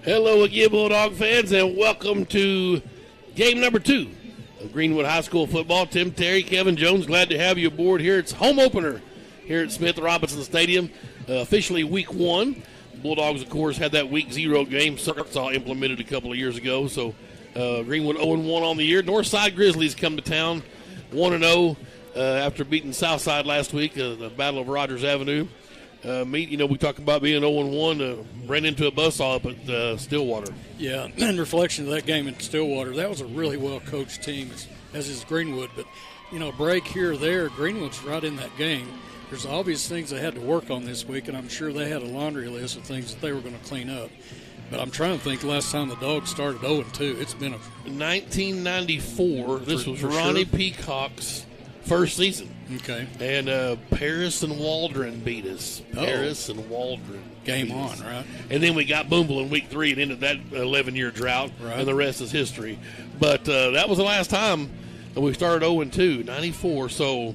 Hello again, Bulldog fans, and welcome to game number 2 of Greenwood High School football. Tim Terry, Kevin Jones, glad to have you aboard here. It's home opener here at Smith Robinson Stadium, officially week 1. Bulldogs, of course, had that week 0 game Arkansas implemented a couple of years ago, so Greenwood 0-1 on the year. Northside Grizzlies come to town 1-0 after beating Southside last week, the Battle of Rogers Avenue. We talk about being 0-1, ran into a buzzsaw up at Stillwater. Yeah, in reflection of that game in Stillwater, that was a really well-coached team, as is Greenwood. But, break here or there, Greenwood's right in that game. There's obvious things they had to work on this week, and I'm sure they had a laundry list of things that they were going to clean up. But I'm trying to think last time the Dogs started 0-2. It's been 1994. This was Ronnie Peacock's first season. Okay. And Paris and Waldron beat us. Paris and Waldron. Game on, right? And then we got Boomville in week 3 and ended that 11-year drought, right. And the rest is history. But that was the last time we started 0-2, 94. So,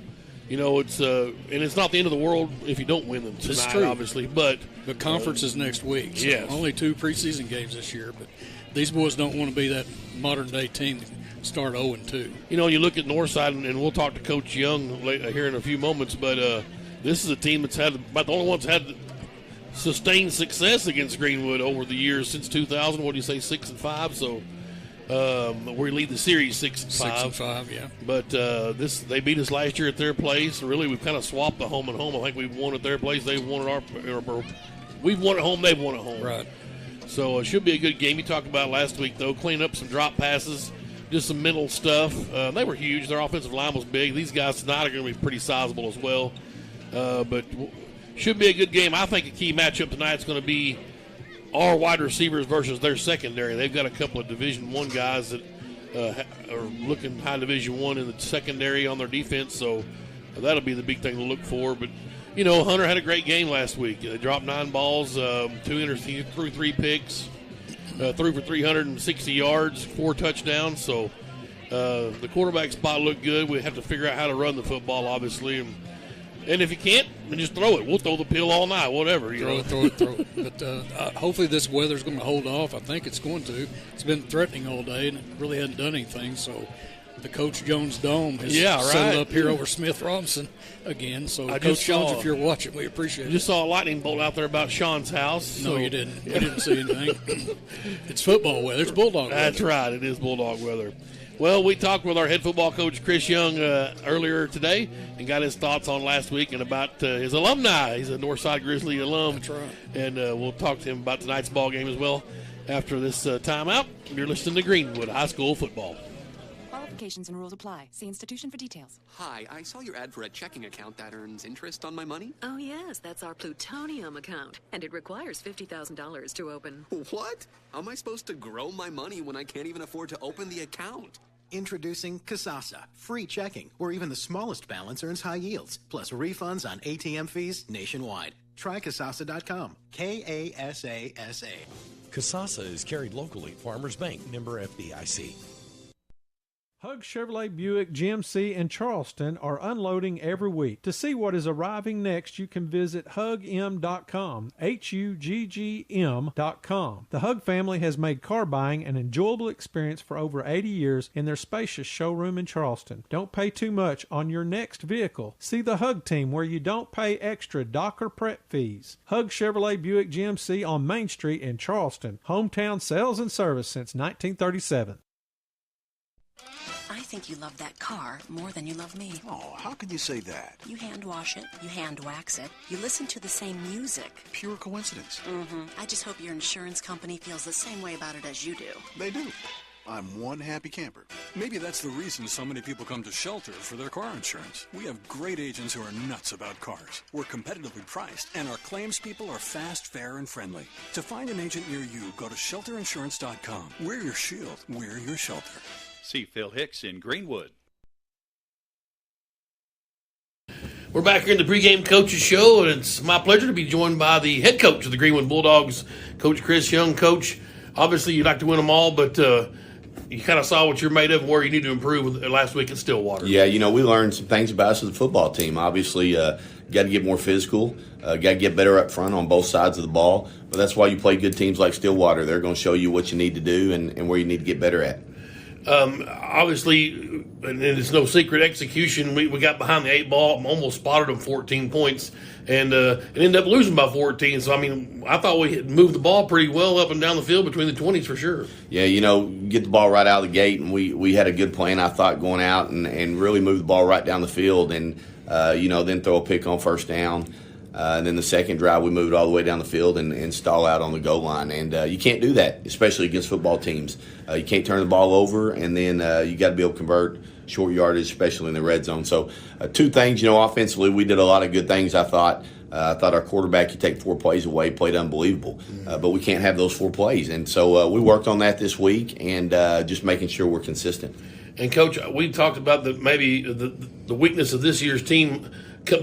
it's and it's not the end of the world if you don't win them tonight, obviously. But the conference is next week. So yes. Only 2 preseason games this year. But these boys don't want to be that modern-day team that start 0-2. You look at Northside, and we'll talk to Coach Young here in a few moments, but this is a team that's had about the only one that's had sustained success against Greenwood over the years since 2000. What do you say, 6-5? So we lead the series 6-5. 6-5, yeah. But they beat us last year at their place. Really, we've kind of swapped the home and home. I think we've won at their place. They've won at we've won at home. They've won at home. Right. So it should be a good game. You talked about last week, though, cleaning up some drop passes. Just some mental stuff. They were huge. Their offensive line was big. These guys tonight are going to be pretty sizable as well. But should be a good game. I think a key matchup tonight is going to be our wide receivers versus their secondary. They've got a couple of Division I guys that are looking high Division I in the secondary on their defense. So that'll be the big thing to look for. But, Hunter had a great game last week. They dropped 9 balls, 2 interceptions, threw 3 picks. Threw for 360 yards, 4 touchdowns. So the quarterback spot looked good. We have to figure out how to run the football, obviously. And if you can't, then just throw it. We'll throw the pill all night, whatever. Throw it. But hopefully this weather's going to hold off. I think it's going to. It's been threatening all day, and it really hasn't done anything. So the Coach Jones Dome has settled up here over Smith Robinson again. So, Coach Jones, if you're watching, we appreciate it. You just saw a lightning bolt out there about Sean's house. No, you didn't. We didn't see anything. It's football weather. It's Bulldog weather. That's right. It is Bulldog weather. Well, we talked with our head football coach, Chris Young, earlier today and got his thoughts on last week and about his alumni. He's a Northside Grizzly alum. That's right. And we'll talk to him about tonight's ball game as well after this timeout. You're listening to Greenwood High School football. Qualifications and rules apply. See institution for details. Hi, I saw your ad for a checking account that earns interest on my money. Oh, yes, that's our plutonium account, and it requires $50,000 to open. What? How am I supposed to grow my money when I can't even afford to open the account? Introducing Kasasa, free checking, where even the smallest balance earns high yields, plus refunds on ATM fees nationwide. Try Kasasa.com. Kasasa. Kasasa is carried locally. Farmers Bank, member FDIC. Hug Chevrolet Buick GMC in Charleston are unloading every week. To see what is arriving next, you can visit hugm.com, HUGGM.com. The Hug family has made car buying an enjoyable experience for over 80 years in their spacious showroom in Charleston. Don't pay too much on your next vehicle. See the Hug team where you don't pay extra dock or prep fees. Hug Chevrolet Buick GMC on Main Street in Charleston. Hometown sales and service since 1937. I think you love that car more than you love me. Oh, how could you say that? You hand wash it, you hand wax it, you listen to the same music. Pure coincidence. I just hope your insurance company feels the same way about it as you do. They do. I'm one happy camper. Maybe that's the reason so many people come to Shelter for their car insurance. We have great agents who are nuts about cars. We're competitively priced, and our claims people are fast, fair, and friendly. To find an agent near you, go to shelterinsurance.com. We're your shield. We're your shelter. See Phil Hicks in Greenwood. We're back here in the pregame coaches show, and it's my pleasure to be joined by the head coach of the Greenwood Bulldogs, Coach Chris Young. Coach, obviously you'd like to win them all, but you kind of saw what you're made of and where you need to improve last week in Stillwater. Yeah, we learned some things about us as a football team. Obviously, got to get more physical, got to get better up front on both sides of the ball. But that's why you play good teams like Stillwater. They're going to show you what you need to do and where you need to get better at. Obviously, and it's no secret, execution, we got behind the 8 ball, almost spotted them 14 points, and ended up losing by 14. So, I mean, I thought we had moved the ball pretty well up and down the field between the 20s for sure. Yeah, get the ball right out of the gate, and we had a good plan, I thought, going out and really move the ball right down the field and, then throw a pick on first down. And then the second drive, we moved all the way down the field and stall out on the goal line. And you can't do that, especially against football teams. You can't turn the ball over, and then you got to be able to convert short yardage, especially in the red zone. So 2 things, offensively, we did a lot of good things, I thought. I thought our quarterback, you take 4 plays away, played unbelievable. But we can't have those 4 plays. And so we worked on that this week and just making sure we're consistent. And, Coach, we talked about maybe the weakness of this year's team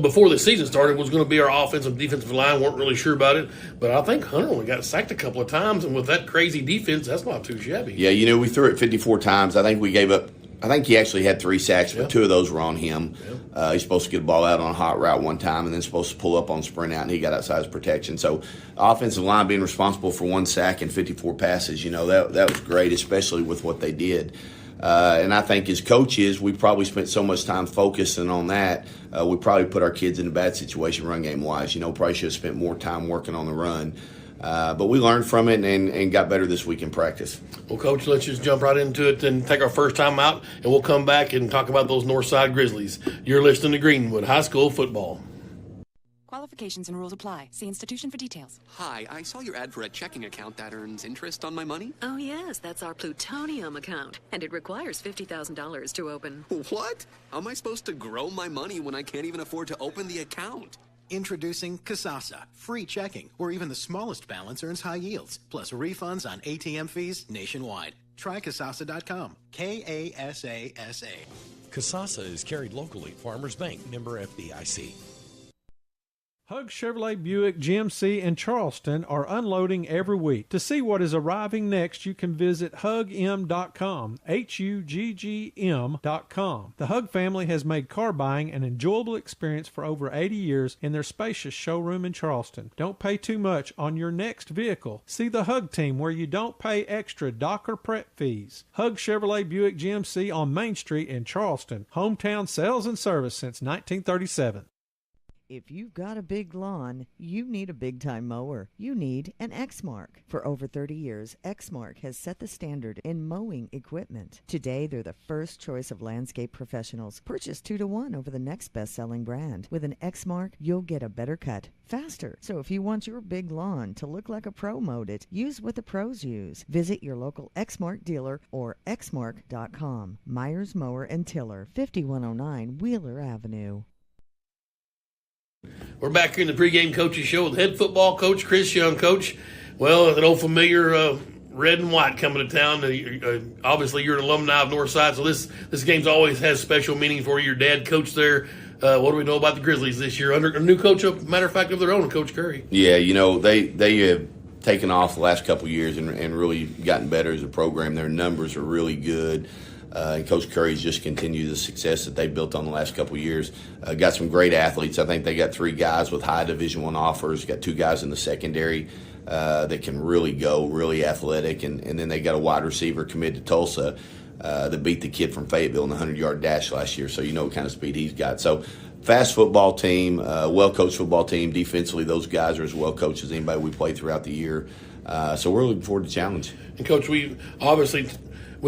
before the season started was going to be our offensive and defensive line. Weren't really sure about it, but I think Hunter only got sacked a couple of times, and with that crazy defense, that's not too shabby. Yeah, we threw it 54 times. I think we gave up. I think he actually had 3 sacks, but 2 of those were on him. Yeah. He's supposed to get a ball out on a hot route one time, and then supposed to pull up on sprint out, and he got outside his protection. So, offensive line being responsible for 1 sack and 54 passes, that was great, especially with what they did. And I think as coaches, we probably spent so much time focusing on that, we probably put our kids in a bad situation run game-wise. Probably should have spent more time working on the run. But we learned from it and got better this week in practice. Well, Coach, let's just jump right into it and take our first time out, and we'll come back and talk about those Northside Grizzlies. You're listening to Greenwood High School Football. Qualifications and rules apply. See institution for details. Hi, I saw your ad for a checking account that earns interest on my money. Oh, yes, that's our plutonium account, and it requires $50,000 to open. What? How am I supposed to grow my money when I can't even afford to open the account? Introducing Kasasa, free checking, where even the smallest balance earns high yields, plus refunds on ATM fees nationwide. Try Kasasa.com. Kasasa. Kasasa is carried locally. Farmers Bank, member FDIC. Hug Chevrolet Buick GMC in Charleston are unloading every week. To see what is arriving next, you can visit hugm.com, HUGGM.com. The Hug family has made car buying an enjoyable experience for over 80 years in their spacious showroom in Charleston. Don't pay too much on your next vehicle. See the Hug team where you don't pay extra dock or prep fees. Hug Chevrolet Buick GMC on Main Street in Charleston. Hometown sales and service since 1937. If you've got a big lawn, you need a big-time mower. You need an Exmark. For over 30 years, Exmark has set the standard in mowing equipment. Today, they're the first choice of landscape professionals. Purchase 2-to-1 over the next best-selling brand. With an Exmark, you'll get a better cut faster. So if you want your big lawn to look like a pro mowed it, use what the pros use. Visit your local Exmark dealer or exmark.com. Myers Mower and Tiller, 5109 Wheeler Avenue. We're back here in the pregame coaches show with head football coach Chris Young. Coach, well, an old familiar red and white coming to town. Obviously, you're an alumni of Northside, so this game's always has special meaning for you. Your dad coached there. What do we know about the Grizzlies this year? Under a new coach, matter of fact, of their own, Coach Curry. Yeah, they have taken off the last couple of years and really gotten better as a program. Their numbers are really good. And Coach Curry's just continued the success that they built on the last couple of years. Got some great athletes. I think they got 3 guys with high Division I offers. Got 2 guys in the secondary that can really go, really athletic. And then they got a wide receiver committed to Tulsa that beat the kid from Fayetteville in the 100-yard dash last year. So you know what kind of speed he's got. So fast football team, well-coached football team. Defensively, those guys are as well-coached as anybody we played throughout the year. So we're looking forward to the challenge. And, Coach, we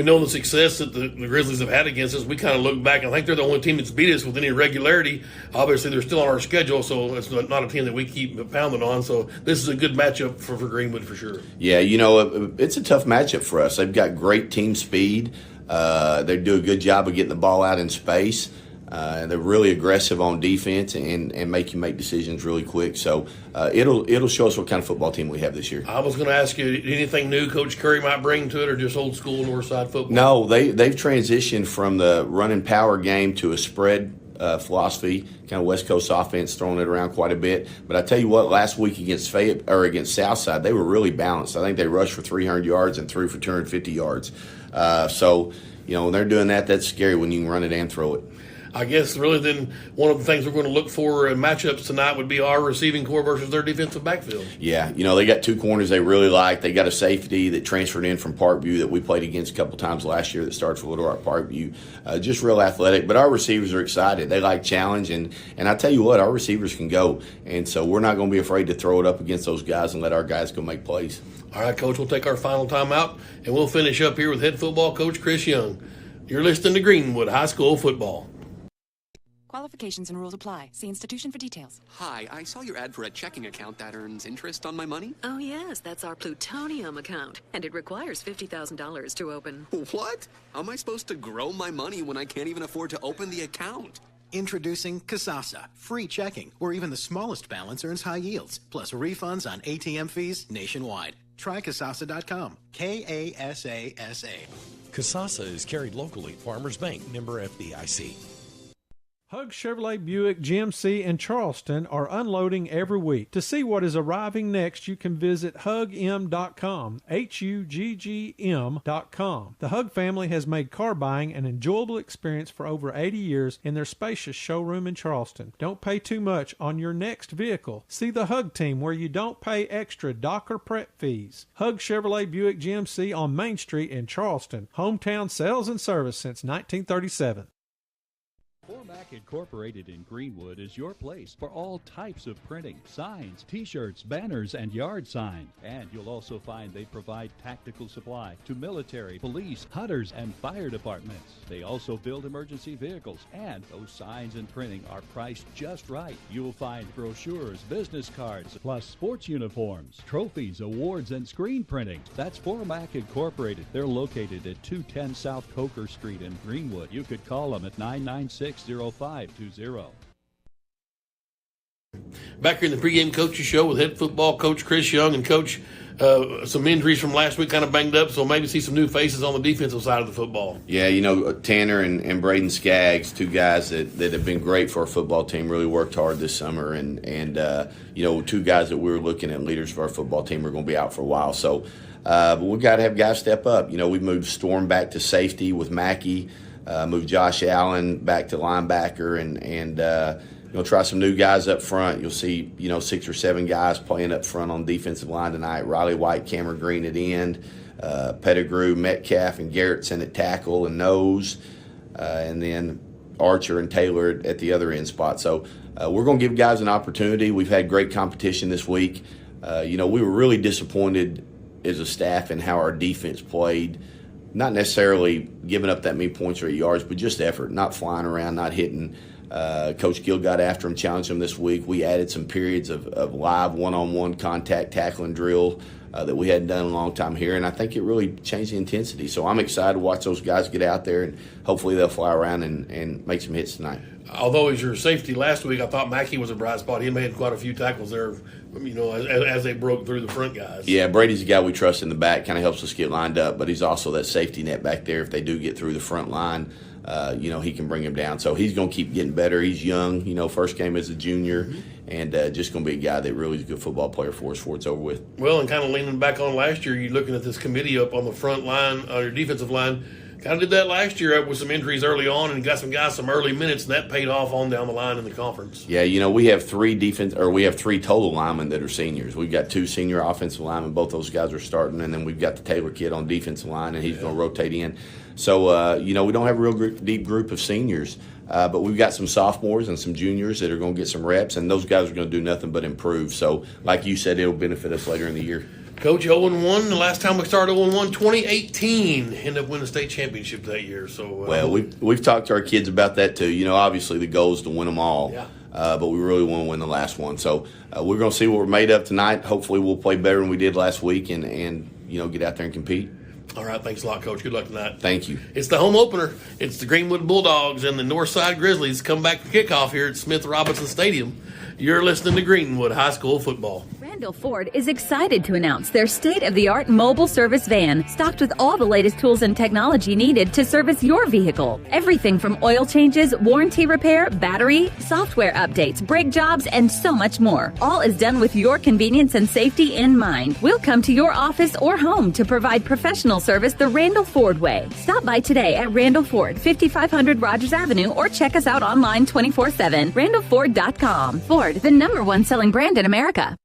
know the success that the Grizzlies have had against us. We kind of look back, and I think they're the only team that's beat us with any regularity. Obviously, they're still on our schedule, so it's not a team that we keep pounding on. So this is a good matchup for Greenwood for sure. Yeah, it's a tough matchup for us. They've got great team speed. They do a good job of getting the ball out in space. They're really aggressive on defense and make you make decisions really quick. So it'll show us what kind of football team we have this year. I was going to ask you, anything new Coach Curry might bring to it, or just old school Northside football? No, they've transitioned from the run and power game to a spread philosophy, kind of West Coast offense, throwing it around quite a bit. But I tell you what, last week against against Southside, they were really balanced. I think they rushed for 300 yards and threw for 250 yards. So when they're doing that, that's scary when you can run it and throw it. I guess really then one of the things we're going to look for in matchups tonight would be our receiving core versus their defensive backfield. Yeah, they got two corners they really like. They got a safety that transferred in from Parkview that we played against a couple times last year that starts for Little Rock Parkview. Just real athletic. But our receivers are excited. They like challenge. And I tell you what, our receivers can go. And so we're not going to be afraid to throw it up against those guys and let our guys go make plays. All right, Coach, we'll take our final timeout, and we'll finish up here with head football coach Chris Young. You're listening to Greenwood High School Football. Qualifications and rules apply. See institution for details. Hi, I saw your ad for a checking account that earns interest on my money. Oh, yes, that's our plutonium account, and it requires $50,000 to open. What? How am I supposed to grow my money when I can't even afford to open the account? Introducing Kasasa, free checking, where even the smallest balance earns high yields, plus refunds on ATM fees nationwide. Try Kasasa.com. Kasasa. Kasasa is carried locally. Farmers Bank, member FDIC. Hug Chevrolet Buick GMC in Charleston are unloading every week. To see what is arriving next, you can visit hugm.com, HUGGM.com. The Hug family has made car buying an enjoyable experience for over 80 years in their spacious showroom in Charleston. Don't pay too much on your next vehicle. See the Hug team where you don't pay extra dock or prep fees. Hug Chevrolet Buick GMC on Main Street in Charleston. Hometown sales and service since 1937. Formac Incorporated in Greenwood is your place for all types of printing, signs, t-shirts, banners, and yard signs. And you'll also find they provide tactical supply to military, police, hunters, and fire departments. They also build emergency vehicles, and those signs and printing are priced just right. You'll find brochures, business cards, plus sports uniforms, trophies, awards, and screen printing. That's Formac Incorporated. They're located at 210 South Coker Street in Greenwood. You could call them at 996-0520. Back here in the pregame coaches show with head football coach Chris Young. And Coach, some injuries from last week kind of banged up, so maybe see some new faces on the defensive side of the football. Yeah, Tanner and Braden Skaggs, two guys that have been great for our football team, really worked hard this summer. And two guys that we were looking at leaders for our football team are going to be out for a while. So but we've got to have guys step up. We've moved Storm back to safety with Mackey. Move Josh Allen back to linebacker and try some new guys up front. You'll see 6 or 7 guys playing up front on defensive line tonight. Riley White, Cameron Green at end, Pettigrew, Metcalf, and Garrettson at tackle and nose, and then Archer and Taylor at the other end spot. So we're going to give guys an opportunity. We've had great competition this week. We were really disappointed as a staff in how our defense played. Not necessarily giving up that many points or yards, but just effort, not flying around, not hitting. Coach Gill got after him, challenged him this week. We added some periods of live one-on-one contact tackling drill that we hadn't done in a long time here, and I think it really changed the intensity. So I'm excited to watch those guys get out there, and hopefully they'll fly around and make some hits tonight. Although as your safety last week, I thought Mackey was a bright spot. He made quite a few tackles there, as they broke through the front guys. Yeah, Brady's a guy we trust in the back, kind of helps us get lined up, but he's also that safety net back there. If they do get through the front line, he can bring him down. So he's going to keep getting better. He's young, first game as a junior, and just going to be a guy that really is a good football player for us before it's over with. Well, and kind of leaning back on last year, you're looking at this committee up on the front line, on your defensive line. Kind of did that last year with some injuries early on and got some guys some early minutes, and that paid off on down the line in the conference. Yeah, we have three total linemen that are seniors. We've got 2 senior offensive linemen. Both those guys are starting, and then we've got the Taylor kid on defensive line, and he's going to rotate in. So, we don't have a real deep group of seniors, but we've got some sophomores and some juniors that are going to get some reps, and those guys are going to do nothing but improve. So, like you said, it'll benefit us later in the year. Coach, 0-1. The last time we started 0-1, 2018. Ended up winning the state championship that year. So well, we've talked to our kids about that too. Obviously the goal is to win them all. Yeah. But we really want to win the last one. So we're going to see what we're made of tonight. Hopefully we'll play better than we did last week and get out there and compete. All right, thanks a lot, Coach. Good luck tonight. Thank you. It's the home opener. It's the Greenwood Bulldogs and the Northside Grizzlies come back for kickoff here at Smith Robinson Stadium. You're listening to Greenwood High School Football. Randall Ford is excited to announce their state-of-the-art mobile service van, stocked with all the latest tools and technology needed to service your vehicle. Everything from oil changes, warranty repair, battery, software updates, brake jobs, and so much more. All is done with your convenience and safety in mind. We'll come to your office or home to provide professional service the Randall Ford way. Stop by today at Randall Ford, 5500 Rogers Avenue, or check us out online 24/7. RandallFord.com. Ford, the #1 selling brand in America.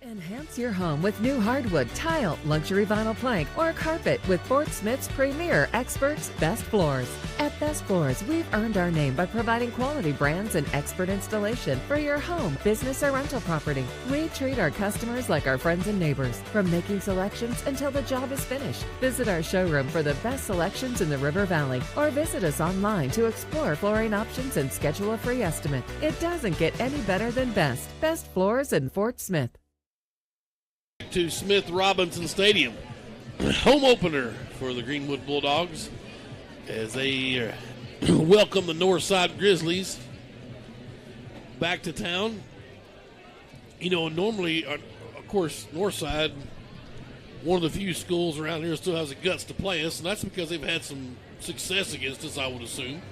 Enhance your home with new hardwood, tile, luxury vinyl plank, or carpet with Fort Smith's premier experts, Best Floors. At Best Floors, we've earned our name by providing quality brands and expert installation for your home, business, or rental property. We treat our customers like our friends and neighbors, from making selections until the job is finished. Visit our showroom for the best selections in the River Valley, or visit us online to explore flooring options and schedule a free estimate. It doesn't get any better than Best. Best Floors in Fort Smith. To Smith Robinson Stadium, home opener for the Greenwood Bulldogs as they welcome the Northside Grizzlies back to town. You know, normally, of course, Northside, one of the few schools around here, still has the guts to play us, and that's because they've had some success against us, I would assume.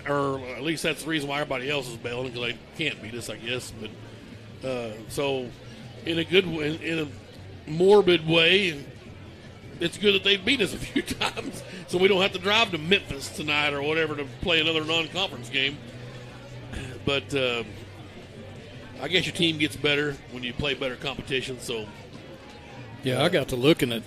Or at least that's the reason why everybody else is bailing, because they can't beat us, I guess. But so in a good way, in a morbid way, it's good that they beat us a few times, so we don't have to drive to Memphis tonight or whatever to play another non-conference game. But I guess your team gets better when you play better competition. So yeah, I got to looking at,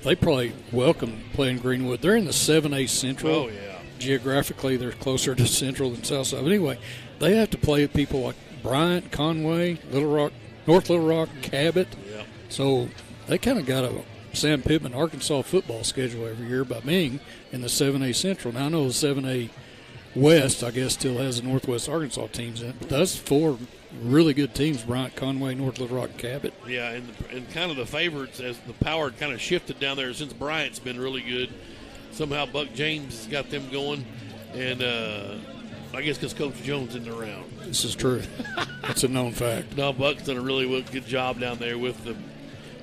they probably welcome playing Greenwood. They're in the 7A Central. Oh yeah. Geographically, they're closer to Central than Southside. But anyway, they have to play with people like Bryant, Conway, Little Rock, North Little Rock, Cabot. Yeah. So they kind of got a Sam Pittman, Arkansas football schedule every year by being in the 7A Central. Now, I know the 7A West, I guess, still has the Northwest Arkansas teams in it, but that's 4 really good teams, Bryant, Conway, North Little Rock, Cabot. Yeah, and kind of the favorites as the power kind of shifted down there since Bryant's been really good. Somehow Buck James has got them going, and I guess because Coach Jones isn't around. This is true. That's a known fact. No, Buck's done a really good job down there with the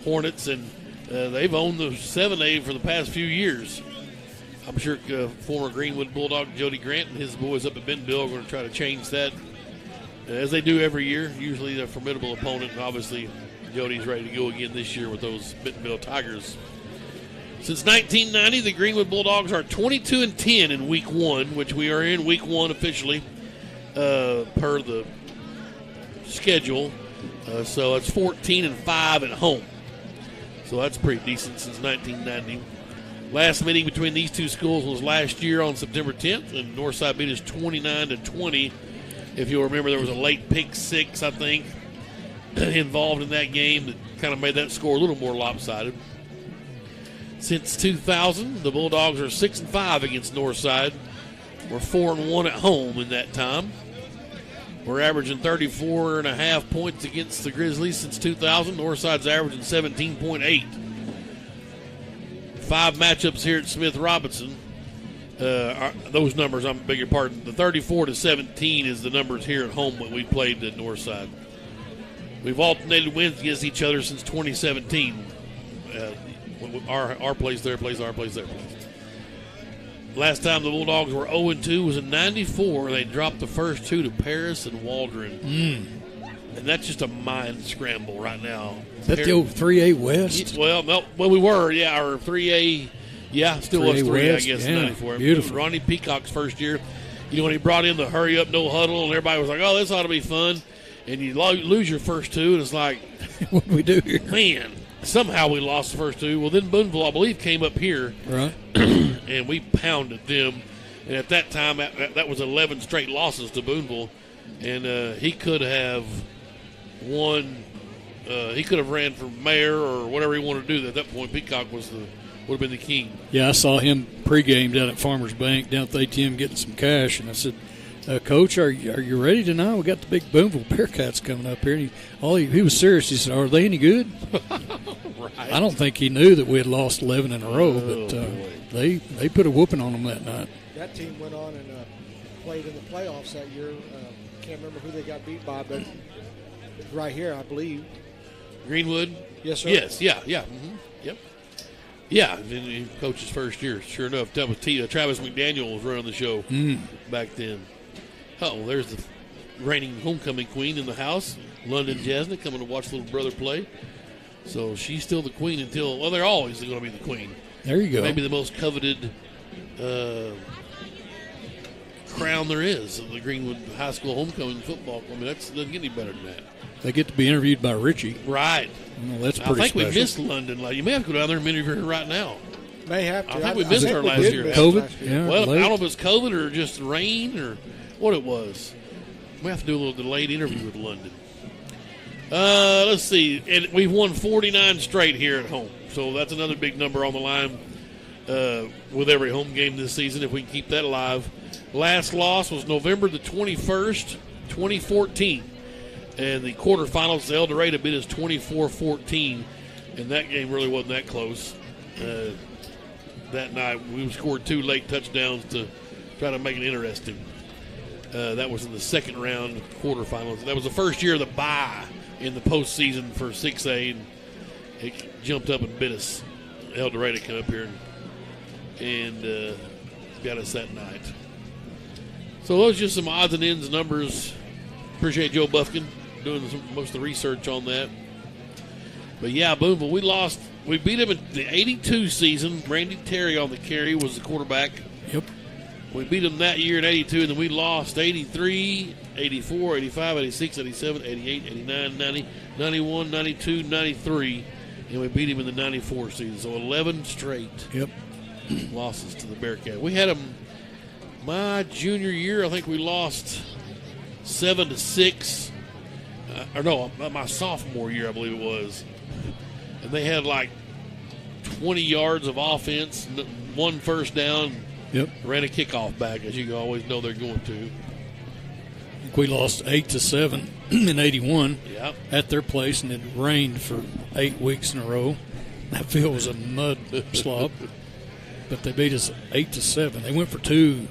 Hornets, and they've owned the 7A for the past few years. I'm sure former Greenwood Bulldog Jody Grant and his boys up at Bentonville are going to try to change that, as they do every year. Usually they're a formidable opponent, and obviously Jody's ready to go again this year with those Bentonville Tigers. Since 1990, the Greenwood Bulldogs are 22-10 in Week 1, which we are in Week 1 officially per the schedule. So it's 14-5 at home. So that's pretty decent since 1990. Last meeting between these two schools was last year on September 10th, and Northside beat us 29-20. If you'll remember, there was a late pick six, I think, involved in that game that kind of made that score a little more lopsided. Since 2000, the Bulldogs are 6-5 against Northside. We're 4-1 at home in that time. We're averaging 34.5 points against the Grizzlies since 2000. Northside's averaging 17.8. 5 matchups here at Smith Robinson. Those numbers, I beg your pardon. The 34-17 is the numbers here at home when we played at Northside. We've alternated wins against each other since 2017. Our place, their place, our place, their place. Last time the Bulldogs were 0-2 was in '94. They dropped the first 2 to Paris and Waldron. And that's just a mind scramble right now. Is that the old 3A West? Well, no, we were, yeah, or 3A. Yeah, still 3A was 3A, West, I guess, yeah, in '94. Beautiful. Ronnie Peacock's first year. When he brought in the hurry up, no huddle, and everybody was like, oh, this ought to be fun. And you lose your first 2, and it's like, what do we do here? Man. Somehow we lost the first 2. Well, then Boonville, I believe, came up here. Right. And we pounded them. And at that time, that was 11 straight losses to Boonville. And he could have won. He could have ran for mayor or whatever he wanted to do. At that point, Peacock would have been the king. Yeah, I saw him pregame down at Farmers Bank, down at the ATM getting some cash. And I said, Coach, are you ready tonight? We got the big Boonville Bearcats coming up here. And he was serious. He said, are they any good? Right. I don't think he knew that we had lost 11 in a row, but they put a whooping on them that night. That team went on and played in the playoffs that year. Can't remember who they got beat by, but right here, I believe. Greenwood? Yes, sir. Yes, yeah. Mm-hmm. Yep. Yeah, and he coached his first year, sure enough. That was Travis McDaniel was running the show back then. Oh, there's the reigning homecoming queen in the house, London Jasna, coming to watch little brother play. So she's still the queen until, well, they're always going to be the queen. There you go. Maybe the most coveted crown there is of the Greenwood High School homecoming football. I mean, that doesn't get any better than that. They get to be interviewed by Richie. Right. Well, that's pretty I think special. we missed London. You may have to go down there and interview her right now. May have to. I think we missed her last year. COVID? Yeah, well, late. I don't know if it's COVID or just rain or what it was. We have to do a little delayed interview with London. Let's see. And we've won 49 straight here at home. So that's another big number on the line with every home game this season if we can keep that alive. Last loss was November the 21st, 2014. And the quarterfinals, El Dorado beat us 24-14. And that game really wasn't that close. That night, we scored 2 late touchdowns to try to make it interesting. That was in the second round quarterfinals. That was the first year of the bye in the postseason for 6A, and it jumped up and bit us. El Dorado come up here and got us that night. So those are just some odds and ends numbers. Appreciate Joe Buffkin doing most of the research on that. But yeah, Boonville, we beat him in the 82 season. Randy Terry on the carry was the quarterback. Yep. We beat them that year in 82, and then we lost 83, 84, 85, 86, 87, 88, 89, 90, 91, 92, 93, and we beat him in the 94 season. So 11 straight losses to the Bearcat. We had them my junior year. I think we lost 7-6. My sophomore year, I believe it was. And they had like 20 yards of offense, 1 first down. Yep. Ran a kickoff back, as you always know they're going to. I think we lost 8-7 in 81 at their place, and it rained for 8 weeks in a row. That field was a mud slob. But they beat us 8-7. They went for 2.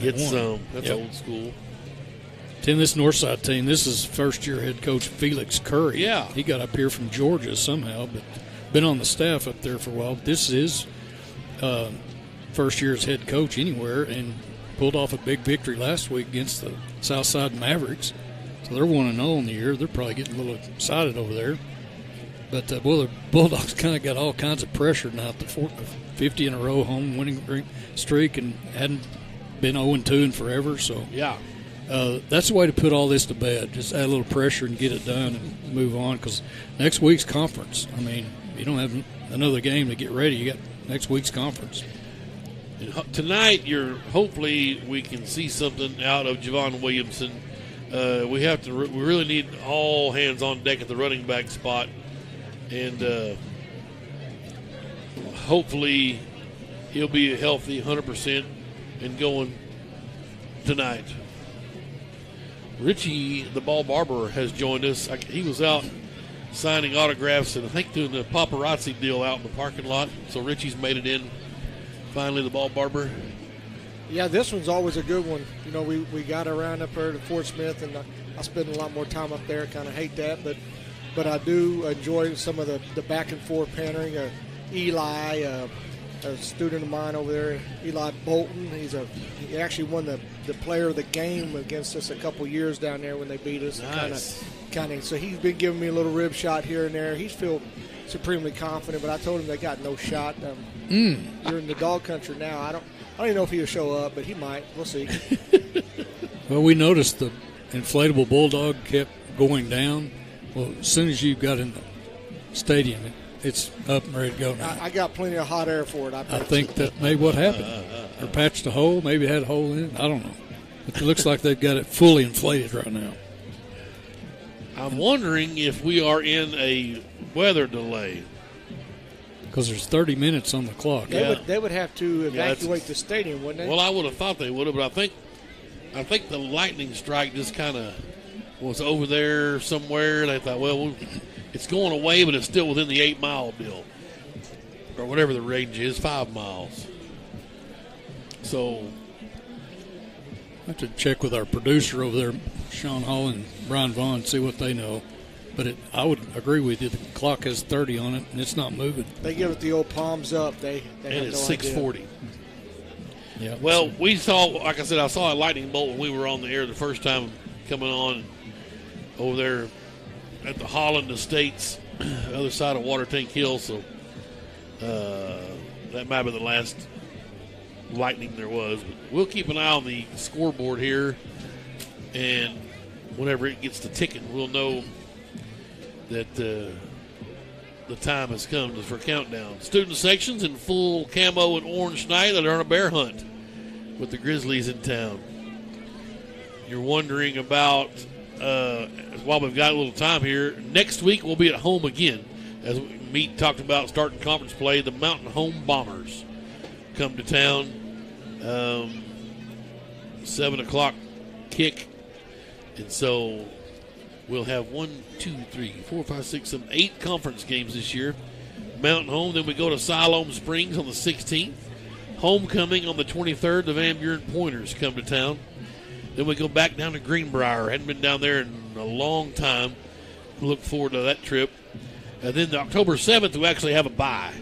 Get some. That's old school. Tim, this Northside team, this is first-year head coach Felix Curry. Yeah. He got up here from Georgia somehow, but been on the staff up there for a while. This is first year as head coach anywhere, and pulled off a big victory last week against the Southside Mavericks. So they're 1-0 in the year. They're probably getting a little excited over there. But, the Bulldogs kind of got all kinds of pressure now. The 50 in a row home winning streak and hadn't been 0-2 in forever. So that's the way to put all this to bed. Just add a little pressure and get it done and move on, because next week's conference. I mean, you don't have another game to get ready. You got next week's conference. Tonight, hopefully we can see something out of Javon Williamson. We really need all hands on deck at the running back spot, and hopefully he'll be healthy 100% and going tonight. Richie, the ball barber, has joined us. He was out signing autographs and I think doing the paparazzi deal out in the parking lot. So Richie's made it in. Finally, the ball barber. Yeah, this one's always a good one. You know, we got around up there to Fort Smith, and I spend a lot more time up there. Kind of hate that, but I do enjoy some of the back and forth pattering. Eli, a student of mine over there, Eli Bolton. He actually won the player of the game against us a couple years down there when they beat us. Nice. Kind of. So he's been giving me a little rib shot here and there. He's feel supremely confident, but I told him they got no shot. You're in the dog country now. I don't even know if he'll show up, but he might. We'll see. Well, we noticed the inflatable Bulldog kept going down. Well, as soon as you got in the stadium, it's up and ready to go now. I got plenty of hot air for it. I think that may what happened. Or patched a hole, maybe had a hole in it. I don't know. But it looks like they've got it fully inflated right now. I'm wondering if we are in a weather delay. Because there's 30 minutes on the clock. They would have to evacuate the stadium, wouldn't they? Well, I would have thought they would have, but I think the lightning strike just kind of was over there somewhere, and I thought, well, it's going away, but it's still within the 8-mile deal, or whatever the range is, 5 miles. So I have to check with our producer over there, Sean Hall and Brian Vaughn, see what they know. But I would agree with you. The clock has 30 on it, and it's not moving. They give it the old palms up. They and have it's no 6:40. idea. Yeah. Well, we saw, like I said, I saw a lightning bolt when we were on the air the first time coming on over there at the Holland Estates, other side of Water Tank Hill. So that might have been the last lightning there was. But we'll keep an eye on the scoreboard here, and whenever it gets to ticking, we'll know that the time has come for countdown. Student sections in full camo and orange tonight. They're on a bear hunt with the Grizzlies in town. You're wondering about, while we've got a little time here, next week we'll be at home again. As we talked about starting conference play, the Mountain Home Bombers come to town. 7 o'clock kick. And so we'll have 8 conference games this year. Mountain Home, then we go to Siloam Springs on the 16th. Homecoming on the 23rd. The Van Buren Pointers come to town. Then we go back down to Greenbrier. Hadn't been down there in a long time. Look forward to that trip. And then the October 7th, we actually have a bye.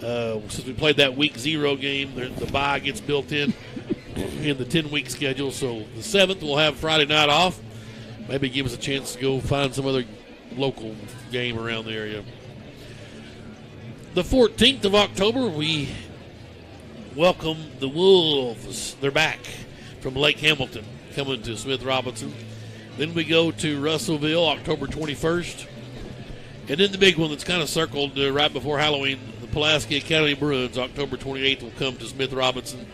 Since we played that week 0 game, the bye gets built in the 10-week schedule. So the 7th, we'll have Friday night off. Maybe give us a chance to go find some other local game around the area. The 14th of October, we welcome the Wolves. They're back from Lake Hamilton, coming to Smith Robinson. Then we go to Russellville, October 21st. And then the big one that's kind of circled right before Halloween, the Pulaski Academy Bruins, October 28th, will come to Smith Robinson.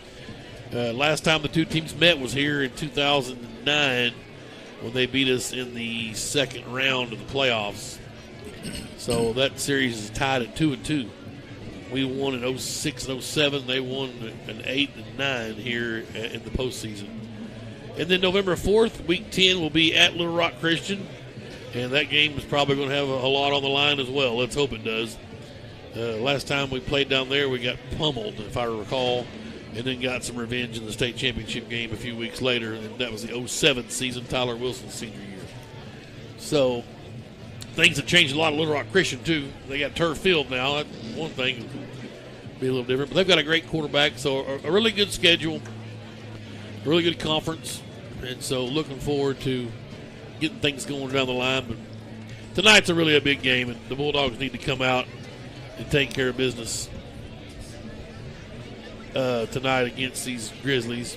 Last time the two teams met was here in 2009 when they beat us in the second round of the playoffs. So that series is tied at 2-2. We won in 06 and 07. They won in 8 and 9 here in the postseason. And then November 4th, week 10, will be at Little Rock Christian. And that game is probably going to have a lot on the line as well. Let's hope it does. Last time we played down there, we got pummeled, if I recall, and then got some revenge in the state championship game a few weeks later. And that was the 07 season, Tyler Wilson's senior year. So things have changed a lot at Little Rock Christian, too. They got turf field now. That's one thing. Be a little different. But they've got a great quarterback, so a really good schedule, a really good conference. And so looking forward to getting things going down the line. But tonight's a big game, and the Bulldogs need to come out and take care of business tonight against these Grizzlies.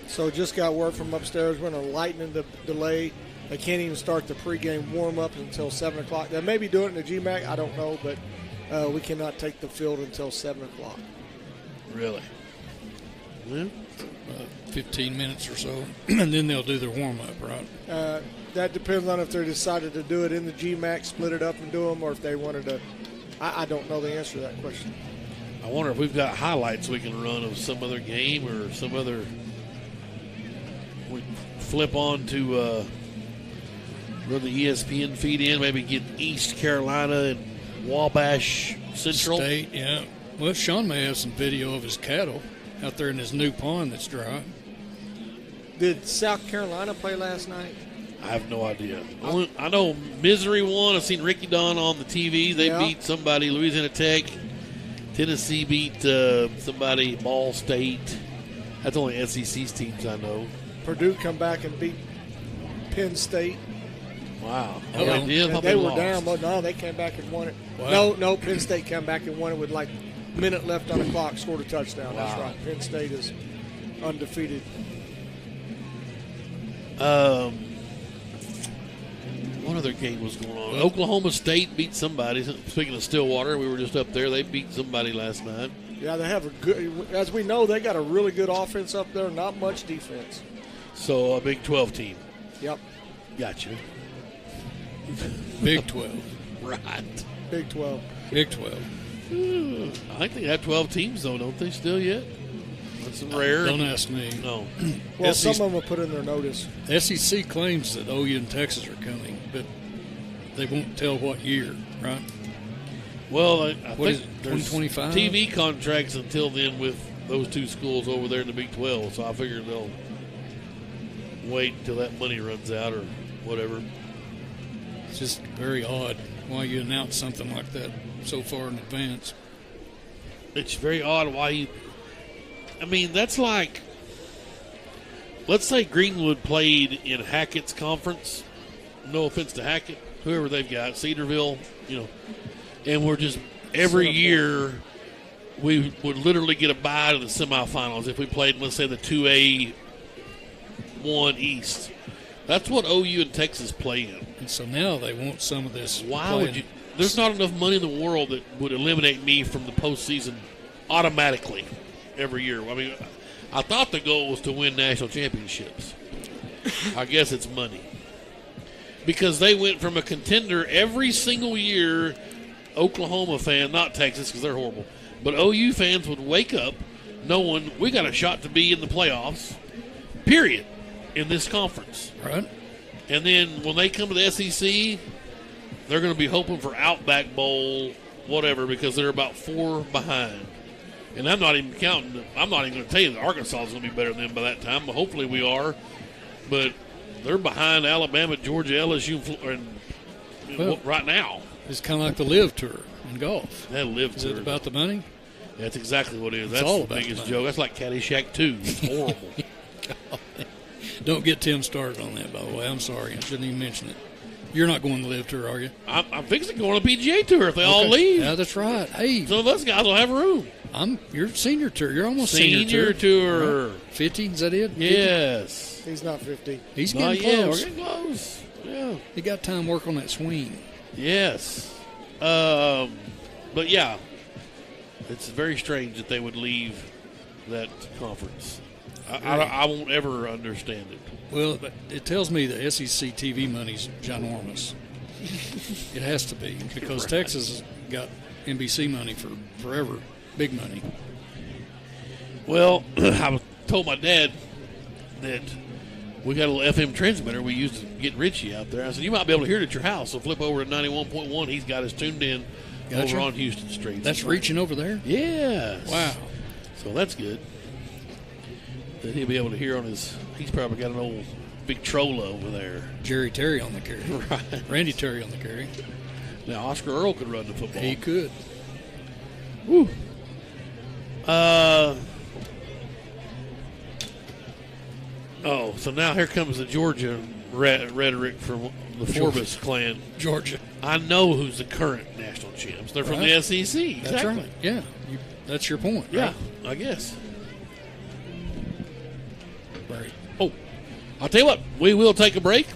So just got word from upstairs. We're in a lightning delay. They can't even start the pregame warm-up until 7 o'clock. They may be doing it in the GMAC. I don't know, but we cannot take the field until 7 o'clock. Really? Yeah. 15 minutes or so, and then they'll do their warm-up, right? That depends on if they decided to do it in the GMAC, split it up and do them, or if they wanted to. I don't know the answer to that question. I wonder if we've got highlights we can run of some other game or some other. We flip on to run the ESPN feed in, maybe get East Carolina and Wabash Central. State, yeah. Well, Sean may have some video of his cattle out there in his new pond that's dry. Did South Carolina play last night? I have no idea. I know Missouri won. I've seen Ricky Don on the TV. They beat somebody, Louisiana Tech. Tennessee beat somebody, Ball State. That's only SEC's teams I know. Purdue come back and beat Penn State. Wow. They were down, but no, they came back and won it. Wow. No, Penn State came back and won it with like a minute left on the clock, scored a touchdown. Wow. That's right. Penn State is undefeated. What other game was going on? Oklahoma State beat somebody. Speaking of Stillwater, we were just up there. They beat somebody last night. Yeah, they have a good, as we know, they got a really good offense up there, not much defense. So a Big 12 team. Yep. Gotcha. Big 12. Right. Big 12. Big 12. I think they have 12 teams, though, don't they, still yet? That's rare. Don't ask me. No. Well, some of them will put in their notice. SEC claims that OU and Texas are coming, but they won't tell what year, right? Well, I think is it, 2025? TV contracts until then with those two schools over there in the Big 12, so I figure they'll wait until that money runs out or whatever. It's just very odd why you announce something like that so far in advance. It's very odd why you. I mean, that's like, let's say Greenwood played in Hackett's conference. No offense to Hackett, whoever they've got, Cedarville, and we're just every year we would literally get a bye to the semifinals if we played, let's say, the 2A1 East. That's what OU and Texas play in. And so now they want some of this. Why would you? There's not enough money in the world that would eliminate me from the postseason automatically every year. I mean, I thought the goal was to win national championships. I guess it's money. Because they went from a contender every single year, Oklahoma fan, not Texas because they're horrible, but OU fans would wake up knowing we got a shot to be in the playoffs, period, in this conference. Right. And then when they come to the SEC, they're going to be hoping for Outback Bowl, whatever, because they're about 4 behind. And I'm not even counting. I'm not even going to tell you that Arkansas is going to be better than them by that time. But hopefully we are. But they're behind Alabama, Georgia, LSU, and right now. It's kind of like the Live Tour in golf. That Live Is Tour. it about the money? That's exactly what it is. It's That's all the about biggest the joke. That's like Caddyshack 2. It's horrible. Don't get Tim started on that, by the way. I'm sorry. I shouldn't even mention it. You're not going to the Live Tour, are you? I'm fixing to go on a PGA Tour if they all leave. Yeah, that's right. Hey, some of us guys will have room. You're senior tour. You're almost senior tour. Right? 50, is that it? 50? Yes. He's not 50. He's getting close. We're getting close. Yeah. He got time to work on that swing. Yes. But yeah, it's very strange that they would leave that conference. I won't ever understand it. Well, it tells me the SEC TV money's ginormous. It has to be because Right. Texas has got NBC money for forever, big money. Well, I told my dad that we got a little FM transmitter we used to get Richie out there. I said, you might be able to hear it at your house, so flip over to 91.1. He's got us tuned in over on Houston Street. That's reaching over there? Yes. Wow. So that's good. That he'll be able to hear on his. He's probably got an old big Trolla over there. Jerry Terry on the carry. Right. Randy Terry on the carry. Now, Oscar Earl could run the football. He could. Woo. So now here comes the Georgia rhetoric from the Forbes clan. Georgia. I know who's the current national champs. They're from the SEC. Exactly. That's right. Yeah. That's your point. Yeah, right? I guess. Right. Oh, I'll tell you what. We will take a break.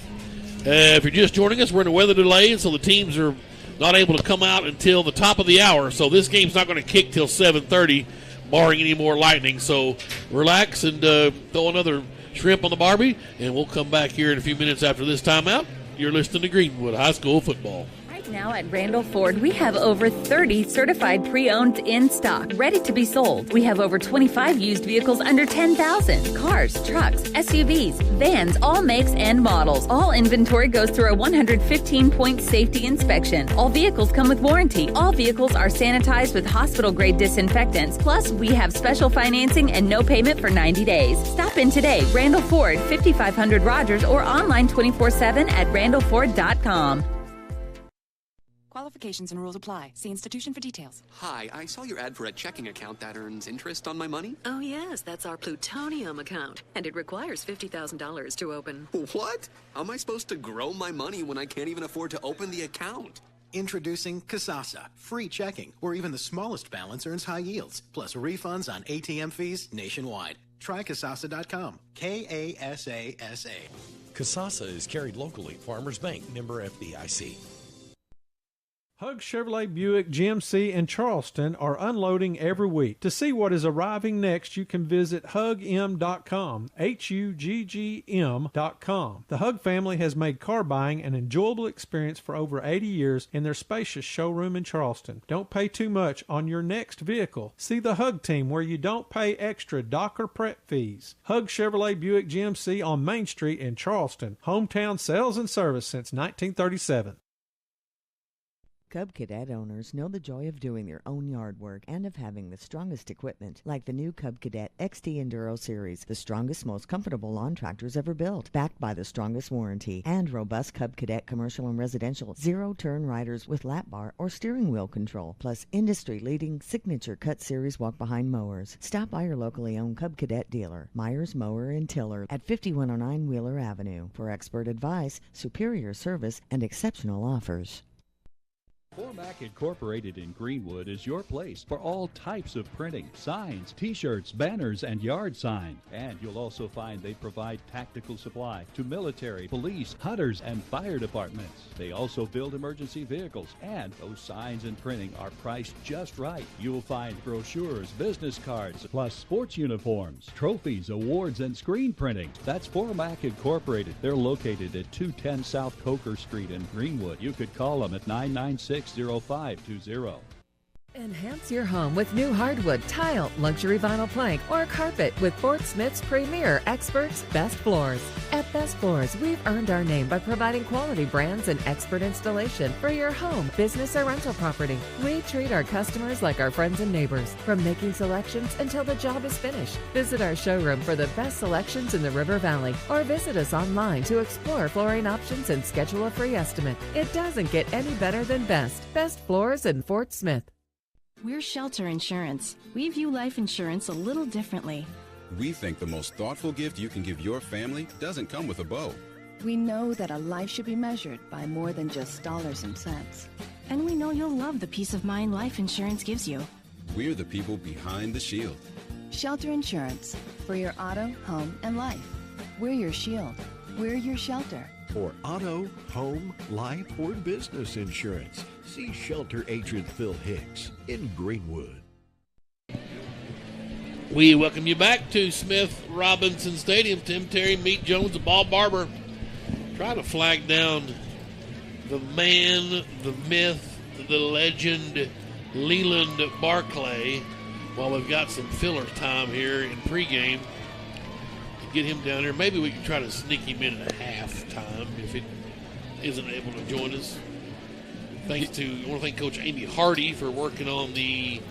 If you're just joining us, we're in a weather delay, and so the teams are not able to come out until the top of the hour. So this game's not going to kick till 7:30, barring any more lightning. So relax and throw another shrimp on the Barbie, and we'll come back here in a few minutes after this timeout. You're listening to Greenwood High School Football. Right now at Randall Ford, we have over 30 certified pre-owned in stock, ready to be sold. We have over 25 used vehicles under $10,000. Cars, trucks, SUVs, vans, all makes and models. All inventory goes through a 115-point safety inspection. All vehicles come with warranty. All vehicles are sanitized with hospital-grade disinfectants. Plus, we have special financing and no payment for 90 days. Stop in today. Randall Ford, 5500 Rogers, or online 24/7 at randallford.com. Qualifications and rules apply. See institution for details. Hi, I saw your ad for a checking account that earns interest on my money. Oh, yes, that's our plutonium account, and it requires $50,000 to open. What? How am I supposed to grow my money when I can't even afford to open the account? Introducing Kasasa, free checking, where even the smallest balance earns high yields, plus refunds on ATM fees nationwide. Try Kasasa.com. Kasasa. Kasasa is carried locally. Farmers Bank, member FDIC. Hug Chevrolet Buick GMC in Charleston are unloading every week. To see what is arriving next, you can visit hugm.com, HUGGM.com. The Hug family has made car buying an enjoyable experience for over 80 years in their spacious showroom in Charleston. Don't pay too much on your next vehicle. See the Hug team where you don't pay extra docker prep fees. Hug Chevrolet Buick GMC on Main Street in Charleston. Hometown sales and service since 1937. Cub Cadet owners know the joy of doing their own yard work and of having the strongest equipment, like the new Cub Cadet XT Enduro Series, the strongest, most comfortable lawn tractors ever built, backed by the strongest warranty, and robust Cub Cadet commercial and residential zero-turn riders with lap bar or steering wheel control, plus industry-leading signature Cut Series walk-behind mowers. Stop by your locally owned Cub Cadet dealer, Myers Mower in Tiller, at 5109 Wheeler Avenue, for expert advice, superior service, and exceptional offers. Formac Incorporated in Greenwood is your place for all types of printing, signs, t-shirts, banners, and yard sign. And you'll also find they provide tactical supply to military, police, hunters, and fire departments. They also build emergency vehicles, and those signs and printing are priced just right. You'll find brochures, business cards, plus sports uniforms, trophies, awards, and screen printing. That's Formac Incorporated. They're located at 210 South Coker Street in Greenwood. You could call them at 996-0520. Enhance your home with new hardwood, tile, luxury vinyl plank, or carpet with Fort Smith's premier experts, Best Floors. At Best Floors, we've earned our name by providing quality brands and expert installation for your home, business, or rental property. We treat our customers like our friends and neighbors, from making selections until the job is finished. Visit our showroom for the best selections in the River Valley, or visit us online to explore flooring options and schedule a free estimate. It doesn't get any better than Best Floors in Fort Smith. We're Shelter Insurance. We view life insurance a little differently. We think the most thoughtful gift you can give your family doesn't come with a bow. We know that a life should be measured by more than just dollars and cents. And we know you'll love the peace of mind life insurance gives you. We're the people behind the shield. Shelter Insurance. For your auto, home, and life. We're your shield. We're your shelter. For auto, home, life, or business insurance, see Shelter agent Phil Hicks in Greenwood. We welcome you back to Smith Robinson Stadium. Tim Terry, Meat Jones, the ball barber, trying to flag down the man, the myth, the legend, Leland Barclay, while we've got some filler time here in pregame. Get him down here. Maybe we can try to sneak him in at halftime if he isn't able to join us. I want to thank Coach Amy Hardy for working on the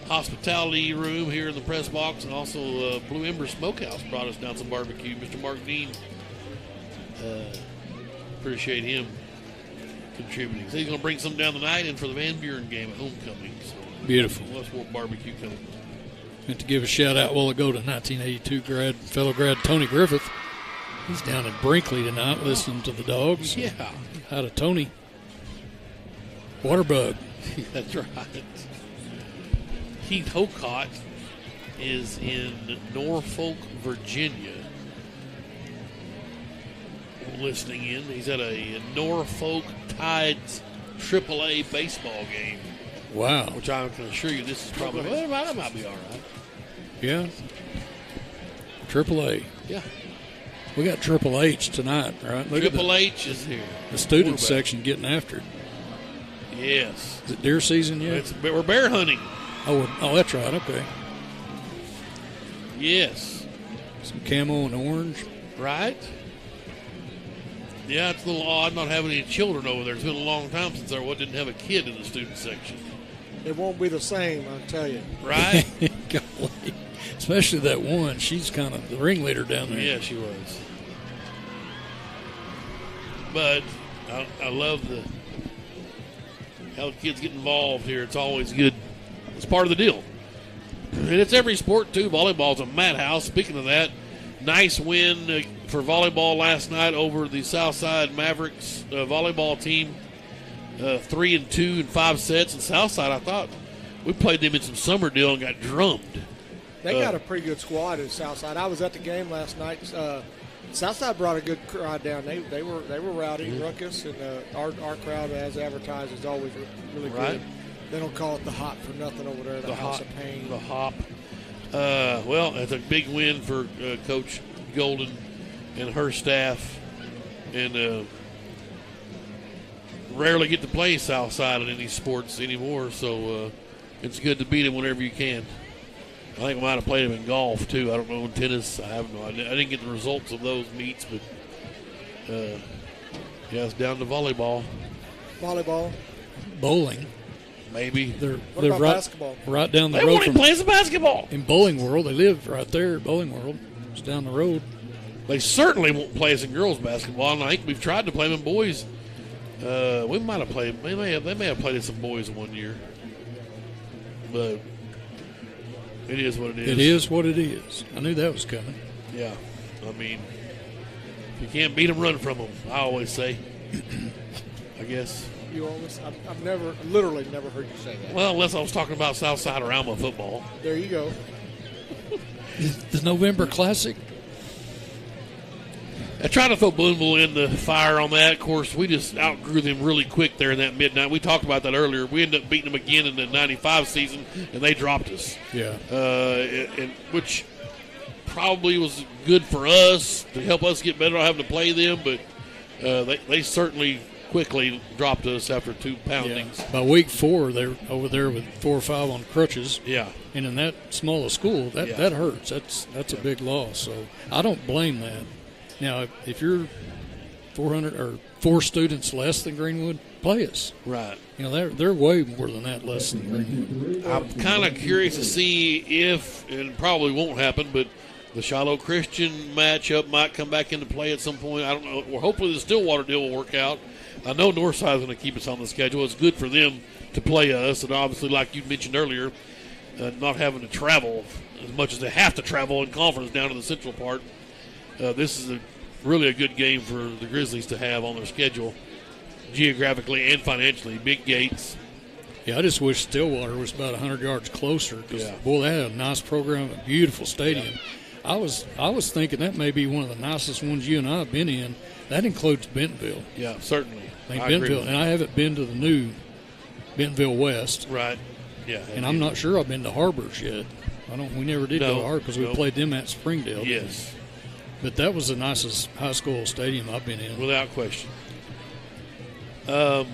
hospitality room here in the press box, and also Blue Ember Smokehouse brought us down some barbecue. Mr. Mark Dean, appreciate him contributing. So he's going to bring some down tonight and for the Van Buren game at homecoming. So beautiful. Let's more barbecue coming. And to give a shout-out while ago to 1982 fellow grad Tony Griffith. He's down in Brinkley tonight listening to the Dogs. Yeah. Hi to Tony. Waterbug. That's right. Heath Hocott is in Norfolk, Virginia, listening in. He's at a Norfolk Tides AAA baseball game. Wow. Which I can assure you this is probably, that might be all right. Yeah. AAA. Yeah. We got Triple H tonight, right? Triple H is here. The student section getting after it. Yes. Is it deer season yet? We're bear hunting. Oh, that's right. Okay. Yes. Some camo and orange. Right. Yeah, it's a little odd not having any children over there. It's been a long time since I didn't have a kid in the student section. It won't be the same, I'll tell you. Right? Golly. Especially that one. She's kind of the ringleader down there. Yeah, she was. But I love how the kids get involved here. It's always good. It's part of the deal. And it's every sport, too. Volleyball's a madhouse. Speaking of that, nice win for volleyball last night over the Southside Mavericks volleyball team. 3-2 in 5 sets. And Southside, I thought, we played them in some summer deal and got drummed. They got a pretty good squad at Southside. I was at the game last night. Southside brought a good crowd down. They were rowdy, ruckus, and our crowd, as advertised, is always really good. They don't call it the Hop for nothing over there. The House of Pain. The Hop. Well, that's a big win for Coach Golden and her staff, and rarely get to play Southside in any sports anymore. So it's good to beat them whenever you can. I think we might have played them in golf, too. I don't know, in tennis. I have no idea. I didn't get the results of those meets, but, it's down to volleyball. Volleyball. bowling. Maybe. They're about right, basketball? right down the They road want to from play some basketball. in Bowling World. They live right there at Bowling World. It's down the road. They certainly won't play us in girls basketball, and I think we've tried to play them in boys. We might have played. They may have played us some boys one year, but it is what it is. It is what it is. I knew that was coming. Yeah, I mean, if you can't beat them, run from them. I always say. I guess. You always. I've literally never heard you say that. Well, unless I was talking about Southside or Alma football. There you go. The November Classic. I tried to throw Boonville in the fire on that. Of course, we just outgrew them really quick there in that midnight. We talked about that earlier. We ended up beating them again in the 95 season, and they dropped us. Yeah. Which probably was good for us to help us get better on having to play them, but they certainly quickly dropped us after 2 poundings. Yeah. By week 4, they're over there with 4 or 5 on crutches. Yeah. And in that small a school, that hurts. That's a big loss. So I don't blame that. Now, if you're 400 or 4 students less than Greenwood, play us. Right. You know, they're way more than that less than Greenwood. I'm kind of curious to see if, and it probably won't happen, but the Shiloh Christian matchup might come back into play at some point. I don't know. Well, hopefully the Stillwater deal will work out. I know Northside is going to keep us on the schedule. It's good for them to play us, and obviously, like you mentioned earlier, not having to travel as much as they have to travel in conference down to the central part. This is really a good game for the Grizzlies to have on their schedule, geographically and financially. Big gates. Yeah, I just wish Stillwater was about 100 yards closer because, boy, they had a nice program, a beautiful stadium. Yeah. I was thinking that may be one of the nicest ones you and I have been in. That includes Bentonville. Yeah, certainly. I Bentonville, and I haven't been to the new Bentonville West. Right. Yeah. And I'm not sure I've been to Harbors yet. We never did go to Harbors because we played them at Springdale. Yes. But that was the nicest high school stadium I've been in. Without question. And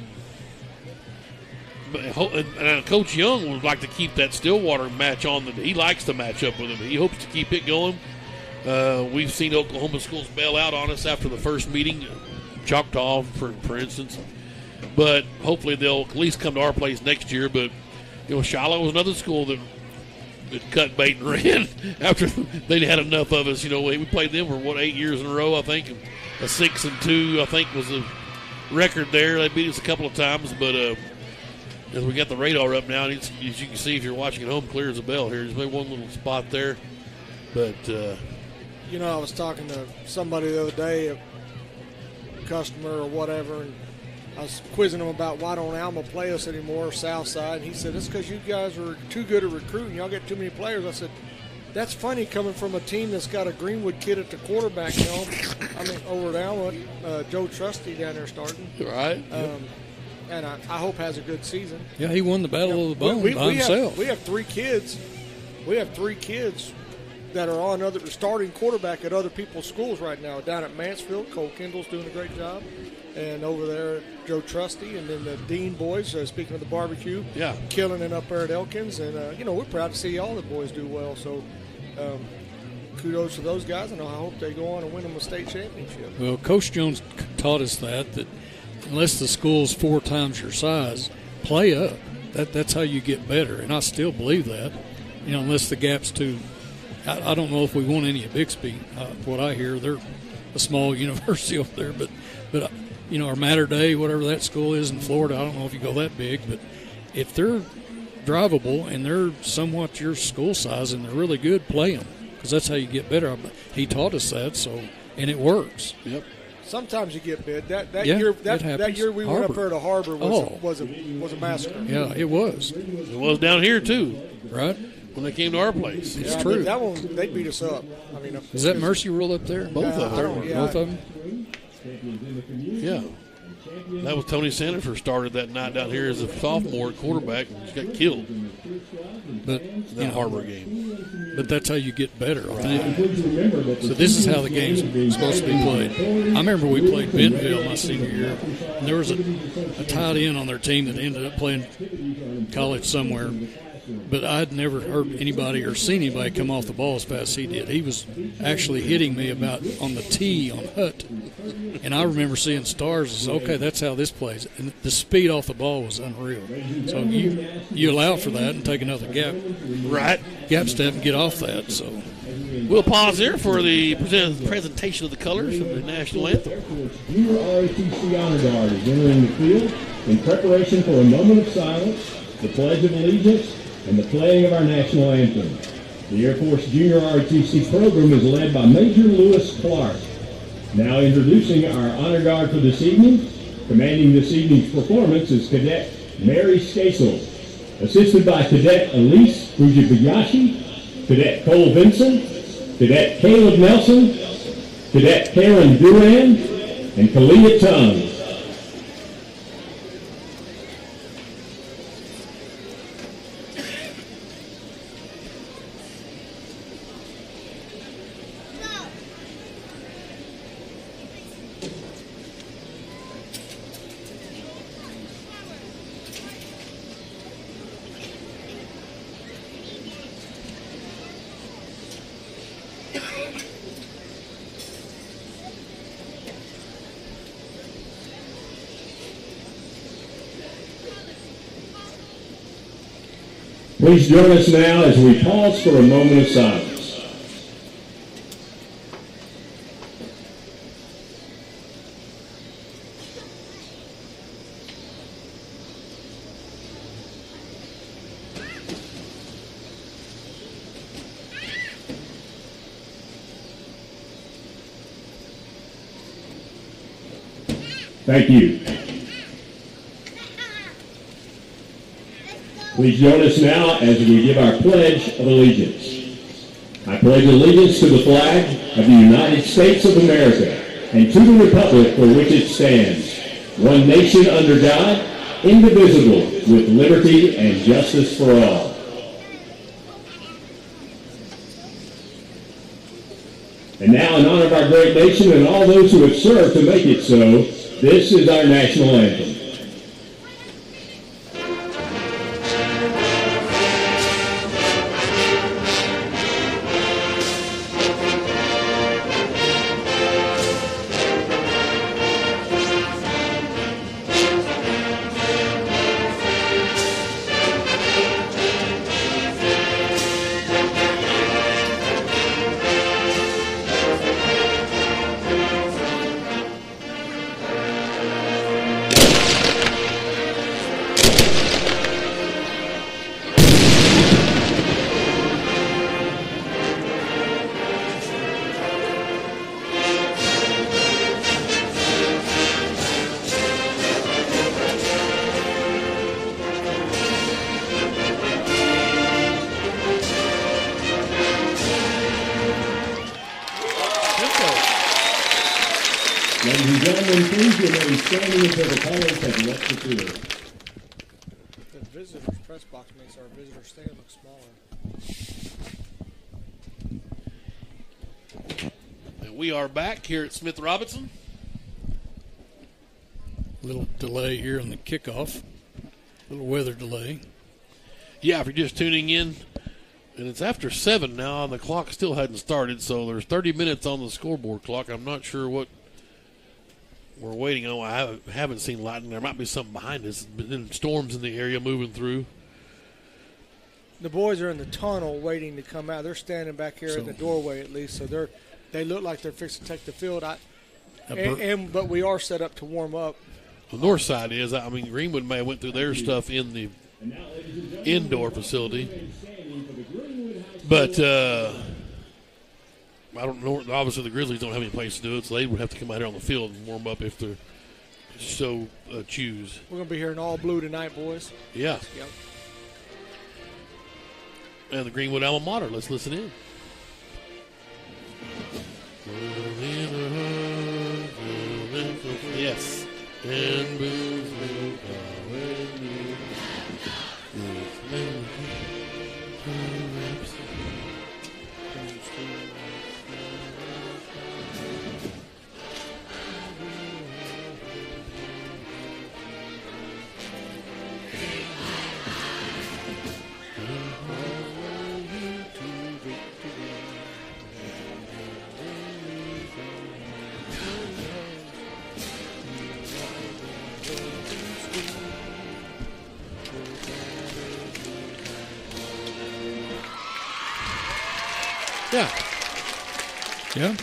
Coach Young would like to keep that Stillwater match on. He likes to match up with them. He hopes to keep it going. We've seen Oklahoma schools bail out on us after the first meeting, Choctaw, for instance. But hopefully they'll at least come to our place next year. But, Shiloh was another school that cut bait and ran after they'd had enough of us. We played them for, 8 years in a row, I think. And a 6-2, I think, was the record there. They beat us a couple of times. But as we got the radar up now, as you can see if you're watching at home, clear as a bell here. There's maybe one little spot there. But I was talking to somebody the other day, a customer or whatever, and I was quizzing him about why don't Alma play us anymore, Southside. And he said, it's because you guys are too good at recruiting. Y'all get too many players. I said, that's funny coming from a team that's got a Greenwood kid at the quarterback now. Over at Alma, Joe Trusty down there starting. Right. And I hope has a good season. Yeah, he won the Battle of the Bone by himself. We have 3 kids. We have 3 kids that are on starting quarterback at other people's schools right now. Down at Mansfield, Cole Kendall's doing a great job. And over there, Joe Trusty, and then the Dean boys, speaking of the barbecue, killing it up there at Elkins. And, we're proud to see all the boys do well. So kudos to those guys, and I hope they go on and win them a state championship. Well, Coach Jones taught us that unless the school's 4 times your size, play up. That's how you get better, and I still believe that. Unless the gap's too. I don't know if we want any at Bixby. What I hear, they're a small university over there, but or Mater Dei, whatever that school is in Florida, I don't know if you go that big, but if they're drivable and they're somewhat your school size and they're really good, play them because that's how you get better. He taught us that, and it works. Yep. Sometimes you get bid. That year we went up there to Harbor was a massacre. Yeah, it was. It was down here too, right? When they came to our place. It's true. That one, they beat us up. Is that Mercy Rule up there? Both of them. Both of them? Yeah. That was Tony Sandifer started that night down here as a sophomore quarterback and just got killed. But that Harbor game. But that's how you get better. Right. So this is how the game's supposed to be played. I remember we played Bentonville my senior year, and there was a tight end on their team that ended up playing college somewhere. But I'd never heard anybody or seen anybody come off the ball as fast as he did. He was actually hitting me about on the tee on Hutt And I remember seeing stars and okay, that's how this plays. And the speed off the ball was unreal. So you allow for that and take another gap step and get off that. So we'll pause here for the presentation of the colors of the national anthem. Junior ROTC Honor Guard is entering the field in preparation for a moment of silence, the Pledge of Allegiance, and the playing of our national anthem. The Air Force Junior ROTC program is led by Major Lewis Clark. Now introducing our Honor Guard for this evening. Commanding this evening's performance is Cadet Mary Skasel, assisted by Cadet Elise Fujibayashi, Cadet Cole Vinson, Cadet Caleb Nelson, Cadet Karen Duran, and Kalia Tung. Please join us now as we pause for a moment of silence. Thank you. Please join us now as we give our Pledge of Allegiance. I pledge allegiance to the flag of the United States of America and to the republic for which it stands, one nation under God, indivisible, with liberty and justice for all. And now, in honor of our great nation and all those who have served to make it so, this is our national anthem. Ladies and gentlemen, please remain standing until the colors have left the field. The visitor's press box makes our visitor stand look smaller. And we are back here at Smith Robinson. Little delay here in the kickoff. Little weather delay. Yeah, if you're just tuning in, and it's after 7 now, and the clock still hadn't started, so there's 30 minutes on the scoreboard clock. I'm not sure what we're waiting on. I haven't seen lightning. There might be something behind us. Been storms in the area moving through. The boys are in the tunnel waiting to come out. They're standing back here in the doorway at least, so they look like they're fixing to take the field. But we are set up to warm up. The Northside is. I mean, Greenwood may have went through their stuff in the indoor facility. But I don't know. Obviously, the Grizzlies don't have any place to do it, so they would have to come out here on the field and warm up if they're so choose. We're going to be here in all blue tonight, boys. Yeah. Yep. And the Greenwood alma mater. Let's listen in. Yes. And Yeah.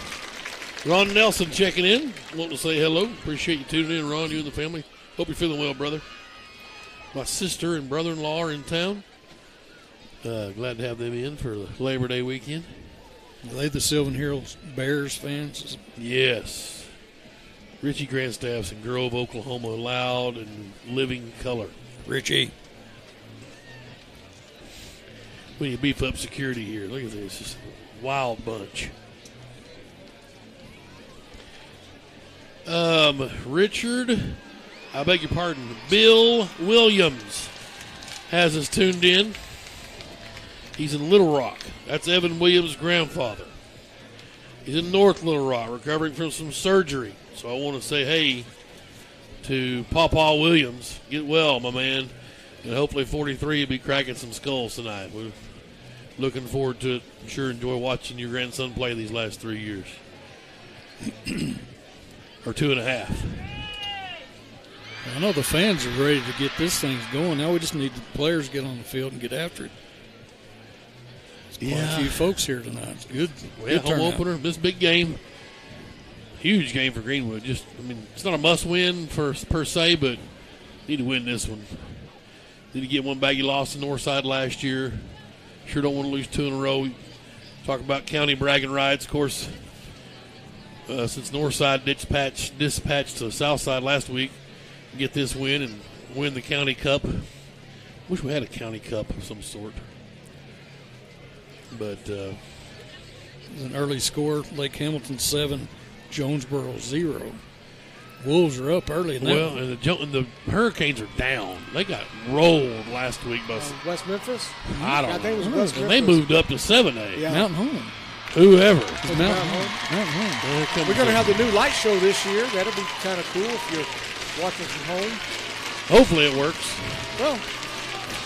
Ron Nelson checking in. Want to say hello. Appreciate you tuning in, Ron, you and the family. Hope you're feeling well, brother. My sister and brother-in-law are in town. Glad to have them in for the Labor Day weekend. Are they the Sylvan Hills Bears fans? Yes. Richie Grandstaff's in Grove, Oklahoma, loud and living color. Richie. We need to beef up security here. Look at this. Just a wild bunch. Richard, I beg your pardon, Bill Williams has us tuned in. He's in Little Rock. That's Evan Williams' grandfather. He's in North Little Rock, recovering from some surgery. So I want to say hey to Pawpaw Williams. Get well, my man. And hopefully 43 will be cracking some skulls tonight. We're looking forward to it. I'm sure enjoy watching your grandson play these last 3 years. Or 2.5. I know the fans are ready to get this thing going. Now we just need the players to get on the field and get after it. There's quite a few folks here tonight. It's good. Well, home opener, this big game. Huge game for Greenwood. It's not a must-win per se, but need to win this one. Need to get one back. You lost to Northside last year. Sure don't want to lose 2 in a row. Talk about county bragging rights. Of course, since Northside dispatched to Southside last week, get this win and win the county cup. Wish we had a county cup of some sort. But an early score, Lake Hamilton 7, Jonesboro 0. Wolves are up early. And the Hurricanes are down. They got rolled last week by West Memphis. I don't know. I think it was West and they moved up to 7A. Yeah. Mountain Home. Whoever. Mountain Home. We're going to have the new light show this year. That'll be kind of cool if you're watching from home. Hopefully it works. Well,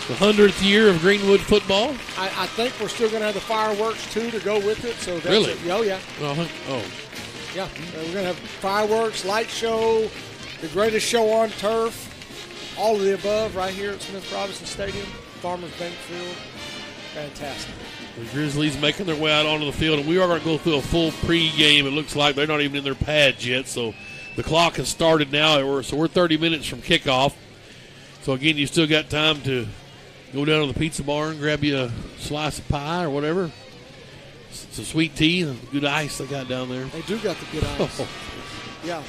the 100th year of Greenwood football. I think we're still going to have the fireworks too to go with it. So that's really? Oh yeah. Yeah, we're going to have fireworks, light show, the greatest show on turf, all of the above right here at Smith Robinson Stadium, Farmers Bank Field. Fantastic. The Grizzlies making their way out onto the field, and we are going to go through a full pregame. It looks like they're not even in their pads yet, so the clock has started now. So we're 30 minutes from kickoff. So, again, you still got time to go down to the pizza bar and grab you a slice of pie or whatever. Some sweet tea and good ice they got down there. They do got the good ice. Yeah.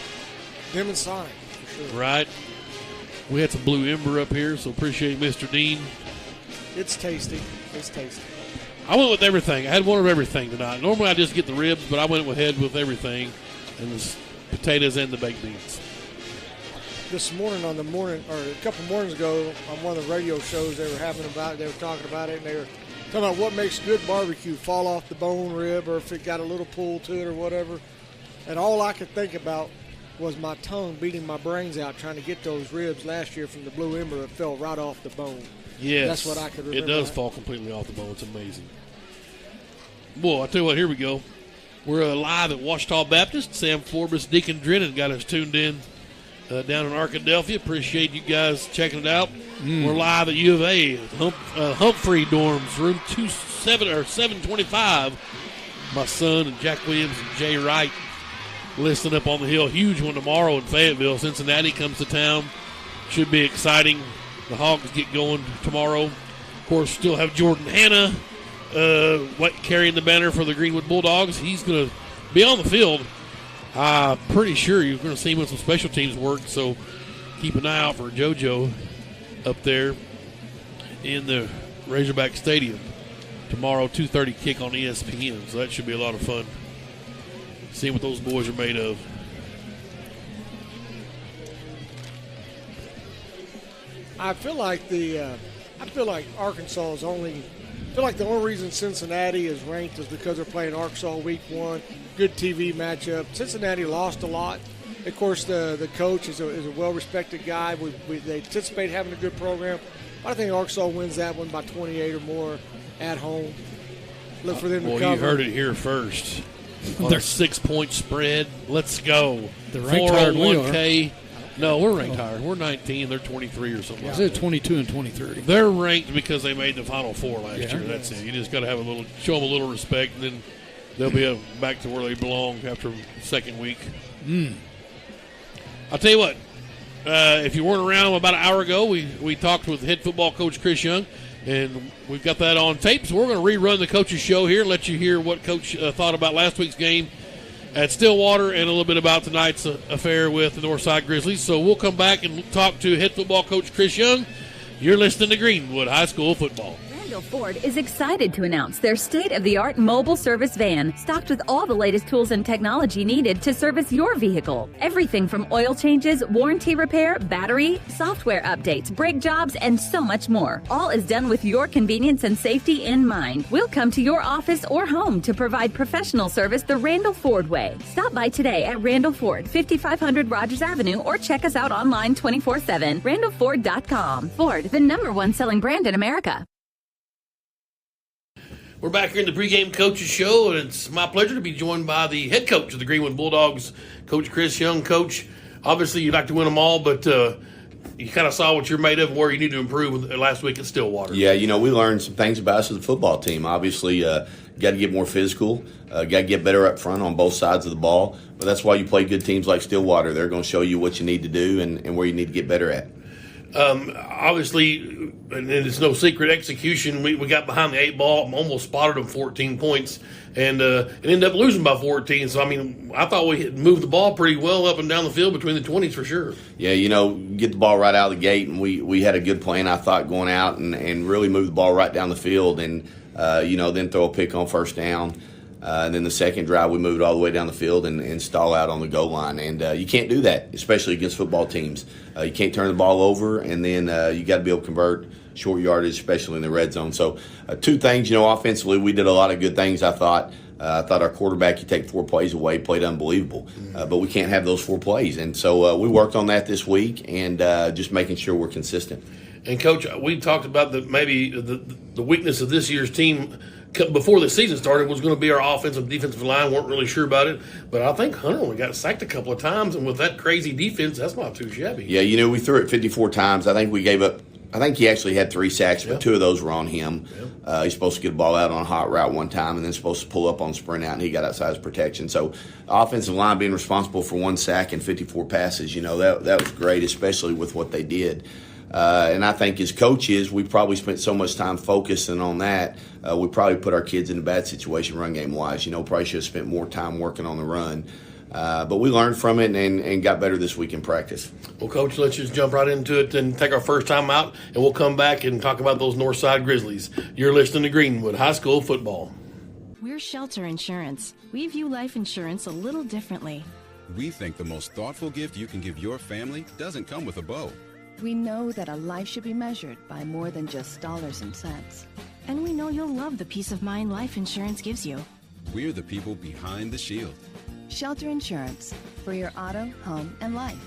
Them and Sonic, for sure. Right. We had some Blue Ember up here, so appreciate Mr. Dean. It's tasty. It's tasty. I went with everything. I had one of everything tonight. Normally I just get the ribs, but I went ahead with everything, and the potatoes and the baked beans. This morning or a couple mornings ago, on one of the radio shows they were talking about it, and they were talking about what makes good barbecue, fall off the bone rib, or if it got a little pull to it or whatever. And all I could think about was my tongue beating my brains out trying to get those ribs last year from the Blue Ember that fell right off the bone. Yes. That's what I could remember. It does fall completely off the bone. It's amazing. Boy, I tell you what, here we go. We're live at Ouachita Baptist. Sam Forbes, Deacon Drennan got us tuned in down in Arkadelphia. Appreciate you guys checking it out. We're live at U of A, Humphrey dorms, room 725. My son and Jack Williams and Jay Wright listening up on the hill. Huge one tomorrow in Fayetteville. Cincinnati comes to town. Should be exciting. The Hogs get going tomorrow. Of course, still have Jordan Hanna carrying the banner for the Greenwood Bulldogs. He's going to be on the field. Pretty sure you're going to see him with some special teams work, so keep an eye out for JoJo up there in the Razorback Stadium. Tomorrow, 2:30 kick on ESPN, so that should be a lot of fun. Seeing what those boys are made of. I feel like Arkansas is only. I feel like the only reason Cincinnati is ranked is because they're playing Arkansas Week 1. Good TV matchup. Cincinnati lost a lot. Of course, the coach is a well-respected guy. They anticipate having a good program. I think Arkansas wins that one by 28 or more at home. Look for them to cover. You heard it here first. On their 6-point spread. Let's go. The ranked higher than we are. 401K. No, we're ranked higher. We're 19. They're 23 or something. I said 22 and 23. They're ranked because they made the Final Four last year. Yeah. That's it. You just got to have show them a little respect, and then they'll be back to where they belong after the second week. I'll tell you what, if you weren't around about an hour ago, we talked with head football coach Chris Young, and we've got that on tape, so we're going to rerun the coach's show here, let you hear what Coach thought about last week's game at Stillwater and a little bit about tonight's affair with the Northside Grizzlies. So we'll come back and talk to head football coach Chris Young. You're listening to Greenwood High School Football. Ford is excited to announce their state-of-the-art mobile service van, stocked with all the latest tools and technology needed to service your vehicle. Everything from oil changes, warranty repair, battery, software updates, brake jobs, and so much more. All is done with your convenience and safety in mind. We'll come to your office or home to provide professional service the Randall Ford way. Stop by today at Randall Ford, 5500 Rogers Avenue, or check us out online 24/7, randallford.com. Ford, the #1 selling brand in America. We're back here in the pregame coaches show, and it's my pleasure to be joined by the head coach of the Greenwood Bulldogs, Coach Chris Young. Coach, obviously you'd like to win them all, but you kind of saw what you're made of and where you need to improve last week at Stillwater. Yeah, we learned some things about us as a football team. Obviously, got to get more physical, got to get better up front on both sides of the ball, but that's why you play good teams like Stillwater. They're going to show you what you need to do and where you need to get better at. Obviously, and it's no secret, execution, we got behind the 8 ball, almost spotted them 14 points, and ended up losing by 14. So, I thought we had moved the ball pretty well up and down the field between the 20s for sure. Yeah, get the ball right out of the gate, and we had a good plan, I thought, going out and really move the ball right down the field and, then throw a pick on first down. And then the second drive, we moved all the way down the field and stall out on the goal line. And you can't do that, especially against football teams. You can't turn the ball over, and then you got to be able to convert short yardage, especially in the red zone. So 2 things, offensively, we did a lot of good things, I thought. I thought our quarterback, you take 4 plays away, played unbelievable. But we can't have those 4 plays. And so we worked on that this week and just making sure we're consistent. And, Coach, we talked about maybe the weakness of this year's team before the season started was going to be our offensive defensive line. Weren't really sure about it, but I think Hunter only got sacked a couple of times, and with that crazy defense, that's not too shabby. Yeah, we threw it 54 times. I think we gave up. I think he actually had 3 sacks, but 2 of those were on him. He's supposed to get a ball out on a hot route one time, and then supposed to pull up on sprint out, and he got outside his protection. So, offensive line being responsible for 1 sack and 54 passes, that was great, especially with what they did. And I think as coaches, we probably spent so much time focusing on that, we probably put our kids in a bad situation run game-wise. Probably should have spent more time working on the run. But we learned from it and got better this week in practice. Well, Coach, let's just jump right into it and take our first time out, and we'll come back and talk about those Northside Grizzlies. You're listening to Greenwood High School Football. We're Shelter Insurance. We view life insurance a little differently. We think the most thoughtful gift you can give your family doesn't come with a bow. We know that a life should be measured by more than just dollars and cents. And we know you'll love the peace of mind life insurance gives you. We're the people behind the shield. Shelter Insurance. For your auto, home, and life.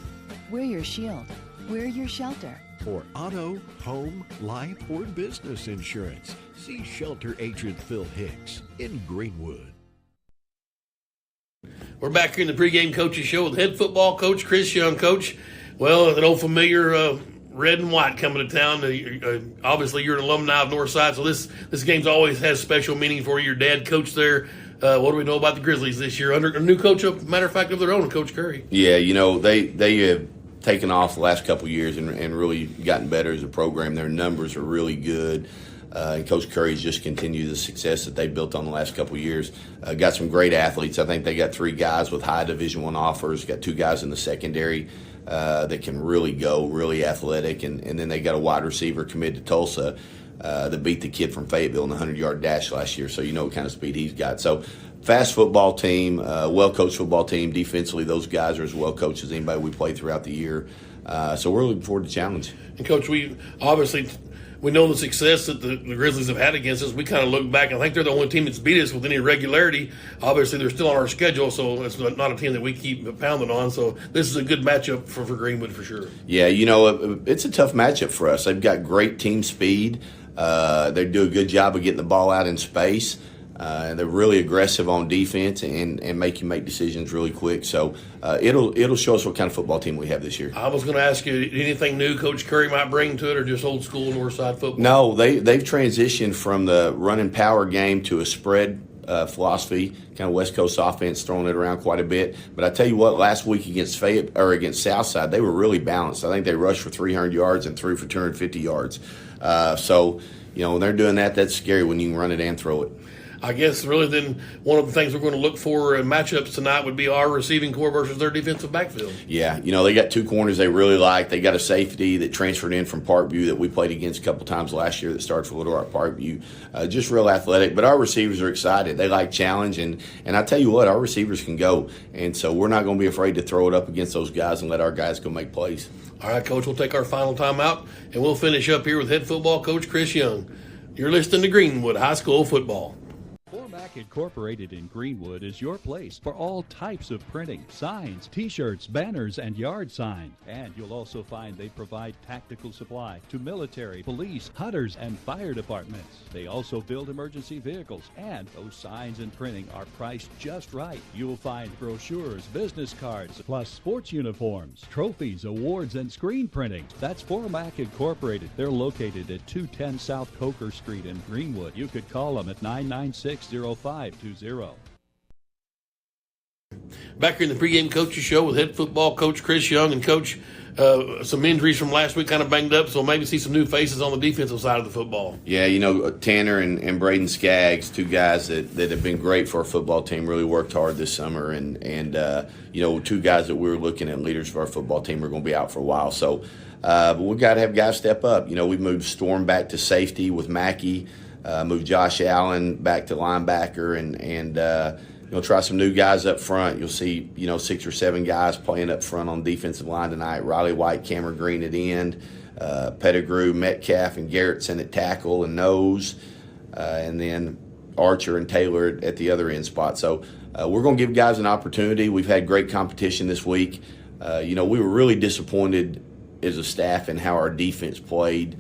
We're your shield. We're your shelter. For auto, home, life, or business insurance, see Shelter Agent Phil Hicks in Greenwood. We're back here in the pregame coaches show with head football coach Chris Young. Coach, well, an old familiar red and white coming to town. Obviously, you're an alumni of Northside, so this game's always has special meaning for you. Your dad coached there. What do we know about the Grizzlies this year? Under a new coach, matter of fact, of their own, Coach Curry. Yeah, they have taken off the last couple of years and really gotten better as a program. Their numbers are really good. And Coach Curry's just continued the success that they built on the last couple of years. Got some great athletes. I think they got 3 guys with high Division I offers. Got 2 guys in the secondary that can really go, really athletic. And then they got a wide receiver committed to Tulsa that beat the kid from Fayetteville in the 100-yard dash last year. So you know what kind of speed he's got. So fast football team, well-coached football team. Defensively, those guys are as well-coached as anybody we played throughout the year. So we're looking forward to the challenge. And, Coach, we know the success that the Grizzlies have had against us. We kind of look back and I think they're the only team that's beat us with any regularity. Obviously, they're still on our schedule, so it's not a team that we keep pounding on. So this is a good matchup for Greenwood for sure. Yeah, it's a tough matchup for us. They've got great team speed. They do a good job of getting the ball out in space. They're really aggressive on defense and make you make decisions really quick. So it'll show us what kind of football team we have this year. I was going to ask you, anything new Coach Curry might bring to it, or just old school Northside football? No, they've transitioned from the run and power game to a spread philosophy, kind of West Coast offense, throwing it around quite a bit. But I tell you what, last week against against Southside, they were really balanced. I think they rushed for 300 yards and threw for 250 yards. So, when they're doing that, that's scary when you can run it and throw it. I guess really then one of the things we're going to look for in matchups tonight would be our receiving core versus their defensive backfield. Yeah, they got two corners they really like. They got a safety that transferred in from Parkview that we played against a couple times last year that started for Little Rock Parkview. Just real athletic. But our receivers are excited. They like challenge. And I tell you what, our receivers can go. And so we're not going to be afraid to throw it up against those guys and let our guys go make plays. All right, Coach, we'll take our final timeout, and we'll finish up here with head football coach Chris Young. You're listening to Greenwood High School Football. Formac Incorporated in Greenwood is your place for all types of printing, signs, t-shirts, banners, and yard signs. And you'll also find they provide tactical supply to military, police, hunters, and fire departments. They also build emergency vehicles, and those signs and printing are priced just right. You'll find brochures, business cards, plus sports uniforms, trophies, awards, and screen printing. That's Formac Incorporated. They're located at 210 South Coker Street in Greenwood. You could call them at 996-0520. Back here in the pregame coaches show with head football coach Chris Young. And Coach, some injuries from last week kind of banged up, so maybe see some new faces on the defensive side of the football. Yeah, Tanner and Braden Skaggs, two guys that have been great for our football team, really worked hard this summer. And two guys that we were looking at leaders for our football team are going to be out for a while. So but we've got to have guys step up. We moved Storm back to safety with Mackey. Move Josh Allen back to linebacker and try some new guys up front. You'll see, 6 or 7 guys playing up front on defensive line tonight. Riley White, Cameron Green at end, Pettigrew, Metcalf, and Garrettson at tackle and nose, and then Archer and Taylor at the other end spot. So we're going to give guys an opportunity. We've had great competition this week. We were really disappointed as a staff in how our defense played.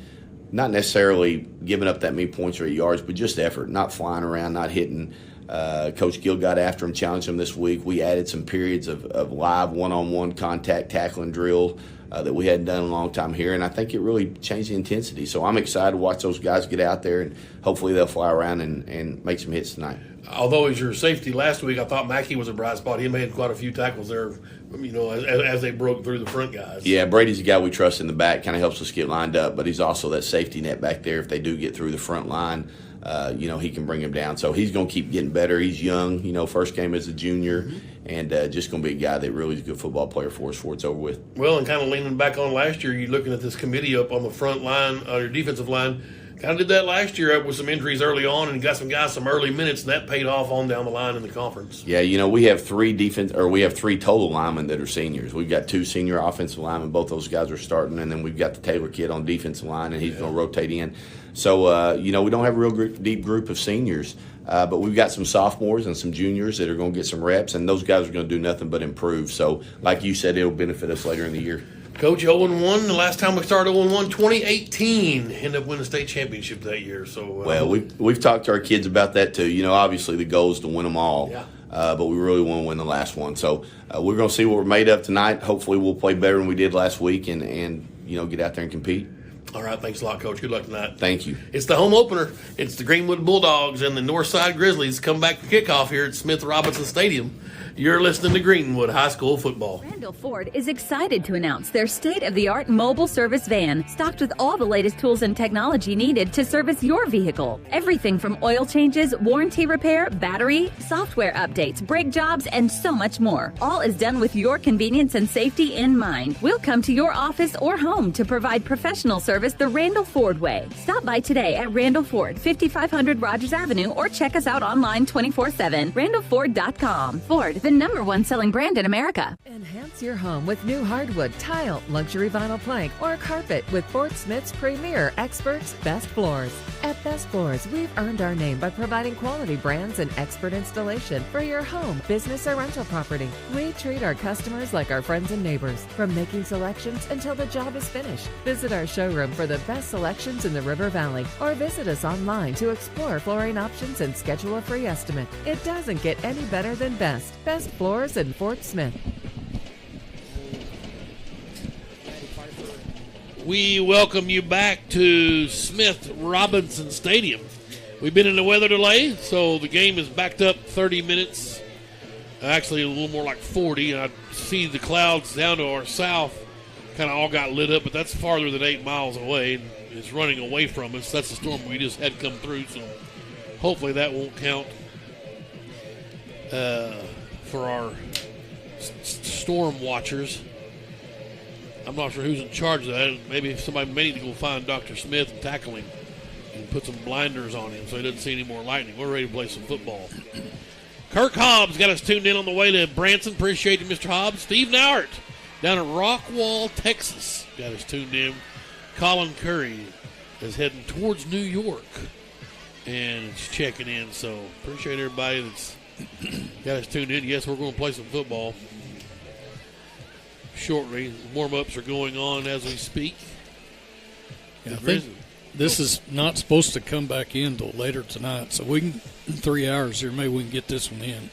Not necessarily giving up that many points or yards, but just effort, not flying around, not hitting. Coach Gill got after him, challenged him this week. We added some periods of live one-on-one contact tackling drill that we hadn't done in a long time here, and I think it really changed the intensity. So I'm excited to watch those guys get out there, and hopefully they'll fly around and make some hits tonight. Although as your safety last week, I thought Mackey was a bright spot. He made quite a few tackles there, as they broke through the front guys. Yeah, Brady's a guy we trust in the back, kind of helps us get lined up, but he's also that safety net back there. If they do get through the front line, he can bring him down. So he's going to keep getting better. He's young, first game as a junior, and just going to be a guy that really is a good football player for us before it's over with. Well, and kind of leaning back on last year, you're looking at this committee up on the front line, your defensive line. Kind of did that last year with some injuries early on and got some guys some early minutes, and that paid off on down the line in the conference. Yeah, we have three total linemen that are seniors. We've got 2 senior offensive linemen. Both those guys are starting, and then we've got the Taylor kid on defensive line, and he's going to rotate in. So, we don't have a real deep group of seniors, but we've got some sophomores and some juniors that are going to get some reps, and those guys are going to do nothing but improve. So, like you said, it'll benefit us later in the year. Coach, 0-1. The last time we started 0-1, 2018. Ended up winning the state championship that year. So well, we've talked to our kids about that too. Obviously the goal is to win them all, but we really want to win the last one. So we're going to see what we're made of tonight. Hopefully we'll play better than we did last week and get out there and compete. All right, thanks a lot, Coach. Good luck tonight. Thank you. It's the home opener. It's the Greenwood Bulldogs and the Northside Grizzlies come back for kickoff here at Smith Robinson Stadium. You're listening to Greenwood High School Football. Randall Ford is excited to announce their state-of-the-art mobile service van, stocked with all the latest tools and technology needed to service your vehicle. Everything from oil changes, warranty repair, battery, software updates, brake jobs, and so much more. All is done with your convenience and safety in mind. We'll come to your office or home to provide professional service the Randall Ford way. Stop by today at Randall Ford, 5500 Rogers Avenue, or check us out online 24/7, randallford.com. Ford, the #1 selling brand in America. Enhance your home with new hardwood, tile, luxury vinyl plank, or carpet with Fort Smith's premier experts, Best Floors. At Best Floors, we've earned our name by providing quality brands and expert installation for your home, business, or rental property. We treat our customers like our friends and neighbors, from making selections until the job is finished. Visit our showroom for the best selections in the River Valley, or visit us online to explore flooring options and schedule a free estimate. It doesn't get any better than Best Floors in Fort Smith. We welcome you back to Smith Robinson Stadium. We've been in a weather delay, so the game is backed up 30 minutes. Actually, a little more like 40. I see the clouds down to our south kind of all got lit up, but that's farther than 8 miles away. And it's running away from us. That's the storm we just had come through, so hopefully that won't count for our storm watchers. I'm not sure who's in charge of that. Maybe if somebody may need to go find Dr. Smith and tackle him and put some blinders on him so he doesn't see any more lightning. We're ready to play some football. Kirk Hobbs got us tuned in on the way to Branson. Appreciate you, Mr. Hobbs. Steve Nauert down at Rockwall, Texas, got us tuned in. Colin Curry is heading towards New York and is checking in. So appreciate everybody that's got us tuned in. Yes, we're going to play some football shortly. Warm-ups are going on as we speak. Yeah, I think this is not supposed to come back in till later tonight, so we can, in 3 hours here, maybe we can get this one in.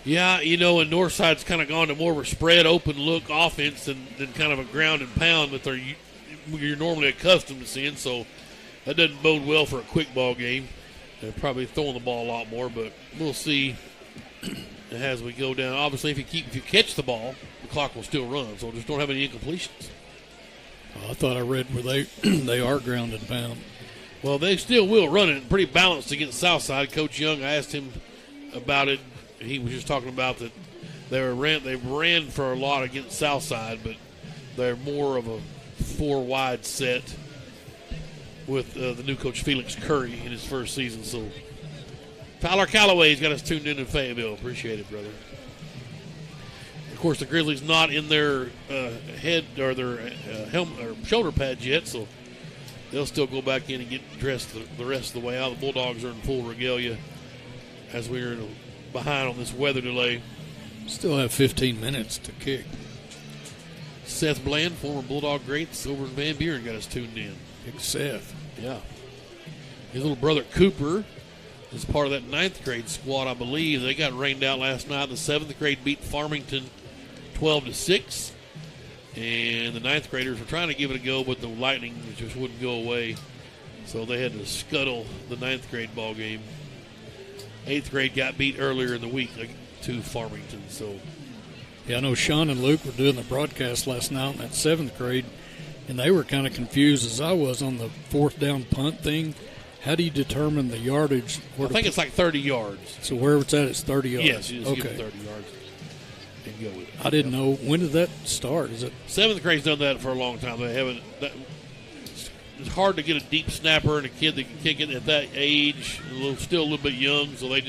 Yeah, and Northside's kind of gone to more of a spread, open look offense than kind of a ground and pound that you're normally accustomed to seeing, so that doesn't bode well for a quick ball game. They're probably throwing the ball a lot more, but we'll see as we go down. Obviously, if you catch the ball, the clock will still run, so just don't have any incompletions. Oh, I thought I read where they are ground and pound. Well, they still will run it. Pretty balanced against Southside. Coach Young, I asked him about it. He was just talking about that they ran for a lot against Southside, but they're more of a 4-wide set with the new coach Felix Curry in his first season. So Tyler Callaway's got us tuned in Fayetteville. Appreciate it, brother. Of course, the Grizzlies not in their head or their helmet or shoulder pads yet, so they'll still go back in and get dressed the rest of the way out. The Bulldogs are in full regalia as we're behind on this weather delay. Still have 15 minutes to kick. Seth Bland, former Bulldog greats over in Van Buren, got us tuned in. Big Seth. Yeah. His little brother Cooper is part of that 9th grade squad, I believe. They got rained out last night. The 7th grade beat Farmington 12-6. And the 9th graders were trying to give it a go, but the lightning just wouldn't go away. So they had to scuttle the 9th grade ball game. 8th grade got beat earlier in the week to Farmington. So, yeah, I know Sean and Luke were doing the broadcast last night in that 7th grade, and they were kind of confused as I was on the 4th down punt thing. How do you determine the yardage? I think it's like 30 yards. So where it's at, it's 30 yards. Yes, you just give it 30 yards and go with it. I didn't know. When did that start? Is it 7th grade's done that for a long time. They haven't. It's hard to get a deep snapper and a kid that can kick it at that age. Still a little bit young, so I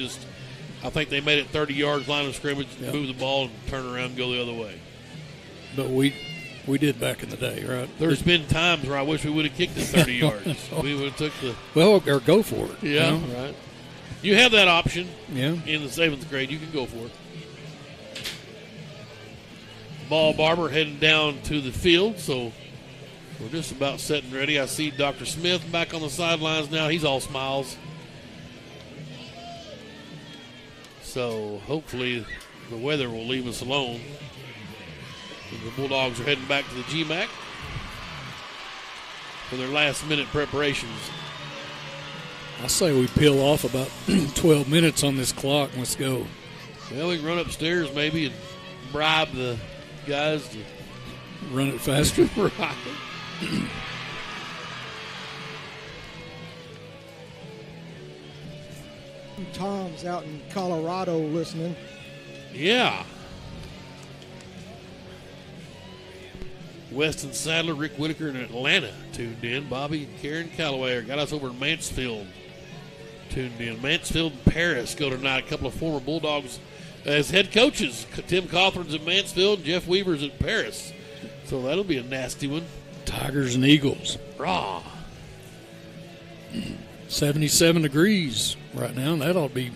think they made it 30 yards line of scrimmage, move the ball, and turn around and go the other way. But we did back in the day, right? There's been times where I wish we would have kicked it 30 yards. We would have took the... Well, or go for it. Yeah, right. You have that option. Yeah. In the 7th grade, you can go for it. Ball Barber heading down to the field, so we're just about set and ready. I see Dr. Smith back on the sidelines now. He's all smiles. So hopefully the weather will leave us alone. The Bulldogs are heading back to the GMAC for their last-minute preparations. I say we peel off about 12 minutes on this clock and let's go. Well, we can run upstairs maybe and bribe the guys to run it faster. Right. Tom's out in Colorado listening. Yeah. Weston Sadler, Rick Whitaker in Atlanta tuned in. Bobby and Karen Callaway got us over in Mansfield tuned in. Mansfield and Paris go tonight. A couple of former Bulldogs as head coaches. Tim Cothran's at Mansfield, Jeff Weaver's at Paris. So that'll be a nasty one. Tigers and Eagles. Raw. 77 degrees right now. That ought to be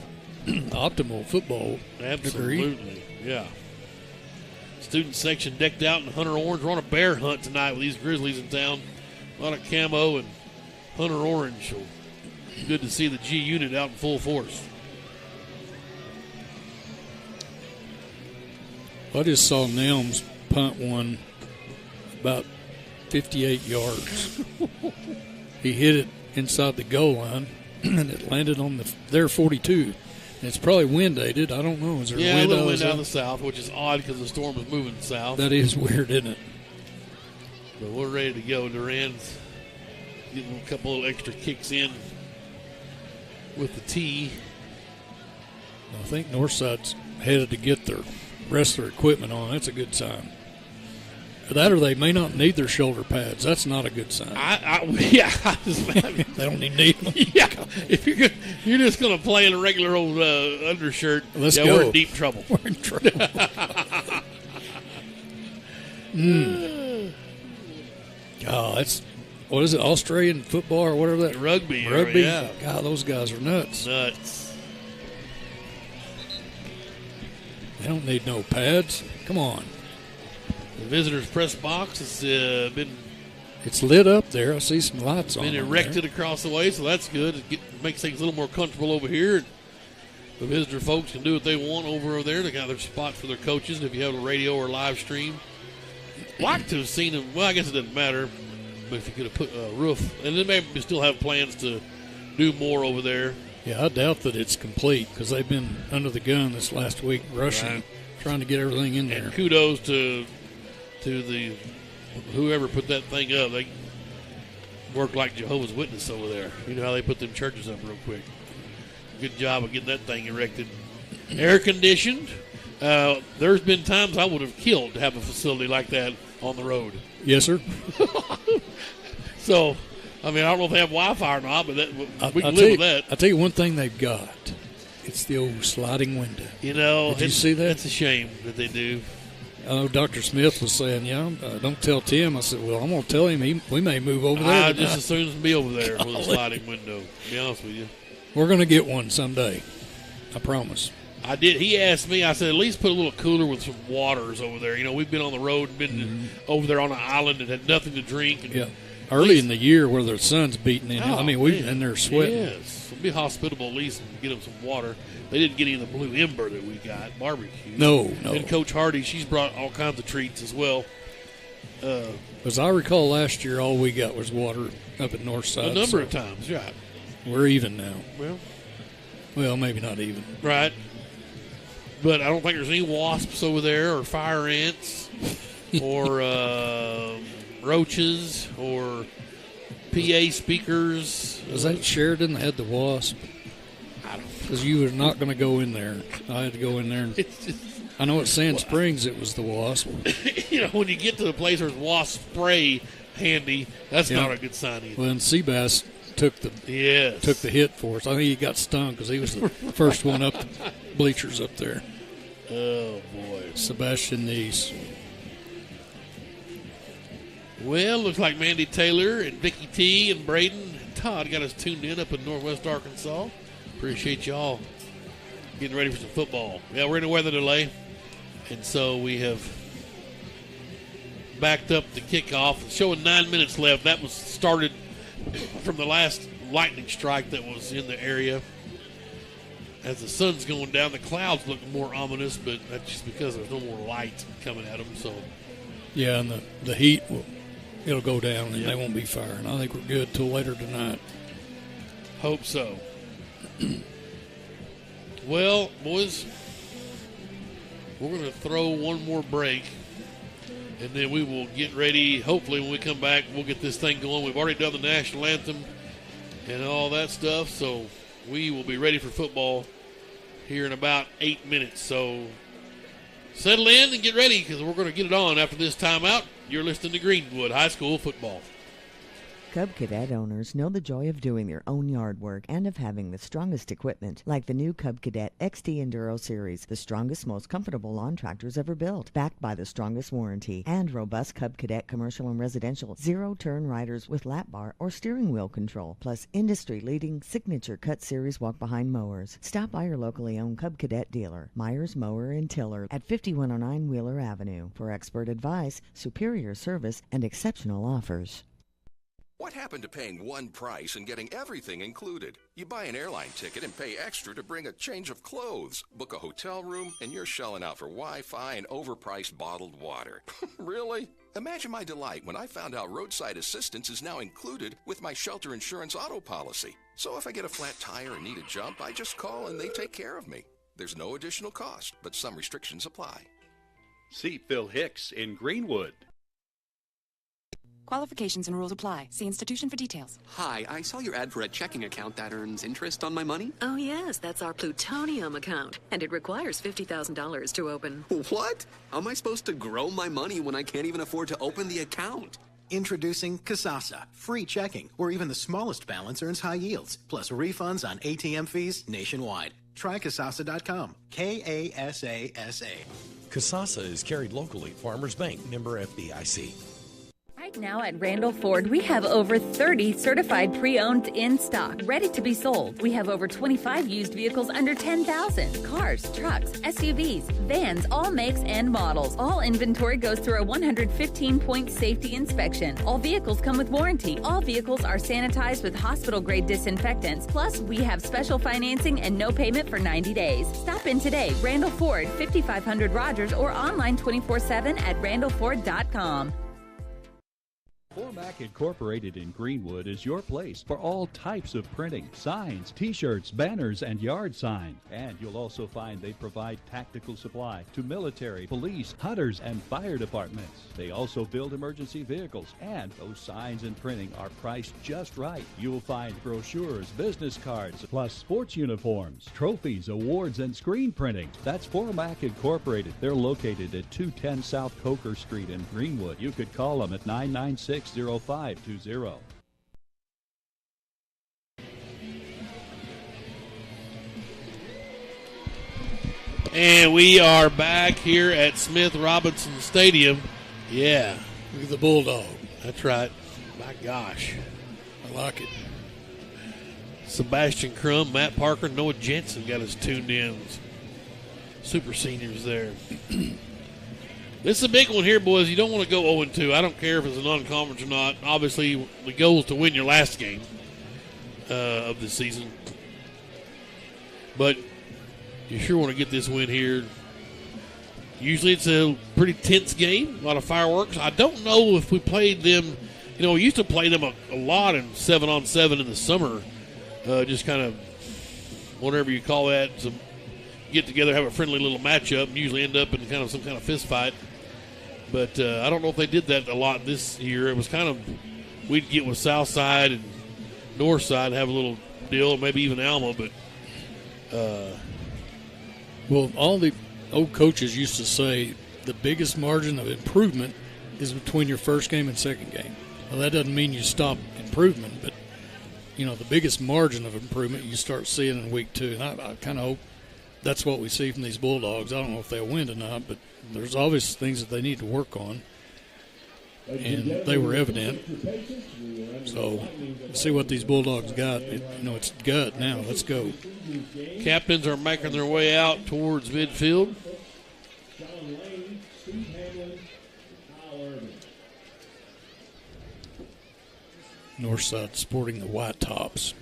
optimal football. Absolutely. Degree. Yeah. Student section decked out in hunter orange. We're on a bear hunt tonight with these Grizzlies in town. A lot of camo and hunter orange. So good to see the G unit out in full force. I just saw Nelms punt one about 58 yards. He hit it inside the goal line, and it landed on their 42. And it's probably wind aided. I don't know. Is there a little wind out of the south, which is odd because the storm is moving south. That is weird, isn't it? But we're ready to go. Duran's getting a couple of extra kicks in with the tee. I think Northside's headed to get their rest of their equipment on. That's a good sign. That or they may not need their shoulder pads. That's not a good sign. They don't need them. Yeah, if you're just going to play in a regular old undershirt, Let's go. We're in deep trouble. We're in trouble. God, that's, what is it, Australian football or whatever that? Rugby. Yeah. God, those guys are nuts. They don't need no pads. Come on. The visitors' press box has been... It's lit up there. I see some lights on it. Been erected across the way, so that's good. It makes things a little more comfortable over here. The visitor folks can do what they want over there. They got their spots for their coaches. And if you have a radio or live stream, like to have seen them. Well, I guess it doesn't matter. But if you could have put a roof, and then maybe still have plans to do more over there. Yeah, I doubt that it's complete because they've been under the gun this last week rushing, trying to get everything in there. And kudos to the whoever put that thing up. They work like Jehovah's Witness over there. You know how they put them churches up real quick. Good job of getting that thing erected. Air conditioned. There's been times I would have killed to have a facility like that on the road. Yes, sir. So, I mean, I don't know if they have Wi-Fi or not, but we can live with that. I'll tell you one thing they've got. It's the old sliding window. You know, did you see that? It's a shame that they do. Dr. Smith was saying, don't tell Tim. I said, well, I'm going to tell him we may move over there. I just as soon as be over there with a sliding window, to be honest with you. We're going to get one someday. I promise. I did. He asked me, I said, at least put a little cooler with some waters over there. You know, we've been on the road and been over there on an island and had nothing to drink. And early in the year where the sun's beating in. I mean, and they're sweating. Yes. Be hospitable at least and get them some water. They didn't get any of the blue ember that we got, barbecue. No. And Coach Hardy, she's brought all kinds of treats as well. As I recall, last year all we got was water up at Northside. A number of times, right. We're even now. Well, maybe not even. Right. But I don't think there's any wasps over there or fire ants or roaches or PA speakers. Was that Sheridan that had the wasp? I don't know. Because you were not going to go in there. I had to go in there. And I know at Sand Springs it was the wasp. You know, when you get to the place where there's wasp spray handy, that's not a good sign either. Well, and Seabass took the hit for us. I think he got stung because he was the first one up the bleachers up there. Oh, boy. Sebastian Neese. Well, looks like Mandy Taylor and Vicky T and Braden and Todd got us tuned in up in Northwest Arkansas. Appreciate y'all getting ready for some football. Yeah, we're in a weather delay, and so we have backed up the kickoff. Showing 9 minutes left. That was started from the last lightning strike that was in the area. As the sun's going down, the clouds look more ominous, but that's just because there's no more light coming at them. So, yeah, and the heat it'll go down and they won't be firing. I think we're good till later tonight. Hope so. Well, boys, we're going to throw one more break, and then we will get ready. Hopefully, when we come back, we'll get this thing going. We've already done the national anthem and all that stuff, so we will be ready for football here in about 8 minutes. So settle in and get ready because we're going to get it on after this timeout. You're listening to Greenwood High School Football. Cub Cadet owners know the joy of doing their own yard work and of having the strongest equipment, like the new Cub Cadet XT Enduro Series, the strongest, most comfortable lawn tractors ever built, backed by the strongest warranty, and robust Cub Cadet commercial and residential zero-turn riders with lap bar or steering wheel control, plus industry-leading signature Cut Series walk-behind mowers. Stop by your locally owned Cub Cadet dealer, Myers Mower and Tiller, at 5109 Wheeler Avenue, for expert advice, superior service, and exceptional offers. What happened to paying one price and getting everything included? You buy an airline ticket and pay extra to bring a change of clothes, book a hotel room, and you're shelling out for Wi-Fi and overpriced bottled water. Really? Imagine my delight when I found out roadside assistance is now included with my shelter insurance auto policy. So if I get a flat tire and need a jump, I just call and they take care of me. There's no additional cost, but some restrictions apply. See Phil Hicks in Greenwood. Qualifications and rules apply. See institution for details. Hi, I saw your ad for a checking account that earns interest on my money. Oh, yes, that's our plutonium account, and it requires $50,000 to open. What? How am I supposed to grow my money when I can't even afford to open the account? Introducing Kasasa, free checking, where even the smallest balance earns high yields, plus refunds on ATM fees nationwide. Try Kasasa.com. Kasasa. Kasasa is carried locally. Farmers Bank, member FDIC. Right now at Randall Ford, we have over 30 certified pre-owned in stock, ready to be sold. We have over 25 used vehicles under $10,000. Cars, trucks, SUVs, vans, all makes and models. All inventory goes through a 115-point safety inspection. All vehicles come with warranty. All vehicles are sanitized with hospital-grade disinfectants. Plus, we have special financing and no payment for 90 days. Stop in today. Randall Ford, 5500 Rogers, or online 24/7 at randallford.com. Formac Incorporated in Greenwood is your place for all types of printing, signs, T-shirts, banners, and yard signs. And you'll also find they provide tactical supply to military, police, hunters, and fire departments. They also build emergency vehicles, and those signs and printing are priced just right. You'll find brochures, business cards, plus sports uniforms, trophies, awards, and screen printing. That's Formac Incorporated. They're located at 210 South Coker Street in Greenwood. You could call them at 996-0520. And we are back here at Smith Robinson Stadium. Yeah. Look at the Bulldog. That's right. My gosh. I like it. Sebastian Crum, Matt Parker, Noah Jensen got us tuned in. Super seniors there. This is a big one here, boys. You don't want to go 0-2. I don't care if it's a non-conference or not. Obviously, the goal is to win your last game of the season. But you sure want to get this win here. Usually it's a pretty tense game, a lot of fireworks. I don't know if we played them. You know, we used to play them a lot in 7-on-7 in the summer. Just kind of whatever you call that. Some get together, have a friendly little matchup, and usually end up in kind of some kind of fist fight. But I don't know if they did that a lot this year. It was kind of, we'd get with Southside and Northside, have a little deal, maybe even Alma. But well, all the old coaches used to say the biggest margin of improvement is between your first game and second game. Well, that doesn't mean you stop improvement, but you know the biggest margin of improvement you start seeing in week 2. And I kind of hope that's what we see from these Bulldogs. I don't know if they'll win or not, but there's obvious things that they need to work on, and they were evident. So let's see what these Bulldogs got. It's gut now. Let's go. Captains are making their way out towards midfield. Northside sporting the white tops.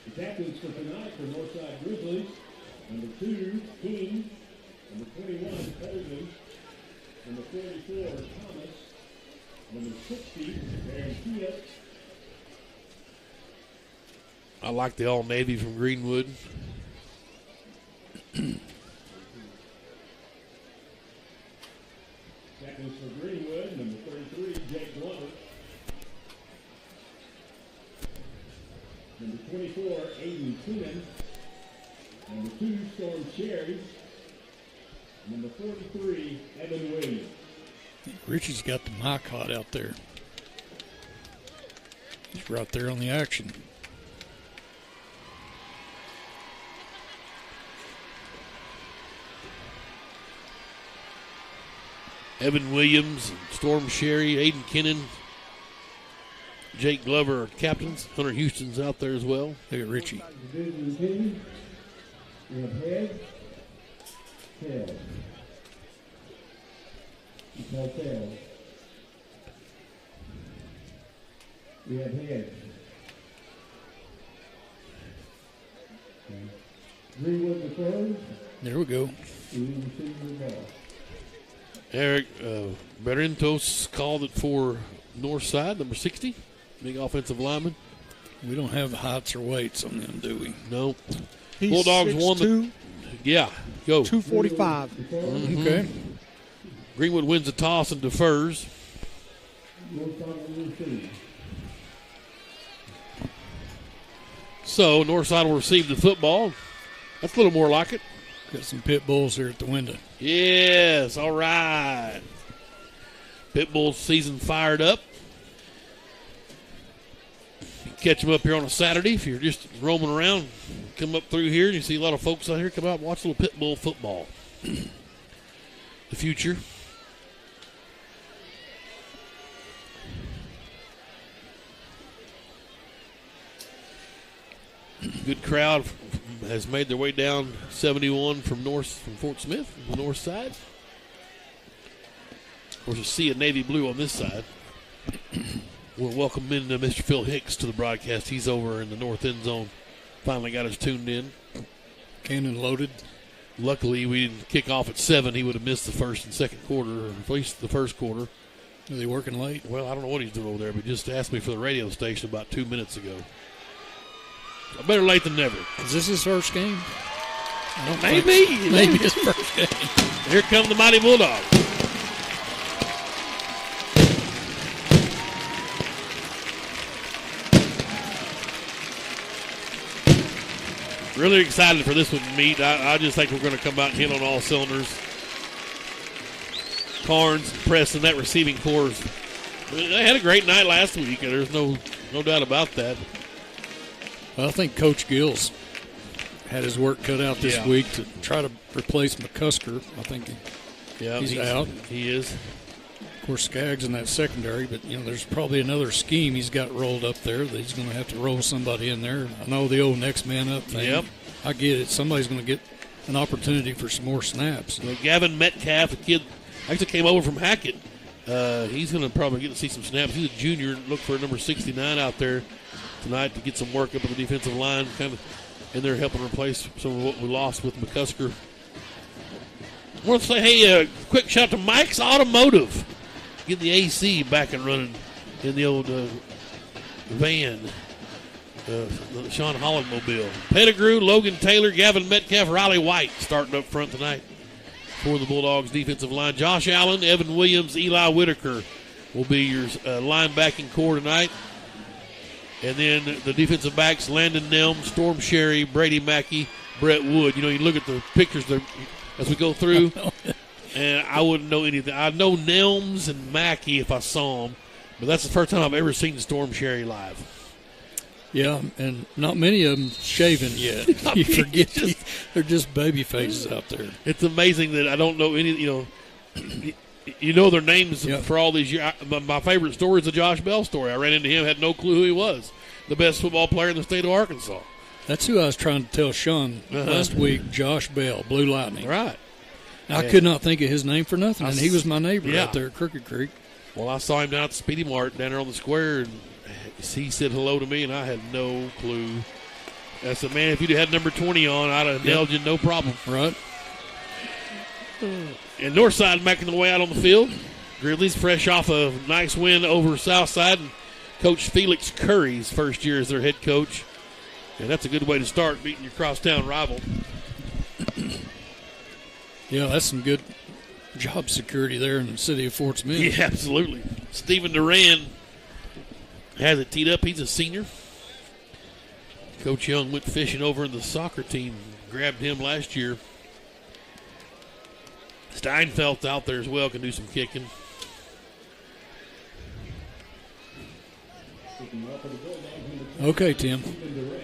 The captains for tonight for Northside Grizzlies, number 2, King, number 21, Coleman, number 44, Thomas, number 60, Aaron Kia. I like the all-navy from Greenwood. Captains for Greenwood, number 33, Jake Glover. Number 24, Aiden Keenan. Number 2, Storm Cherry. Number 43, Evan Williams. Richie's got the mic hot out there. He's right there on the action. Evan Williams, Storm Sherry, Aiden Kennan, Jake Glover are captains. Hunter Houston's out there as well. Look at Richie. We have head, tail. Tail. We have head. Greenwood the third. There we go. Eric Berrentos called it for Northside, number 60, big offensive lineman. We don't have heights or weights on them, do we? No. He's Bulldogs won the. 6'2", Yeah, go. 245. Mhm. Okay. Greenwood wins the toss and defers. So Northside will receive the football. That's a little more like it. Got some pit bulls here at the window. Yes, all right. Pitbull season fired up. You catch them up here on a Saturday if you're just roaming around. Come up through here and you see a lot of folks out here come out and watch a little Pitbull football. The future. Good crowd has made their way down 71 from Fort Smith, the north side. Of course, you see a navy blue on this side. We'll welcome in Mr. Phil Hicks to the broadcast. He's over in the north end zone. Finally got us tuned in. Cannon loaded. Luckily, we didn't kick off at 7. He would have missed the first and second quarter, or at least the first quarter. Is he working late? Well, I don't know what he's doing over there, but he just asked me for the radio station about 2 minutes ago. Better late than never. Is this his first game? Maybe his first game. Here come the mighty Bulldogs. Really excited for this one to meet. I just think we're going to come out and hit on all cylinders. Carnes, Preston, that receiving corps. They had a great night last week. There's no doubt about that. Well, I think Coach Gills had his work cut out this week to try to replace McCusker. I think he's out. He is. Of course, Skaggs in that secondary, but there's probably another scheme he's got rolled up there that he's going to have to roll somebody in there. I know the old next man up thing. Yep. I get it. Somebody's going to get an opportunity for some more snaps. Well, Gavin Metcalf, a kid, actually came over from Hackett. He's going to probably get to see some snaps. He's a junior. Look for number 69 out there tonight to get some work up at the defensive line, kind of in there helping replace some of what we lost with McCusker. I want to say, hey, quick shout to Mike's Automotive. Get the AC back and running in the old van, the Sean Holland mobile. Pettigrew, Logan Taylor, Gavin Metcalf, Riley White starting up front tonight for the Bulldogs defensive line. Josh Allen, Evan Williams, Eli Whitaker will be your linebacking core tonight. And then the defensive backs, Landon Nelm, Storm Sherry, Brady Mackey, Brett Wood. You look at the pictures as we go through, and I wouldn't know anything. I know Nelms and Mackey if I saw them, but that's the first time I've ever seen Storm Sherry live. Yeah, and not many of them shaven yet. You forget they're just baby faces out there. It's amazing that I don't know any, their names for all these years. My favorite story is the Josh Bell story. I ran into him, had no clue who he was. The best football player in the state of Arkansas. That's who I was trying to tell Sean last week, Josh Bell, Blue Lightning. Right. I could not think of his name for nothing, and he was my neighbor out there at Crooked Creek. Well, I saw him down at the Speedy Mart down there on the square, and he said hello to me, and I had no clue. I said, man, if you'd had number 20 on, I'd have nailed you, no problem. Right. And Northside making their way out on the field. Grizzlies fresh off a nice win over Southside, and Coach Felix Curry's first year as their head coach. And that's a good way to start, beating your crosstown rival. Yeah, that's some good job security there in the city of Fort Smith. Yeah, absolutely. Stephen Duran has it teed up. He's a senior. Coach Young went fishing over in the soccer team, grabbed him last year. Steinfeld's out there as well, can do some kicking. Okay, Tim.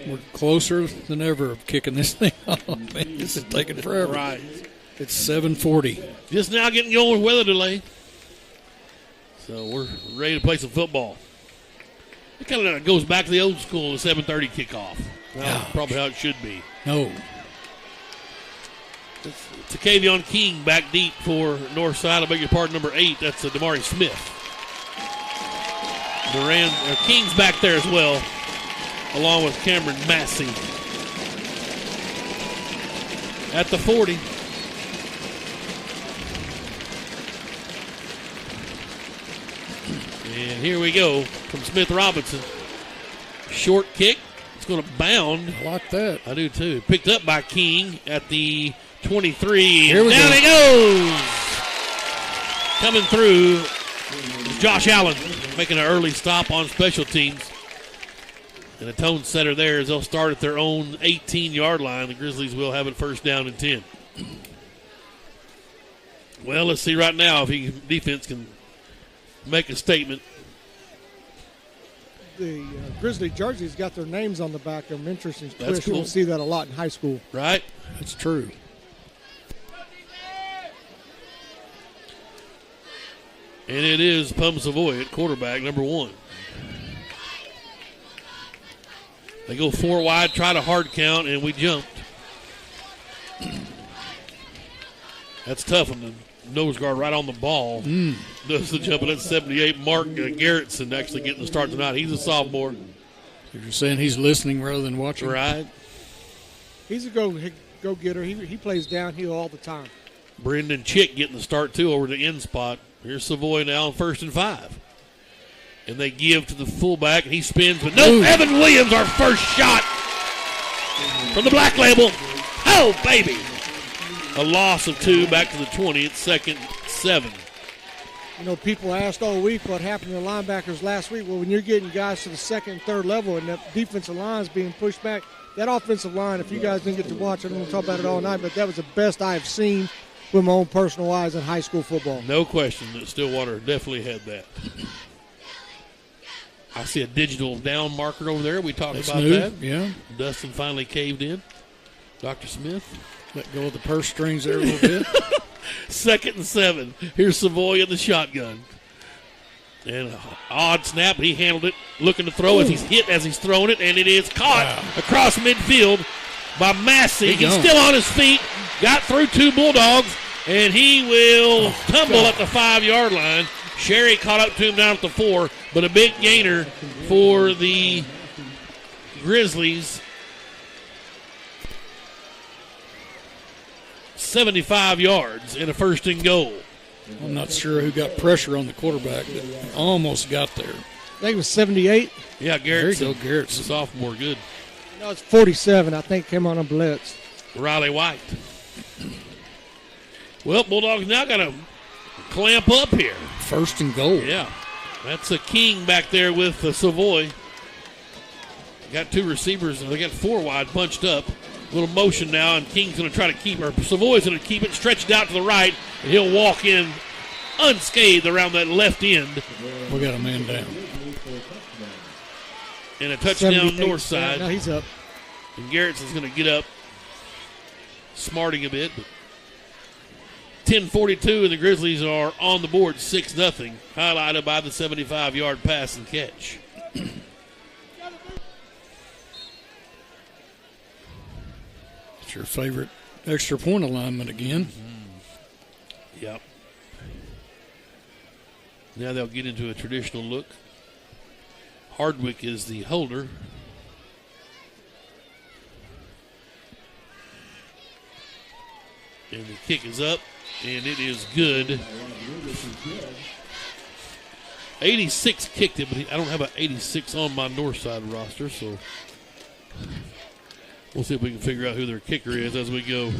We're closer than ever of kicking this thing off. Man, this is taking forever. Right. It's 7:40. Just now getting going with weather delay. So we're ready to play some football. It kind of goes back to the old school, the 7:30 kickoff. Well, probably how it should be. No. It's Takevion King back deep for Northside. I beg your pardon, number 8. That's Damari Smith. King's back there as well, along with Cameron Massey. At the 40. And here we go from Smith Robinson. Short kick. It's going to bound. I like that. I do too. Picked up by King at the 23. Here we down go. He goes. Coming through is Josh Allen making an early stop on special teams. And the tone setter there is they'll start at their own 18-yard line. The Grizzlies will have it first down and 10. Well, let's see right now if defense can make a statement. The Grizzly jerseys got their names on the back of them. Interesting That's twist. cool. You don't see that a lot in high school. Right? That's true. And it is Pum Savoy at quarterback, number 1. They go 4 wide, try to hard count, and we jumped. That's tough on the nose guard right on the ball. Does the jump, and that's 78. Mark Garrettson actually getting the start tonight. He's a sophomore. You're saying he's listening rather than watching? Right. He's a go-getter. He plays downhill all the time. Brendan Chick getting the start, too, over the end spot. Here's Savoy now on 1st and 5. And they give to the fullback, and he spins. But no, Evan Williams, our first shot from the black label. Oh, baby. A loss of 2 back to the 20. It's 2nd and 7. You know, people asked all week what happened to the linebackers last week. Well, when you're getting guys to the 2nd and 3rd level and that defensive line is being pushed back, that offensive line, if you guys didn't get to watch it, I'm going to talk about it all night, but that was the best I've seen with my own personal eyes in high school football. No question that Stillwater definitely had that. I see a digital down marker over there. We talked That's about new. that. Yeah. Dustin finally caved in. Dr. Smith. Let go of the purse strings there a little bit. 2nd and 7. Here's Savoy in the shotgun. And an odd snap. He handled it, looking to throw as he's hit as he's throwing it, and it is caught across midfield by Massey. He's still on his feet. Got through 2 Bulldogs, and he will tumble at the 5-yard line. Sherry caught up to him down at the 4, but a big gainer for the Grizzlies. 75 yards and a 1st and goal. I'm not sure who got pressure on the quarterback, but almost got there. I think it was 78. Yeah, Garrettson. There you go, Garrettson. Sophomore, good. No, it's 47. I think came on a blitz. Riley White. Well, Bulldogs now got to clamp up here. 1st and goal. Yeah. That's a King back there with Savoy. Got 2 receivers. They got 4 wide bunched up. A little motion now, and King's going to try to keep her. Savoy's going to keep it stretched out to the right, and he'll walk in unscathed around that left end. We got a man down. And a touchdown Northside. Now he's up. And Garrettson's going to get up, smarting a bit. But 10:42, and the Grizzlies are on the board 6-0, highlighted by the 75-yard pass and catch. It's your favorite extra point alignment again. Yep. Now they'll get into a traditional look. Hardwick is the holder. And the kick is up, and it is good. 86 kicked it, but I don't have an 86 on my Northside roster, so we'll see if we can figure out who their kicker is as we go.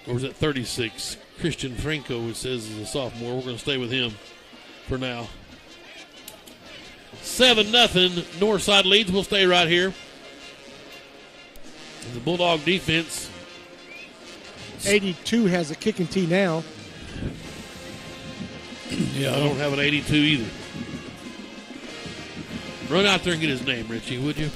Or is it 36? Christian Franco, it says, is a sophomore. We're going to stay with him for now. 7-0. Northside leads. We'll stay right here. And the Bulldog defense. 82 has a kicking tee now. Yeah, I don't have an 82 either. Run out there and get his name, Richie, would you?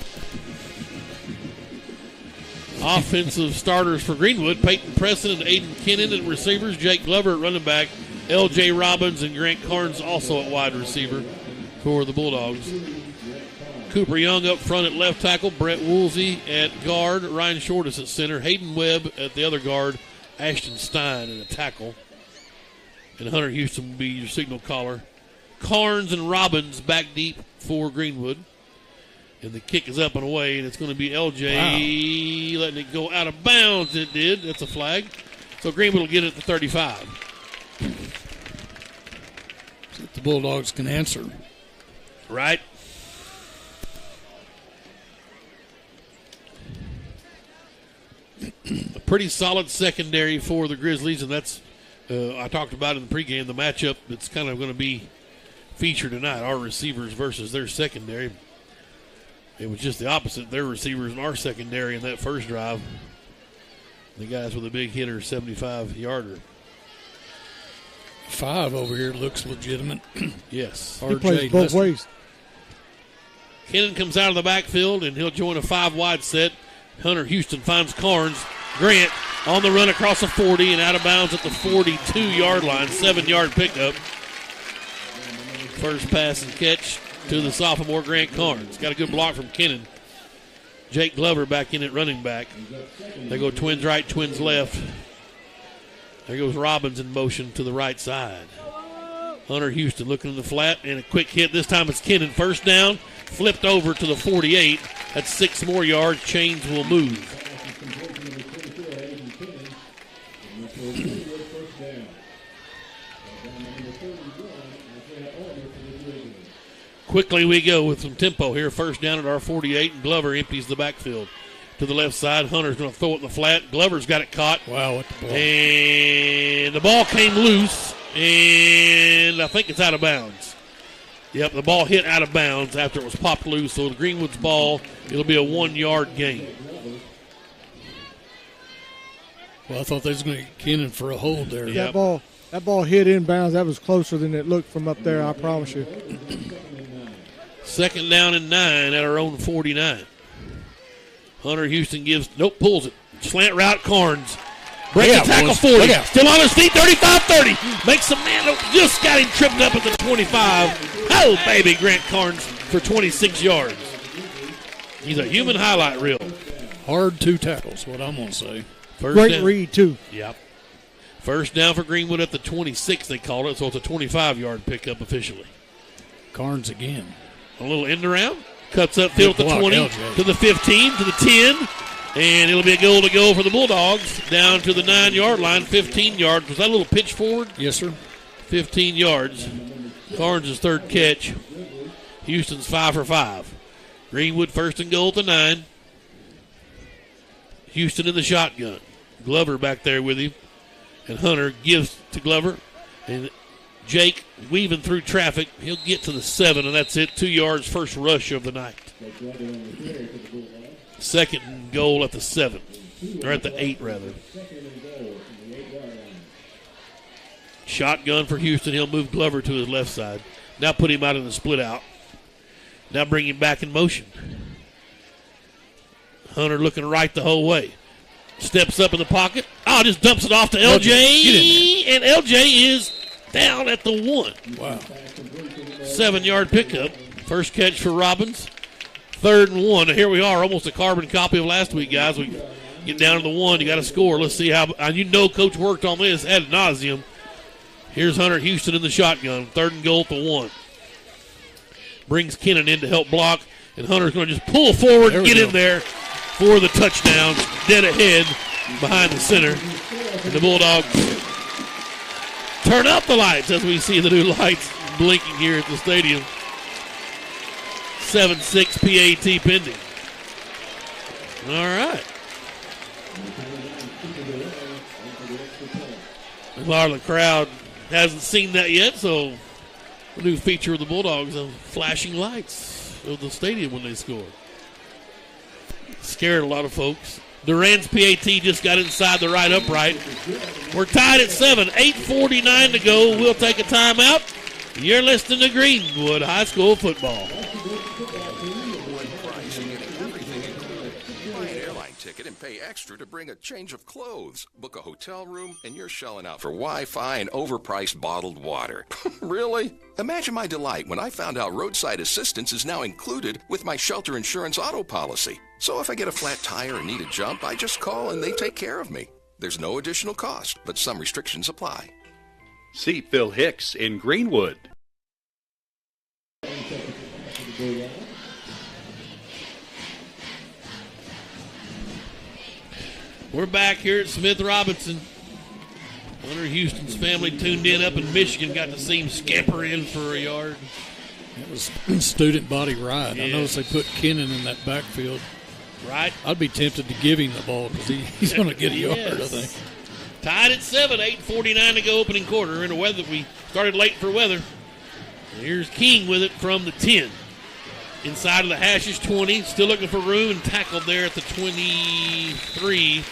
Offensive starters for Greenwood: Peyton Preston and Aiden Kennan at receivers, Jake Glover at running back, L.J. Robbins and Grant Carnes also at wide receiver for the Bulldogs. Cooper Young up front at left tackle, Brett Woolsey at guard, Ryan Shortis at center, Hayden Webb at the other guard, Ashton Stein at the tackle, and Hunter Houston will be your signal caller. Carnes and Robbins back deep for Greenwood. And the kick is up and away, and it's going to be LJ letting it go out of bounds. It did. That's a flag. So Greenwood will get it at the 35. that the Bulldogs can answer. Right. A pretty solid secondary for the Grizzlies, and that's I talked about in the pregame, the matchup that's kind of going to be featured tonight, our receivers versus their secondary. It was just the opposite. Their receivers and our secondary in that first drive. The guys with a big hitter, 75-yarder. 5 over here looks legitimate. Yes. He plays both ways. Kennan comes out of the backfield, and he'll join a 5-wide set. Hunter Houston finds Carnes. Grant on the run across the 40 and out of bounds at the 42-yard line. 7-yard pickup. First pass and catch to the sophomore Grant Carnes. Got a good block from Kennan. Jake Glover back in at running back. They go twins right, twins left. There goes Robbins in motion to the right side. Hunter Houston looking in the flat and a quick hit. This time it's Kennan. First down, flipped over to the 48. That's 6 more yards. Chains will move. Quickly we go with some tempo here. First down at our 48, and Glover empties the backfield. To the left side, Hunter's going to throw it in the flat. Glover's got it caught. Wow, what the ball. And the ball came loose, and I think it's out of bounds. Yep, the ball hit out of bounds after it was popped loose. So the Greenwood's ball, it'll be a 1-yard gain. Well, I thought they was going to get Kennan for a hold there. Yep. That ball hit inbounds. That was closer than it looked from up there, I promise you. Second down and 9 at our own 49. Hunter Houston pulls it. Slant route, Carnes. Breaks the tackle, 40. Still on his feet, 35-30. Makes a man, just got him tripped up at the 25. Oh, baby, Grant Carnes for 26 yards. He's a human highlight reel. Hard 2 tackles, what I'm going to say. Great read, too. Yep. First down for Greenwood at the 26, they called it, so it's a 25-yard pickup officially. Carnes again. A little end around. Cuts upfield to the 20, LJ. To the 15, to the 10, and it'll be a goal to go for the Bulldogs down to the 9-yard line, 15 yards. Was that a little pitch forward? Yes, sir. 15 yards. Carnes' third catch. Houston's 5 for 5. Greenwood first and goal at the 9. Houston in the shotgun. Glover back there with him. And Hunter gives to Glover. And Jake weaving through traffic. He'll get to the 7, and that's it. 2 yards, first rush of the night. Second and goal at the 7. Or at the 8, rather. Shotgun for Houston. He'll move Glover to his left side. Now put him out in the split out. Now bring him back in motion. Hunter looking right the whole way. Steps up in the pocket. Just dumps it off to LJ. And LJ is down at the 1. Wow. 7-yard pickup. First catch for Robbins. 3rd and 1. Here we are, almost a carbon copy of last week, guys. We get down to the 1. You got to score. Let's see how. Coach worked on this ad nauseum. Here's Hunter Houston in the shotgun. 3rd and goal at the 1. Brings Kennan in to help block, and Hunter's going to just pull forward and get in there for the touchdown. Dead ahead behind the center. And the Bulldogs turn up the lights as we see the new lights blinking here at the stadium. 7-6 PAT pending. All right. A lot of the crowd hasn't seen that yet, so the new feature of the Bulldogs of flashing lights of the stadium when they score. Scared a lot of folks. Duran's PAT just got inside the right upright. We're tied at 7. 8:49 to go. We'll take a timeout. You're listening to Greenwood High School football. Buy an airline ticket and pay extra to bring a change of clothes. Book a hotel room, and you're shelling out for Wi-Fi and overpriced bottled water. Really? Imagine my delight when I found out roadside assistance is now included with my shelter insurance auto policy. So if I get a flat tire and need a jump, I just call and they take care of me. There's no additional cost, but some restrictions apply. See Phil Hicks in Greenwood. We're back here at Smith Robinson. Hunter Houston's family tuned in up in Michigan, got to see him scamper in for a yard. It was student body ride. Yes. I noticed they put Kennan in that backfield. Right. I'd be tempted to give him the ball because he's going to get a yard, I think. Tied at 7, 8:49 to go opening quarter. In the weather, we started late for weather. And here's King with it from the 10. Inside of the Hashes 20, still looking for room and tackled there at the 23.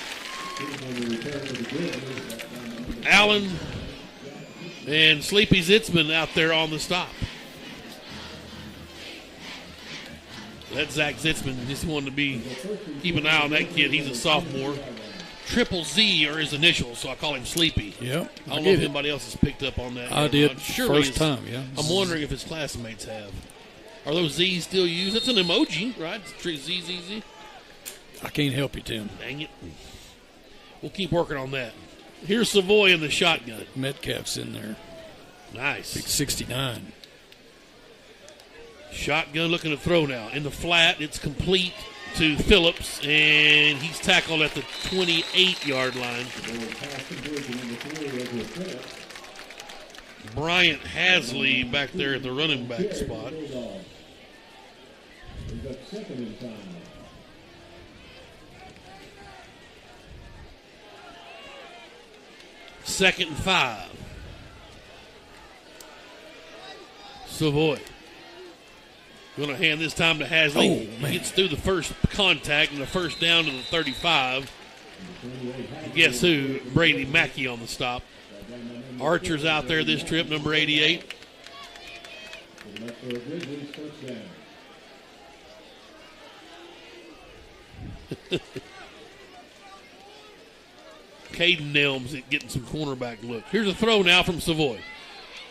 Allen and Sleepy Zitzman out there on the stop. That Zach Zitzman just wanted to keep an eye on that kid. He's a sophomore. Triple Z are his initials, so I call him Sleepy. Yep. I don't know if anybody else has picked up on that. I did. First time, yeah. I'm wondering if his classmates have. Are those Z's still used? That's an emoji, right? Z. I can't help you, Tim. Dang it. We'll keep working on that. Here's Savoy in the shotgun. Metcalf's in there. Nice. Big 69. Shotgun looking to throw now. In the flat, it's complete to Phillips, and he's tackled at the 28-yard line. Bryant Hasley back there at the running back spot. Second and 5. Savoy. Going to hand this time to Hasley. He gets through the first contact and the first down to the 35. And guess who? Brady Mackey on the stop. Archer's out there this trip, number 88. Caden Nelms getting some cornerback look. Here's a throw now from Savoy.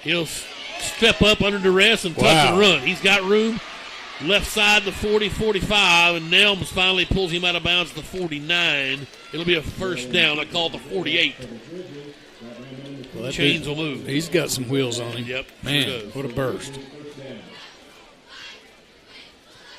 He'll step up under duress and touch and run. He's got room. Left side the 40, 45, and Nelms finally pulls him out of bounds at the 49. It'll be a first down. I call it the 48. Well, Chains will move. He's got some wheels on him. Yep. Man, sure does. what a burst.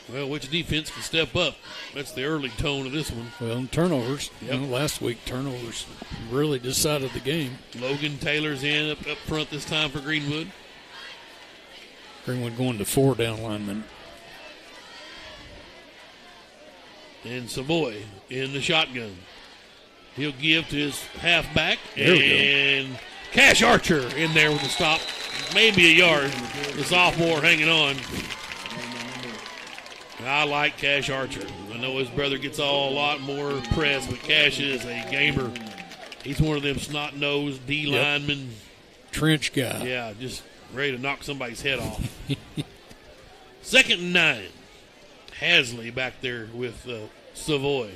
Well, which defense can step up? That's the early tone of this one. Well, turnovers. Yep. You know, last week, turnovers really decided the game. Logan Taylor's in up front this time for Greenwood. Greenwood going to 4 down linemen. And Savoy in the shotgun. He'll give to his halfback. There we and Cash Archer in there with the stop. Maybe a yard. The sophomore hanging on. I like Cash Archer. I know his brother gets a lot more press, but Cash is a gamer. He's one of them snot-nosed D linemen. Trench guy. Yeah, just ready to knock somebody's head off. Second and 9. Hasley back there with Savoy.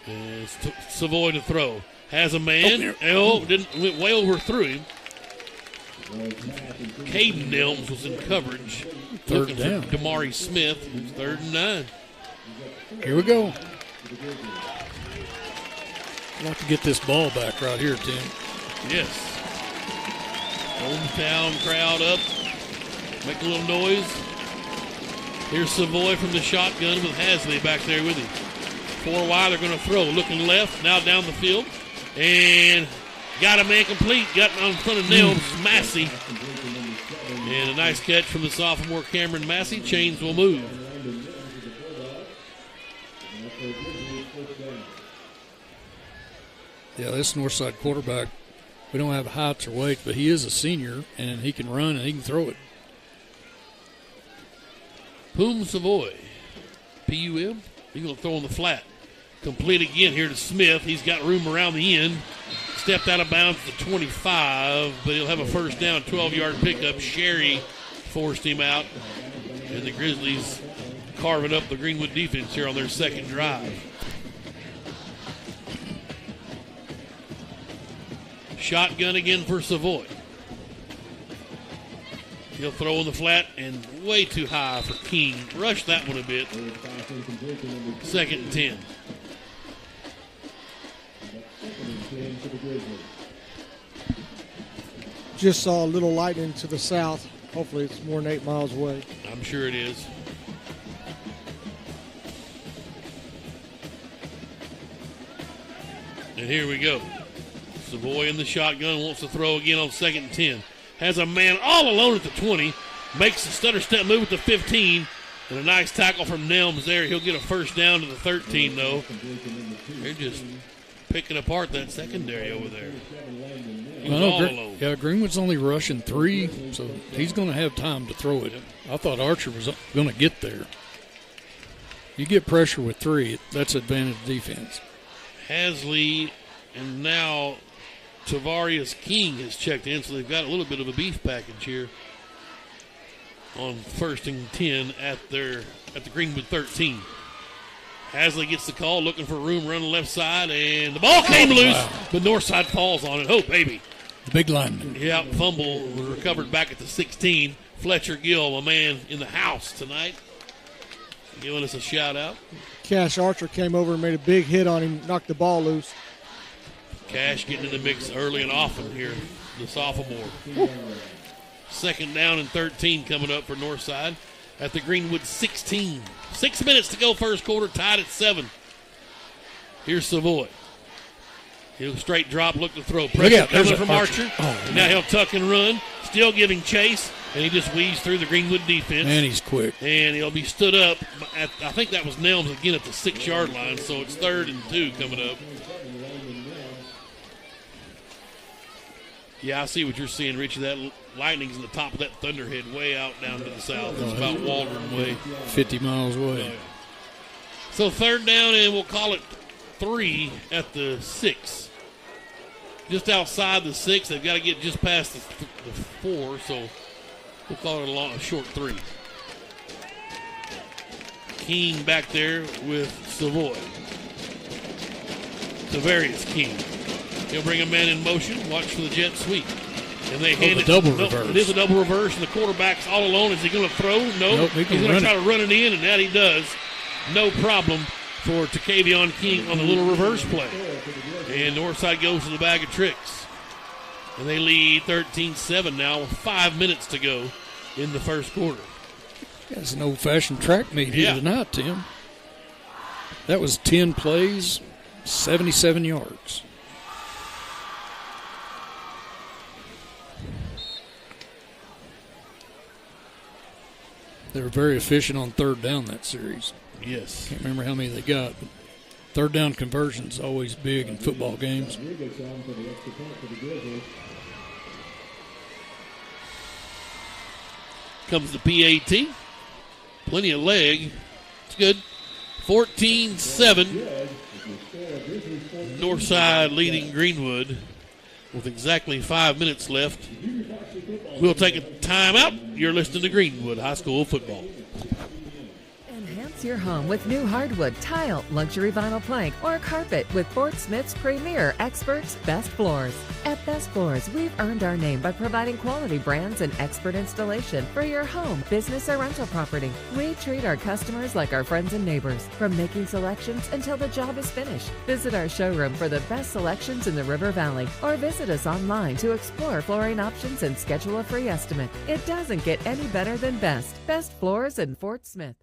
And Savoy to throw. Has a man. Went way over through him. Caden Nelms was in coverage. Third down. For Damari Smith. It's 3rd and 9. Here we go. I'd like to get this ball back right here, Tim. Yes. Hometown crowd up. Make a little noise. Here's Savoy from the shotgun with Hasley back there with him. 4 wide, they're going to throw. Looking left, now down the field. And got a man complete. Got in front of Nelms, Massey. And a nice catch from the sophomore Cameron Massey. Chains will move. Yeah, this Northside quarterback, we don't have heights or weights, but he is a senior, and he can run and he can throw it. Poom Savoy. P-U-M. He's going to throw on the flat. Complete again here to Smith. He's got room around the end. Stepped out of bounds at the 25, but he'll have a first down, 12-yard pickup. Sherry forced him out. And the Grizzlies carving up the Greenwood defense here on their second drive. Shotgun again for Savoy. He'll throw in the flat and way too high for King. Rush that one a bit. 2nd and 10. Just saw a little lightning to the south. Hopefully it's more than 8 miles away. I'm sure it is. And here we go. Savoy in the shotgun, wants to throw again on 2nd and 10. Has a man all alone at the 20. Makes the stutter step move at the 15. And a nice tackle from Nelms there. He'll get a first down to the 13, though. They're just picking apart that secondary over there. He's all alone. Yeah, Greenwood's only rushing 3, so he's going to have time to throw it. I thought Archer was going to get there. You get pressure with 3, that's advantage defense. Hasley and now Tavarius King has checked in, so they've got a little bit of a beef package here on 1st and 10 at the Greenwood 13. Hasley gets the call, looking for room, running left side, and the ball came loose, but Northside falls on it. Oh, baby. The big lineman. Yeah, fumble was recovered back at the 16. Fletcher Gill, a man in the house tonight, giving us a shout-out. Cash Archer came over and made a big hit on him, knocked the ball loose. Cash getting in the mix early and often here, the sophomore. 2nd down and 13 coming up for Northside at the Greenwood 16. 6 minutes to go first quarter, tied at 7. Here's Savoy. He'll straight drop, look to throw. Pressure coming from Archer. And now he'll tuck and run, still giving chase, and he just weaves through the Greenwood defense. And he's quick. And he'll be stood up. I think that was Nelms again at the 6-yard line, so it's 3rd and 2 coming up. Yeah, I see what you're seeing, Richie. That lightning's in the top of that thunderhead way out down to the south. It's about Waldron way. 50 miles away. So 3rd down, and we'll call it 3 at the 6. Just outside the 6. They've got to get just past the 4, so we'll call it a short 3. King back there with Savoy. Tavarius King. He'll bring a man in motion. Watch for the jet sweep. And they hand it. Double reverse. It is a double reverse, and the quarterback's all alone. Is he going to throw? No. Nope, he's going to try to run it in, and that he does. No problem for Takevion King on the little reverse play. And Northside goes to the bag of tricks. And they lead 13-7 now with 5 minutes to go in the first quarter. That's an old-fashioned track meet here tonight, Tim. That was 10 plays, 77 yards. They were very efficient on 3rd down that series. Yes. Can't remember how many they got, but 3rd down conversion is always big in football games. Comes the PAT. Plenty of leg. It's good. 14-7. Northside leading Greenwood with exactly 5 minutes left. We'll take a timeout. You're listening to Greenwood High School football. Enhance your home with new hardwood, tile, luxury vinyl plank, or carpet with Fort Smith's premier experts, Best Floors. At Best Floors, we've earned our name by providing quality brands and expert installation for your home, business, or rental property. We treat our customers like our friends and neighbors, from making selections until the job is finished. Visit our showroom for the best selections in the River Valley, or visit us online to explore flooring options and schedule a free estimate. It doesn't get any better than Best. Best Floors in Fort Smith.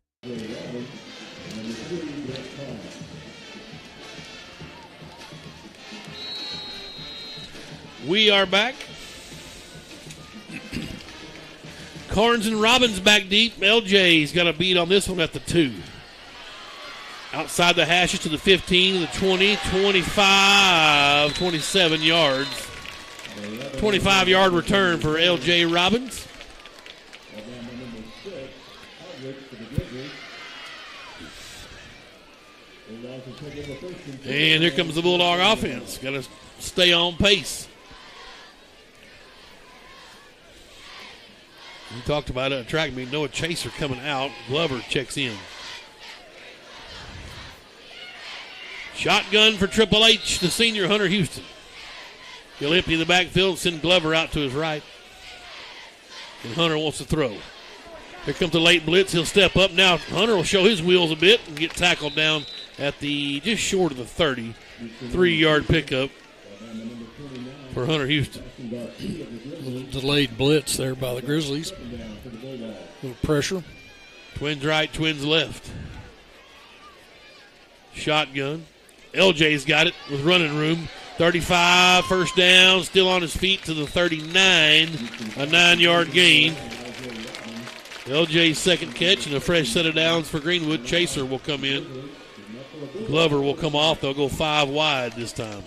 We are back. Carnes and Robbins back deep. LJ's got a beat on this one at the 2. Outside the hashes to the 15, to the 20, 25, 27 yards. 25-yard return for LJ Robbins. And here comes the Bulldog offense. Got to stay on pace. We talked about it at track meet. Noah Chaser coming out. Glover checks in. Shotgun for Triple H, the senior Hunter Houston. He'll empty the backfield, send Glover out to his right. And Hunter wants to throw. Here comes the late blitz. He'll step up. Now Hunter will show his wheels a bit and get tackled down at the just short of the 30. 3-yard pickup for Hunter Houston. A little delayed blitz there by the Grizzlies. A little pressure. Twins right, twins left. Shotgun. LJ's got it with running room. 35, first down, still on his feet to the 39, a 9-yard gain. LJ's second catch and a fresh set of downs for Greenwood. Chaser will come in. Glover will come off. They'll go 5 wide this time.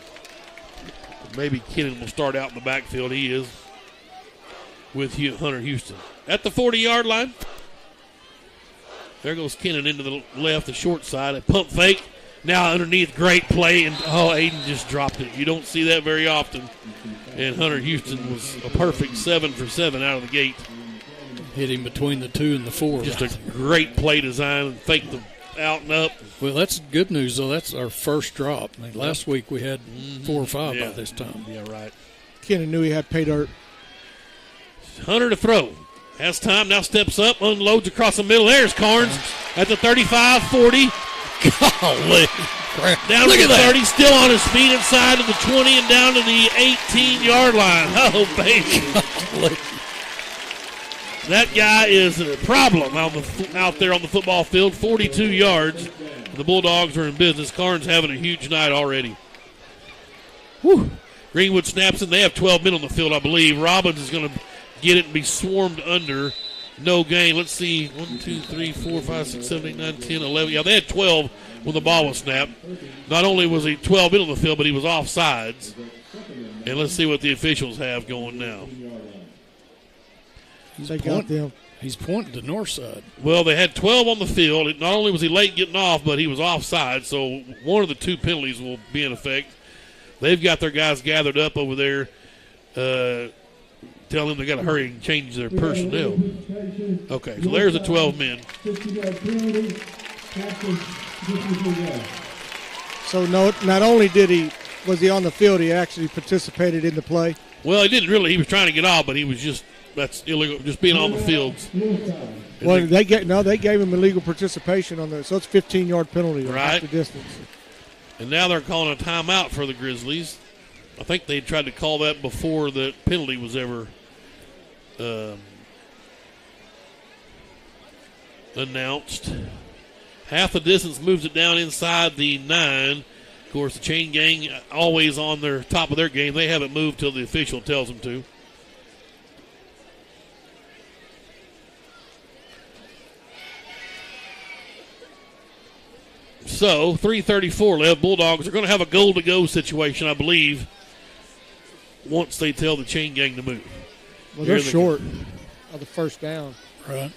Maybe Kennan will start out in the backfield. He is with Hunter Houston. At the 40-yard line. There goes Kennan into the left, the short side. A pump fake. Now underneath, great play. And, Aiden just dropped it. You don't see that very often. And Hunter Houston was a perfect 7 for 7 out of the gate. Hit him between the 2 and the 4. Just a great play design and fake the out and up. Well, that's good news, though. That's our first drop. I mean, last week we had 4 or 5 by this time. Yeah, right. Kennan knew he had pay dirt. Hunter to throw. Has time, now steps up, unloads across the middle. There's Carnes at the 35, 40. Golly. Down to the 30, still on his feet inside of the 20 and down to the 18-yard line. Oh, baby. Golly. That guy is a problem out there on the football field. 42 yards. The Bulldogs are in business. Carnes having a huge night already. Whew. Greenwood snaps in. They have 12 men on the field, I believe. Robbins is going to get it and be swarmed under. No gain. Let's see. 1, 2, 3, 4, 5, 6, 7, 8, 9, 10, 11. Yeah, they had 12 when the ball was snapped. Not only was he 12 men on the field, but he was offsides. And let's see what the officials have going now. He's pointing to Northside. Well, they had 12 on the field. Not only was he late getting off, but he was offside, so one of the 2 penalties will be in effect. They've got their guys gathered up over there, telling them they got to hurry and change their personnel. Okay, so there's the 12 men. So not only was he on the field, he actually participated in the play. Well, he didn't really. He was trying to get off, but he was that's illegal, just being on the fields. Well, they gave him illegal participation on so it's 15-yard penalty. Right. The distance. And now they're calling a timeout for the Grizzlies. I think they tried to call that before the penalty was ever announced. Half the distance moves it down inside the 9. Of course, the chain gang always on their top of their game. They haven't moved till the official tells them to. So, 3:34 left. Bulldogs are going to have a goal-to-go situation, I believe, once they tell the chain gang to move. Well, they're short of the first down. Right.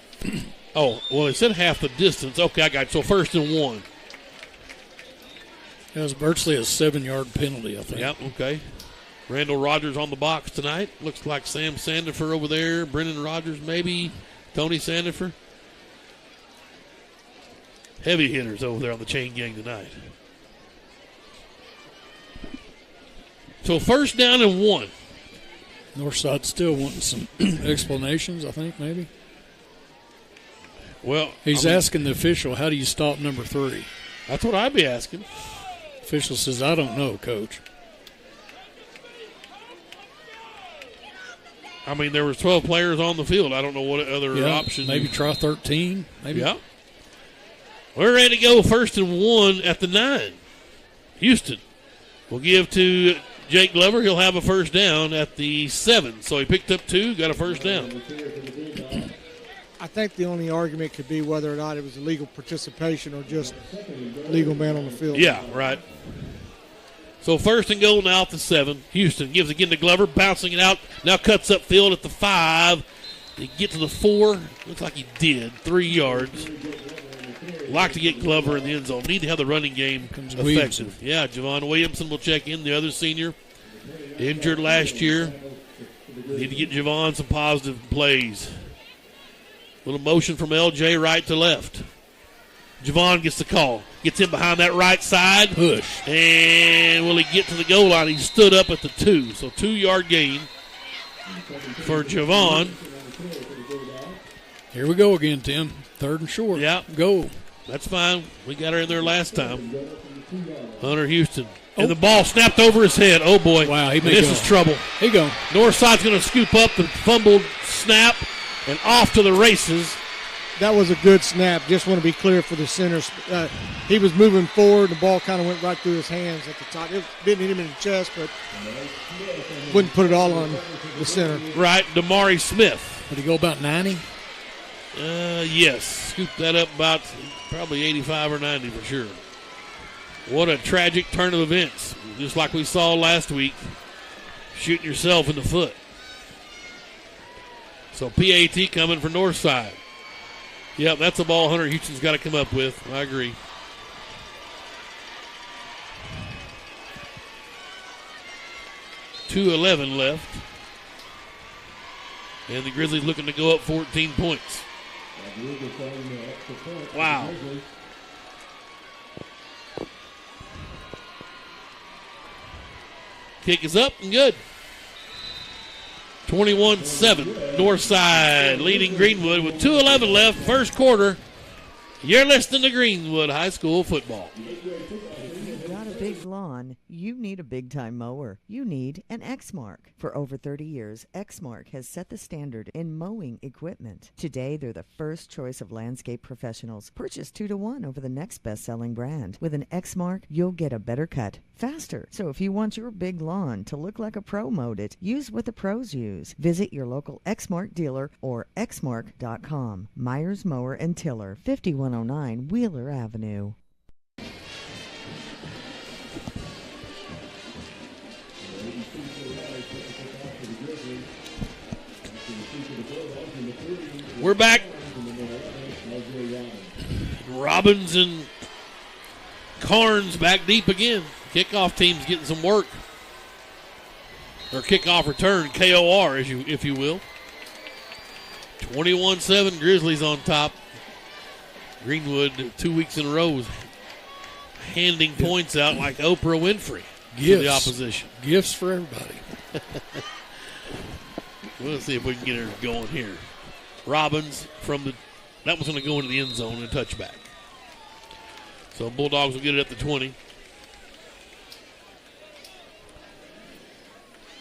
Oh, well, it said half the distance. Okay, I got it. So, 1st and 1. It was virtually a 7-yard penalty, I think. Yep, okay. Randall Rogers on the box tonight. Looks like Sam Sandifer over there. Brendan Rogers, maybe. Tony Sandifer. Heavy hitters over there on the chain gang tonight. So 1st down and 1. Northside still wanting some explanations, I think, maybe. Well, he's asking the official, how do you stop number 3? That's what I'd be asking. Official says, I don't know, Coach. I mean, there was 12 players on the field. I don't know what other option. Maybe try 13. Maybe. Yeah. We're ready to go 1st and 1 at the 9. Houston will give to Jake Glover. He'll have a 1st down at the 7. So he picked up 2, got a 1st down. I think the only argument could be whether or not it was illegal participation or just legal man on the field. Yeah, right. So 1st and goal now at the 7. Houston gives again to Glover, bouncing it out. Now cuts up field at the 5. Did he get to the 4? Looks like he did. 3 yards. Like to get Glover in the end zone. Need to have the running game effective. Williamson. Yeah, Javon Williamson will check in, the other senior. Injured last year. Need to get Javon some positive plays. Little motion from LJ right to left. Javon gets the call. Gets in behind that right side. Push. And will he get to the goal line? He stood up at the 2. So 2-yard gain for Javon. Here we go again, Tim. 3rd and short. Yeah. Go. That's fine. We got her in there last time. Hunter Houston. And the ball snapped over his head. Oh, boy. Wow, this is trouble. He go. Northside's going to scoop up the fumbled snap and off to the races. that was a good snap. Just want to be clear for the center. He was moving forward. The ball kind of went right through his hands at the top. It didn't hit him in the chest, but wouldn't put it all on the center. Right, Damari Smith. Did he go about 90? Yes. Scooped that up about probably 85 or 90 for sure. What a tragic turn of events. Just like we saw last week, shooting yourself in the foot. So PAT coming for Northside. Yep, that's a ball Hunter Houston's got to come up with. I agree. .211 left. And the Grizzlies looking to go up 14 points. Wow. Kick is up and good. 21-7. Northside leading Greenwood with 2:11 left, first quarter. You're listening to Greenwood High School football. If you've got a big lawn, you need a big-time mower. You need an Exmark. For over 30 years, Exmark has set the standard in mowing equipment. Today, they're the first choice of landscape professionals. Purchase 2-to-1 over the next best-selling brand. With an Exmark, you'll get a better cut faster. So if you want your big lawn to look like a pro mowed it, use what the pros use. Visit your local Exmark dealer or exmark.com. Myers Mower and Tiller, 5109 Wheeler Avenue. We're back. Robbins and Carnes back deep again. Kickoff team's getting some work. Or kickoff return, KOR, if you will. 21-7, Grizzlies on top. Greenwood 2 weeks in a row handing points out like Oprah Winfrey to the opposition. Gifts for everybody. We'll see if we can get her going here. Robbins that was going to go into the end zone and a touchback. So Bulldogs will get it at the 20.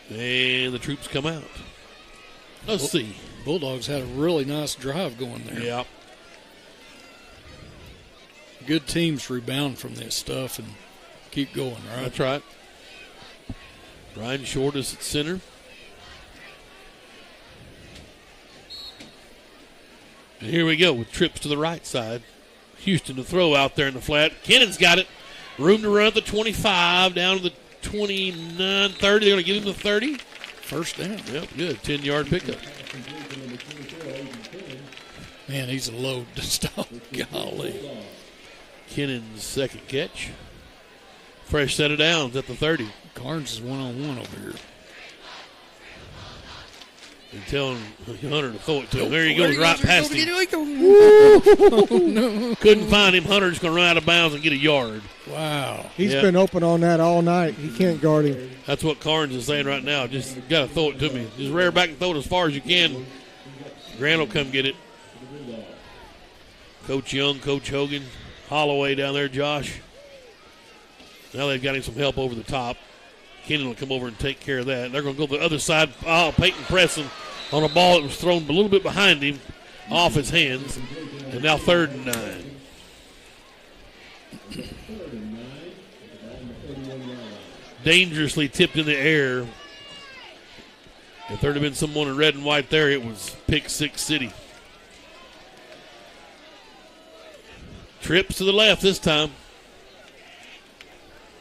And the troops come out. Let's see. Bulldogs had a really nice drive going there. Yeah. Good teams rebound from this stuff and keep going, right? That's right. Brian Short is at center. And here we go with trips to the right side. Houston to throw out there in the flat. Kennon's got it. Room to run at the 25, down to the 29, 30. They're going to give him the 30. First down. Yep, good. 10-yard pickup. Man, he's a load to stop. Golly. Kennon's second catch. Fresh set of downs at the 30. Carnes is one-on-one over here. And telling Hunter to throw it to him. There he goes right past him. No. Couldn't find him. Hunter's going to run out of bounds and get a yard. Wow. He's been open on that all night. He can't guard him. That's what Carnes is saying right now. Just got to throw it to me. Just rear back and throw it as far as you can. Grant will come get it. Coach Young, Coach Hogan, Holloway down there, Josh. Now they've got him some help over the top. Kenyon will come over and take care of that. They're going to go to the other side. Peyton pressing on a ball that was thrown a little bit behind him, off his hands. And now 3rd and 9. Dangerously tipped in the air. If there'd have been someone in red and white there, it was Pick Six City. Trips to the left this time.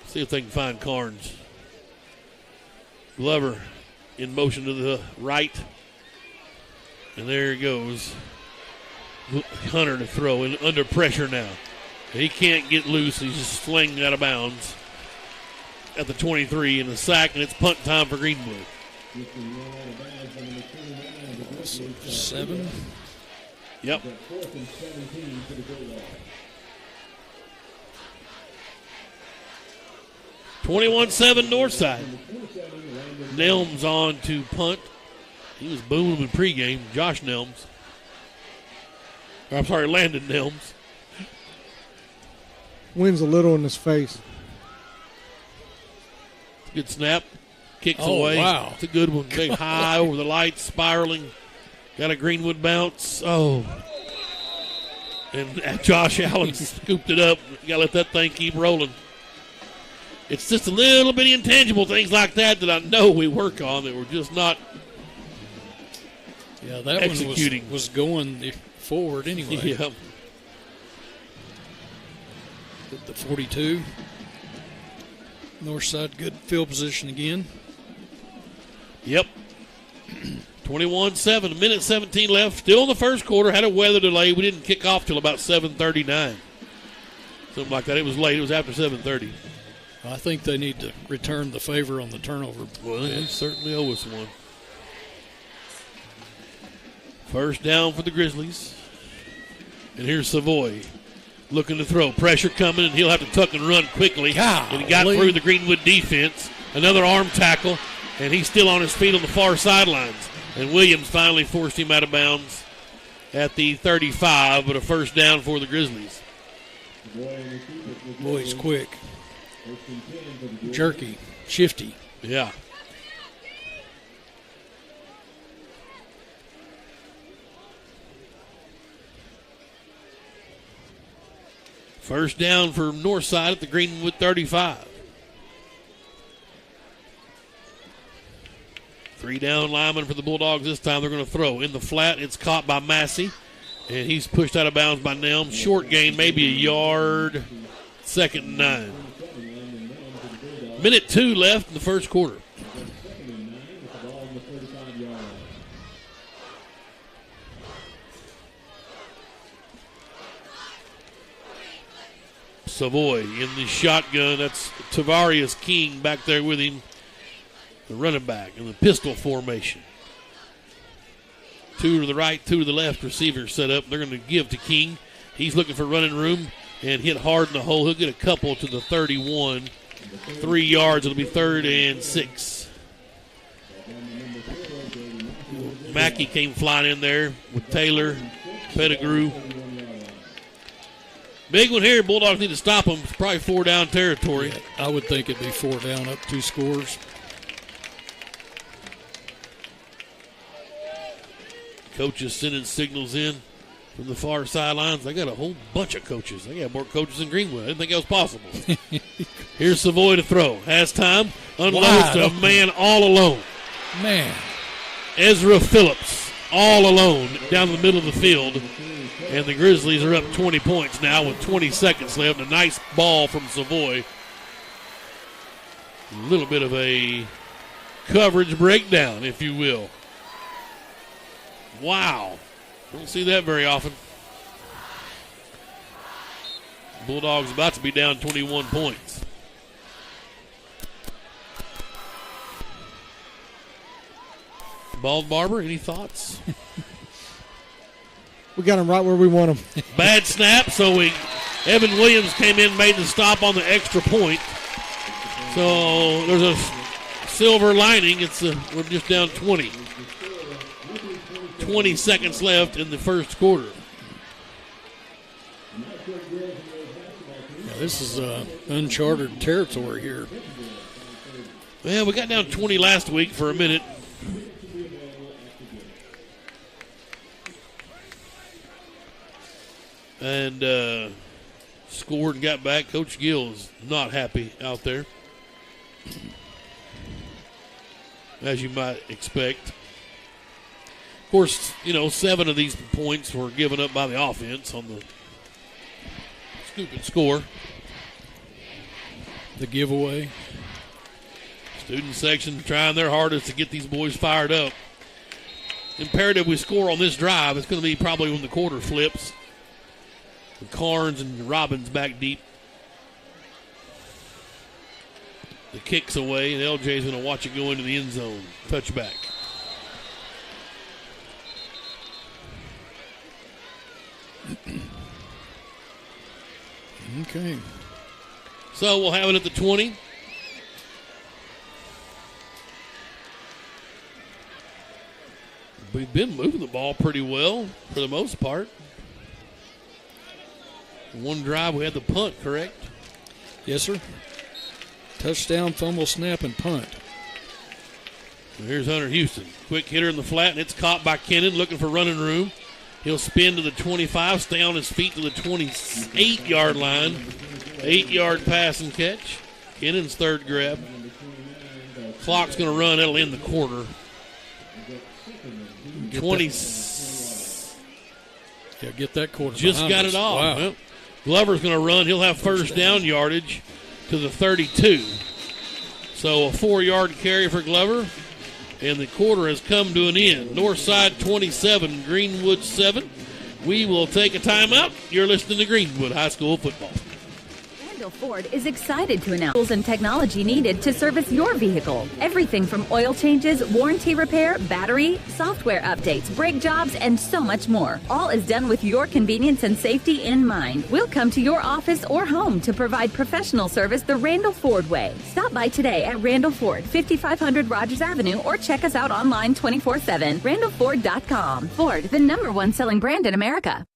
See if they can find Carnes. Glover in motion to the right. And there he goes. Hunter to throw and under pressure now. He can't get loose. He's just flinging out of bounds at the 23 in the sack, and it's punt time for Greenwood. 7. Yep. 21-7 Northside. Nelms on to punt. He was booming in pregame. Josh Nelms. I'm sorry, Landon Nelms. Wind's a little in his face. Good snap. Kicks Oh, away. wow. It's a good one. Big high over the lights, spiraling. Got a Greenwood bounce. Oh. And Josh Allen scooped it up. You got to let that thing keep rolling. It's just a little bitty intangible things like that I know we work on that we're just not executing. One was going forward anyway. Yeah. The 42. Northside, good field position again. Yep. 21-7, minute 17 left. Still in the first quarter. Had a weather delay. We didn't kick off till about 7:39. Something like that. It was late. It was after 7:30. I think they need to return the favor on the turnover. Well, they certainly owe us one. First down for the Grizzlies. And here's Savoy looking to throw. Pressure coming, and he'll have to tuck and run quickly. And he got through the Greenwood defense. Another arm tackle, and he's still on his feet on the far sidelines. And Williams finally forced him out of bounds at the 35, but a first down for the Grizzlies. Boy, he's quick. Jerky. Shifty. Yeah. First down for Northside at the Greenwood 35. 3 down linemen for the Bulldogs this time. They're going to throw in the flat. It's caught by Massey, and he's pushed out of bounds by Nelm. Short gain, maybe a yard. 2nd and 9. Minute 2 left in the first quarter. Savoy in the shotgun. That's Tavarius King back there with him. The running back in the pistol formation. 2 to the right, 2 to the left receivers set up. They're going to give to King. He's looking for running room and hit hard in the hole. He'll get a couple to the 31. 3 yards. It'll be 3rd and 6. Mackey came flying in there with Taylor, Pettigrew. Big one here. Bulldogs need to stop them. It's probably 4 down territory. Yeah, I would think it'd be 4 down, up 2 scores. Coaches sending signals in from the far sidelines. They got a whole bunch of coaches. They got more coaches than Greenwood. I didn't think that was possible. Here's Savoy to throw. Has time. Unloads to a man all alone. Man. Ezra Phillips all alone down the middle of the field. And the Grizzlies are up 20 points now with 20 seconds left. A nice ball from Savoy. A little bit of a coverage breakdown, if you will. Wow. Don't see that very often. Bulldogs about to be down 21 points. Bald Barber, any thoughts? We got him right where we want him. Bad snap, so Evan Williams came in, made the stop on the extra point. So there's a silver lining. We're just down 20. 20 seconds left in the first quarter. Yeah, this is uncharted territory here. Well, we got down 20 last week for a minute. And scored and got back. Coach Gill is not happy out there, as you might expect. Of course, 7 of these points were given up by the offense on the scoop and score. The giveaway. Student section trying their hardest to get these boys fired up. Imperative we score on this drive. It's going to be probably when the quarter flips. With Carnes and Robbins back deep. The kick's away, and LJ's going to watch it go into the end zone. Touchback. Okay. So we'll have it at the 20. We've been moving the ball pretty well for the most part. One drive, we had the punt, correct? Yes, sir. Touchdown, fumble, snap, and punt. So here's Hunter Houston. Quick hitter in the flat, and it's caught by Kennan, looking for running room. He'll spin to the 25, stay on his feet to the 28-yard line. 8-yard pass and catch. Kennon's third grab. Clock's going to run. That'll end the quarter. 20. Yeah, get that quarter. Just got it off. Wow. Well, Glover's going to run. He'll have first down yardage to the 32. So a 4-yard carry for Glover. And the quarter has come to an end. Northside 27, Greenwood 7. We will take a timeout. You're listening to Greenwood High School football. Randall Ford is excited to announce tools and technology needed to service your vehicle. Everything from oil changes, warranty repair, battery, software updates, brake jobs, and so much more. All is done with your convenience and safety in mind. We'll come to your office or home to provide professional service the Randall Ford way. Stop by today at Randall Ford, 5500 Rogers Avenue, or check us out online 24/7. RandallFord.com. Ford, the #1 selling brand in America.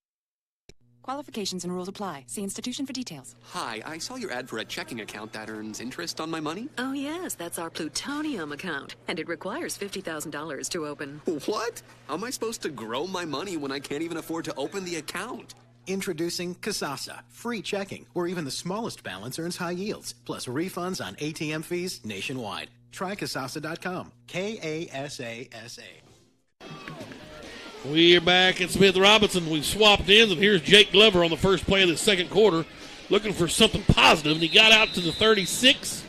Qualifications and rules apply. See institution for details. Hi, I saw your ad for a checking account that earns interest on my money. Oh, yes, that's our plutonium account, and it requires $50,000 to open. What? How am I supposed to grow my money when I can't even afford to open the account? Introducing Kasasa, free checking, where even the smallest balance earns high yields, plus refunds on ATM fees nationwide. Try Kasasa.com. Kasasa. We are back at Smith Robinson. We've swapped ends, and here's Jake Glover on the first play of the second quarter, looking for something positive, and he got out to the 36.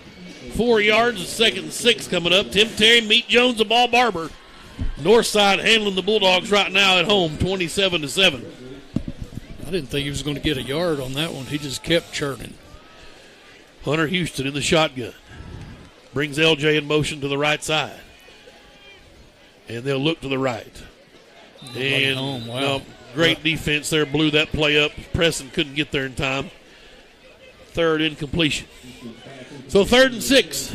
4 yards, and 2nd and 6 coming up. Tim Terry, Meat Jones, and Ball Barber. Northside handling the Bulldogs right now at home, 27-7. I didn't think he was going to get a yard on that one. He just kept churning. Hunter Houston in the shotgun. Brings LJ in motion to the right side. And they'll look to the right. And wow. Great defense there. Blew that play up. Preston couldn't get there in time. Third incompletion. So 3rd and 6.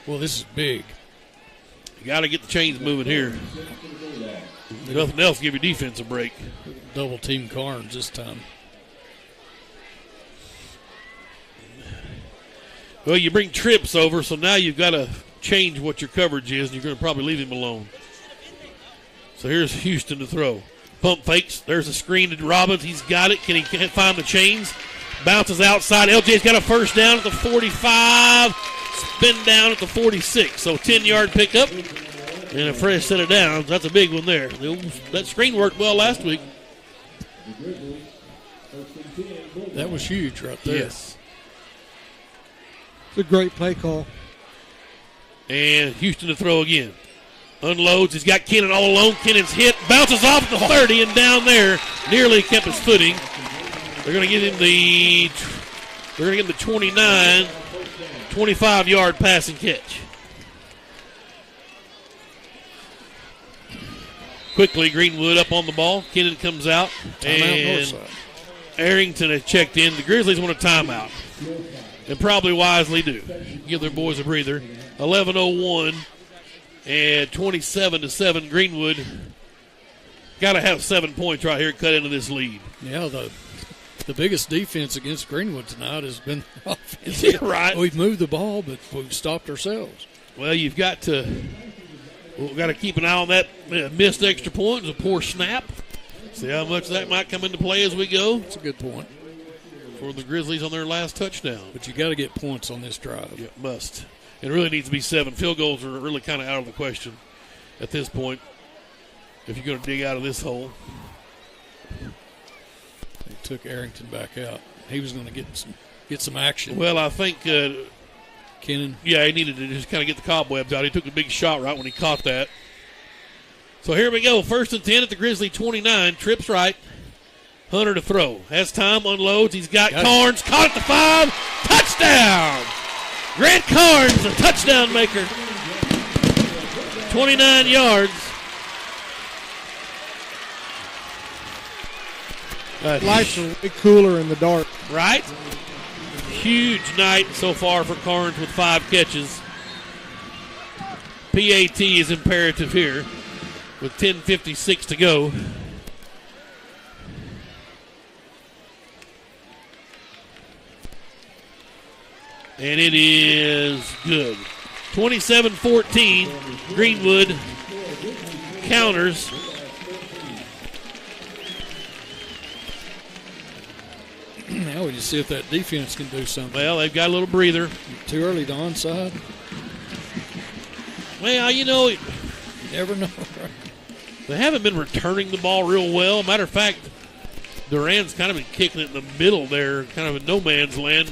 Well, this is big. You got to get the chains moving here. Nothing else, give your defense a break. Double team Carnes this time. Well, you bring Trips over, so now you've got to change what your coverage is, and you're going to probably leave him alone. So here's Houston to throw. Pump fakes. There's a screen to Robbins. He's got it. Can he find the chains? Bounces outside. LJ's got a first down at the 45. Spin down at the 46. So 10-yard pickup and a fresh set of downs. That's a big one there. That screen worked well last week. That was huge right there. Yes. It's a great play call. And Houston to throw again. Unloads. He's got Kennon all alone. Kennon's hit. Bounces off at the 30 and down there. Nearly kept his footing. They're going to get him the 29, 25-yard pass and catch. Quickly, Greenwood up on the ball. Kennon comes out. And Arrington has checked in. The Grizzlies want a timeout. And probably wisely do. Give their boys a breather. 11:01 and 27-7. Greenwood got to have 7 points right here, cut into this lead. Yeah, the biggest defense against Greenwood tonight has been offense. Yeah, right. We've moved the ball, but we've stopped ourselves. Well, we've got to keep an eye on that missed extra point. It was a poor snap. See how much that might come into play as we go. That's a good point. For the Grizzlies on their last touchdown. But you got to get points on this drive. Yeah, must. It really needs to be 7. Field goals are really kind of out of the question at this point if you're going to dig out of this hole. They took Arrington back out. He was going to get some action. Well, I think Kennon. Yeah, he needed to just kind of get the cobwebs out. He took a big shot right when he caught that. So here we go. 1st and 10 at the Grizzly 29. Trips right. Hunter to throw. Has time, unloads. He's got Carnes. Caught at the 5. Touchdown! Grant Carnes, a touchdown maker. 29 yards. Lights are way cooler in the dark. Right? Huge night so far for Carnes with 5 catches. PAT is imperative here with 10:56 to go. And it is good. 27-14. Greenwood counters. to see if that defense can do something. Well, they've got a little breather. Too early to onside. Well, you never know. They haven't been returning the ball real well. Matter of fact, Duran's kind of been kicking it in the middle there, kind of in no man's land.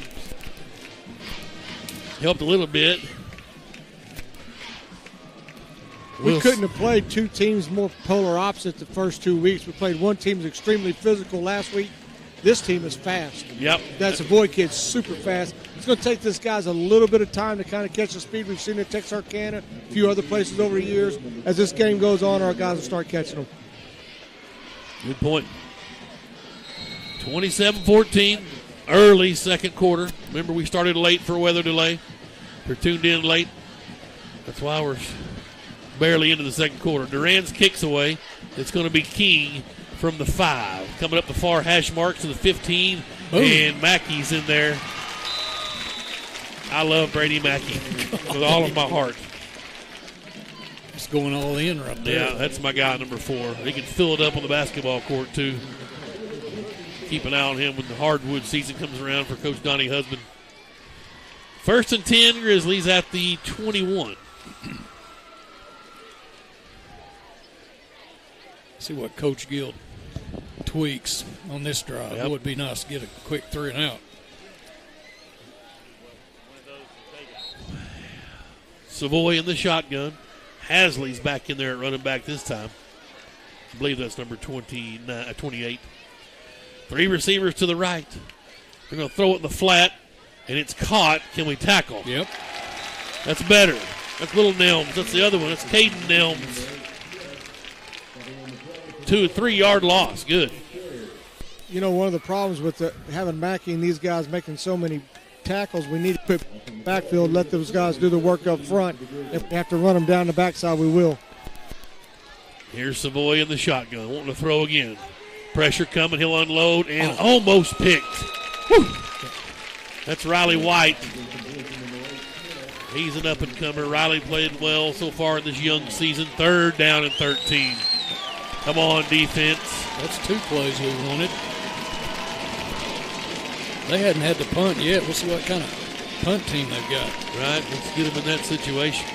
Helped a little bit. We couldn't have played two teams more polar opposite the first 2 weeks. We played one team that's extremely physical last week. This team is fast. Yep. That Savoy kid's super fast. It's going to take this guys a little bit of time to kind of catch the speed. We've seen it at Texarkana, a few other places over the years. As this game goes on, our guys will start catching them. Good point. 27-14, early second quarter. Remember, we started late for a weather delay. We're tuned in late. That's why we're barely into the second quarter. Duran's kicks away. It's going to be King from the 5. Coming up the far hash marks to the 15. Ooh. And Mackey's in there. I love Brady Mackey with all of my heart. It's going all in right there. Yeah, that's my guy, number 4. He can fill it up on the basketball court, too. Keep an eye on him when the hardwood season comes around for Coach Donnie Husband. 1st and 10, Grizzlies at the 21. See what Coach Guild tweaks on this drive. Yep. It would be nice to get a quick 3 and out. Savoy in the shotgun. Hasley's back in there at running back this time. I believe that's number 28. 3 receivers to the right. They're going to throw it in the flat, and it's caught. Can we tackle? Yep. That's better. That's Little Nelms. That's the other one. That's Caden Nelms. 2 or 3 yard loss. Good. You know, one of the problems with having Mackey and these guys making so many tackles, we need to put backfield, let those guys do the work up front. If we have to run them down the backside, we will. Here's Savoy in the shotgun, wanting to throw again. Pressure coming, he'll unload, and almost picked. Whew. That's Riley White. He's an up-and-comer. Riley played well so far in this young season. 3rd down and 13. Come on, defense. That's 2 plays we wanted. They hadn't had to punt yet. We'll see what kind of punt team they've got. Right, let's get them in that situation.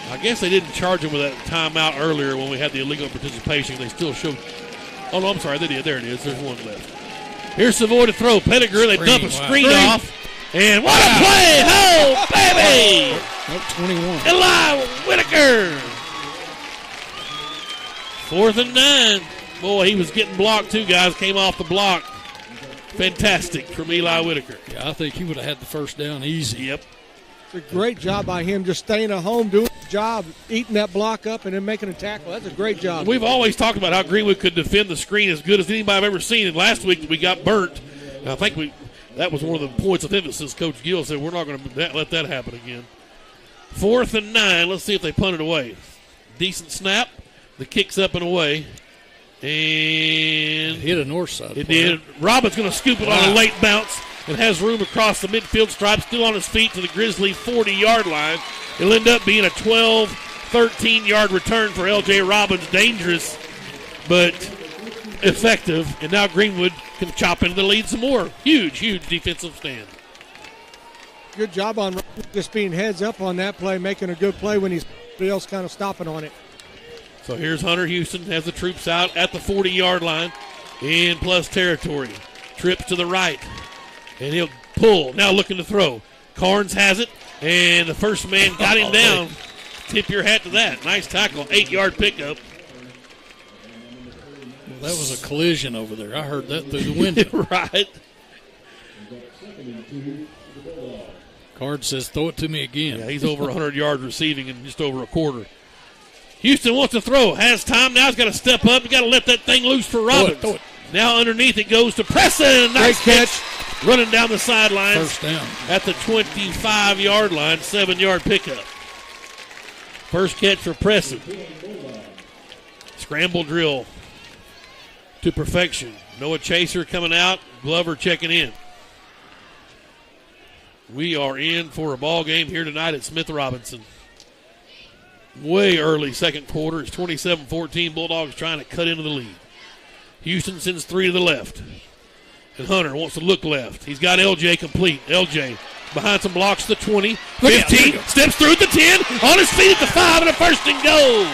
I guess they didn't charge him with that timeout earlier when we had the illegal participation. They still showed. Oh, no, I'm sorry. They did. There it is. There's one left. Here's Savoy to throw. Pettigrew. They dump a screen off. And what a play! Oh, baby! 21. Eli Whitaker. 4th and 9. Boy, he was getting blocked too, guys. Came off the block. Fantastic from Eli Whitaker. Yeah, I think he would have had the first down easy. Yep. It's a great job by him just staying at home, doing his job, eating that block up, and then making a tackle. That's a great job. We've always talked about how Greenwood could defend the screen as good as anybody I've ever seen. And last week we got burnt. And I think that was one of the points of emphasis. Coach Gill said we're not going to let that happen again. 4th and 9. Let's see if they punt it away. Decent snap. The kick's up and away. And hit a Northside. It did. Robbins going to scoop it on a late bounce and has room across the midfield stripe, still on his feet to the Grizzly 40-yard line. It'll end up being a 12, 13-yard return for L.J. Robbins. Dangerous, but effective. And now Greenwood can chop into the lead some more. Huge, huge defensive stand. Good job on just being heads up on that play, making a good play when he's somebody else kind of stopping on it. So here's Hunter Houston, has the troops out at the 40-yard line in plus territory. Trips to the right, and he'll pull. Now looking to throw. Carnes has it, and the first man got him down. Tip your hat to that. Nice tackle, 8-yard pickup. Well, that was a collision over there. I heard that through the window. Right. Card says, throw it to me again. Yeah, he's over 100 yards receiving in just over a quarter. Houston wants to throw. Has time. Now he's got to step up. He's got to let that thing loose for Robbins. Throw it. Now underneath it goes to Preston. Nice catch. Running down the sidelines. First down. At the 25-yard line. 7-yard pickup. First catch for Preston. Scramble drill to perfection. Noah Chaser coming out. Glover checking in. We are in for a ball game here tonight at Smith Robinson. Way early second quarter. It's 27-14. Bulldogs trying to cut into the lead. Houston sends 3 to the left. And Hunter wants to look left. He's got LJ complete. LJ behind some blocks to the 20, 15, steps through the 10, on his feet at the 5, and a first and goal.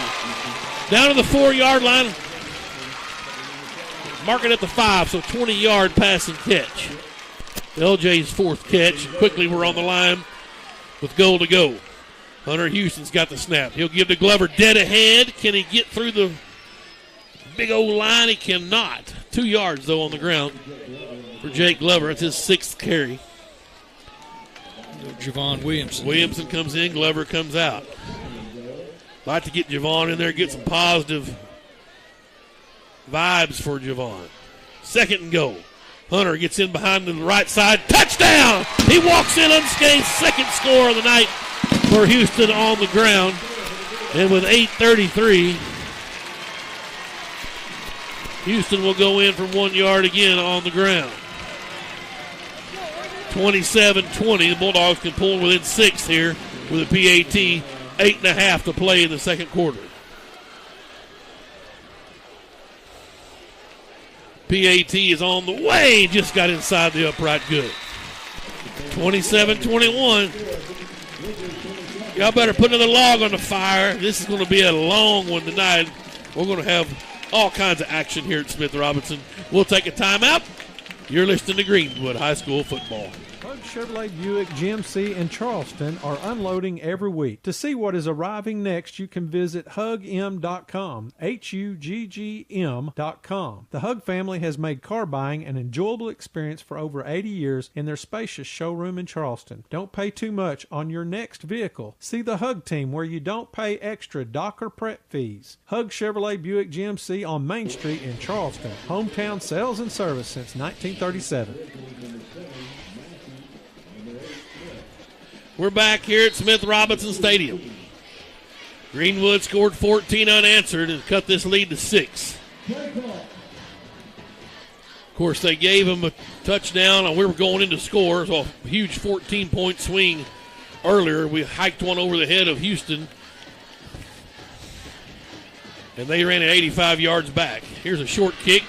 Down to the 4-yard line. Mark it at the 5, so 20-yard pass and catch. LJ's 4th catch. Quickly we're on the line with goal to go. Hunter Houston's got the snap. He'll give to Glover dead ahead. Can he get through the big old line? He cannot. 2 yards, though, on the ground for Jake Glover. It's his 6th carry. Javon Williamson. Williamson comes in. Glover comes out. Like to get Javon in there, get some positive vibes for Javon. 2nd and goal. Hunter gets in behind the right side. Touchdown! He walks in unscathed. 2nd score of the night for Houston on the ground. And with 8:33, Houston will go in from 1 yard again on the ground. 27-20. The Bulldogs can pull within 6 here with a PAT. 8.5 to play in the second quarter. PAT is on the way. Just got inside the upright good. 27-21. Y'all better put another log on the fire. This is going to be a long one tonight. We're going to have all kinds of action here at Smith Robinson. We'll take a timeout. You're listening to Greenwood High School football. Hug Chevrolet Buick GMC in Charleston are unloading every week. To see what is arriving next, you can visit hugm.com, HUGGM.com. The Hug family has made car buying an enjoyable experience for over 80 years in their spacious showroom in Charleston. Don't pay too much on your next vehicle. See the Hug team where you don't pay extra dock or prep fees. Hug Chevrolet Buick GMC on Main Street in Charleston. Hometown sales and service since 1937. We're back here at Smith Robinson Stadium. Greenwood scored 14 unanswered and cut this lead to 6. Of course, they gave him a touchdown, and we were going into score. So a huge 14-point swing earlier. We hiked one over the head of Houston, and they ran it 85 yards back. Here's a short kick,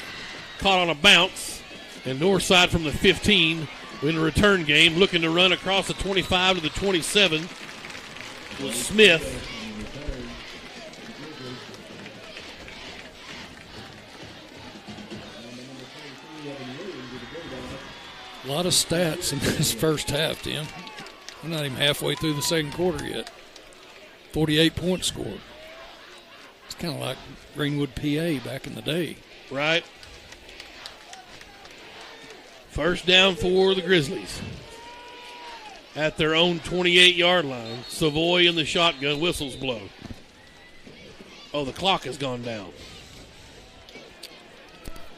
caught on a bounce, and Northside from the 15 in the return game, looking to run across the 25 to the 27 was Smith. A lot of stats in this first half, Tim. We're not even halfway through the second quarter yet. 48 points scored. It's kind of like Greenwood, PA back in the day. Right. First down for the Grizzlies. At their own 28-yard line. Savoy in the shotgun. Whistles blow. Oh, the clock has gone down.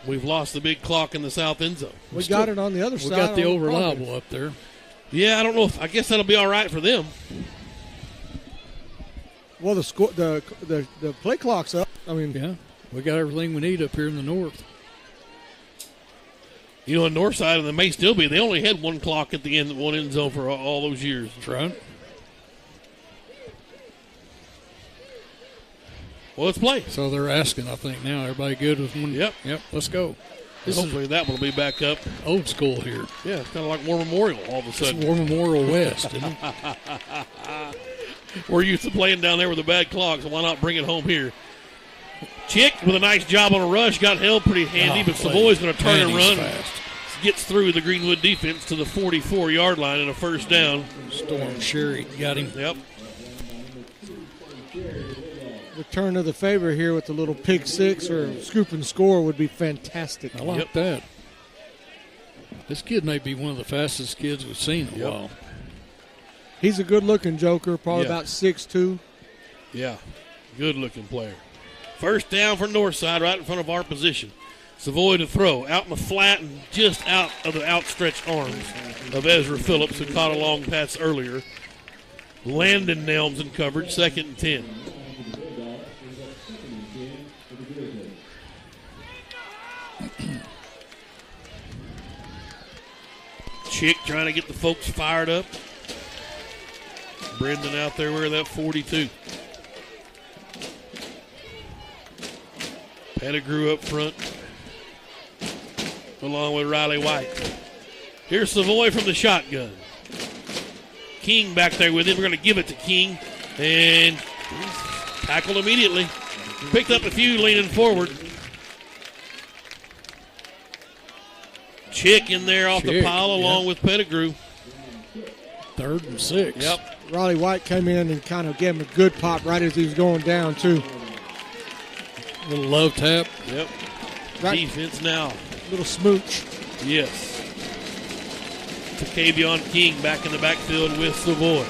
We've lost the big clock in the south end zone. We got it on the other side. We got the old reliable up there. Yeah, I don't know. I guess that'll be all right for them. Well, the play clock's up. I mean, yeah, we got everything we need up here in the north. You know, on Northside, and they may still be, they only had one clock at the end, one end zone for all those years. That's right. Well, let's play. So they're asking, I think, now. Everybody good with one? Yep. Let's go. Hopefully that will be back up. Old school here. Yeah, it's kind of like War Memorial all of a sudden. It's War Memorial West, isn't it? We're used to playing down there with a bad clock, so why not bring it home here? Chick with a nice job on a rush, got held pretty handy, but Savoy's going to turn and run. Fast. Gets through the Greenwood defense to the 44-yard line and a first down. Storm Sherry got him. Yep. Return of the favor here with the little pick six or scoop and score would be fantastic. I like that. This kid may be one of the fastest kids we've seen in a while. He's a good-looking joker, probably about 6'2". Yeah, good-looking player. First down for Northside, right in front of our position. Savoy to throw, out in the flat and just out of the outstretched arms of Ezra Phillips, who caught a long pass earlier. Landon Nelms in coverage, 2nd and 10. Chick trying to get the folks fired up. Brendan out there wearing that 42. Pettigrew up front. along with Riley White. Here's Savoy from the shotgun. King back there with him. We're going to give it to King, and he's tackled immediately. Picked up a few leaning forward. Chick in there off the pile along with Pettigrew. 3rd and 6. Yep. Riley White came in and kind of gave him a good pop right as he was going down, too. Little love tap. Yep. Right. Defense now. Little smooch. Yes. Takevion King back in the backfield with Savoy.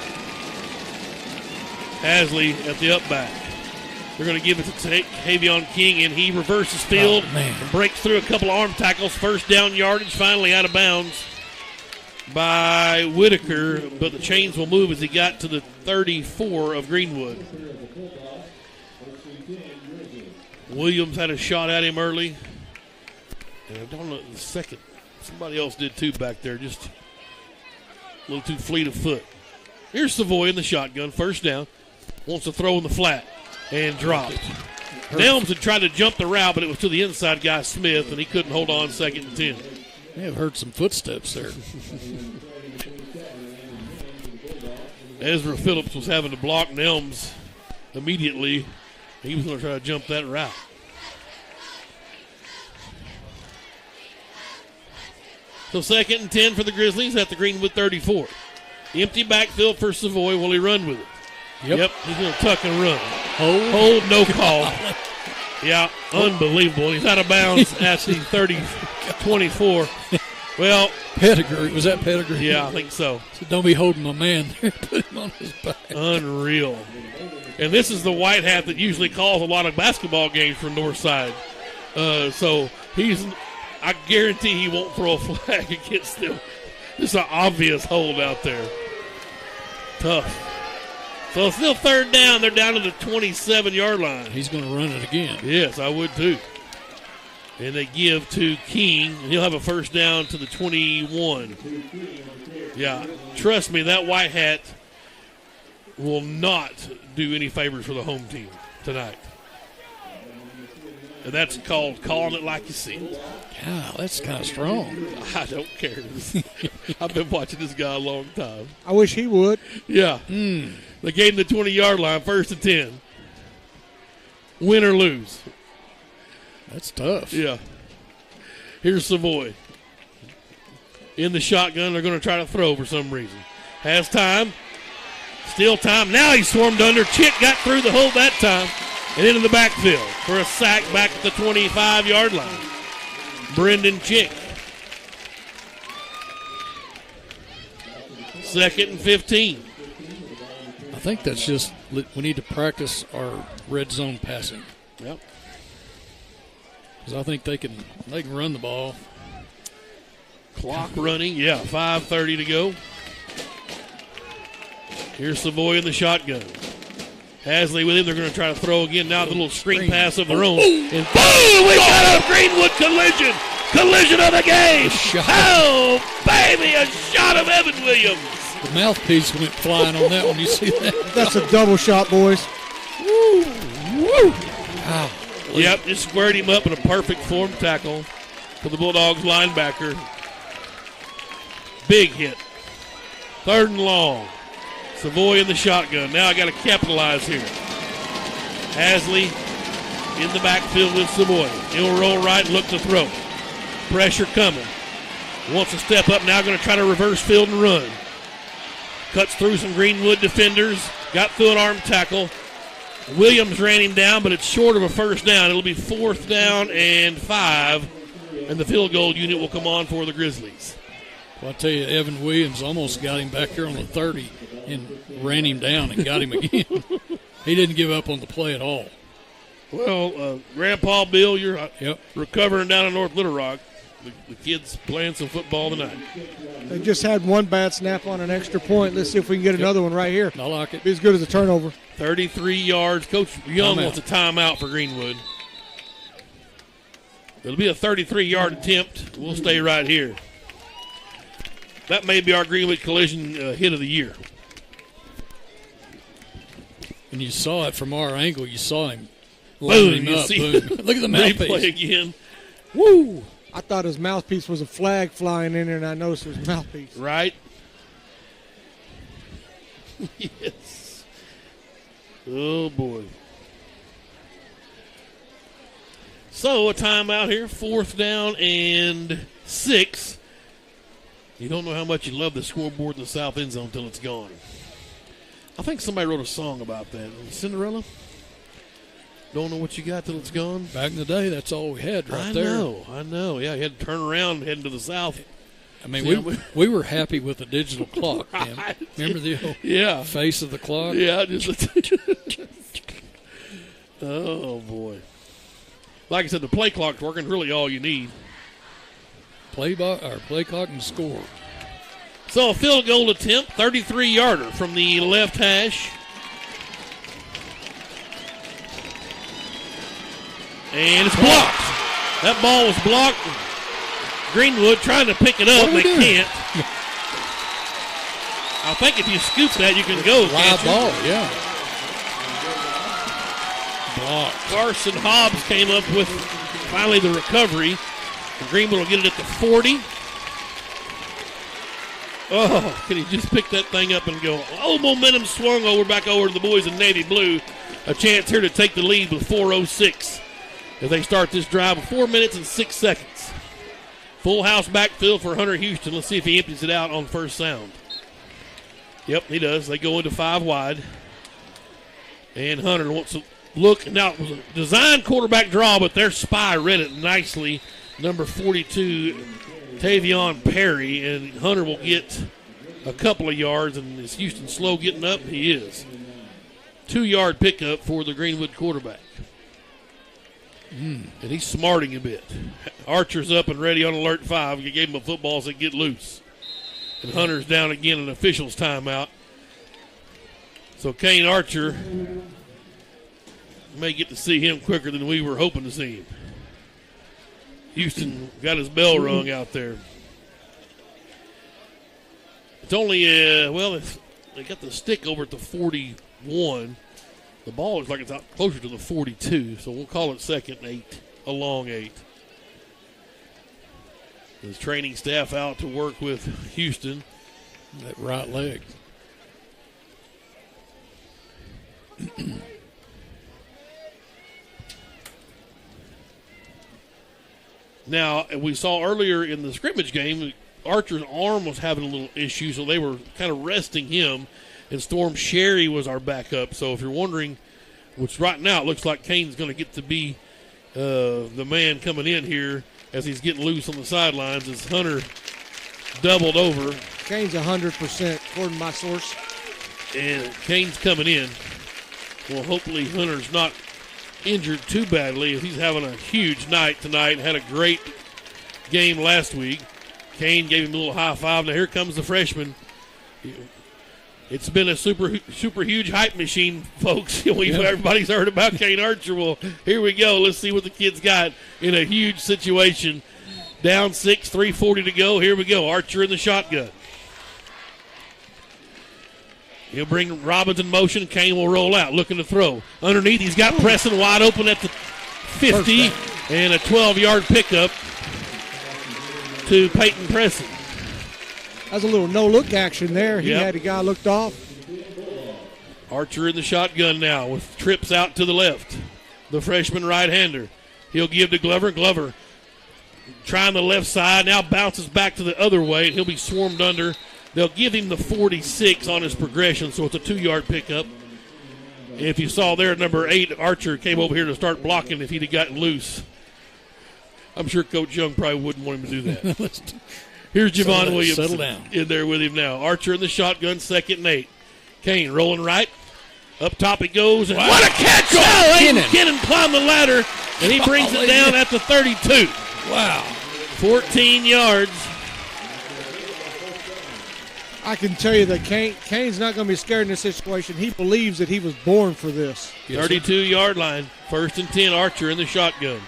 Hasley at the up back. They're going to give it to Takevion King, and he reverses field and breaks through a couple of arm tackles. First down yardage, finally out of bounds by Whitaker, but the chains will move as he got to the 34 of Greenwood. Williams had a shot at him early. And I don't know the second. Somebody else did too back there, just a little too fleet of foot. Here's Savoy in the shotgun, first down. Wants to throw in the flat and dropped. Nelms had tried to jump the route, but it was to the inside guy, Smith, and he couldn't hold on 2nd and 10. May have heard some footsteps there. Ezra Phillips was having to block Nelms immediately. He was going to try to jump that route. So 2nd and 10 for the Grizzlies at the Greenwood 34. Empty backfield for Savoy. Will he run with it? Yep. He's going to tuck and run. Hold, no call. Yeah, unbelievable. He's out of bounds at the 24. Well, Pettigrew. Was that Pettigrew? Yeah, I think so. So don't be holding my man there. Put him on his back. Unreal. And this is the white hat that usually calls a lot of basketball games for Northside. So I guarantee he won't throw a flag against them. This is an obvious hold out there. Tough. So it's still 3rd down. They're down to the 27-yard line. He's going to run it again. Yes, I would too. And they give to King. He'll have a first down to the 21. Yeah, trust me, that white hat will not do any favors for the home team tonight. And that's called calling it like you see it. God, that's kind of strong. I don't care. I've been watching this guy a long time. I wish he would. Yeah. They gave him the 20-yard line, 1st and 10. Win or lose. That's tough. Yeah. Here's Savoy. In the shotgun, they're going to try to throw for some reason. Has time. Still time. Now he's swarmed under. Chick got through the hole that time and into the backfield for a sack back at the 25-yard line. Brendan Chick. 2nd and 15. I think that's just we need to practice our red zone passing. Yep. Because I think they can run the ball. Clock running, 5:30 to go. Here's Savoy in the shotgun. Hasley with him. They're going to try to throw again. Now the little screen pass of their own. And boom! We got a Greenwood collision. Collision of the game. Oh, baby, a shot of Evan Williams. The mouthpiece went flying on that one. You see that? That's a double shot, boys. Woo! Woo! Wow. Yep, just squared him up in a perfect form tackle for the Bulldogs linebacker. Big hit. 3rd and long. Savoy in the shotgun. Now I got to capitalize here. Hasley in the backfield with Savoy. He'll roll right and look to throw. Pressure coming. Wants to step up. Now going to try to reverse field and run. Cuts through some Greenwood defenders. Got through an arm tackle. Williams ran him down, but it's short of a first down. It'll be 4th down and 5, and the field goal unit will come on for the Grizzlies. Well, I tell you, Evan Williams almost got him back here on the 30 and ran him down and got him again. He didn't give up on the play at all. Well, Grandpa Bill, you're recovering down in North Little Rock. The kids playing some football tonight. They just had one bad snap on an extra point. Let's see if we can get another one right here. I like it. Be as good as a turnover. 33 yards. Coach Young wants a timeout for Greenwood. It'll be a 33-yard attempt. We'll stay right here. That may be our Greenwood collision hit of the year. And you saw it from our angle. You saw him. Boom. Him You up. see Boom. Look at the mouthpiece. Replay again. Woo! I thought his mouthpiece was a flag flying in there, and I noticed it was mouthpiece. Right? Yes. Oh, boy. So a timeout here, 4th down and 6. You don't know how much you love the scoreboard in the south end zone until it's gone. I think somebody wrote a song about that. Cinderella? Don't know what you got till it's gone. Back in the day, that's all we had there. I know. Yeah, you had to turn around and head to the south. I mean, we were happy with the digital clock. Right. Remember the old face of the clock? Yeah. Oh, boy. Like I said, the play clock's working, really all you need. Play clock and score. So a field goal attempt, 33-yarder from the left hash. And it's blocked. That ball was blocked. Greenwood trying to pick it up, they can't. I think if you scoop that, you can go. Live ball, yeah. Blocked. Carson Hobbs came up with finally the recovery. And Greenwood will get it at the 40. Oh, can he just pick that thing up and go? Oh, momentum swung back over to the boys in navy blue. A chance here to take the lead with 4:06 as they start this drive with 4 minutes and 6 seconds. Full house backfield for Hunter Houston. Let's see if he empties it out on first sound. Yep, he does. They go into 5 wide. And Hunter wants to look. Now, it was a designed quarterback draw, but their spy read it nicely. Number 42, Tavion Perry, and Hunter will get a couple of yards. And is Houston slow getting up? He is. 2-yard pickup for the Greenwood quarterback. And he's smarting a bit. Archer's up and ready on alert 5. You gave him a football, so get loose. And Hunter's down again in officials' timeout. So Kane Archer may get to see him quicker than we were hoping to see him. Houston got his bell rung out there. It's only, they got the stick over at the 41. The ball looks like it's out closer to the 42, so we'll call it 2nd and 8, a long 8. His training staff out to work with Houston. That right leg. Now, we saw earlier in the scrimmage game, Archer's arm was having a little issue, so they were kind of resting him. And Storm Sherry was our backup. So if you're wondering, which right now it looks like Kane's going to get to be the man coming in here as he's getting loose on the sidelines as Hunter doubled over. Kane's 100% according to my source. And Kane's coming in. Well, hopefully Hunter's not injured too badly. He's having a huge night tonight. Had a great game last week. Kane gave him a little high five. Now here comes the freshman. It's been a super huge hype machine, folks. Everybody's heard about Kane Archer. Well, here we go. Let's see what the kid's got in a huge situation. Down 6, 3:40 to go. Here we go. Archer in the shotgun. He'll bring Robbins in motion. Kane will roll out, looking to throw. Underneath, he's got Preston wide open at the 50, and a 12-yard pickup to Peyton Preston. That's a little no-look action there. He had a guy looked off. Archer in the shotgun now with trips out to the left. The freshman right-hander. He'll give to Glover. Glover trying the left side. Now bounces back to the other way, and he'll be swarmed under. They'll give him the 46 on his progression, so it's a 2-yard pickup. If you saw there, number 8, Archer came over here to start blocking if he'd have gotten loose. I'm sure Coach Young probably wouldn't want him to do that. Here's Javon Williamson in there with him now. Archer in the shotgun, 2nd and 8. Kane rolling right. Up top he goes. And what a catch! Kennan climbed the ladder, and he brings it down at the 32. Wow. 14 yards. I can tell you that Kane's not going to be scared in this situation. He believes that he was born for this. 32-yard line. 1st and 10, Archer in the shotgun.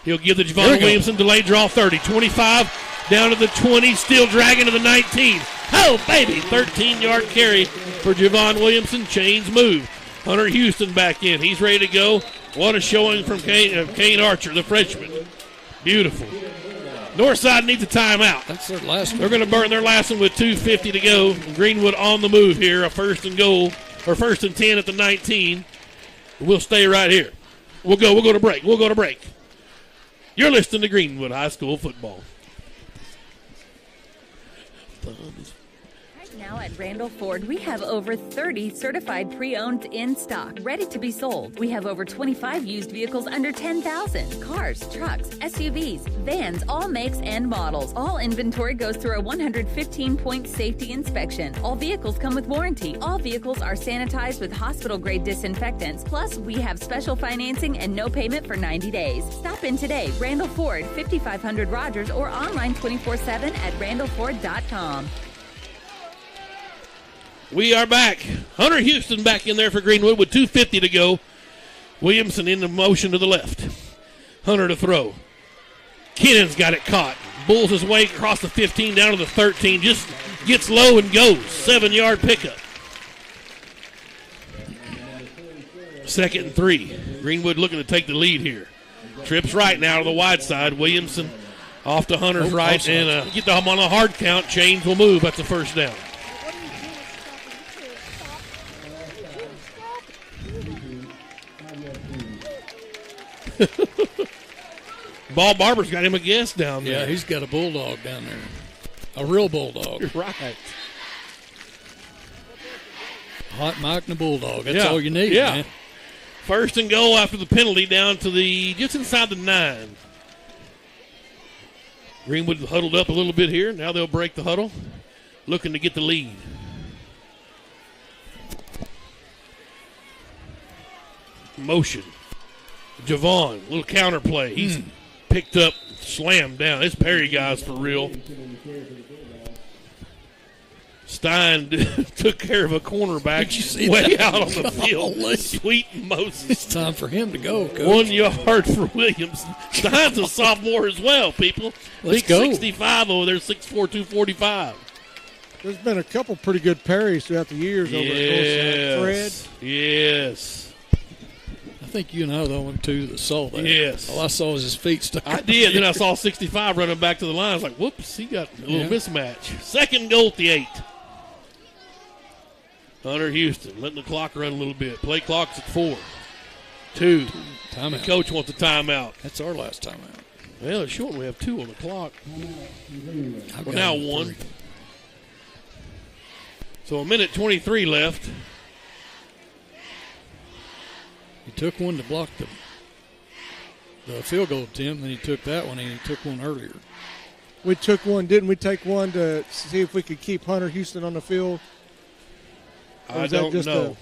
He'll give the Javon Williamson delayed draw 30. 25 down to the 20, still dragging to the 19. Oh, baby, 13-yard carry for Javon Williamson. Chains move. Hunter Houston back in. He's ready to go. What a showing from Kane Archer, the freshman. Beautiful. Northside needs a timeout. That's their last one. They're going to burn their last one with 2:50 to go. Greenwood on the move here, a 1st and goal, or 1st and 10 at the 19. We'll stay right here. We'll go to break. You're listening to Greenwood High School football. Now at Randall Ford, we have over 30 certified pre-owned in stock, ready to be sold. We have over 25 used vehicles under $10,000. Cars, trucks, SUVs, vans, all makes and models. All inventory goes through a 115-point safety inspection. All vehicles come with warranty. All vehicles are sanitized with hospital-grade disinfectants. Plus, we have special financing and no payment for 90 days. Stop in today. Randall Ford, 5500 Rogers, or online 24/7 at randallford.com. We are back. Hunter Houston back in there for Greenwood with 2:50 to go. Williamson in the motion to the left. Hunter to throw. Kennan's got it caught. Bulls his way across the 15 down to the 13. Just gets low and goes. 7-yard pickup. 2nd and 3. Greenwood looking to take the lead here. Trips right now to the wide side. Williamson off to Hunter's right. And get them on a hard count. Chains will move. That's a 1st down. Ball Barber's got him a guest down there. Yeah, he's got a bulldog down there. A real bulldog. You're right. Hot Mike and a bulldog. That's all you need, man. 1st and goal after the penalty down to just inside the 9. Greenwood huddled up a little bit here. Now they'll break the huddle, looking to get the lead. Motion. Javon, little counter play. He's picked up, slammed down. This Perry guy's for real. Stein took care of a cornerback way out on the field. Sweet Moses. It's time for him to go, Coach. 1 yard for Williams. Stein's a sophomore as well, people. Let's Big go. 65 over there, 6'4", 245. There's been a couple pretty good Perrys throughout the years over at Northside. Fred. Yes. I think you and I are the only two that saw that. Yes. All I saw was his feet stuck. I did. Then I saw 65 running back to the line. I was like, whoops, he got a little mismatch. 2nd goal at the 8. Hunter Houston letting the clock run a little bit. Play clock's at 4. 2. Timeout. The coach wants a timeout. That's our last timeout. Well, it's short. We have 2 on the clock. I've We're got now 3. 1. So 1:23 left. He took one to block the field goal attempt, then he took that one, and he took one earlier. We took one, didn't we take one to see if we could keep Hunter Houston on the field? I don't know.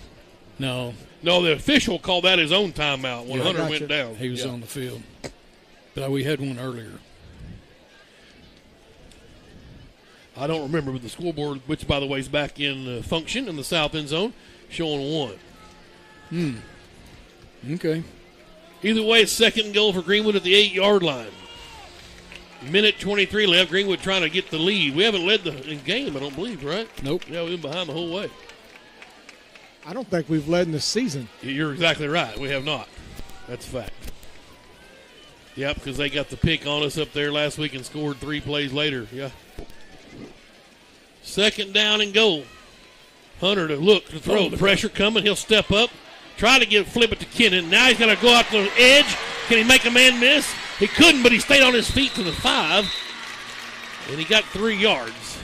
No, the official called that his own timeout when Hunter went down. He was on the field. But we had one earlier. I don't remember, but the scoreboard, which, by the way, is back in function in the south end zone, showing 1. Okay. Either way, it's 2nd goal for Greenwood at the 8-yard line. 1:23 left. Greenwood trying to get the lead. We haven't led the game, I don't believe, right? Nope. Yeah, we've been behind the whole way. I don't think we've led in the season. You're exactly right. We have not. That's a fact. Yep, because they got the pick on us up there last week and scored 3 plays later. Yeah. 2nd down and goal. Hunter to look, to throw. Pressure coming. He'll step up. Try to flip it to Kennan. Now he's going to go out to the edge. Can he make a man miss? He couldn't, but he stayed on his feet to the 5. And he got 3 yards.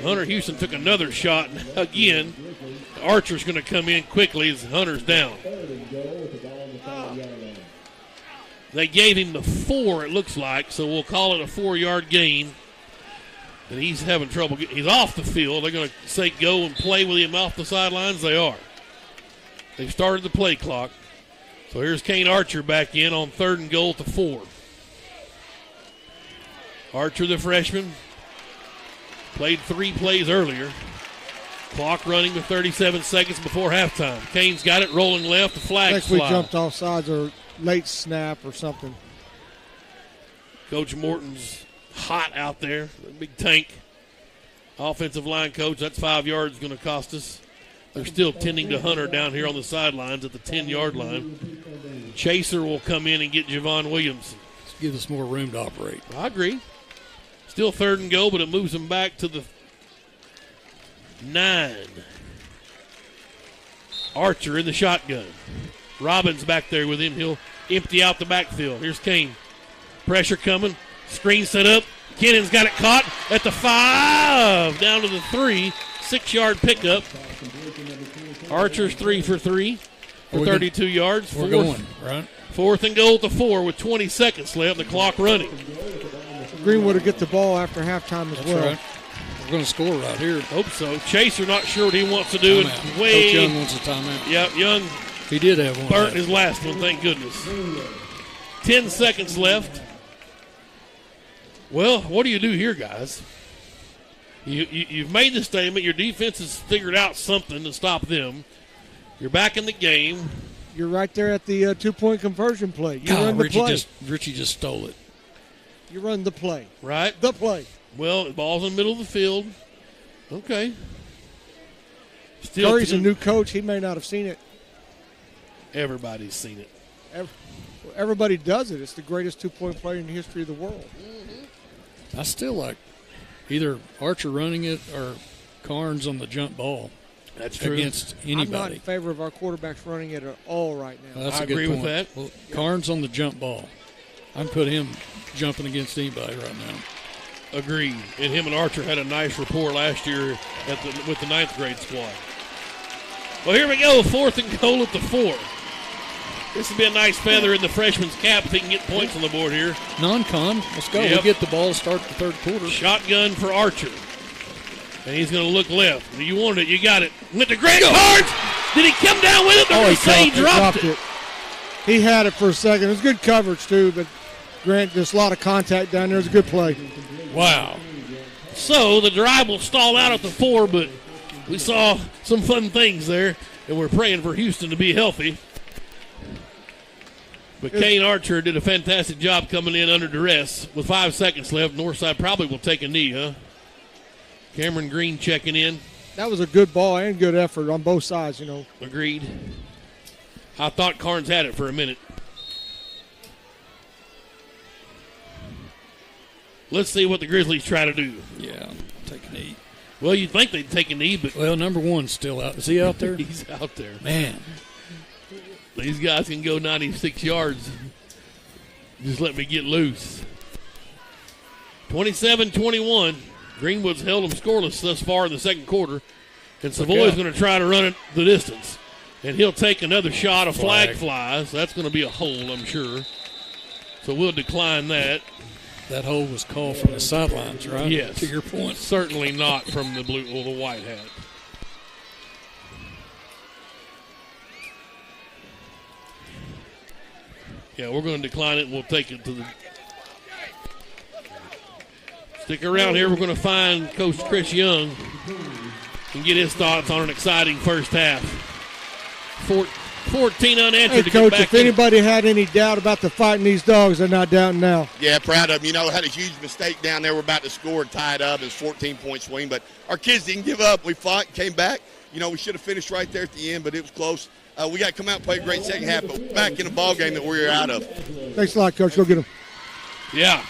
Hunter Houston took another shot. Again, Archer's going to come in quickly as Hunter's down. They gave him the 4, it looks like, so we'll call it a 4-yard gain. And he's having trouble. He's off the field. They're going to say go and play with him off the sidelines. They are. They've started the play clock. So here's Kane Archer back in on 3rd and goal to 4. Archer, the freshman, played 3 plays earlier. Clock running with 37 seconds before halftime. Kane's got it, rolling left, the flag I think fly. we jumped off sides or late snap or something. Coach Morton's hot out there. Big tank. Offensive line coach, that's 5 yards going to cost us. They're still tending to Hunter down here on the sidelines at the 10-yard line. Chaser will come in and get Javon Williamson. gives us more room to operate. I agree. Still 3rd and goal, but it moves them back to the 9. Archer in the shotgun. Robbins back there with him. He'll empty out the backfield. Here's Kane. Pressure coming. Screen set up. Kennon's got it caught at the 5. Down to the 3. 6-yard pickup. Archer's 3 for 3 for 32 yards. We're going, right? 4th and goal at the 4 with 20 seconds left. The clock running. Greenwood will get the ball after halftime as well. Right. We're going to score right here. Hope so. Chaser not sure what he wants to do. Coach Way, Young wants a timeout. Yep, Young. He did have one. Burnt his last one, thank goodness. 10 seconds left. Well, what do you do here, guys? You've made the statement. Your defense has figured out something to stop them. You're back in the game. You're right there at the 2-point conversion play. You run the play. Richie just stole it. You run the play. Right. The play. Well, the ball's in the middle of the field. Okay. Still Curry's a new coach. He may not have seen it. Everybody's seen it. Everybody does it. It's the greatest 2-point player in the history of the world. I still like either Archer running it or Carnes on the jump ball. That's true. Against anybody. I'm not in favor of our quarterbacks running it at all right now. That's I a good agree point. with that. Well, Carnes on the jump ball. I can put him jumping against anybody right now. Agreed. And him and Archer had a nice rapport last year with the 9th grade squad. Well, here we go. 4th and goal at the 4. This would be a nice feather in the freshman's cap if he can get points on the board here. Non-con. Let's go. Yep. We get the ball to start the 3rd quarter. Shotgun for Archer. And he's going to look left. You wanted it. You got it. Went to Grant Carnes. Did he come down with it? They're going to say he dropped it. He had it for a second. It was good coverage, too, but Grant, just a lot of contact down there. It was a good play. Wow. So the drive will stall out at the 4, but we saw some fun things there, and we're praying for Houston to be healthy. But Kane Archer did a fantastic job coming in under duress. With 5 seconds left, Northside probably will take a knee, huh? Cameron Green checking in. That was a good ball and good effort on both sides, you know. Agreed. I thought Carnes had it for a minute. Let's see what the Grizzlies try to do. Yeah, take a knee. Well, you'd think they'd take a knee, but... Well, number 1's still out. Is he out there? He's out there. Man. These guys can go 96 yards. Just let me get loose. 27-21. Greenwood's held them scoreless thus far in the 2nd quarter. And Savoy's going to try to run it the distance. And he'll take another shot. A flag flies. That's going to be a hold, I'm sure. So we'll decline that. That hold was called from the sidelines, right? Yes. To your point. Certainly not from the blue or the white hat. Yeah, we're going to decline it. We'll take it to the... Stick around here. We're going to find Coach Chris Young and get his thoughts on an exciting first half. 14 unanswered. Hey, Coach, if anybody had any doubt about the fighting these dogs, they're not doubting now. Yeah, proud of them. You know, had a huge mistake down there. We're about to score and tie it up. It's 14-point swing, but our kids didn't give up. We fought and came back. You know, we should have finished right there at the end, but it was close. We got to come out and play a great second half, but back in a ball game that we were out of. Thanks a lot, Coach. Go get them. Yeah.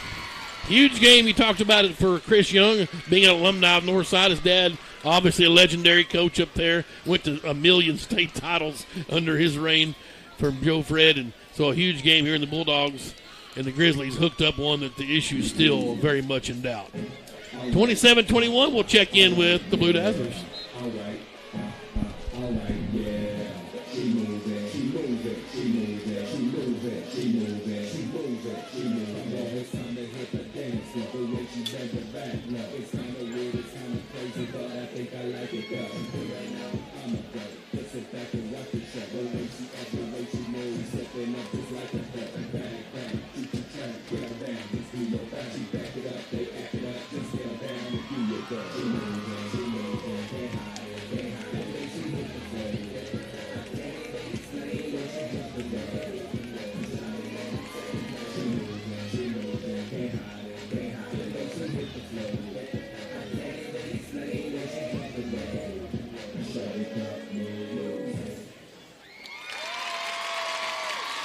Huge game. You talked about it for Chris Young, being an alumni of Northside. His dad, obviously a legendary coach up there, went to 1 million state titles under his reign from Joe Fred. And so a huge game here in the Bulldogs and the Grizzlies hooked up one that the issue is still very much in doubt. 27-21, we'll check in with the Blue Dazzlers. All right, yeah. She moves it, she moves it, she moves it, she moves it, she moves it, she moves it, she moves it. It's time to hit the dance, it's the way she bends it back. Now it's kind of weird, it's kind of crazy, but I think I like it though. Right now, I'm a go. Let's sit back and watch the show. The way she acts, the way she moves, stepping up just like a duck. Bang, bang, keep the track, get her down, just do your back. She back it up, they act it up, just get her down and do your go. She moves it, she moves it, get higher, get higher. She hit the floor.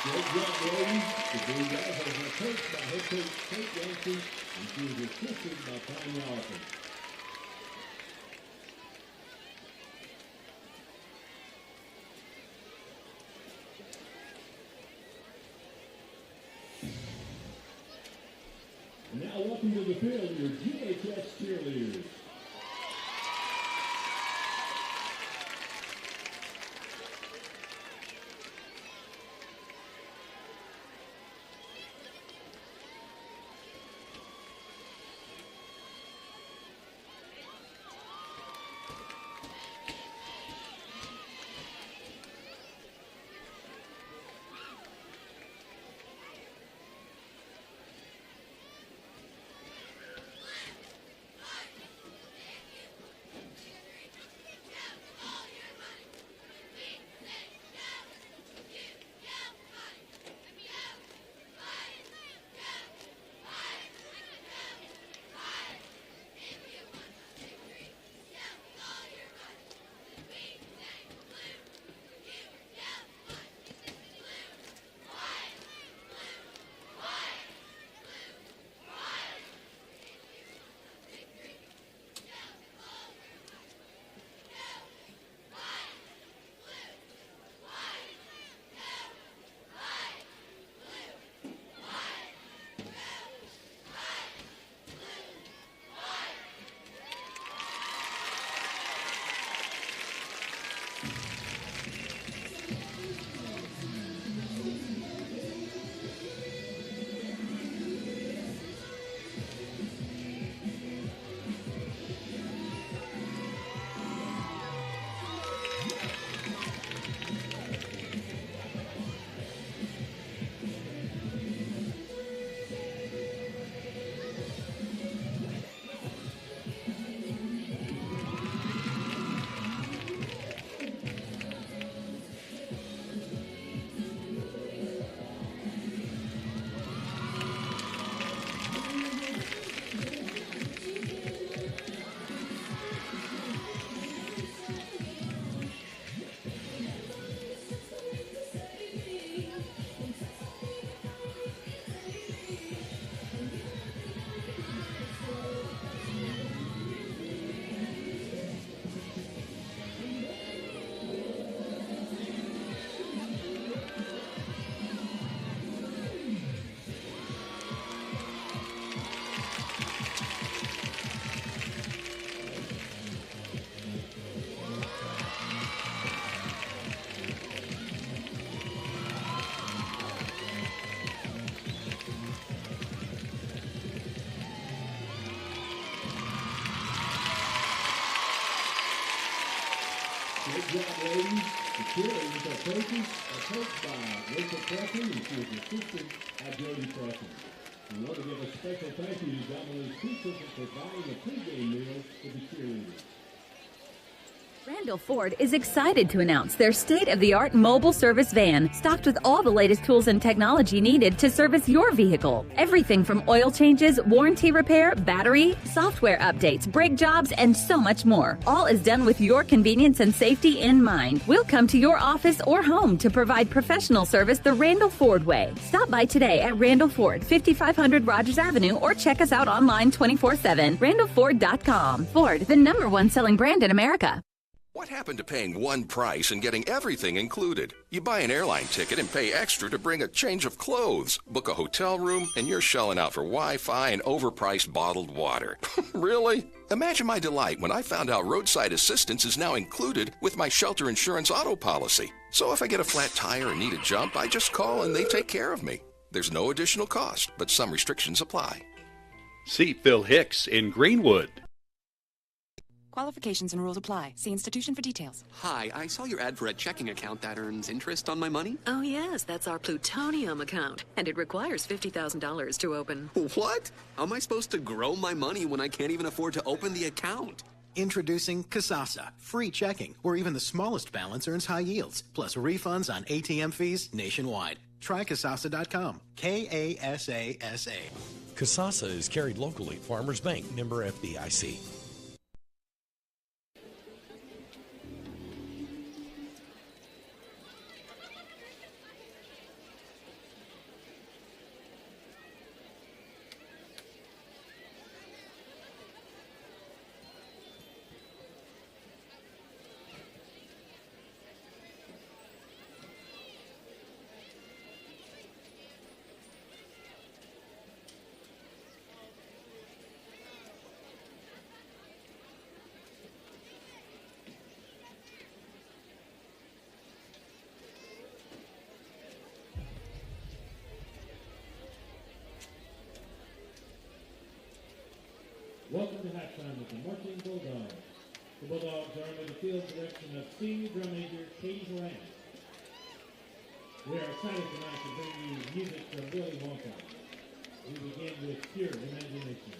Great job, ladies. The Bulldogs are coached by head coach Kate Yancey, and she is assisted by Tanya Allison. And now welcome to the field, your GHS cheerleaders. Great job, ladies. The cheerleaders are coached by Rachel Preston, and she is assisted by Jody Preston. We want to give a special thank you to Dominique's Pizza for providing a pregame meal for the cheerleaders. Randall Ford is excited to announce their state-of-the-art mobile service van, stocked with all the latest tools and technology needed to service your vehicle. Everything from oil changes, warranty repair, battery, software updates, brake jobs, and so much more. All is done with your convenience and safety in mind. We'll come to your office or home to provide professional service the Randall Ford way. Stop by today at Randall Ford, 5500 Rogers Avenue, or check us out online 24/7, randallford.com. Ford, the #1 selling brand in America. What happened to paying one price and getting everything included? You buy an airline ticket and pay extra to bring a change of clothes, book a hotel room, and you're shelling out for Wi-Fi and overpriced bottled water. Really? Imagine my delight when I found out roadside assistance is now included with my shelter insurance auto policy. So if I get a flat tire and need a jump, I just call and they take care of me. There's no additional cost, but some restrictions apply. See Phil Hicks in Greenwood. Qualifications and rules apply. See institution for details. Hi, I saw your ad for a checking account that earns interest on my money. Oh, yes, that's our plutonium account, and it requires $50,000 to open. What? How am I supposed to grow my money when I can't even afford to open the account? Introducing Kasasa, free checking, where even the smallest balance earns high yields, plus refunds on ATM fees nationwide. Try Kasasa.com. Kasasa. Kasasa is carried locally. Farmers Bank, member FDIC. Welcome to halftime with the marching Bulldogs. The Bulldogs are under the field direction of senior drum major Katie Moran. We are excited tonight to bring you music from Willy Wonka. We begin with Pure Imagination.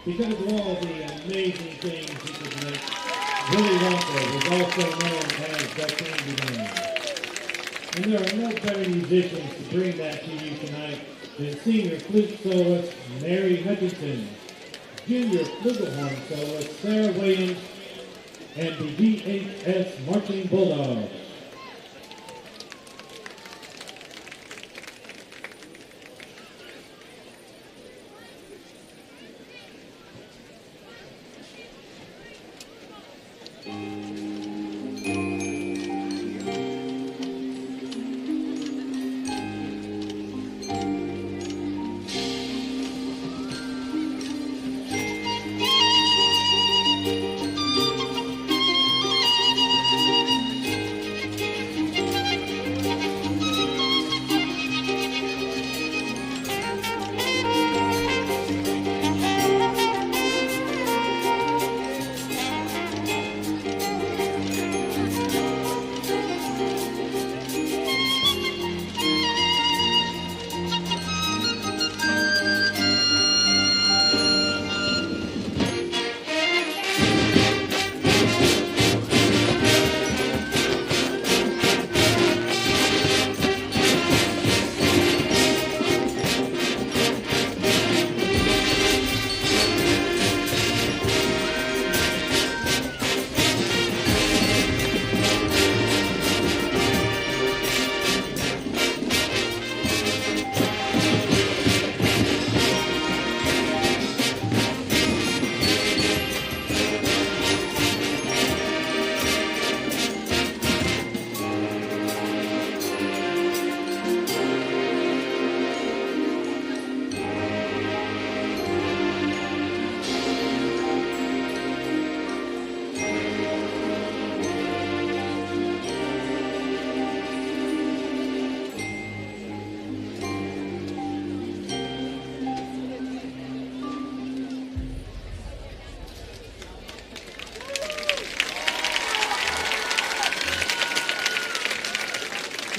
Because of all the amazing things he could make, Willy Wonka was also known as the Candy Man. And there are no better musicians to bring that to you tonight than senior flute soloist Mary Hutchinson, junior flugelhorn soloist Sarah Williams, and the VHS Marching Bulldogs.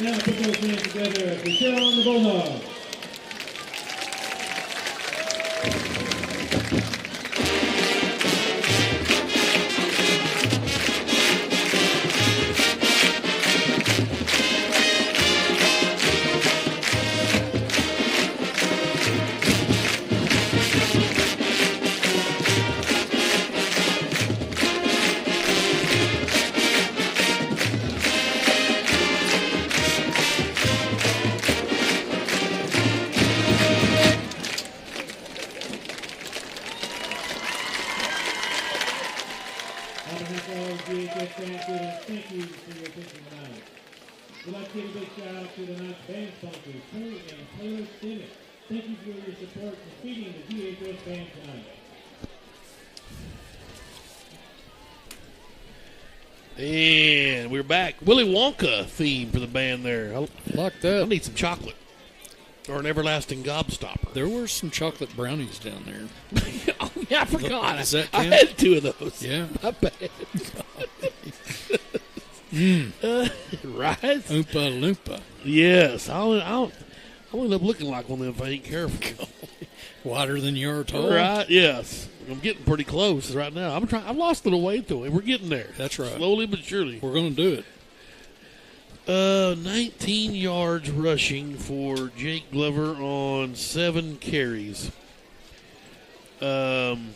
Now put those hands together for Cheryl and the Bulldogs. Stanford, and thank you for your attention tonight. We'd like to give a big shout out to tonight's band sponsors, Tony and Taylor Stinnett. Thank you for your support for feeding the GHS band tonight. And we're back. Willy Wonka theme for the band there. I like that. I need some chocolate. Or an everlasting gobstopper. There were some chocolate brownies down there. Oh, yeah, I forgot. Does that I count? had 2 of those. Yeah. I bet. Right? Oompa Loompa. Yes. I'll end up looking like one of them if I ain't careful. Wider than you are tall. Right, yes. I'm getting pretty close right now. I've lost a little weight, though. We're getting there. That's right. Slowly but surely. We're going to do it. 19 yards rushing for Jake Glover on 7 carries. Javon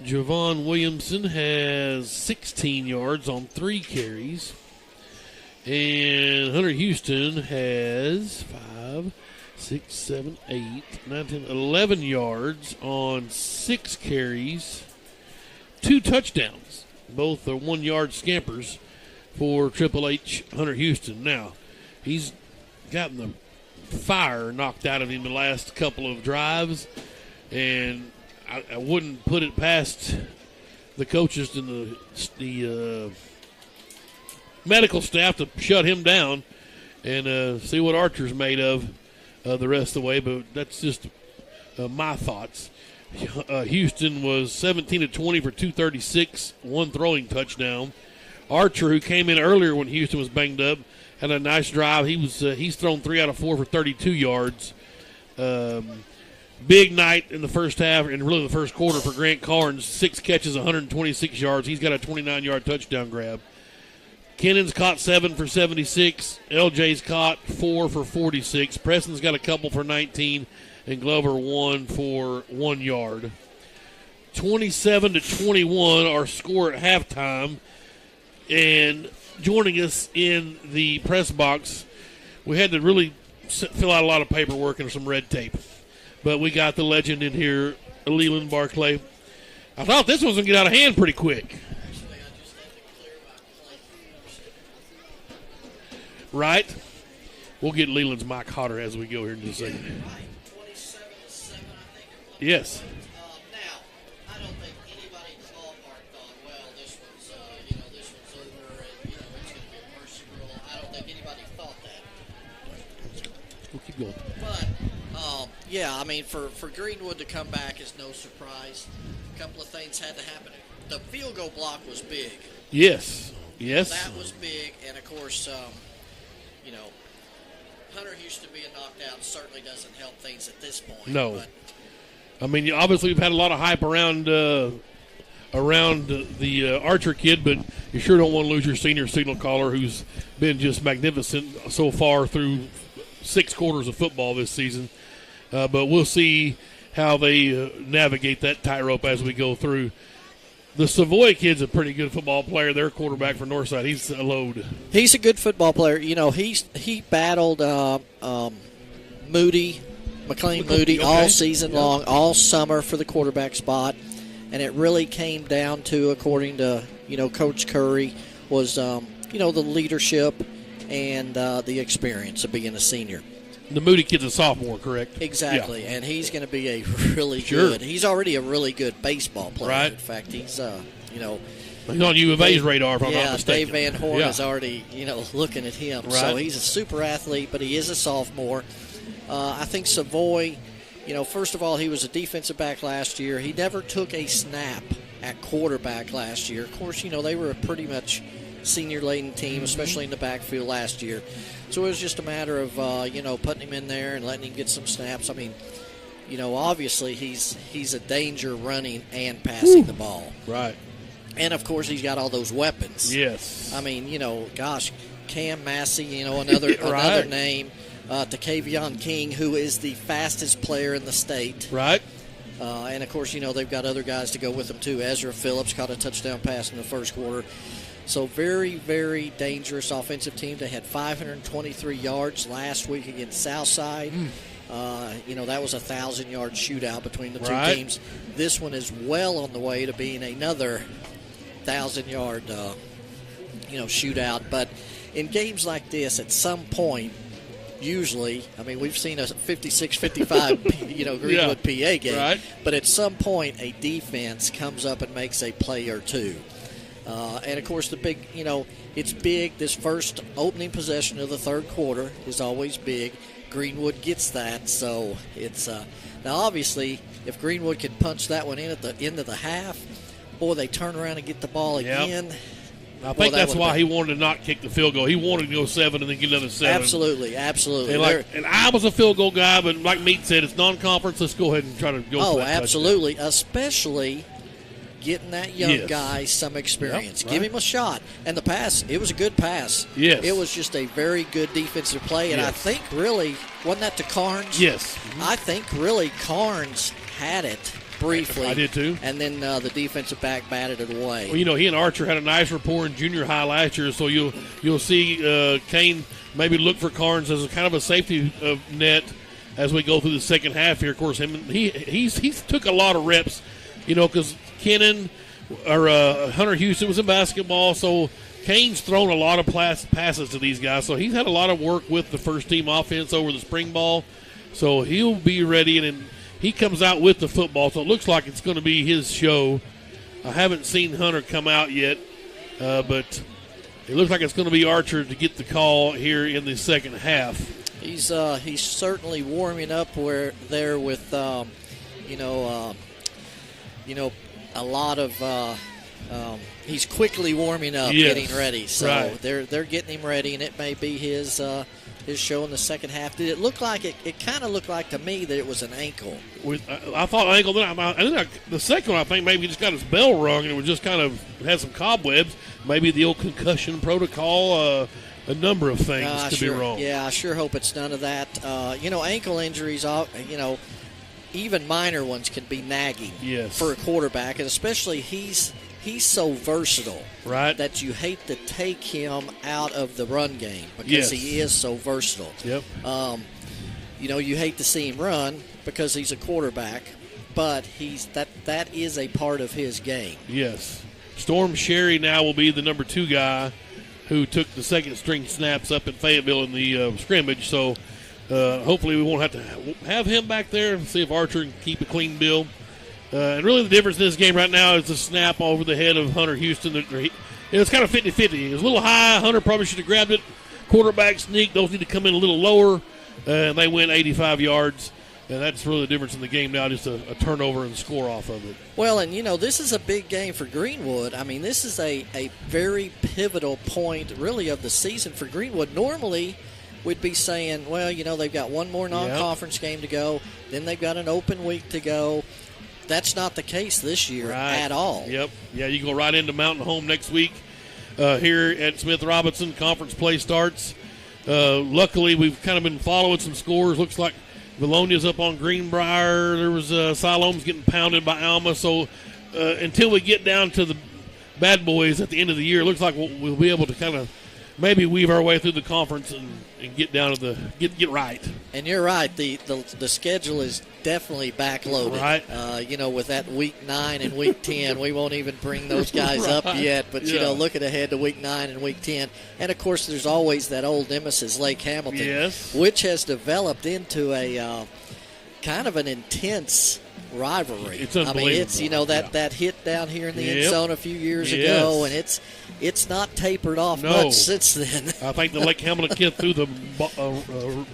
Williamson has 16 yards on 3 carries. And Hunter Houston has 5, 6, 7, 8, 9, 10, 11 yards on 6 carries. 2 touchdowns. Both are 1-yard scampers for Triple H Hunter Houston. Now, he's gotten the fire knocked out of him the last couple of drives, and I wouldn't put it past the coaches and the medical staff to shut him down and see what Archer's made of the rest of the way, but that's just my thoughts. Houston was 17 of 20 for 236, 1 throwing touchdown. Archer, who came in earlier when Houston was banged up, had a nice drive. He's thrown 3 out of 4 for 32 yards. Big night in the first half and really the first quarter for Grant Carnes. 6 catches, 126 yards. He's got a 29-yard touchdown grab. Kennon's caught 7 for 76. LJ's caught 4 for 46. Preston's got a couple for 19, and Glover 1 for 1 yard. 27-21, our score at halftime. And joining us in the press box, we had to really fill out a lot of paperwork and some red tape. But we got the legend in here, Leland Barclay. I thought this one was going to get out of hand pretty quick. Right? We'll get Leland's mic hotter as we go here in just a second. Yes. We'll keep going. But, yeah, I mean, for Greenwood to come back is no surprise. A couple of things had to happen. The field goal block was big. Yes. Yes. That was big. And, of course, Hunter Houston being knocked out certainly doesn't help things at this point. No. But, I mean, obviously we've had a lot of hype around the Archer kid, but you sure don't want to lose your senior signal caller who's been just magnificent so far through 6 quarters of football this season. But we'll see how they navigate that tightrope as we go through. The Savoy kid's a pretty good football player. Their quarterback for Northside, he's a load. He's a good football player. You know, he battled McLean Moody all season long, all summer for the quarterback spot, and it really came down to, according to Coach Curry, was the leadership and the experience of being a senior. The Moody kid's a sophomore, correct? Exactly, yeah. And he's going to be a really good. He's already a really good baseball player. Right. In fact, he's he's on U of A's radar, if I'm not mistaken. Dave Van Horn is already looking at him. Right. So he's a super athlete, but he is a sophomore. I think Savoy, first of all, he was a defensive back last year. He never took a snap at quarterback last year. Of course, they were a pretty much senior-laden team, especially in the backfield last year. So it was just a matter of, putting him in there and letting him get some snaps. I mean, obviously he's a danger running and passing the ball. Right. And, of course, he's got all those weapons. Yes. I mean, Cam Massey, another another name. Takavion King, who is the fastest player in the state. Right. And, of course, they've got other guys to go with them, too. Ezra Phillips caught a touchdown pass in the first quarter. So very, very dangerous offensive team. They had 523 yards last week against Southside. That was a 1,000-yard shootout between the two teams. This one is well on the way to being another 1,000-yard, shootout. But in games like this, at some point, usually, I mean, we've seen a 56-55, Greenwood PA game. Right. But at some point, a defense comes up and makes a play or two. And, of course, the big, it's big. This first opening possession of the third quarter is always big. Greenwood gets that. So it's now, obviously, if Greenwood can punch that one in at the end of the half, or they turn around and get the ball again. I think that's why he wanted to not kick the field goal. He wanted to go 7 and then get another 7. Absolutely. And I was a field goal guy, but like Meat said, it's non-conference. Let's go ahead and try to go for that absolutely. touchdown. Especially getting that young guy some experience. Give him a shot. And the pass, it was a good pass. Yes. It was just a very good defensive play. And I think really, wasn't that to Carnes? Yes. I think really Carnes had it briefly. I did too. And then the defensive back batted it away. Well, he and Archer had a nice rapport in junior high last year, so you'll see Kane maybe look for Carnes as a kind of a safety net as we go through the second half here. Of course, he's took a lot of reps, because Kennan or Hunter Houston was in basketball, so Kane's thrown a lot of passes to these guys, so he's had a lot of work with the first team offense over the spring ball, so he'll be ready, and he comes out with the football, so it looks like it's going to be his show. I haven't seen Hunter come out yet, but it looks like it's going to be Archer to get the call here in the second half. He's certainly warming up there with a lot of. He's quickly warming up, getting ready. So they're getting him ready, and it may be his show in the second half. Did it look like it kind of looked like to me that it was an ankle? I thought ankle. Then the second one, I think maybe he just got his bell rung and it was just kind of had some cobwebs. Maybe the old concussion protocol. A number of things could be wrong. Yeah, I sure hope it's none of that. Ankle injuries, even minor ones can be nagging for a quarterback, and especially he's so versatile that you hate to take him out of the run game because he is so versatile. Yep. You hate to see him run because he's a quarterback, but that is a part of his game. Yes. Storm Sherry now will be the number 2 guy who took the second string snaps up in Fayetteville in the scrimmage. So hopefully we won't have to have him back there and see if Archer can keep a clean bill. And really the difference in this game right now is the snap over the head of Hunter Houston. It was kind of 50-50. It was a little high. Hunter probably should have grabbed it. Quarterback sneak. Those need to come in a little lower. And they went 85 yards. And that's really the difference in the game now, just a turnover and score off of it. Well, and, this is a big game for Greenwood. I mean, this is a very pivotal point, really, of the season for Greenwood. Normally, we'd be saying, well, they've got one more non-conference game to go. Then they've got an open week to go. That's not the case this year at all. Yep. Yeah, you go right into Mountain Home next week here at Smith Robinson. Conference play starts. Luckily, we've kind of been following some scores. Looks like Valonia's up on Greenbrier. There was Siloam's getting pounded by Alma. So until we get down to the bad boys at the end of the year, it looks like we'll be able to kind of maybe weave our way through the conference and get down to get right. And you're right. The schedule is definitely backloaded. Right. With that week 9 and week 10, we won't even bring those guys up yet. But looking ahead to week 9 and week 10, and of course there's always that old nemesis, Lake Hamilton, which has developed into a kind of an intense rivalry. It's unbelievable. I mean, it's that hit down here in the end zone a few years ago, and it's not tapered off much since then. I think the Lake Hamilton kid threw the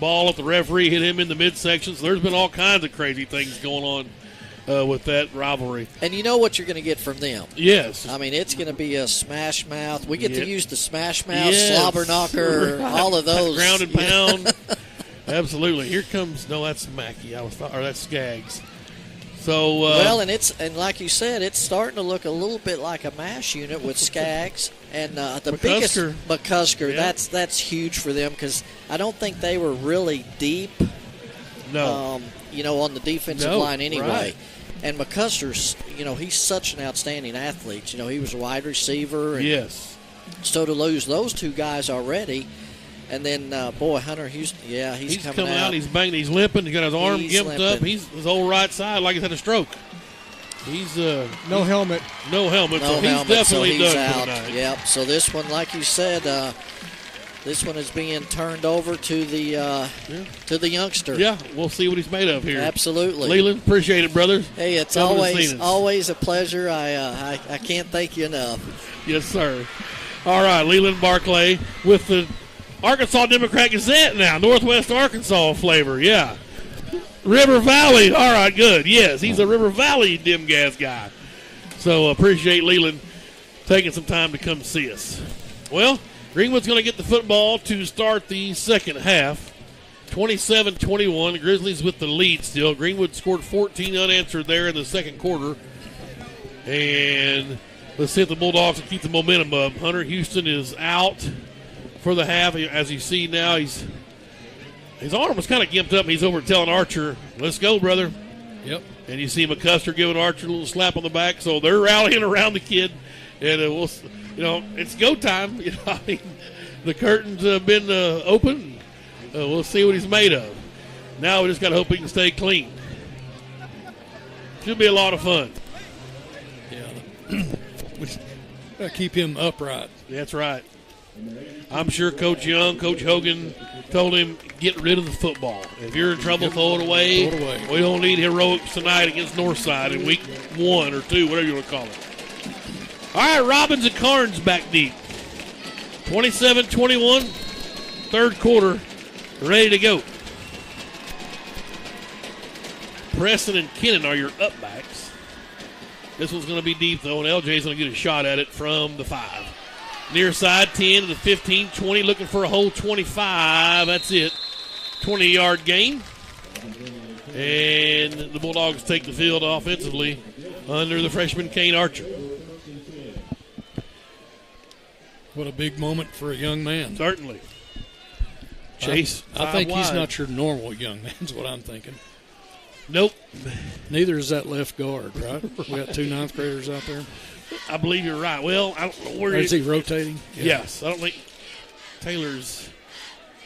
ball at the referee, hit him in the midsection. So there's been all kinds of crazy things going on with that rivalry. And you know what you're going to get from them. Yes. I mean, it's going to be a smash mouth. We get to use the smash mouth, slobber knocker, all of those. Ground and pound. Absolutely. Here comes, that's Mackey. That's Skaggs. So, and like you said, it's starting to look a little bit like a mash unit with Skaggs and the McCusker. biggest McCusker. Yeah. That's huge for them because I don't think they were really deep. No, on the defensive line anyway. Right. And McCuster's, he's such an outstanding athlete. He was a wide receiver. And so to lose those two guys already. And then, Hunter Houston, he's coming out. He's banging, he's limping. He's got his arm gimped up. He's his whole right side like he's had a stroke. He's no helmet. No helmet, No so he's helmet, definitely so he's done out. for tonight. Yep. So this one, like you said, this one is being turned over to the youngster. Yeah, we'll see what he's made of here. Absolutely. Leland, appreciate it, brother. Hey, it's Coming to see us. always a pleasure. I can't thank you enough. Yes, sir. All right, Leland Barclay with the Arkansas Democrat Gazette now. Northwest Arkansas flavor, yeah. River Valley, all right, good. Yes, he's a River Valley Dim Gas guy. So appreciate Leland taking some time to come see us. Well, Greenwood's going to get the football to start the second half. 27-21, Grizzlies with the lead still. Greenwood scored 14 unanswered there in the second quarter. And let's see if the Bulldogs can keep the momentum up. Hunter Houston is out for the half. As you see now, his arm was kind of gimped up. He's over telling Archer, let's go, brother. Yep. And you see McCusker giving Archer a little slap on the back. So they're rallying around the kid. And it's go time. I mean, the curtains have been open. We'll see what he's made of. Now we just got to hope he can stay clean. Should be a lot of fun. Yeah. Keep him upright. That's right. I'm sure Coach Young, Coach Hogan told him, get rid of the football. If you're in trouble, throw it away. Throw it away. We don't need heroics tonight against Northside in week 1 or 2, whatever you want to call it. All right, Robbins and Carnes back deep. 27-21, third quarter, ready to go. Preston and Kennan are your up backs. This one's going to be deep, though, and LJ's going to get a shot at it from the 5. Near side, 10 to the 15, 20, looking for a whole 25. That's it. 20-yard gain. And the Bulldogs take the field offensively under the freshman Kane Archer. What a big moment for a young man. Certainly. Chase, I think he's wide. not your normal young man, is what I'm thinking. Nope. Neither is that left guard, right? We got 2 ninth graders out there. I believe you're right. Well, I don't know where is he rotating? Yeah. Yes. I don't think Taylor's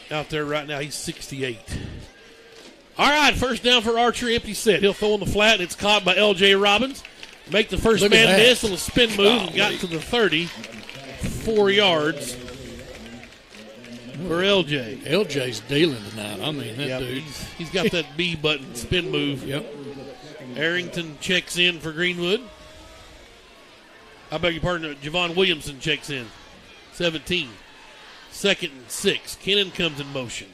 out there right now. He's 68. All right, first down for Archer, empty set. He'll throw on the flat, and it's caught by L.J. Robbins. Make the first man miss on a spin move and got to the 30. 4 yards for L.J. L.J.'s dealing tonight. I mean, that dude. He's got that B button spin move. Yep. Arrington checks in for Greenwood. I beg your pardon, Javon Williamson checks in. 17. 2nd and 6. Kennan comes in motion.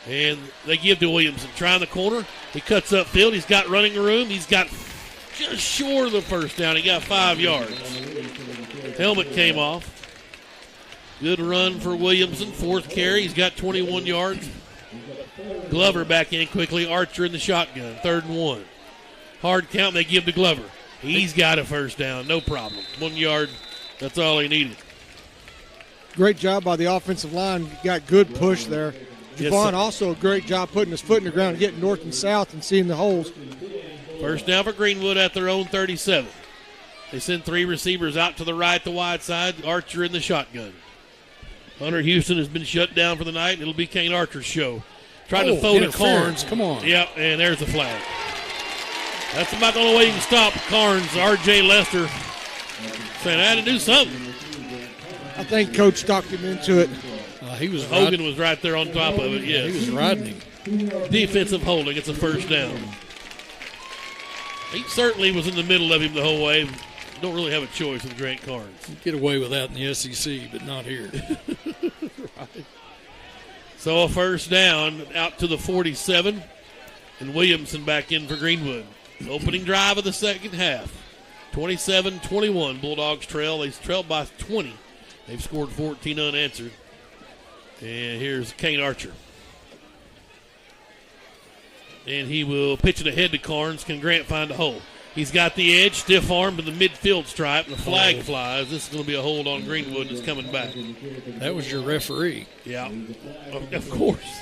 And they give to Williamson. Trying the corner. He cuts upfield. He's got running room. He's got just short of the first down. He got 5 yards. Helmet came off. Good run for Williamson. 4th carry. He's got 21 yards. Glover back in quickly. Archer in the shotgun. 3rd and 1. Hard count. They give to Glover. He's got a first down. No problem. 1 yard. That's all he needed. Great job by the offensive line. Got good push there. Javon also a great job putting his foot in the ground, getting north and south and seeing the holes. First down for Greenwood at their own 37. They send 3 receivers out to the right, the wide side. Archer in the shotgun. Hunter Houston has been shut down for the night. It'll be Kane Archer's show. Trying to throw to Carnes. Come on. Yep, and there's the flag. That's about the only way you can stop Carnes. R.J. Lester saying, I had to do something. I think Coach talked him into it. Hogan was right there on top of it, yes. He was riding him. Defensive holding. It's a first down. He certainly was in the middle of him the whole way. Don't really have a choice with Grant Carnes. You get away with that in the SEC, but not here. Right. So a first down out to the 47, and Williamson back in for Greenwood. Opening drive of the second half. 27-21. Bulldogs trail. They trailed by 20. They've scored 14 unanswered. And here's Kane Archer. And he will pitch it ahead to Carnes. Can Grant find a hole? He's got the edge, stiff arm to the midfield stripe. The flag flies. This is going to be a hold on Greenwood that's coming back. That was your referee. Yeah, of course.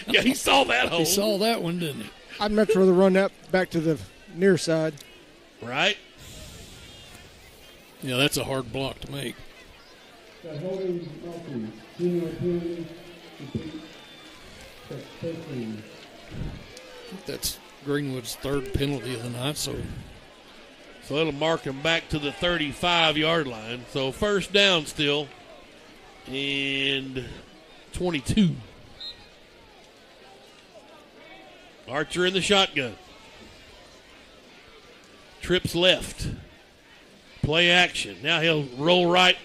Yeah, he saw that hole. He saw that one, didn't he? I'd much rather run that back to the near side. Right? Yeah, that's a hard block to make. That's Greenwood's 3rd penalty of the night, so So it'll mark him back to the 35-yard line. So first down still, and 22. Archer in the shotgun. Trips left. Play action. Now he'll roll right,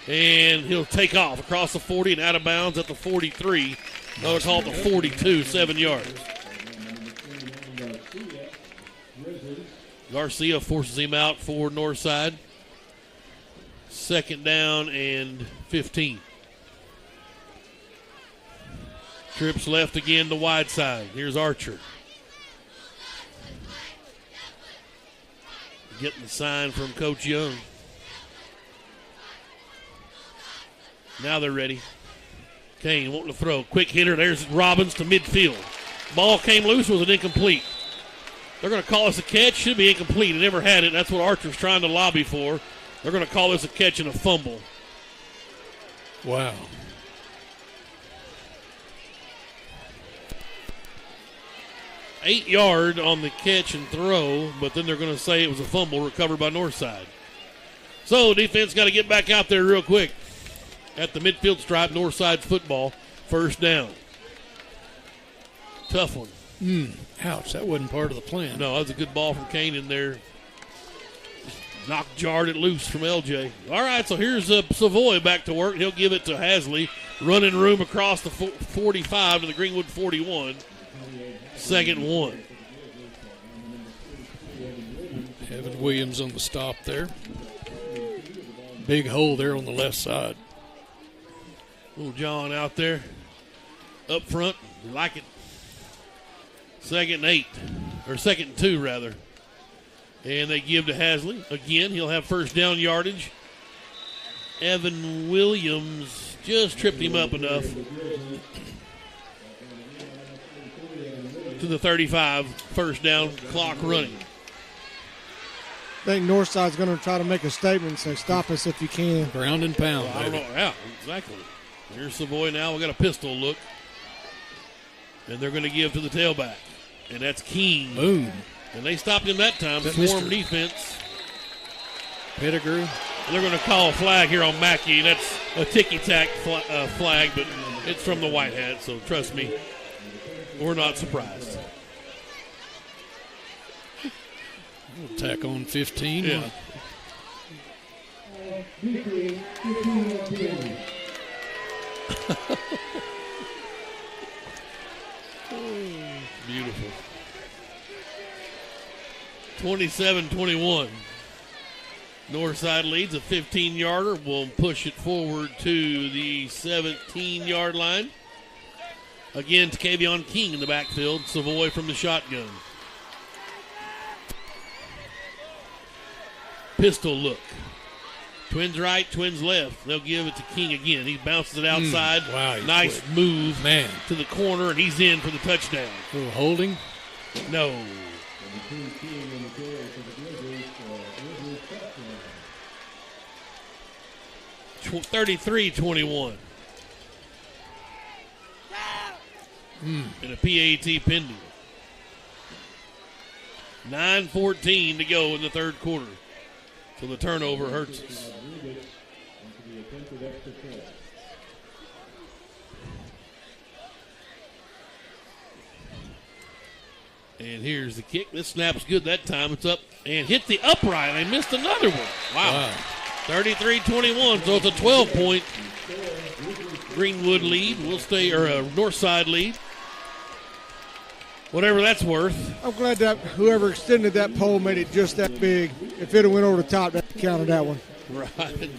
and he'll take off across the 40 and out of bounds at the 43. No, it's called the 42, 7 yards. Garcia forces him out for Northside. Second down and 15. Trips left again to wide side. Here's Archer. Getting the sign from Coach Young. Now they're ready. Kane wanting to throw. Quick hitter. There's Robbins to midfield. Ball came loose. Was it incomplete? They're going to call this a catch. Should be incomplete. He never had it. That's what Archer's trying to lobby for. They're going to call this a catch and a fumble. Wow. $8 yard on the catch and throw, but then they're going to say it was a fumble recovered by Northside. So defense got to get back out there real quick. At the midfield stripe, Northside's football, first down. Tough one. Ouch, that wasn't part of the plan. No, that was a good ball from Kane in there. Just jarred it loose from LJ. All right, so here's Savoy back to work. He'll give it to Hasley. Running room across the 45 to the Greenwood 41. Second one. Evan Williams on the stop there. Big hole there on the left side. Little John out there. Up front. We like it. Second and 8. Or second and 2, rather. And they give to Hasley. Again, he'll have first down yardage. Evan Williams just tripped him up enough. To the 35, first down, clock running. I think Northside's going to try to make a statement and say, stop us if you can. Ground and pound. Well, I don't know. Yeah, exactly. Here's Savoy now. We got a pistol look. And they're going to give to the tailback. And that's King. Boom. And they stopped him that time. Swarm defense. Pettigrew. And they're going to call a flag here on Mackey. That's a ticky-tack flag, but it's from the White Hat, so trust me, we're not surprised. We'll tack on 15. Yeah. Beautiful. 27-21. Northside leads a 15-yarder. Will push it forward to the 17-yard line. Again, Takevion King in the backfield. Savoy from the shotgun. Pistol look. Twins right, twins left. They'll give it to King again. He bounces it outside. Wow, nice quick. move Man. to the corner, and he's in for the touchdown. A little holding? No. 33-21. And a PAT pending. 9:14 to go in the third quarter. So the turnover hurts us. And here's the kick. This snap's good that time. It's up and hit the upright. They missed another one. Wow. 33-21. So it's a 12-point Greenwood lead. We'll stay, or a Northside lead. Whatever that's worth. I'm glad that whoever extended that pole made it just that big. If it had went over the top, that counted that one. Right.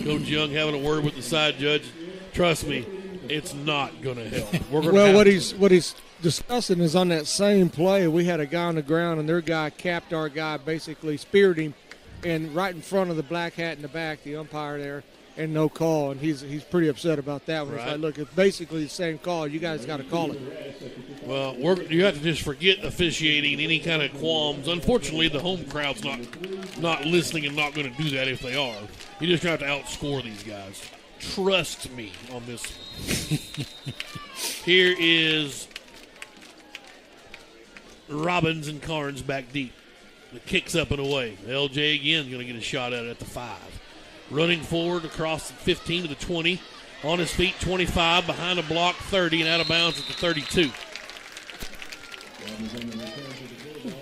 Coach Young having a word with the side judge. Trust me, it's not going to help. What he's discussing is on that same play, we had a guy on the ground, and their guy capped our guy, basically speared him, and right in front of the black hat in the back, the umpire there, and no call, and he's pretty upset about that one. Right. It's like, look, it's basically the same call. You guys got to call it. Well, you have to just forget officiating, any kind of qualms. Unfortunately, the home crowd's not listening and not going to do that if they are. You just have to outscore these guys. Trust me on this one. Here is Robbins and Carnes back deep. The kick's up and away. LJ again going to get a shot at it at the 5. Running forward across the 15 to the 20. On his feet, 25. Behind a block, 30. And out of bounds at the 32.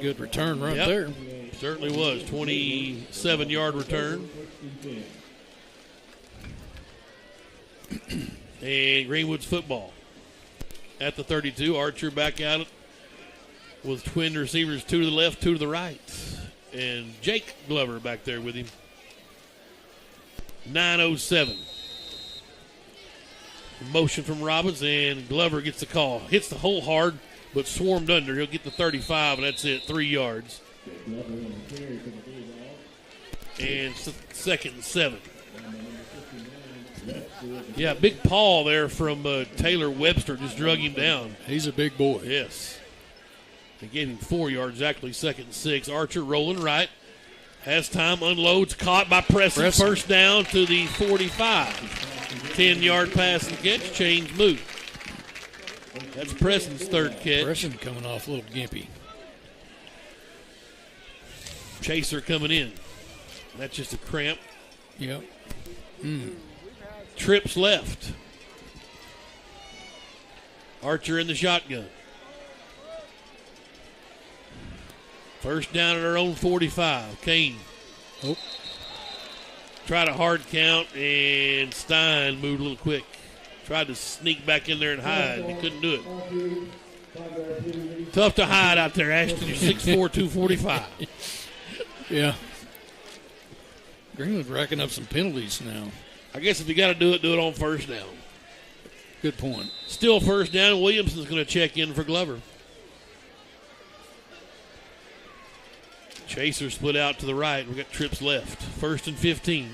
Good return right Yep. there. Certainly was. 27-yard return. And Greenwood's football. At the 32, Archer back out with twin receivers, 2 to the left, 2 to the right. And Jake Glover back there with him. 9:07. Motion from Robbins, and Glover gets the call. Hits the hole hard, but swarmed under. He'll get the 35, and that's it, 3 yards. And second and 7. Yeah, big paw there from Taylor Webster just drug him down. He's a big boy. Yes. They gave him 4 yards, exactly second and 6. Archer rolling right. Has time, unloads, caught by Preston. First down to the 45. 10-yard pass and catch, change move. That's Preston's third catch. Preston coming off a little gimpy. Chaser coming in. That's just a cramp. Yep. Trips left. Archer in the shotgun. First down at our own 45. Kane. Oh. Tried a hard count, and Stein moved a little quick. Tried to sneak back in there and hide. He couldn't do it. Tough to hide out there, Ashton. You're 6'4", 245. Yeah. Greenwood racking up some penalties now. I guess if you got to do it on first down. Good point. Still first down. Williamson's going to check in for Glover. Chaser split out to the right. We got trips left. First and 15.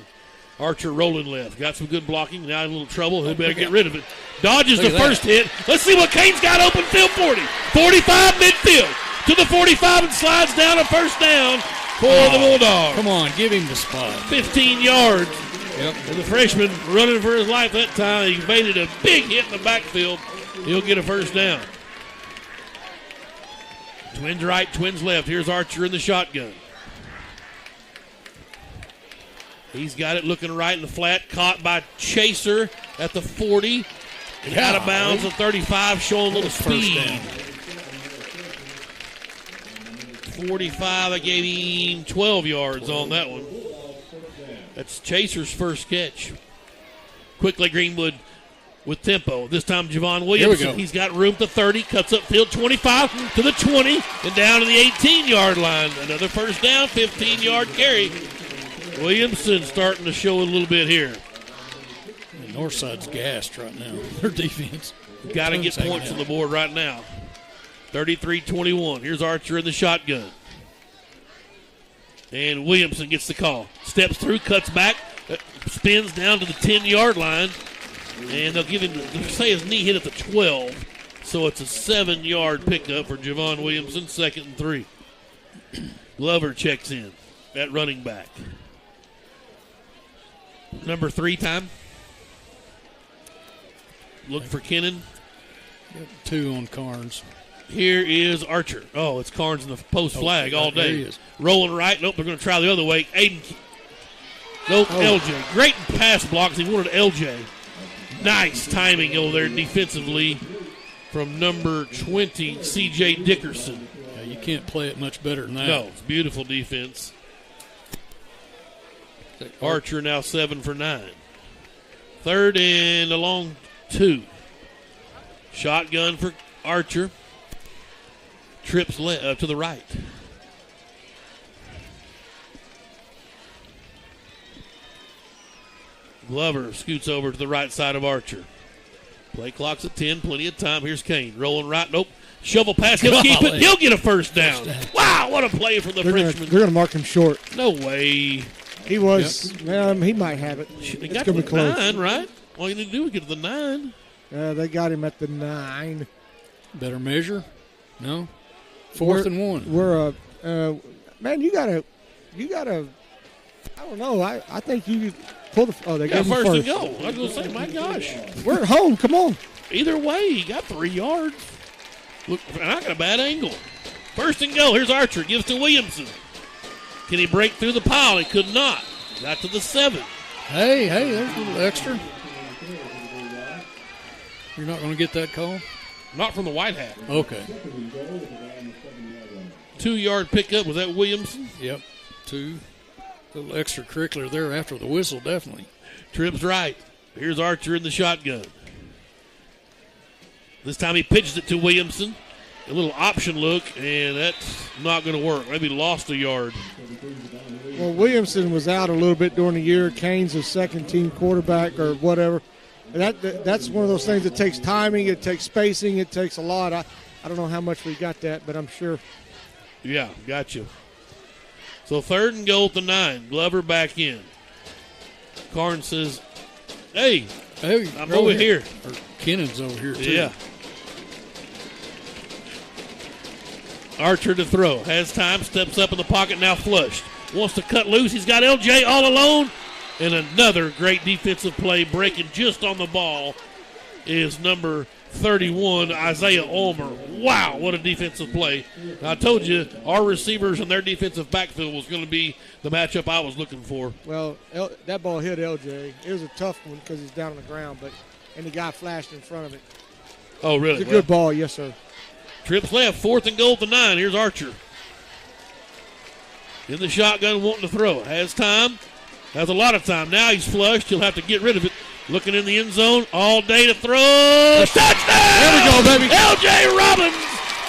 Archer rolling left. Got some good blocking. Now in a little trouble. He better get rid of it. Dodges the first hit. Let's see what Kane's got open field 40. 45 midfield to the 45 and slides down a first down for the Bulldogs. Come on, give him the spot. 15 yards. Yep. And the freshman running for his life that time. He evaded a big hit in the backfield. He'll get a first down. Twins right, twins left. Here's Archer in the shotgun. He's got it looking right in the flat. Caught by Chaser at the 40. And out of bounds at 35, showing a little speed. 45, I gave him 12 yards on that one. That's Chaser's first catch. Quickly Greenwood with tempo. This time Javon Williamson. He's got room to 30. Cuts upfield 25 to the 20 and down to the 18-yard line. Another first down, 15-yard carry. Williamson starting to show a little bit here. And Northside's gassed right now. Their defense. Got to get points on the board right now. 33-21. Here's Archer in the shotgun. And Williamson gets the call. Steps through, cuts back, spins down to the 10-yard line. And they'll give him, they'll say his knee hit at the 12. So it's a 7-yard pickup for Javon Williamson, second and 3. Glover checks in at running back. Number 3 time. Look for Kennan. 2 on Carnes. Here is Archer. Oh, it's Carnes in the post flag all there he day. is. Rolling right. Nope, they're going to try the other way. Aiden. Nope, LJ. Great pass blocks. He wanted LJ. Nice timing over there defensively from number 20, C.J. Dickerson. Yeah, you can't play it much better than that. No, it's beautiful defense. Archer now 7 for 9. Third and a long 2. Shotgun for Archer. Trips to the right. Glover scoots over to the right side of Archer. Play clock's at 10, plenty of time. Here's Kane rolling right. Nope. Shovel pass. He'll keep it. He'll get a first down. Wow, what a play from the freshman. They're going to mark him short. No way. He was. He might have it. They It's got going to to the be close. 9, right? All you need to do is get to the 9. They got him at the 9. Better measure? No. 4th and 1. We're man, you gotta. I don't know. I think you pull the. Oh, they got first first and go. I was going to say, my gosh. We're at home. Come on. Either way, he got 3 yards. Look, not got a bad angle. First and goal. Here's Archer. Gives to Williamson. Can he break through the pile? He could not. Got to the 7. Hey, there's a little extra. You're not going to get that call? Not from the white hat. Okay. 2-yard pickup. Was that Williamson? Yep. 2. A little extracurricular there after the whistle, definitely. Trips right. Here's Archer in the shotgun. This time he pitches it to Williamson. A little option look, and that's not going to work. Maybe lost a yard. Well, Williamson was out a little bit during the year. Kane's a second-team quarterback or whatever. And that's one of those things that takes timing, it takes spacing, it takes a lot. I don't know how much we got that, but I'm sure. Yeah, got you. So 3rd and goal at the 9. Glover back in. Carn says, hey, I'm over here. Or Kennon's over here, too. Yeah. Archer to throw. Has time. Steps up in the pocket. Now flushed. Wants to cut loose. He's got LJ all alone. And another great defensive play. Breaking just on the ball is number 31, Isaiah Ulmer. Wow, what a defensive play. I told you, our receivers and their defensive backfield was going to be the matchup I was looking for. Well, that ball hit LJ. It was a tough one because he's down on the ground, and the guy flashed in front of it. Oh, really? It's a good ball, yes, sir. Trips left, 4th and goal at the 9. Here's Archer. In the shotgun, wanting to throw. Has time. Has a lot of time. Now he's flushed. He'll have to get rid of it. Looking in the end zone all day to throw. Touchdown! There we go, baby. L.J. Robbins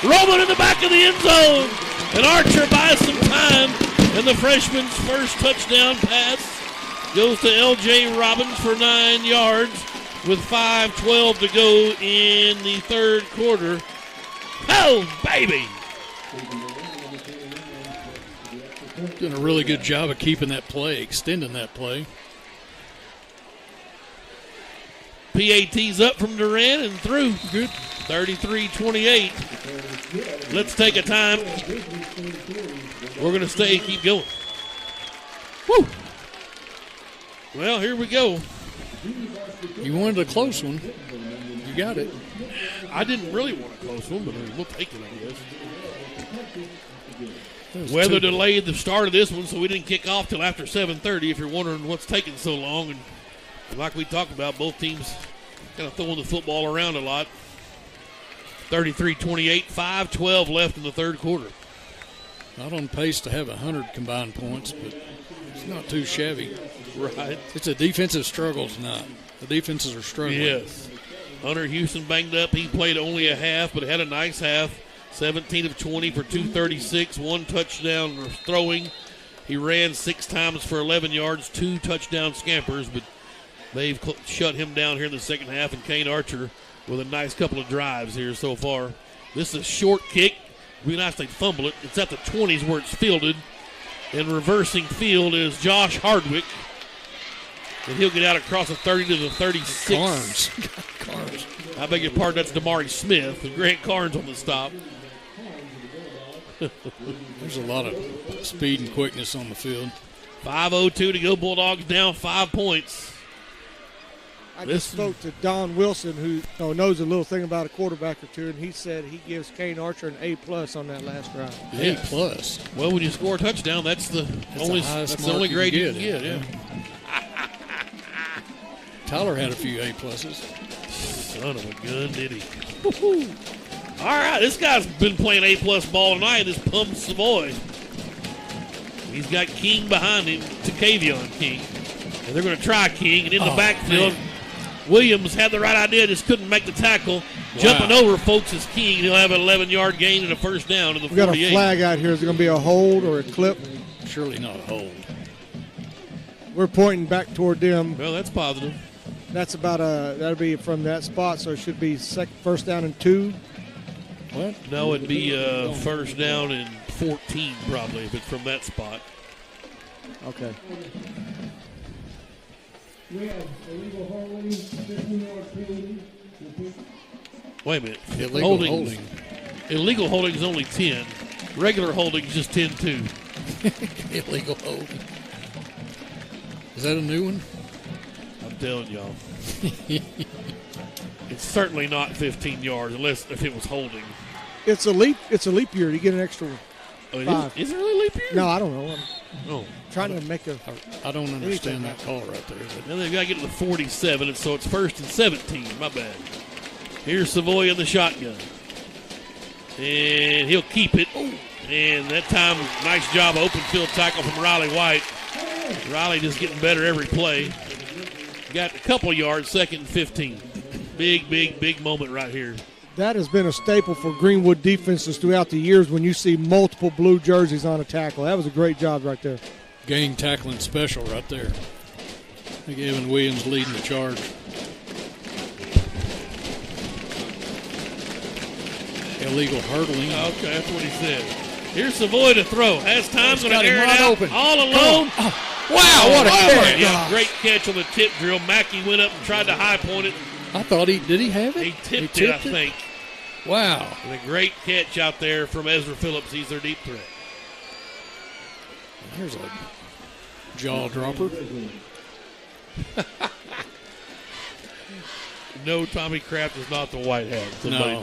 rolling in the back of the end zone. And Archer buys some time. And the freshman's first touchdown pass goes to L.J. Robbins for 9 yards with 5:12 to go in the 3rd quarter. Oh, baby. Doing a really good job of keeping that play, extending that play. PAT's up from Duran and through. Good. 33-28. Let's take a time. We're going to keep going. Woo. Well, here we go. You wanted a close one. You got it. I didn't really want a close one, but we'll take it, I guess. Weather delayed the start of this one, so we didn't kick off till after 7:30, if you're wondering what's taking so long. And like we talked about, both teams kind of throwing the football around a lot. 33-28, 5:12 left in the 3rd quarter. Not on pace to have 100 combined points, but it's not too shabby. Right. It's a defensive struggle tonight. The defenses are struggling. Yes. Hunter Houston banged up. He played only a half, but had a nice half. 17 of 20 for 236, 1 touchdown throwing. He ran 6 times for 11 yards, 2 touchdown scampers, but they've shut him down here in the second half, and Kane Archer with a nice couple of drives here so far. This is a short kick. It'd be nice if they fumble it. It's at the 20s where it's fielded, and reversing field is Josh Hardwick, and he'll get out across the 30 to the 36. Carnes. I beg your pardon, that's Damari Smith, and Grant Carnes on the stop. There's a lot of speed and quickness on the field. 5:02 to go. Bulldogs down 5 points. I just spoke to Don Wilson, who knows a little thing about a quarterback or two, and he said he gives Kane Archer an A+ on that last drive. Yes. A+. Well, when you score a touchdown, that's the only grade you can get. Yeah. Tyler had a few A+. Son of a gun, did he? Woo-hoo. All right, this guy's been playing A+ ball tonight. This Pum Savoy. He's got King behind him, Tacavion King. And they're going to try King. And in the backfield, man. Williams had the right idea, just couldn't make the tackle. Wow. Jumping over folks is King. He'll have an 11-yard gain and a first down to the 48. We got a flag out here. Is it going to be a hold or a clip? Surely not a hold. We're pointing back toward them. Well, that's positive. That's about that'll be from that spot, so it should be first down and 2. What? No, it'd be first down and 14 probably if it's from that spot. Okay. We have illegal holding, 15-yard penalty. Wait a minute. Illegal holding is only 10. Regular holding is just 10-2. Illegal holding. Is that a new one? I'm telling y'all. It's certainly not 15 yards, unless if it was holding. It's a leap year. You get an extra one. Oh, 5. Is it really leap year? No, I don't know. Oh. Trying to make a. I don't understand that call right there. Then they've got to get to the 47, and so it's 1st and 17. My bad. Here's Savoy in the shotgun. And he'll keep it. And that time, nice job, open field tackle from Riley White. Riley just getting better every play. Got a couple yards, 2nd and 15. Big moment right here. That has been a staple for Greenwood defenses throughout the years when you see multiple blue jerseys on a tackle. That was a great job right there. Gang tackling special right there. I think Evan Williams leading the charge. Illegal hurdling. Okay, that's what he said. Here's Savoy to throw. Has time, going to air it wide out. Open. All alone. Wow, what a catch. Yeah, great catch on the tip drill. Mackey went up and tried to high point it. I thought did he have it? He tipped it, I think. Wow. And a great catch out there from Ezra Phillips. He's their deep threat. Here's a jaw dropper. No, Tommy Kraft is not the white hat. No.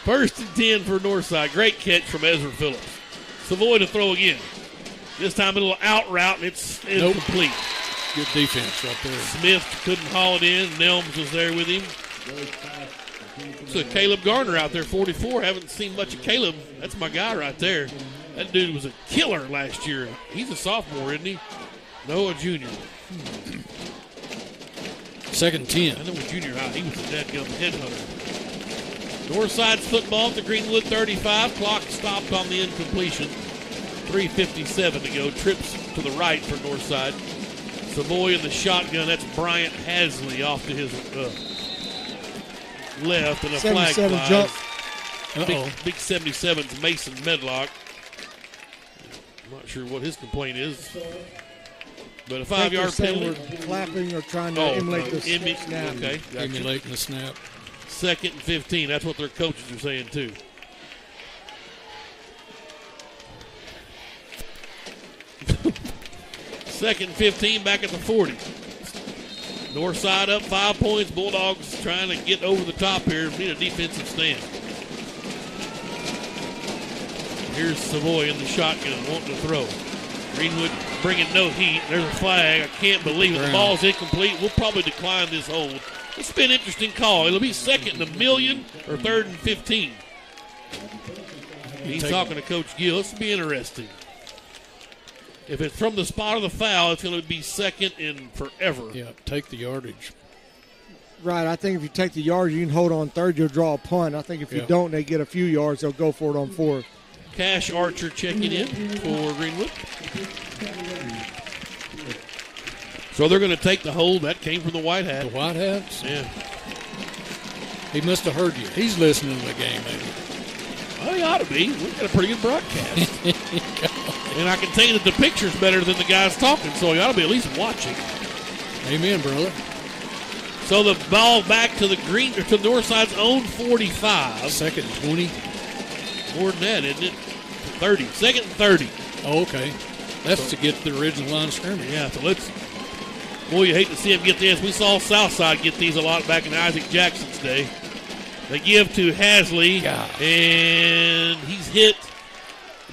1st and 10 for Northside. Great catch from Ezra Phillips. Savoy to throw again. This time a little out route, and it's incomplete. Good defense right there. Smith couldn't haul it in. Nelms was there with him. So Caleb Garner out there, 44. Haven't seen much of Caleb. That's my guy right there. That dude was a killer last year. He's a sophomore, isn't he? No, a junior. 2nd and 10. I know a junior high. He was a dadgum headhunter. Northside's football at the Greenwood 35. Clock stopped on the incompletion. 3:57 to go. Trips to the right for Northside. Savoy in the shotgun. That's Bryant Hasley off to his left, and a flag flies. Jump. Big 77's Mason Medlock. I'm not sure what his complaint is, but a 5-yard penalty. Clapping or trying to emulate the snap. Okay, gotcha. Emulating the snap. 2nd and 15. That's what their coaches are saying too. Second and 15, back at the 40. Northside up 5 points. Bulldogs trying to get over the top here. Need a defensive stand. Here's Savoy in the shotgun, wanting to throw. Greenwood bringing no heat. There's a flag. I can't believe it. The ball's incomplete. We'll probably decline this hold. It's been an interesting call. It'll be 2nd and 1,000,000 or 3rd and 15. He's talking to Coach Gill. This will be interesting. If it's from the spot of the foul, it's going to be 2nd in forever. Yeah, take the yardage. Right. I think if you take the yards, you can hold on 3rd, you'll draw a punt. I think if you don't, they get a few yards, they'll go for it on 4th. Cash Archer checking in for Greenwood. So they're going to take the hold. That came from the white hat. The white hats? Yeah. He must have heard you. He's listening to the game, maybe. Well, he ought to be. We've got a pretty good broadcast. And I can tell you that the picture's better than the guys talking, so he ought to be at least watching. Amen, brother. So the ball back to the Northside's own 45. 2nd and 20. More than that, isn't it? 30. 2nd and 30. Oh, okay. That's to get the original line of scrimmage. Yeah, so let's. Boy, you hate to see him get this. We saw Southside get these a lot back in Isaac Jackson's day. They give to Hasley, and he's hit.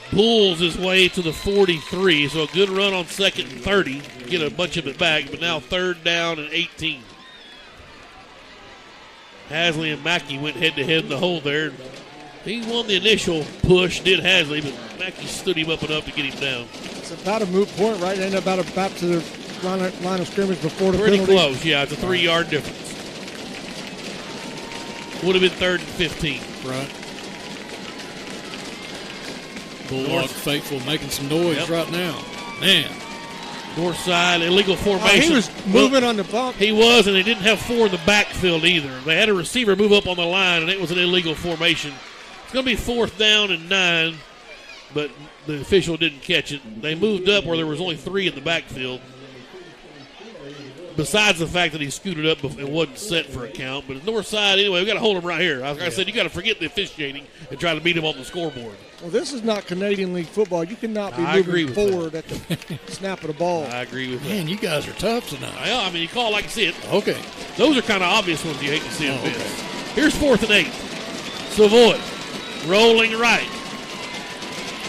Pulls his way to the 43, so a good run on 2nd and 30. Get a bunch of it back, but now 3rd down and 18. Hasley and Mackey went head-to-head in the hole there. He won the initial push, did Hasley, but Mackey stood him up enough to get him down. It's about a moot point, right? They end up about to the line of scrimmage before the Pretty penalty. close, yeah. It's a 3-yard difference. Would have been 3rd and 15. Right. Bulldog faithful making some noise right now. Man. Northside, illegal formation. He was moving on the bump. He was, and they didn't have 4 in the backfield either. They had a receiver move up on the line, and it was an illegal formation. It's going to be 4th down and 9, but the official didn't catch it. They moved up where there was only 3 in the backfield. Besides the fact that he scooted up and wasn't set for a count. But Northside, anyway, we got to hold him right here. Like I said, you got to forget the officiating and try to beat him on the scoreboard. Well, this is not Canadian League football. You cannot be moving forward at the snap of the ball. I agree with that. Man, you guys are tough tonight. Yeah, I mean, you call it like you see it. Okay. Those are kind of obvious ones you hate to see them miss. Here's 4th and 8. Savoy rolling right.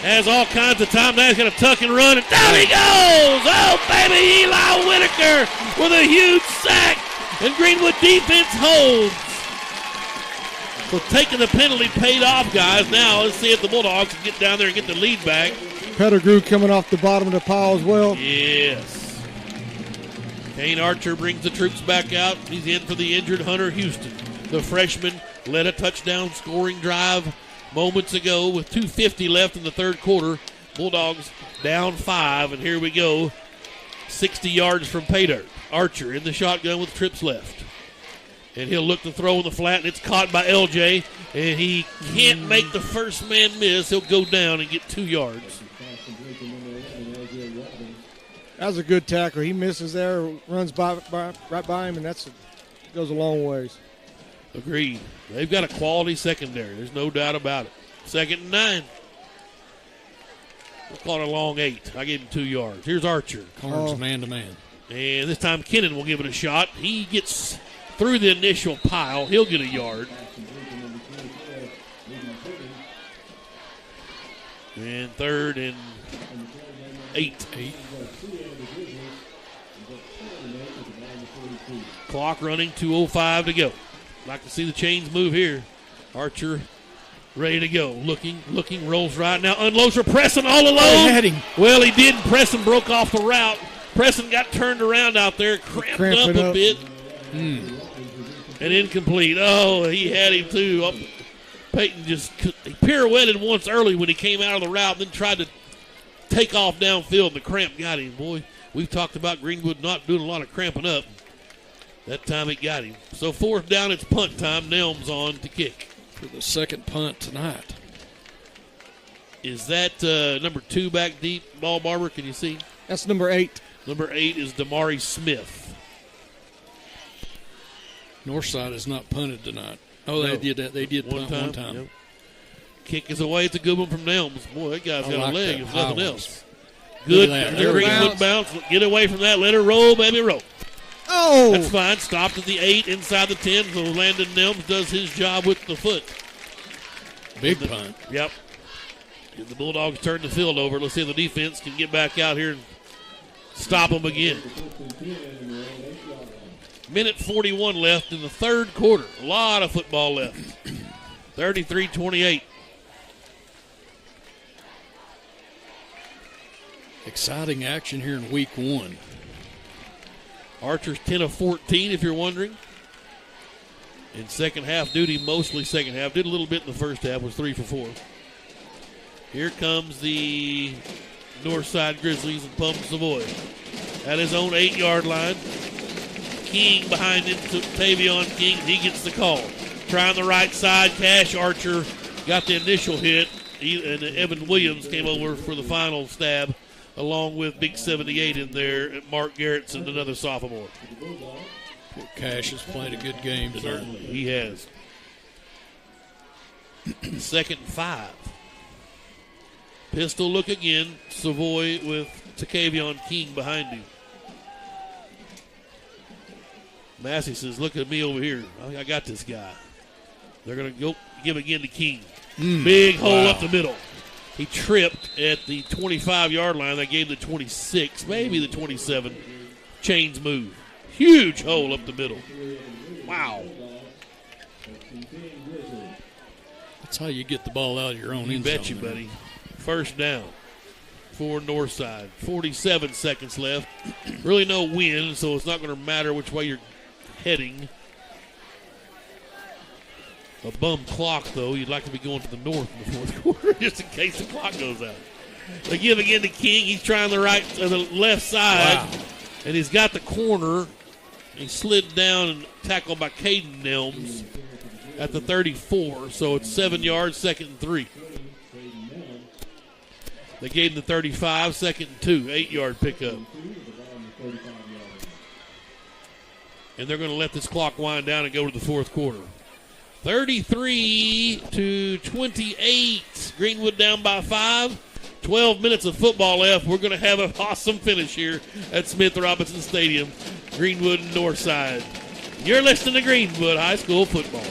Has all kinds of time. Now he's going to tuck and run, and down he goes! Oh, baby, Eli Whitaker with a huge sack, and Greenwood defense holds. So taking the penalty paid off, guys. Now let's see if the Bulldogs can get down there and get the lead back. Pettigrew coming off the bottom of the pile as well. Yes. Kane Archer brings the troops back out. He's in for the injured Hunter Houston. The freshman led a touchdown scoring drive moments ago with 2:50 left in the third quarter. Bulldogs down 5, and here we go. 60 yards from pay dirt. Archer in the shotgun with trips left. And he'll look to throw in the flat, and it's caught by LJ, and he can't make the first man miss. He'll go down and get 2 yards. That was a good tackle. He misses there, runs right by him, and goes a long ways. Agreed. They've got a quality secondary. There's no doubt about it. 2nd and 9. We'll call it a long 8. I gave him 2 yards. Here's Archer. Carnes man-to-man. And this time Kennan will give it a shot. He gets through the initial pile. He'll get a yard. And 3rd and 8. Clock running, 2:05 to go. Like to see the chains move here. Archer ready to go. Looking, rolls right now. Unloads for Preston all alone. Oh, he had him. Well, he did. Preston broke off the route. Preston got turned around out there, cramped up a bit. And incomplete. Oh, he had him too. Peyton just pirouetted once early when he came out of the route, then tried to take off downfield. The cramp got him. Boy, we've talked about Greenwood not doing a lot of cramping up. That time it got him. So 4th down, it's punt time. Nelms on to kick. For the second punt tonight. Is that number 2 back deep, Ball Barber? Can you see? That's number 8. Number 8 is Damari Smith. Northside has not punted tonight. Oh, no. They did punt one time. Yep. Kick is away. It's a good one from Nelms. Boy, that guy's got a leg, if nothing else. Good. The Greenwood bounce. Get away from that. Let her roll, baby, roll. Oh! That's fine. Stopped at the 8, inside the 10. So Landon Nelms does his job with the foot. Big punt. Yep. The Bulldogs turn the field over. Let's see if the defense can get back out here and stop them again. Minute 41 left in the third quarter. A lot of football left. 33-28. Exciting action here in week 1. Archer's 10 of 14, if you're wondering. In second half duty, mostly second half. Did a little bit in the first half, was 3 for 4. Here comes the Northside Grizzlies and Pum Savoy. At his own 8-yard line. King behind him, Tavion King. He gets the call. Trying the right side. Cash Archer got the initial hit. And Evan Williams came over for the final stab, along with Big 78 in there. Mark Garrettson, another sophomore. Cash has played a good game tonight. Certainly, he has. 2nd and 5. Pistol look again. Savoy with Tavion King behind him. Massey says, look at me over here. I got this guy. They're going to go give again to King. Big hole up the middle. He tripped at the 25-yard line. That gave the 26, maybe the 27. Chains move. Huge hole up the middle. Wow. That's how you get the ball out of your own end zone. Bet you, buddy. First down for Northside. 47 seconds left. Really no wind, so it's not going to matter which way you're heading. A bum clock, though. You'd like to be going to the north in the fourth quarter just in case the clock goes out. They give again to King. He's trying the left side. Wow. And he's got the corner. He slid down and tackled by Caden Nelms at the 34. So it's 7 yards, 2nd and 3. They gave him the 35, 2nd and 2, 8-yard pickup. And they're going to let this clock wind down and go to the fourth quarter. 33-28. Greenwood down by 5. 12 minutes of football left. We're going to have an awesome finish here at Smith Robinson Stadium. Greenwood and Northside. You're listening to Greenwood High School football.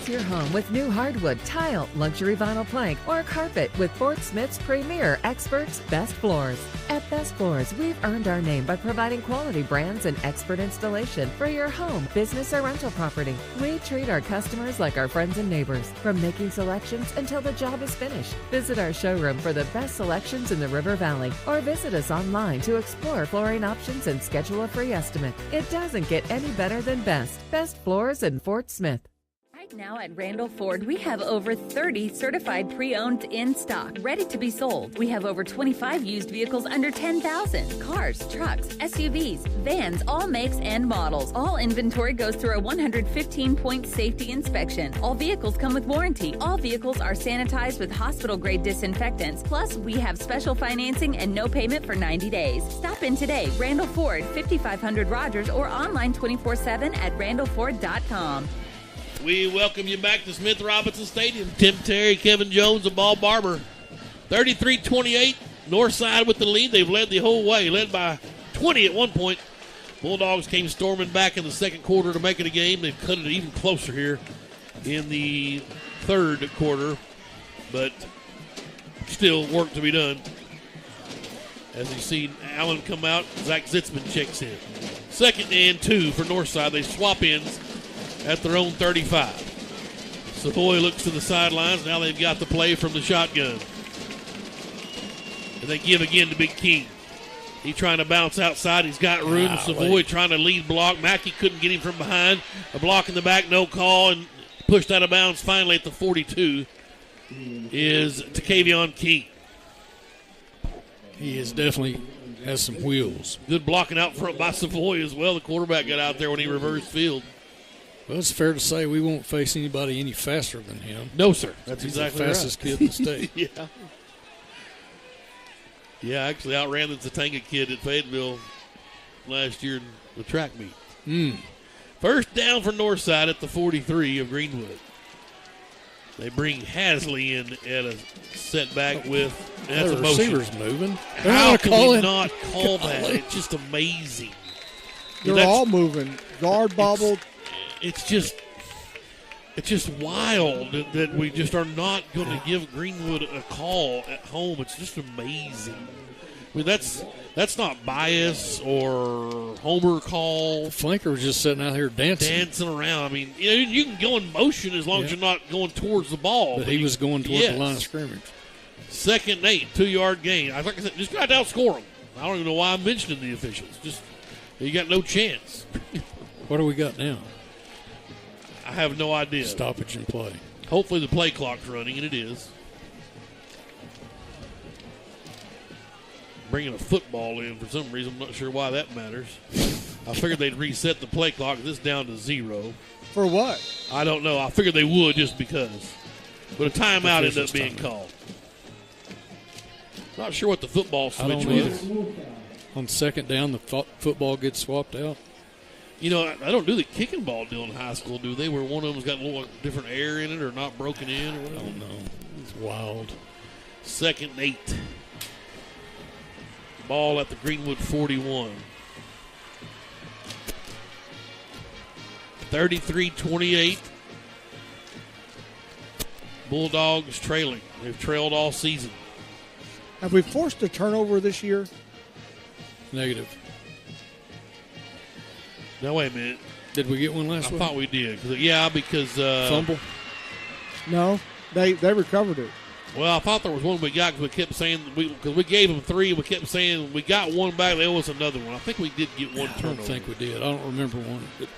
Impress your home with new hardwood, tile, luxury vinyl plank, or carpet with Fort Smith's premier experts, Best Floors. At Best Floors, we've earned our name by providing quality brands and expert installation for your home, business, or rental property. We treat our customers like our friends and neighbors, from making selections until the job is finished. Visit our showroom for the best selections in the River Valley, or visit us online to explore flooring options and schedule a free estimate. It doesn't get any better than Best Floors in Fort Smith. Right now at Randall Ford, we have over 30 certified pre-owned in stock, ready to be sold. We have over 25 used vehicles under $10,000. Cars, trucks, SUVs, vans, all makes and models. All inventory goes through a 115-point safety inspection. All vehicles come with warranty. All vehicles are sanitized with hospital-grade disinfectants. Plus, we have special financing and no payment for 90 days. Stop in today. Randall Ford, 5500 Rogers, or online 24/7 at randallford.com. We welcome you back to Smith Robinson Stadium. Tim Terry, Kevin Jones, and Ball Barber. 33-28, Northside with the lead. They've led the whole way, led by 20 at one point. Bulldogs came storming back in the second quarter to make it a game. They've cut it even closer here in the third quarter, but still work to be done. As you see Allen come out, Zach Zitzman checks in. 2nd and 2 for Northside. They swap ins at their own 35. Savoy looks to the sidelines. Now they've got the play from the shotgun. And they give again to Big King. He's trying to bounce outside. He's got room. Savoy trying to lead block. Mackey couldn't get him from behind. A block in the back, no call, and pushed out of bounds finally at the 42 is Takevion King. He is definitely has some wheels. Good blocking out front by Savoy as well. The quarterback got out there when he reversed field. Well, it's fair to say we won't face anybody any faster than him. No, sir. That's He's exactly the fastest kid in the state. Yeah. Yeah, actually outran the Tatanga kid at Fayetteville last year in the track meet. First down for Northside at the 43 of Greenwood. They bring Hasley in at a setback with that's the a motion. receiver's moving. How can we not call that? It's just amazing. They're all moving. Guard bobbled. It's just wild that we just are not going to give Greenwood a call at home. It's just amazing. I mean, that's not bias or homer call. Flanker was just sitting out here dancing around. I mean, you can go in motion as long as you're not going towards the ball. But he was going towards the line of scrimmage. 2nd and 8, 2-yard gain. Like I said, just got to outscore them. I don't even know why I'm mentioning the officials. Just you got no chance. What do we got now? I have no idea. Stoppage in play. Hopefully the play clock's running, and it is. Bringing a football in for some reason. I'm not sure why that matters. I figured they'd reset the play clock. This down to 0. For what? I don't know. I figured they would just because. But a timeout ended up being called. Not sure what the football switch was. On 2nd down, the football gets swapped out. You know, I don't do the kicking ball deal in high school, do they? Where one of them's got a little different air in it or not broken in or whatever. I don't know. It's wild. 2nd and 8. Ball at the Greenwood 41. 33-28. Bulldogs trailing. They've trailed all season. Have we forced a turnover this year? Negative. Now, wait a minute. Did we get one last week? I thought we did. Because fumble? No, they recovered it. Well, I thought there was one we got because we kept saying because we gave them 3. We kept saying we got one back. They owe us another one. I think we did get one turnover. I don't think we did. I don't remember one. But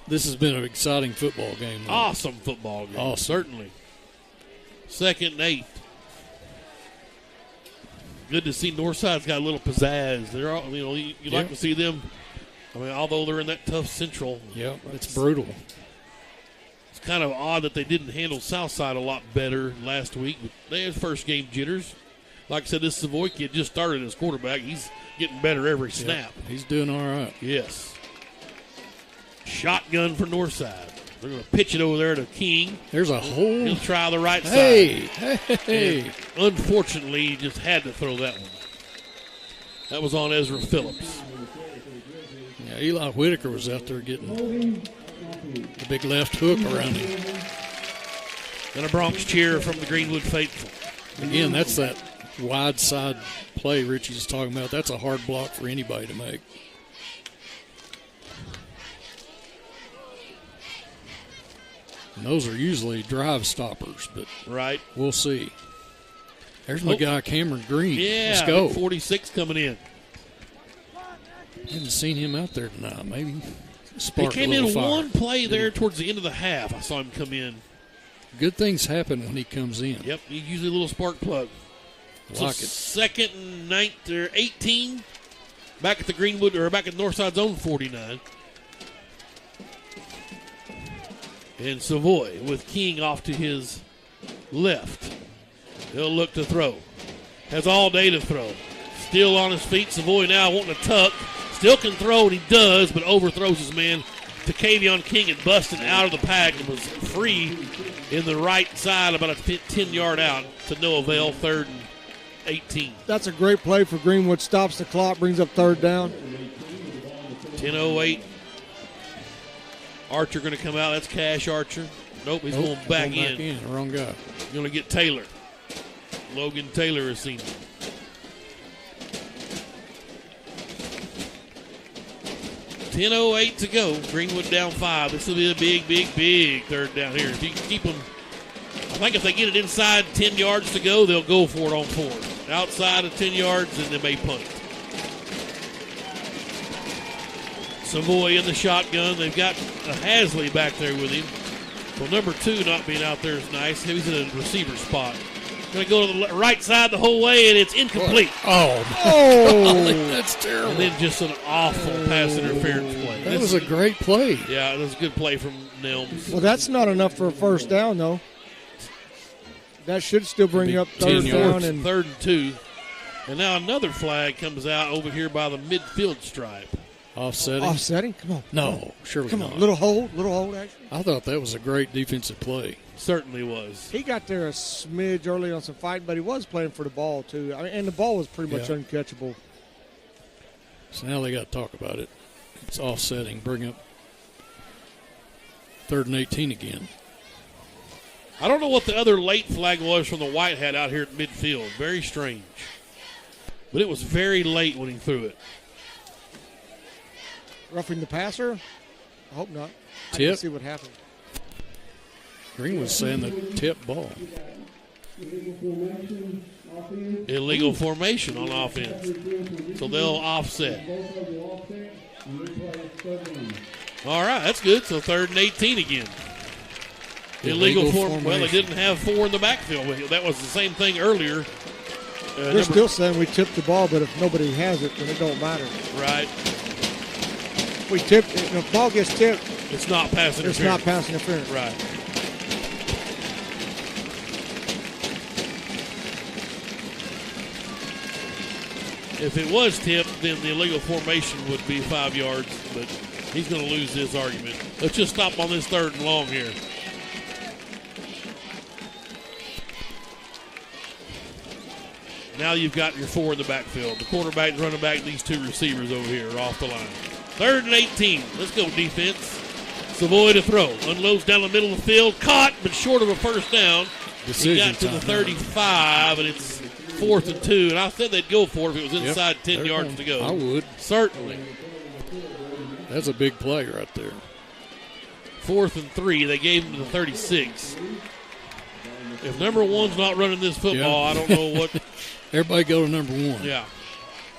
this has been an exciting football game. Though. Awesome football game. Awesome. Certainly. 2nd and 8. Good to see Northside's got a little pizzazz. They're all, you like to see them. I mean, although they're in that tough Central. Yeah, it's brutal. It's kind of odd that they didn't handle Southside a lot better last week. But they had first game jitters. Like I said, this Savoy kid just started as quarterback. He's getting better every snap. Yeah, he's doing all right. Yes. Shotgun for Northside. They're going to pitch it over there to King. There's a hole. He'll try the right side. Hey. And unfortunately, he just had to throw that one. That was on Ezra Phillips. Yeah, Eli Whitaker was out there getting the big left hook around him. And a Bronx cheer from the Greenwood faithful. Again, that's that wide side play Richie's talking about. That's a hard block for anybody to make. And those are usually drive stoppers, but right, we'll see. There's my guy Cameron Green. Yeah, let's go. 46 coming in. Haven't seen him out there tonight. Maybe he came in fire. one play there towards the end of the half. I saw him come in. Good things happen when he comes in. Yep, he's usually a little spark plug. So Like it. second and 18, back at the Greenwood or back at Northside's own 49. And Savoy with King off to his left. He'll look to throw. Has all day to throw. Still on his feet. Savoy now wanting to tuck. Still can throw, and he does, but overthrows his man. Takevion King had busted out of the pack and was free in the right side about a 10-yard out to no avail, 3rd and 18. That's a great play for Greenwood. Stops the clock, brings up 3rd down. 10:08. Archer going to come out. That's Cash Archer. Nope, he's going back in. Wrong guy. Going to get Taylor. Logan Taylor is seen. $10:08 to go. Greenwood down 5. This will be a big, big, big 3rd down here. If you can keep them, I think if they get it inside 10 yards to go, they'll go for it on 4. Outside of 10 yards, and they may punt. Savoy in the shotgun. They've got a Hasley back there with him. Well, number 2 not being out there is nice. He's in a receiver spot. Going to go to the right side the whole way, and it's incomplete. That's terrible. And then just an awful pass interference play. That was a great play. Yeah, it was a good play from Nelms. Well, that's not enough for a 1st down, though. That should still bring you up 3rd down. And 3rd and 2. And now another flag comes out over here by the midfield stripe. Offsetting? Come on. No, surely Come not. on. Little hold, action. I thought that was a great defensive play. Certainly was. He got there a smidge early on some fight, but he was playing for the ball, too. I mean, and the ball was pretty much uncatchable. So now they got to talk about it. It's offsetting. Bring up 3rd and 18 again. I don't know what the other late flag was from the white hat out here at midfield. Very strange. But it was very late when he threw it. Roughing the passer? I hope not. I Tip. didn't see what happened. Green was saying the tip ball. Illegal formation on offense. So they'll offset. All right, that's good. So 3rd and 18 again. Illegal formation. Well, they didn't have 4 in the backfield. That was the same thing earlier. They're still saying we tipped the ball, but if nobody has it, then it don't matter. Right. We tipped it. If the ball gets tipped, it's not pass interference. It's not pass interference. Right. If it was tipped, then the illegal formation would be 5 yards, but he's going to lose this argument. Let's just stop on this 3rd and long here. Now you've got your 4 in the backfield. The quarterback, running back, these 2 receivers over here are off the line. 3rd and 18. Let's go, defense. Savoy to throw. Unloads down the middle of the field. Caught, but short of a 1st down. He got to the 35, and it's 4th and 2. And I said they'd go for it if it was inside 10 yards to go. I would. Certainly. That's a big play right there. 4th and 3. They gave him to the 36. If number 1's not running this football, I don't know what. Everybody go to number 1. Yeah.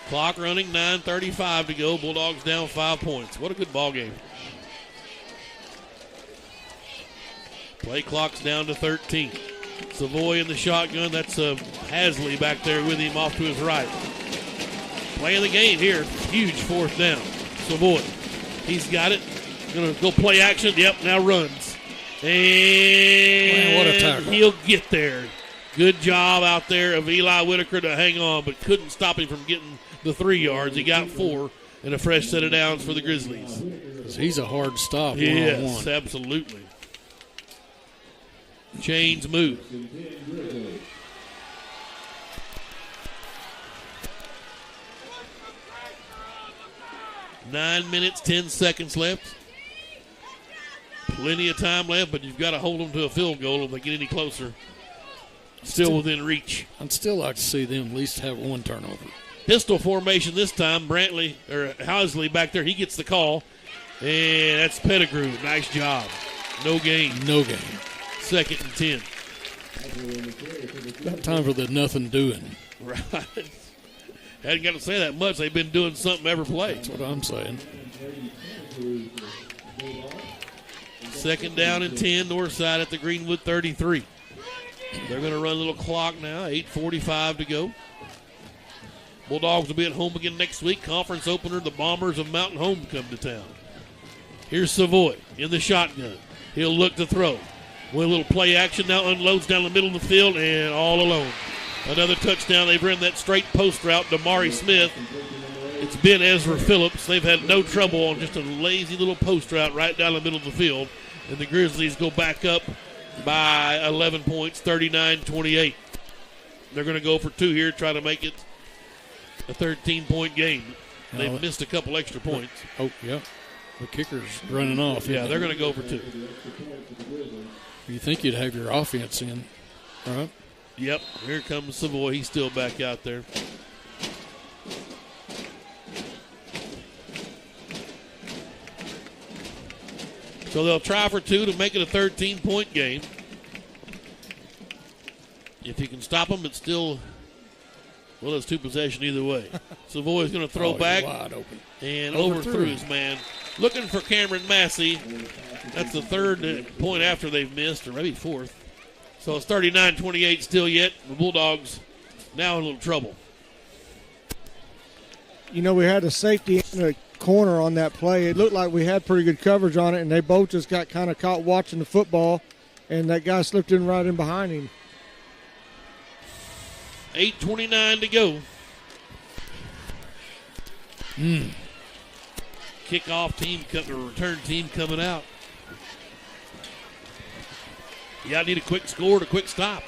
Clock running, 9:35 to go. Bulldogs down 5 points. What a good ball game. Play clock's down to 13. Savoy in the shotgun. That's Hasley back there with him off to his right. Playing the game here. Huge 4th down. Savoy. He's got it. Going to go play action. Yep, now runs. And what a tackle. He'll get there. Good job out there of Eli Whitaker to hang on, but couldn't stop him from getting the 3 yards. He got 4 and a fresh set of downs for the Grizzlies. He's a hard stop. Yes, one-on-one. absolutely. Chains move. 9 minutes, 10 seconds left. Plenty of time left, but you've got to hold them to a field goal if they get any closer. Still within reach. I'd still like to see them at least have one turnover. Pistol formation this time. Housley back there, he gets the call. And that's Pettigrew. Nice job. No gain. No gain. 2nd and 10. Got time for the nothing doing. Right. Hadn't got to say that much. They've been doing something every play. That's what I'm saying. 2nd down and 10. Northside at the Greenwood 33. They're going to run a little clock now. 8:45 to go. Bulldogs will be at home again next week. Conference opener. The Bombers of Mountain Home come to town. Here's Savoy in the shotgun. He'll look to throw. With a little play action now, unloads down the middle of the field and all alone. Another touchdown. They've run that straight post route to Mari Smith. It's been Ezra Phillips. They've had no trouble on just a lazy little post route right down the middle of the field. And the Grizzlies go back up by 11 points, 39-28. They're going to go for 2 here, try to make it a 13-point game. They've missed a couple extra points. Oh, yeah. The kicker's running off. Yeah, they're going to go for 2. You think you'd have your offense in, right? Yep. Here comes Savoy. He's still back out there. So they'll try for 2 to make it a 13-point game. If you can stop them, it's still, well, it's 2 possession either way. Savoy's going to throw back. Wide open. And overthrew his man. Looking for Cameron Massey. That's the 3rd point after they've missed, or maybe 4th. So it's 39-28 still yet. The Bulldogs now in a little trouble. You know, we had a safety in the corner on that play. It looked like we had pretty good coverage on it, and they both just got kind of caught watching the football, and that guy slipped in right in behind him. 8:29 to go. Kickoff team, or return team coming out. Yeah, I need a quick score and a quick stop.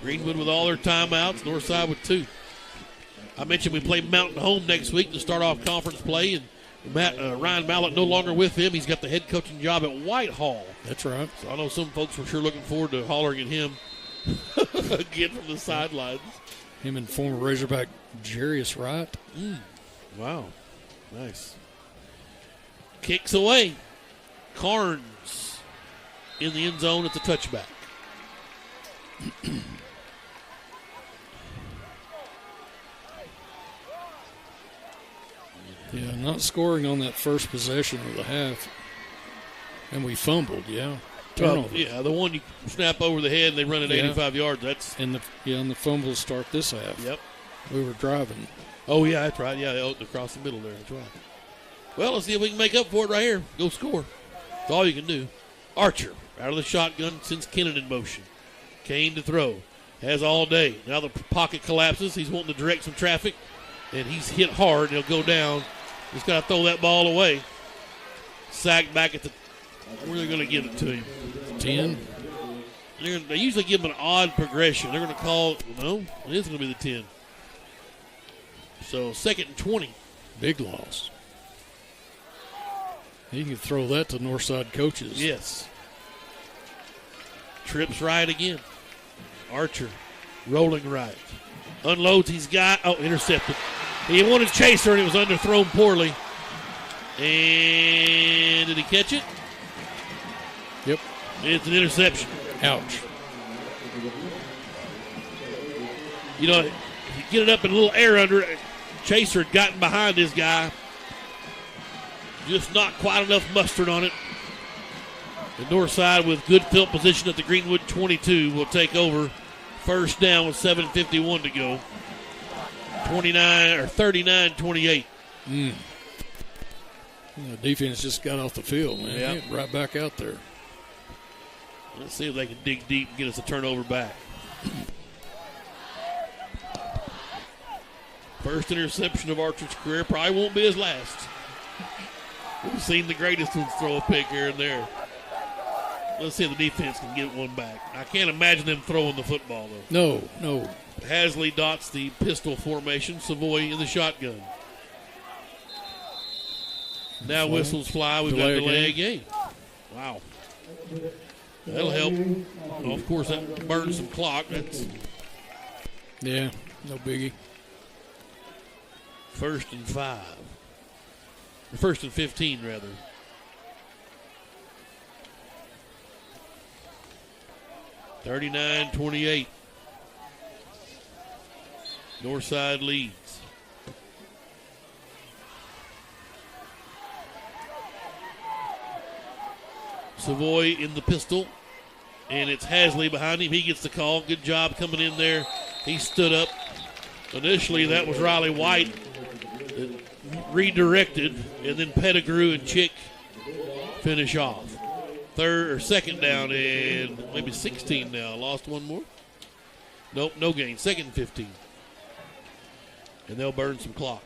Greenwood with all their timeouts, Northside with 2. I mentioned we play Mountain Home next week to start off conference play, and Ryan Mallett no longer with him. He's got the head coaching job at Whitehall. That's right. So I know some folks were sure looking forward to hollering at him again from the sidelines. Him and former Razorback Jarius Wright. Wow. Nice. Kicks away. Carnes in the end zone at the touchback. Yeah, not scoring on that first possession of the half. And we fumbled, Turnover. Yeah, the one you snap over the head and they run it 85 yards. That's and the fumbles start this half. Yep. We were driving. Oh, yeah, that's right. Yeah, across the middle there. That's right. Well, let's see if we can make up for it right here. Go score. That's all you can do. Archer out of the shotgun, sends Kennan in motion. Kane to throw. Has all day. Now the pocket collapses. He's wanting to direct some traffic, and he's hit hard. He'll go down. He's got to throw that ball away. Sacked back at the – where are they going to give it to him? 10. They usually give him an odd progression. They're going to call – no, it is going to be the 10. So 2nd and 20. Big loss. You can throw that to Northside coaches. Yes. Trips right again. Archer rolling right. Unloads. He's got – oh, intercepted. He wanted Chaser, and it was underthrown poorly. And did he catch it? Yep. It's an interception. Ouch. You know, if you get it up in a little air under it, Chaser had gotten behind this guy. Just not quite enough mustard on it. The Northside with good field position at the Greenwood 22 will take over. First down with 7:51 to go. 39-28. The defense just got off the field, man. Yep. Right back out there. Let's see if they can dig deep and get us a turnover back. First interception of Archer's career. Probably won't be his last. We've seen the greatest ones throw a pick here and there. Let's see if the defense can get one back. I can't imagine them throwing the football, though. No. Hasley dots the pistol formation. Savoy in the shotgun. Now whistles fly. We've got delay a game. Wow. That'll help. Well, of course, that burns some clock. Yeah, no biggie. 1st and 5. Or 1st and 15, rather. (39-28). Northside leads. Savoy in the pistol, and it's Hasley behind him. He gets the call. Good job coming in there. He stood up. Initially, that was Riley White that redirected, and then Pettigrew and Chick finish off. 2nd down and maybe 16 now. Lost one more. Nope, no gain. 2nd and 15. And they'll burn some clock.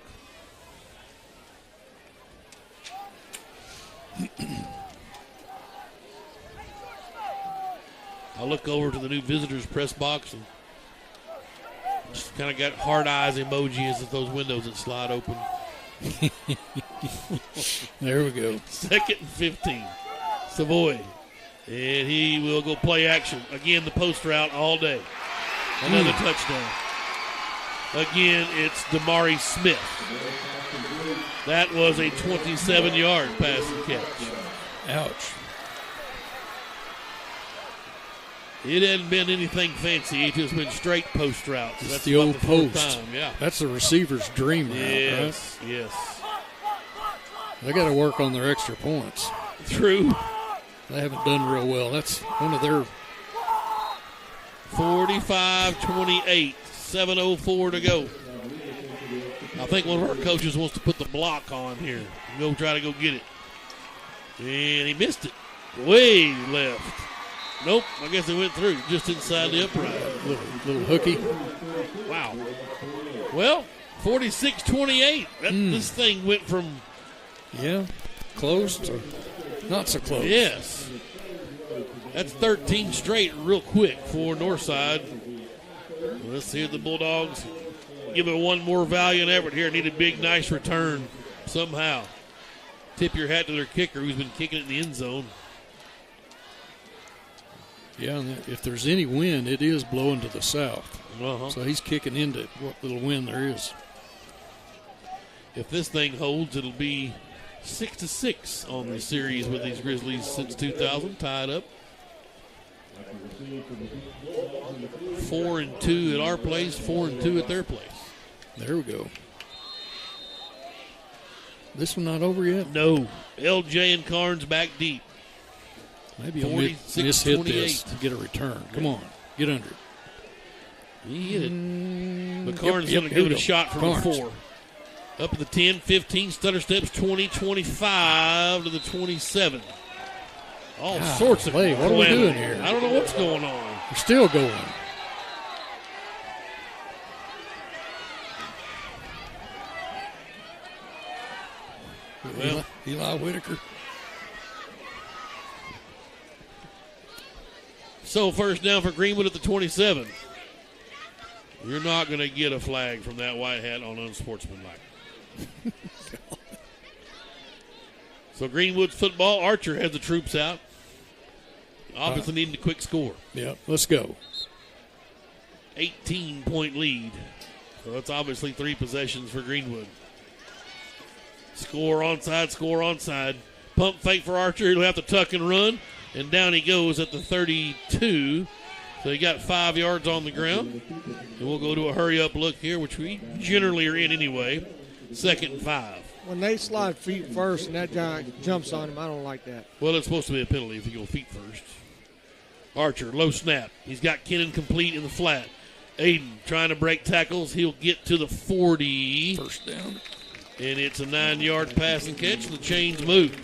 I look over to the new visitors press box and just kind of got hard eyes emojis at those windows that slide open. There we go. 2nd and 15. Savoy. And he will go play action. Again, the post route all day. Another touchdown. Again, it's Damari Smith. That was a 27-yard pass and catch. Ouch. It hadn't been anything fancy. It has been straight post routes. It's That's the old post. Time. Yeah. That's the receiver's dream route, yes, right? Yes. They got to work on their extra points. True. They haven't done real well. That's one of their 45-28. 7:04 to go. I think one of our coaches wants to put the block on here. Go try to go get it. And he missed it. Way left. Nope, I guess it went through just inside the upright. Little hooky. Wow. Well, 46-28. This thing went from close to not so close. Yes. That's 13 straight real quick for Northside. Let's see if the Bulldogs give it one more valiant effort here. Need a big, nice return somehow. Tip your hat to their kicker who's been kicking it in the end zone. Yeah, and if there's any wind, it is blowing to the south. Uh-huh. So he's kicking into what little wind there is. If this thing holds, it'll be 6-6 on the series with these Grizzlies since 2000, tied up. 4-2 at our place, 4-2 at their place. There we go. This one not over yet? No. LJ and Carnes back deep. Maybe he'll miss-hit this to get a return. Come on, get under it. He hit it. But Carnes is going to give it a shot from the 4. Up at the 10, 15, stutter steps, 20, 25 to the 27. All sorts of what are we doing here? I don't know what's going on. We're still going. Well, Eli Whitaker. So first down for Greenwood at the 27. You're not going to get a flag from that white hat on unsportsmanlike. So Greenwood's football. Archer has the troops out. Obviously needing a quick score. Yeah, let's go. 18-point lead. So that's obviously 3 possessions for Greenwood. Score onside. Pump fake for Archer. He'll have to tuck and run. And down he goes at the 32. So he got 5 yards on the ground. And we'll go to a hurry-up look here, which we generally are in anyway. 2nd and 5. When they slide feet first and that guy jumps on him, I don't like that. Well, it's supposed to be a penalty if you go feet first. Archer, low snap. He's got Kennan complete in the flat. Aiden trying to break tackles. He'll get to the 40. First down. And it's a 9-yard pass and catch, and the chains move.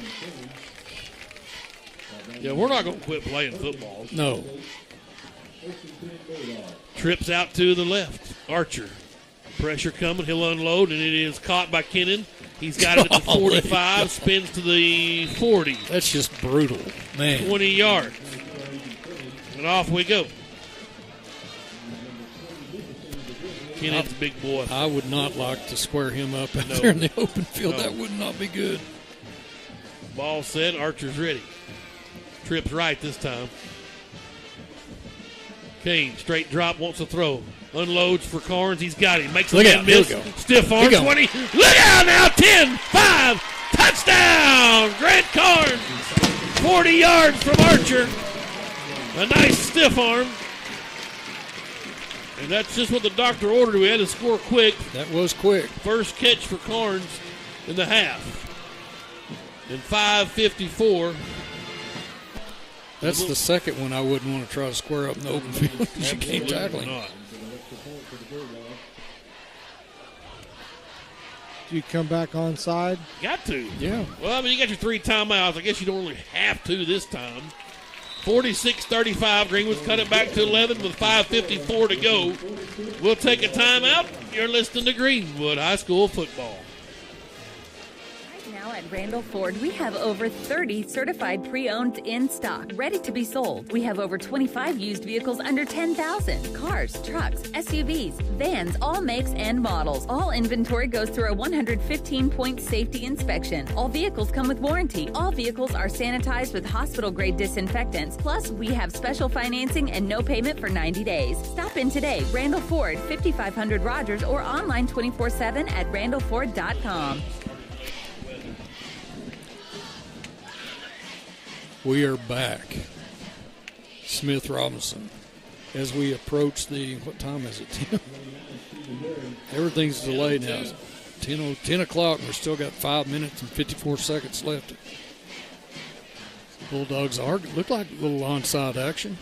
Yeah, we're not going to quit playing football. No. Trips out to the left. Archer. Pressure coming. He'll unload, and it is caught by Kennan. He's got it at the 45, spins to the 40. That's just brutal, man. 20 yards. And off we go. Kennan's a big boy. I would not like to square him up out there in the open field. No. That would not be good. Ball set. Archer's ready. Trips right this time. Kane, straight drop, wants to throw. Unloads for Carnes. He's got him. Makes a miss. Stiff arm 20. Look out now. 10, 5. Touchdown. Grant Carnes. 40 yards from Archer. A nice stiff arm. And that's just what the doctor ordered. We had to score quick. That was quick. First catch for Carnes in the half. And 5:54. That's the second one I wouldn't want to try to square up in the open field because you can't tackle him. Do you come back onside? Got to. Yeah. Well, I mean, you got your 3 timeouts. I guess you don't really have to this time. 46-35. Greenwood's cut it back to 11 with 5:54 to go. We'll take a timeout. You're listening to Greenwood High School football. Now at Randall Ford, we have over 30 certified pre-owned in stock, ready to be sold. We have over 25 used vehicles under $10,000. Cars, trucks, SUVs, vans, all makes and models. All inventory goes through a 115-point safety inspection. All vehicles come with warranty. All vehicles are sanitized with hospital-grade disinfectants. Plus, we have special financing and no payment for 90 days. Stop in today. Randall Ford, 5500 Rogers, or online 24/7 at randallford.com. We are back. Smith Robinson. As we approach what time is it, Tim? Everything's delayed now. It's 10 o'clock, and we've still got 5 minutes and 54 seconds left. Bulldogs look like a little onside action.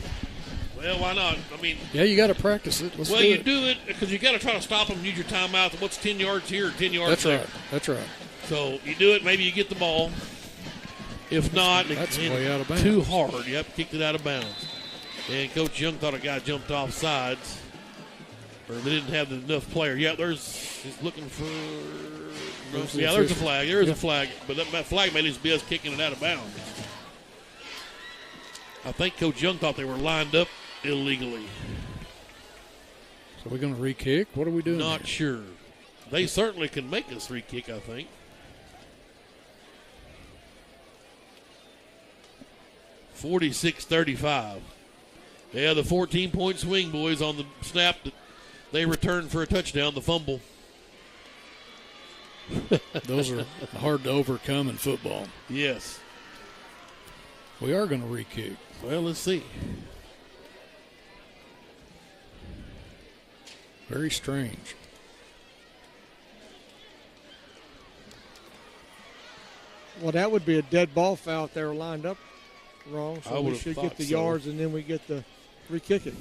Well, why not? I mean, yeah, you got to practice it. Do it because you got to try to stop them, use your timeout. What's 10 yards here or 10 yards there? That's right. So you do it, maybe you get the ball. If not, that's way out of bounds. Too hard. Yep, kicked it out of bounds. And Coach Young thought a guy jumped off sides. Or they didn't have enough player. Yeah, he's looking for. There's a flag. There is a flag. But that flag may just be us kicking it out of bounds. I think Coach Young thought they were lined up illegally. So we're going to re-kick? What are we doing? Not sure. They certainly can make us re-kick, I think. $46-35. Yeah, the 14-point swing, boys, on the snap that they returned for a touchdown, the fumble. Those are hard to overcome in football. Yes. We are going to re-kick. Well, let's see. Very strange. Well, that would be a dead ball foul if they were lined up wrong. So we should get the yards and then we get the re-kick it.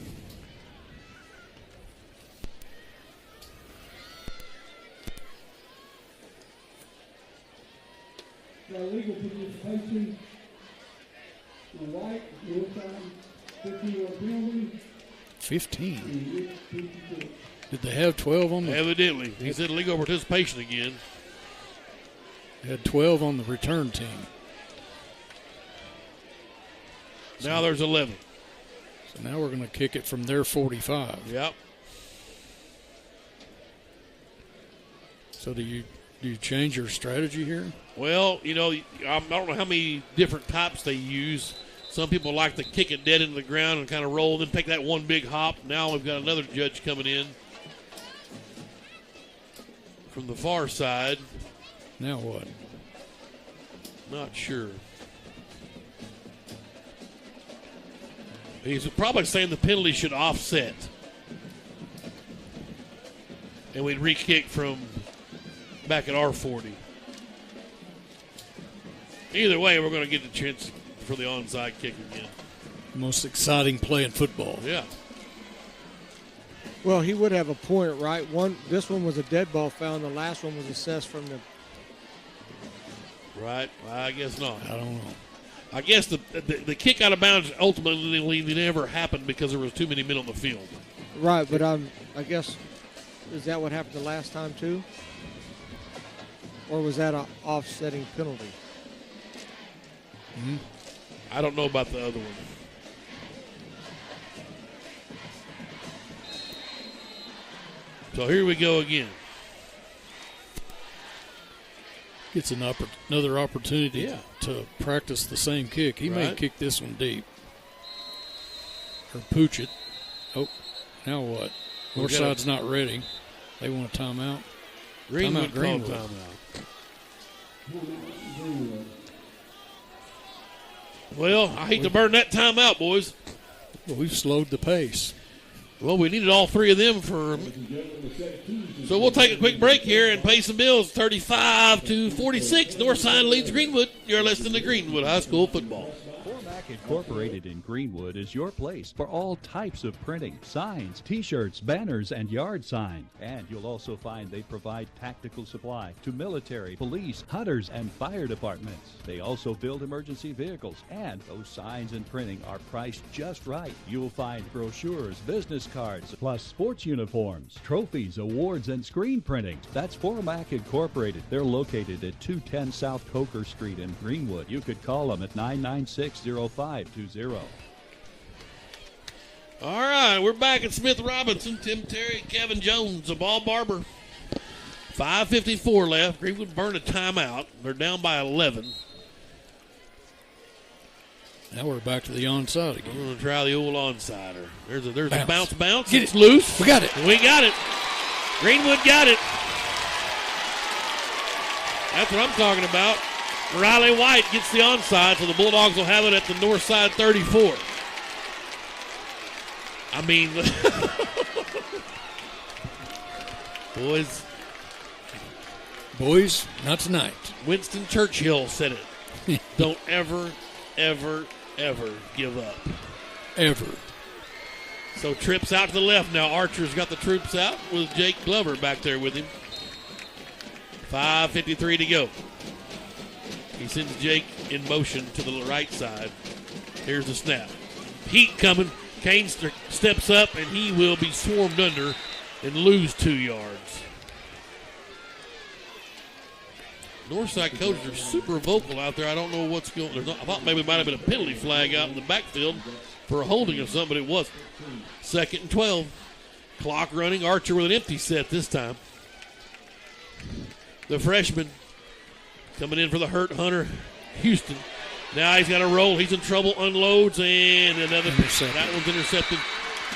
Legal participation. The right, Northside, 15-yard penalty. 15? Did they have 12 on the... Evidently. He said legal participation again. They had 12 on the return team. Now there's 11. So now we're going to kick it from their 45. Yep. So do you change your strategy here? Well, I don't know how many different types they use. Some people like to kick it dead into the ground and kind of roll, then take that one big hop. Now we've got another judge coming in from the far side. Now what? Not sure. He's probably saying the penalty should offset. And we'd re-kick from back at our 40. Either way, we're going to get the chance for the onside kick again. Most exciting play in football. Yeah. Well, he would have a point, right? This one was a dead ball foul, and the last one was assessed from the... Right. I guess not. I don't know. I guess the kick out of bounds ultimately never happened because there was too many men on the field. Right, but I guess, is that what happened the last time too? Or was that an offsetting penalty? Mm-hmm. I don't know about the other one. So here we go again. Gets another opportunity to practice the same kick. He may kick this one deep. Or pooch it. Oh, now what? Northside's not ready. They want a timeout. Greenwood Greenwood. called timeout. Well, I hate to burn that timeout, boys. Well, we've slowed the pace. Well, we needed all three of them so we'll take a quick break here and pay some bills. 35-46. Northside leads Greenwood. You're listening to Greenwood High School football. Incorporated in Greenwood is your place for all types of printing, signs, T-shirts, banners, and yard sign. And you'll also find they provide tactical supply to military, police, hunters, and fire departments. They also build emergency vehicles, and those signs and printing are priced just right. You'll find brochures, business cards, plus sports uniforms, trophies, awards, and screen printing. That's Formac Incorporated. They're located at 210 South Coker Street in Greenwood. You could call them at 996-0520. All right, we're back at Smith Robinson. Tim Terry, Kevin Jones, the ball barber. 5:54 left. Greenwood burned a timeout. They're down by 11. Now we're back to the onside again. We're going to try the old onsider. There's a bounce. Get it's it. Loose. We got it. We got it. Greenwood got it. That's what I'm talking about. Riley White gets the onside, so the Bulldogs will have it at the Northside 34. I mean, boys, not tonight. Winston Churchill said it. Don't ever, ever, ever give up. Ever. So trips out to the left now. Archer's got the troops out with Jake Glover back there with him. 5:53 to go. He sends Jake in motion to the right side. Here's the snap. Heat coming. Kane steps up, and he will be swarmed under and lose 2 yards. Northside coaches are super vocal out there. I don't know what's going on. I thought maybe it might have been a penalty flag out in the backfield for a holding or something, but it wasn't. 2nd and 12. Clock running. Archer with an empty set this time. The freshman coming in for the hurt Hunter Houston. Now he's got a roll. He's in trouble. Unloads and another. That one's intercepted.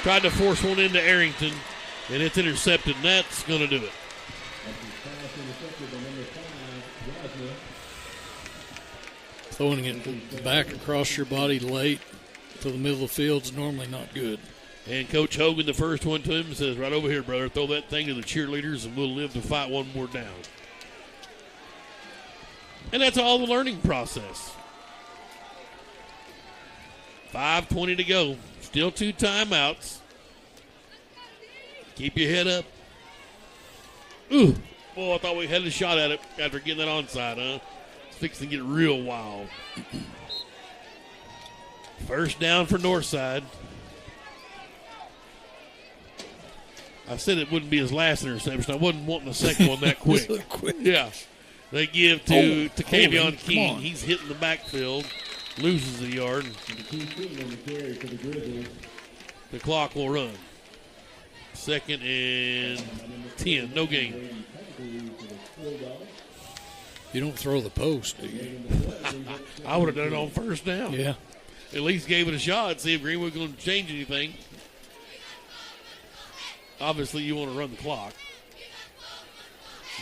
Tried to force one into Arrington, and it's intercepted, and that's going to do it. Throwing it back across your body late to the middle of the field is normally not good. And Coach Hogan, the first one to him, says, right over here, brother, throw that thing to the cheerleaders, and we'll live to fight one more down. And that's all the learning process. 5:20 to go. Still 2 timeouts. Keep your head up. Ooh. Boy, I thought we had a shot at it after getting that onside, huh? It's fixing to get real wild. First down for Northside. I said it wouldn't be his last interception. I wasn't wanting the second one that quick. Yeah. They give to Kavion Keene. He's hitting the backfield, loses a yard. The clock will run. 2nd and 10, no gain. You don't throw the post, do you? I would have done it on first down. Yeah. At least gave it a shot, see if Greenwood's going to change anything. Obviously, you want to run the clock.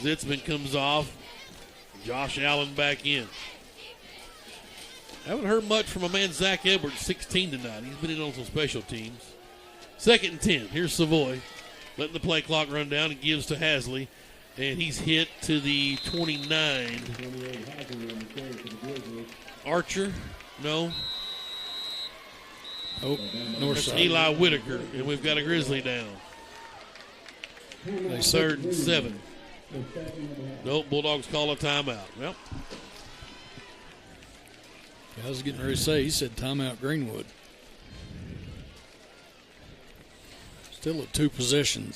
Zitzman comes off. Josh Allen back in. Haven't heard much from a man, Zach Edwards, 16 tonight. He's been in on some special teams. 2nd and 10. Here's Savoy. Letting the play clock run down and gives to Hasley. And he's hit to the 29. Archer? No. Oh, That's Eli Whitaker. And we've got a Grizzly down. 3rd and 7. Nope, Bulldogs call a timeout. Well, I was getting ready to say, he said timeout Greenwood. Still a 2-possession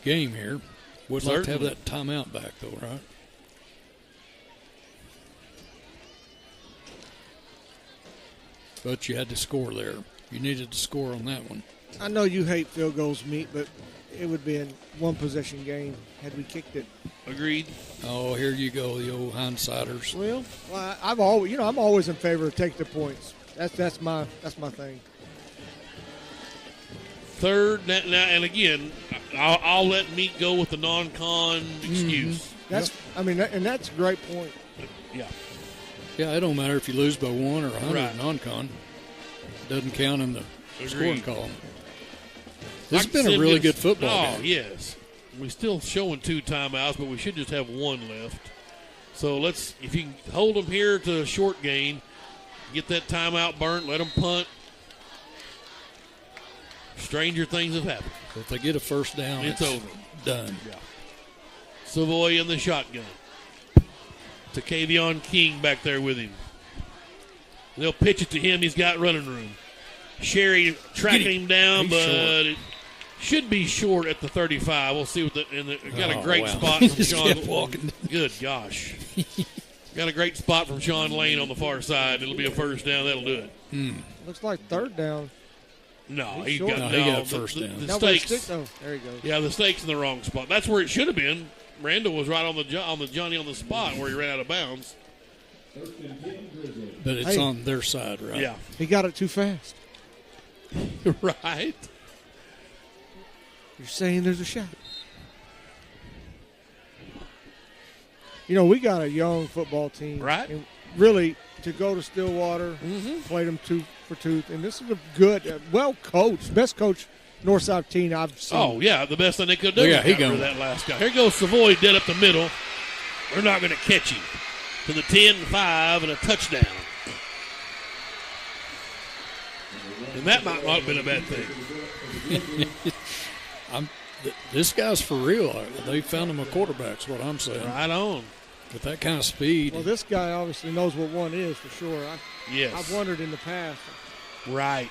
game here. Would like to have that timeout back, though, right? But you had to score there. You needed to score on that one. I know you hate field goals, Meat, but it would be a one-possession game had we kicked it. Agreed. Oh, here you go, the old hindsighters. Well, I'm always in favor of take the points. That's my thing. Third, now, and again, I'll let Meek go with the non-con excuse. That's a great point. Yeah. Yeah, it don't matter if you lose by 1 or 100 Right. non-con. Doesn't count in the scoring Agreed. column. This has Like been I a said, really it's- good football game. Yes. We're still showing 2 timeouts, but we should just have 1 left. So if you can hold them here to a short gain, get that timeout burnt, let them punt. Stranger things have happened. If they get a first down, It's over. Done. Yeah. Savoy in the shotgun. To Kavion King back there with him. They'll pitch it to him. He's got running room. Sherry tracking him down, He's but short. it should be short at the 35. We'll see what got a Oh, great wow. spot He from just Sean. kept walking. Good gosh. Got a great spot from Sean Lane on the far side. It'll be a first down. That'll do it. Looks like third down. No, He's he short. got, No, he got the- first the- down. The No, but stakes. there he goes. Yeah, the stake's in the wrong spot. That's where it should have been. Randall was right on the Johnny on the spot where he ran out of bounds. But it's on their side, right? Yeah. He got it too fast. Right. You're saying there's a shot. We got a young football team. Right. And really, to go to Stillwater, play them tooth for tooth. And this is a good, well-coached, best coached Northside team I've seen. Oh, yeah, the best thing they could do. Yeah, he got rid of gone. that last guy. Here goes Savoy dead up the middle. They're not going to catch him. To the 10-5 and a touchdown. And that might not have been a bad thing. This guy's for real. They found him a quarterback, is what I'm saying. Right on. With that kind of speed. Well, this guy obviously knows what one is for sure. Yes. I've wondered in the past. Right.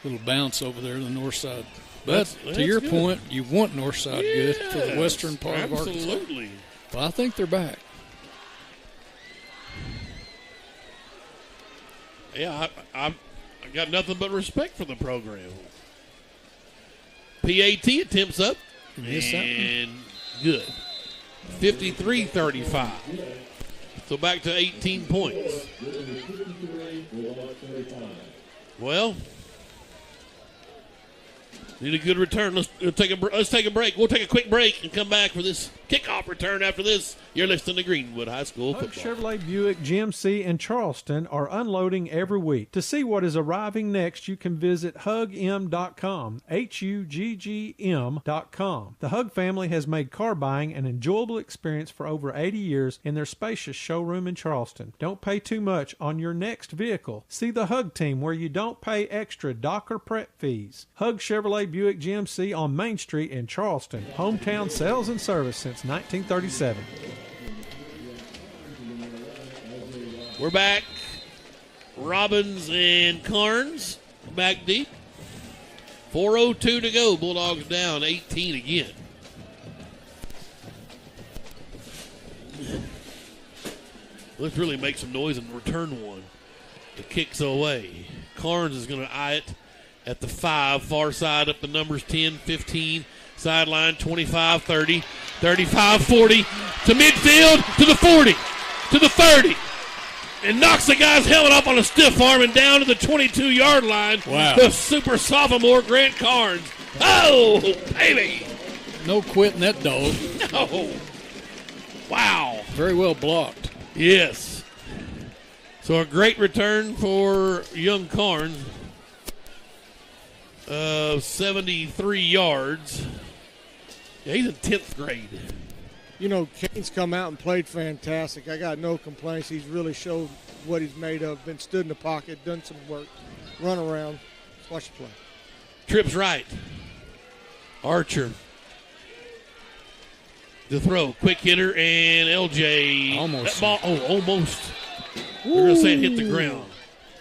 Little bounce over there to the north side. But That's to your good. point, you want north side good for the Yes, western part of Arkansas. absolutely. Well, I think they're back. Yeah, I got nothing but respect for the program. PAT attempts up. Yes, sir. And good. 53-35. So back to 18 points. Well, need a good return. Let's take a break. We'll take a quick break and come back for this kickoff return after this. You're listening to Greenwood High School Hug football. Chevrolet Buick GMC in Charleston are unloading every week. To see what is arriving next, you can visit hugm.com, HUGGM.com. The Hug family has made car buying an enjoyable experience for over 80 years in their spacious showroom in Charleston. Don't pay too much on your next vehicle. See the Hug team where you don't pay extra dock or prep fees. Hug Chevrolet Buick GMC on Main Street in Charleston. Hometown sales and service since 1937. We're back. Robbins and Carnes back deep. 4:02 to go. Bulldogs down 18 again. Let's really make some noise and return one. The kick's away. Carnes is going to eye it at the 5. Far side up the numbers 10, 15. Sideline 25, 30, 35, 40. To midfield, to the 40, to the 30. And knocks the guy's helmet off on a stiff arm and down to the 22-yard line. Wow. The super sophomore Grant Carnes. Oh, baby. No quitting that dog. No. Wow. Very well blocked. Yes. So a great return for young Carnes. 73 yards. Yeah, he's in 10th grade. Kane's come out and played fantastic. I got no complaints. He's really showed what he's made of. Been stood in the pocket, done some work, run around. Let's watch the play. Trips right. Archer. The throw. Quick hitter and LJ. Almost. That ball, almost. We're going to say it hit the ground.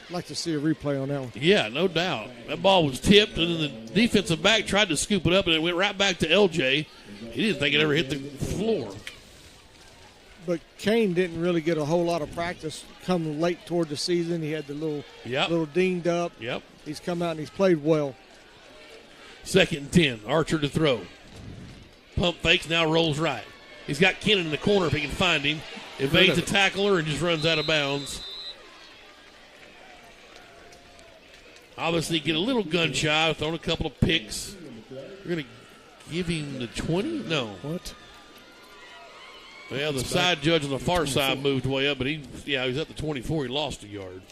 I'd like to see a replay on that one. Yeah, no doubt. That ball was tipped, and then the defensive back tried to scoop it up, and it went right back to LJ. He didn't think it ever hit the floor. But Kane didn't really get a whole lot of practice come late toward the season. He had the little dinged up. Yep. He's come out and he's played well. 2nd and 10. Archer to throw. Pump fakes, now rolls right. He's got Kennan in the corner if he can find him. Evades a tackler and just runs out of bounds. Obviously get a little gun shy, thrown a couple of picks. We're going to give him the 20? No. What? Well, the side judge on the far side moved way up, but he was at the 24. He lost a yard.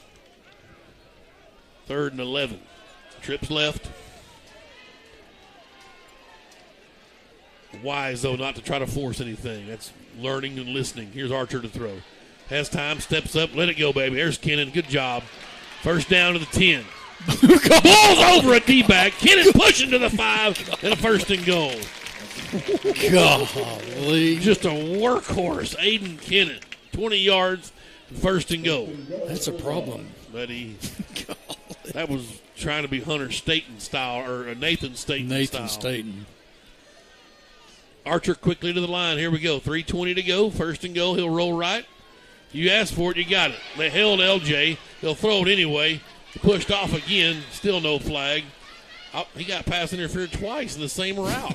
3rd and 11. Trips left. Wise, though, not to try to force anything. That's learning and listening. Here's Archer to throw. Has time, steps up, let it go, baby. There's Kennan. Good job. 1st down to the 10. Ball's over a D-back. Kennan pushing to the 5 and a 1st and goal. Golly. Just a workhorse, Aiden Kennan. 20 yards, 1st and goal. That's a problem. But that was trying to be Hunter Staten style, or Nathan Staten style. Nathan Staten. Archer quickly to the line. Here we go. 3:20 to go. 1st and goal. He'll roll right. You asked for it, you got it. They held LJ. They'll throw it anyway. Pushed off again. Still no flag. Oh, he got pass interfered twice in the same route.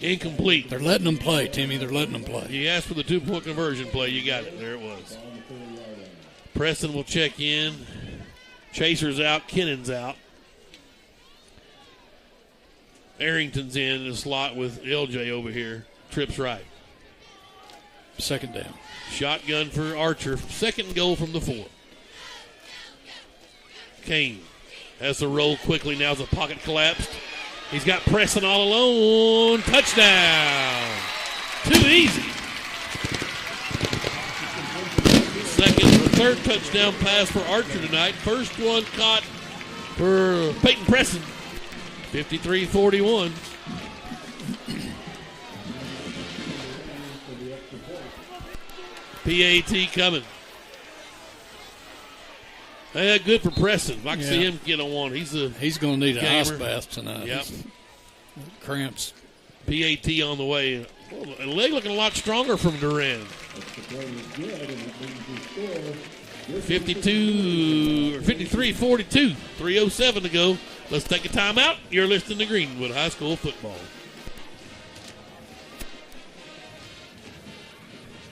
Incomplete. They're letting them play, Timmy. They're letting them play. You asked for the 2-point conversion play. You got it. There it was. Preston will check in. Chaser's out. Kennan's out. Arrington's in the slot with LJ over here. Trips right. 2nd down. Shotgun for Archer. 2nd goal from the 4. Kane has to roll quickly now as the pocket collapsed. He's got Preston all alone. Touchdown. Too easy. 3rd touchdown pass for Archer tonight. 1st one caught for Peyton Preston. 53-41. PAT coming. Good for Preston. I can see him get on one. He's going to need a ice bath tonight. Yep. Cramps. PAT on the way. A leg looking a lot stronger from Duran. 53-42. 3:07 to go. Let's take a timeout. You're listening to Greenwood High School football.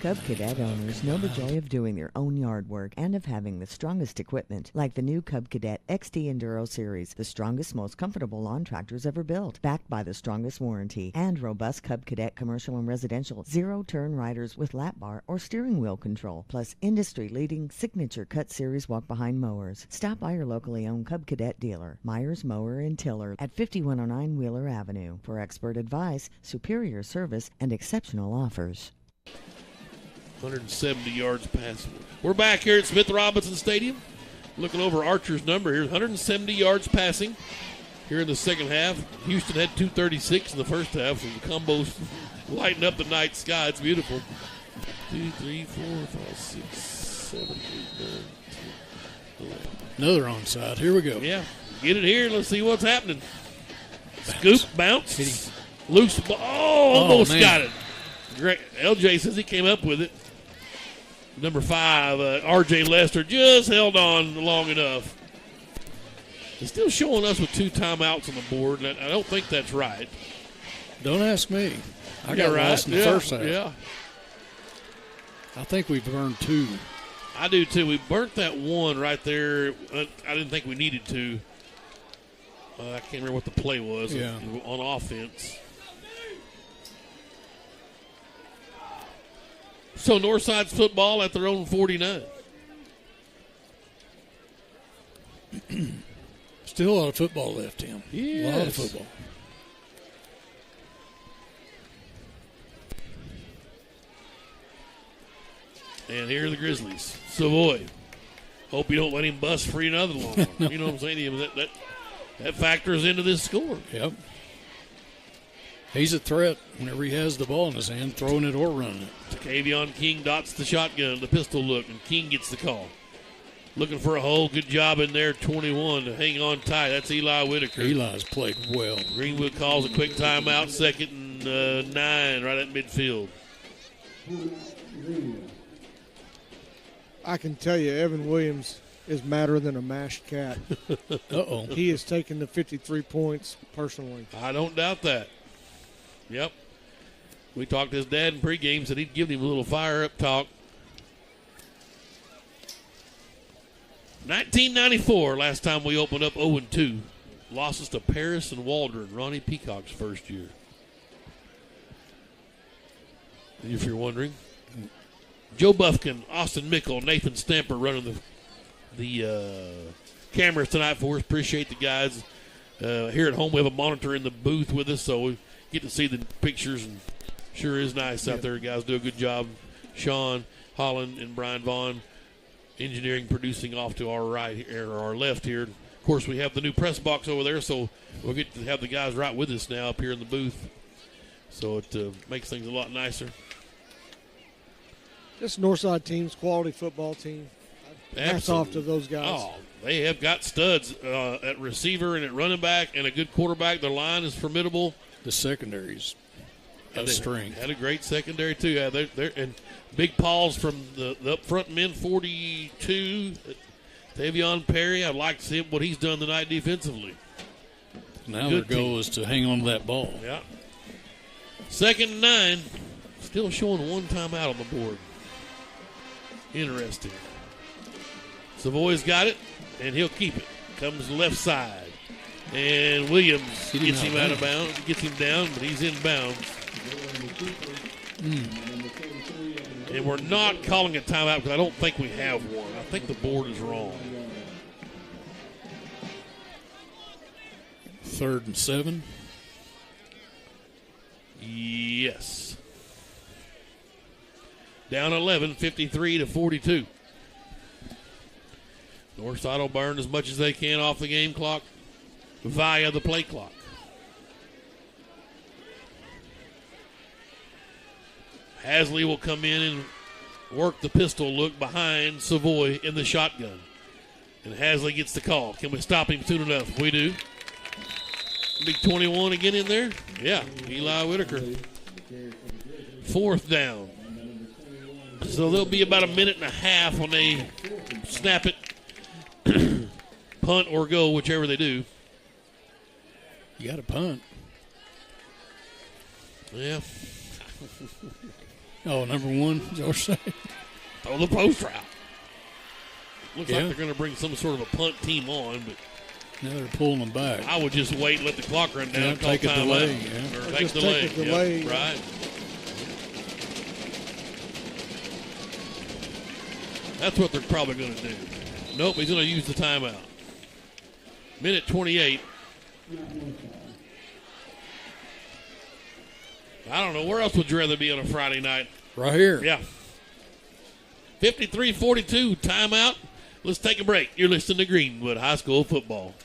Cub Cadet owners know the joy of doing their own yard work and of having the strongest equipment, like the new Cub Cadet XD Enduro Series, the strongest, most comfortable lawn tractors ever built, backed by the strongest warranty, and robust Cub Cadet commercial and residential zero-turn riders with lap bar or steering wheel control, plus industry-leading signature Cut Series walk-behind mowers. Stop by your locally owned Cub Cadet dealer, Myers Mower in Tiller, at 5109 Wheeler Avenue, for expert advice, superior service, and exceptional offers. 170 yards passing. We're back here at Smith Robinson Stadium. Looking over Archer's number here. 170 yards passing here in the second half. Houston had 236 in the first half, so the combos lighting up the night sky. It's beautiful. 2, 3, 4, 5, 6, 7, 8, 9, 10, 11. Another onside. Here we go. Yeah. Get it here. Let's see what's happening. Scoop, bounce. Loose ball. Almost got it. Great. LJ says he came up with it. Number 5, R.J. Lester, just held on long enough. He's still showing us with 2 timeouts on the board, and I don't think that's right. Don't ask me. I got lost in the first half. Yeah. I think we've earned 2. I do, too. We burnt that one right there. I didn't think we needed to. I can't remember what the play was on offense. So Northside's football at their own 49. Still a lot of football left, Tim. Yes. A lot of football. And here are the Grizzlies. Savoy. Hope you don't let him bust free another long. No. You know what I'm saying? That factors into this score. Yep. He's a threat whenever he has the ball in his hand, throwing it or running it. Takevion King dots the shotgun, the pistol look, and King gets the call. Looking for a hole. Good job in there, 21 to hang on tight. That's Eli Whitaker. Eli's played well. Greenwood calls a quick timeout, 2nd and 9 right at midfield. I can tell you, Evan Williams is madder than a mashed cat. Uh-oh. He has taken the 53 points personally. I don't doubt that. Yep. We talked to his dad in pregame, said he'd give him a little fire-up talk. 1994, last time we opened up 0-2. Losses to Paris and Waldron, Ronnie Peacock's first year. And if you're wondering, Joe Buffkin, Austin Mickle, Nathan Stamper running the cameras tonight for us. Appreciate the guys. Here at home, we have a monitor in the booth with us, so we get to see the pictures, and sure is nice out there. Guys do a good job. Sean Holland and Brian Vaughn, engineering, producing off to our right or our left here. Of course, we have the new press box over there, so we'll get to have the guys right with us now up here in the booth. So it makes things a lot nicer. This Northside team's quality football team. Hats off to those guys. Oh, they have got studs at receiver and at running back and a good quarterback. Their line is formidable. The secondary's a strength. Had a great secondary, too. Yeah, they're and big Pauls from the up front men, 42. Tavion Perry, I'd like to see what he's done tonight defensively. Now their goal is to hang on to that ball. Yeah. 2nd and 9. Still showing one timeout on the board. Interesting. Savoy's got it, and he'll keep it. Comes left side. And Williams gets him out of bounds, gets him down, but he's in bounds. And we're not calling a timeout because I don't think we have one. I think the board is wrong. 3rd and 7. Yes. Down 11, 53-42. Northside will burn as much as they can off the game clock via the play clock. Hasley will come in and work the pistol look behind Savoy in the shotgun. And Hasley gets the call. Can we stop him soon enough? We do. Big 21 again in there. Yeah, Eli Whitaker. 4th down. So there'll be about a minute and a half when they snap it, punt or go, whichever they do. You got to punt. Yeah. Oh, number 1, George say. Throw the post route. Looks like they're going to bring some sort of a punt team on, but now they're pulling them back. I would just wait and let the clock run down. Yeah, And call take a time delay. out. Yeah. Or take delay. a delay. Yep, right. That's what they're probably going to do. Nope, he's going to use the timeout. Minute 28. I don't know. Where else would you rather be on a Friday night? Right here. Yeah. 53-42, timeout. Let's take a break. You're listening to Greenwood High School football.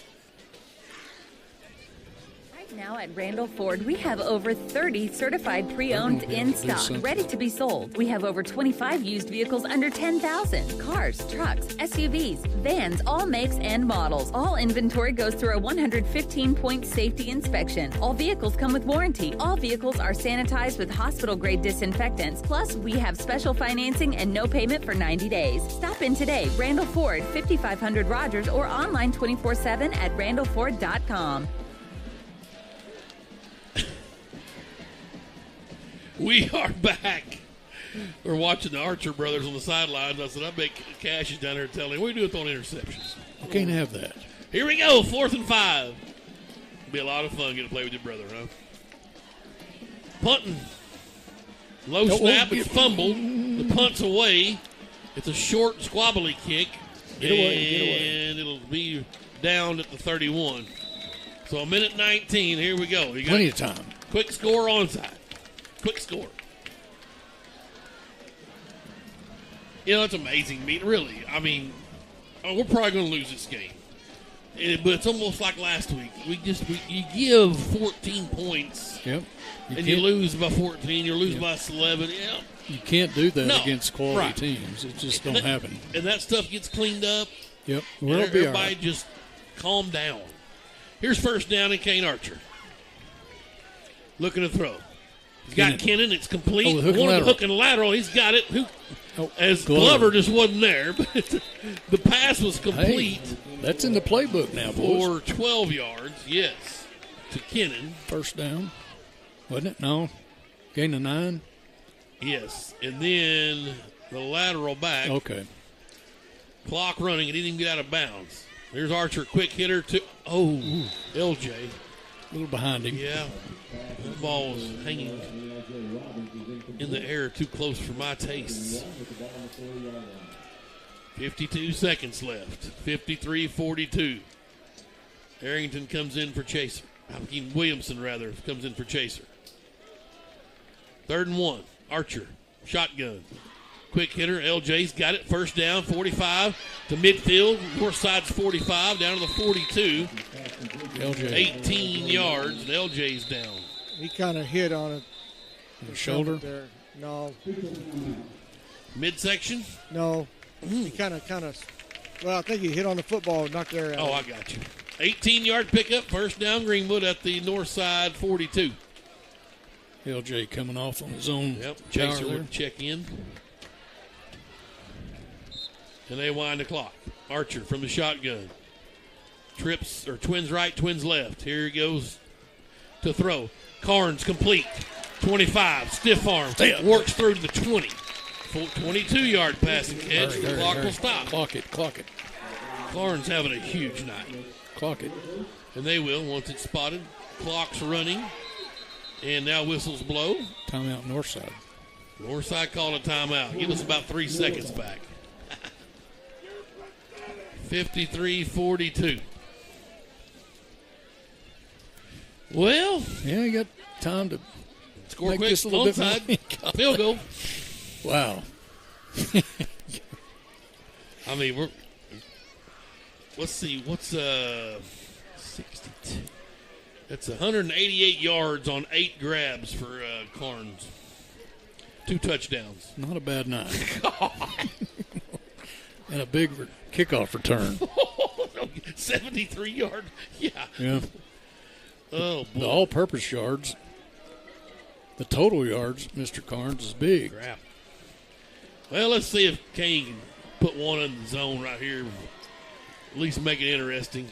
Now at Randall Ford, we have over 30 certified pre-owned in stock, ready to be sold. We have over 25 used vehicles under $10,000. Cars, trucks, SUVs, vans, all makes and models. All inventory goes through a 115-point safety inspection. All vehicles come with warranty. All vehicles are sanitized with hospital-grade disinfectants. Plus, we have special financing and no payment for 90 days. Stop in today. Randall Ford, 5500 Rogers, or online 24/7 at randallford.com. We are back. We're watching the Archer brothers on the sidelines. I said, I bet Cash is down there telling me, we do it on interceptions. We can't have that. Here we go, 4th and 5. It'll be a lot of fun getting to play with your brother, huh? Punting. Low snap, it's fumbled. The punt's away. It's a short, squabbly kick. Get away. And it'll be down at the 31. So a minute 19, here we go. You got Plenty of time. Quick score onside. Quick score. You know, it's amazing. Really, I mean, we're probably going to lose this game. But it's almost like last week. You give 14 points. Yep. You lose by 14. You lose by 11. Yeah. You can't do that against quality right. teams. It just don't happen. And that stuff gets cleaned up. Yep. Everybody just calm down. Here's 1st down in Kane Archer. Looking to throw. He's got Kennan. It's complete. Oh, the hook and lateral. He's got it. As Glover just wasn't there, but the pass was complete. Hey, that's in the playbook now, boys. For 12 yards, yes, to Kennan. First down, wasn't it? No. Gain of 9. Yes, and then the lateral back. Okay. Clock running. It didn't even get out of bounds. There's Archer, quick hitter to LJ. A little behind him. Yeah. The ball was hanging in the air too close for my tastes. 52 seconds left. 53-42. Arrington comes in for Chaser. Williamson, rather, comes in for Chaser. 3rd and 1. Archer. Shotgun. Quick hitter. LJ's got it. First down. 45 to midfield. Northside's 45 down to the 42. LJ. 18 yards. And LJ's down. He kind of hit on it. The shoulder? There. No. Midsection? No. He kind of. Well, I think he hit on the football and knocked there out. Oh, I got you. 18-yard pickup. First down, Greenwood at the Northside 42. LJ coming off on his own. Yep. Chaser would check in. And they wind the clock. Archer from the shotgun. Trips, or twins right, twins left. Here he goes to throw. Carnes complete. 25. Stiff arm. Works through to the 20. 22-yard passing catch. The clock will stop. Clock it. Carnes having a huge night. Clock it. And they will once it's spotted. Clock's running. And now whistles blow. Timeout Northside. Northside called a timeout. Give us about 3 seconds back. 53-42. Well. Yeah, you got time to score make quick. this a little bit more. Field goal. Wow. I mean, let's see. What's 62? That's 188 yards on 8 grabs for Carnes. 2 touchdowns. Not a bad night. And a big kickoff return. 73 yard. Yeah. Oh, boy. The all-purpose yards. The total yards, Mr. Carnes, is big. Crap. Well, let's see if Kane can put one in the zone right here. At least make it interesting.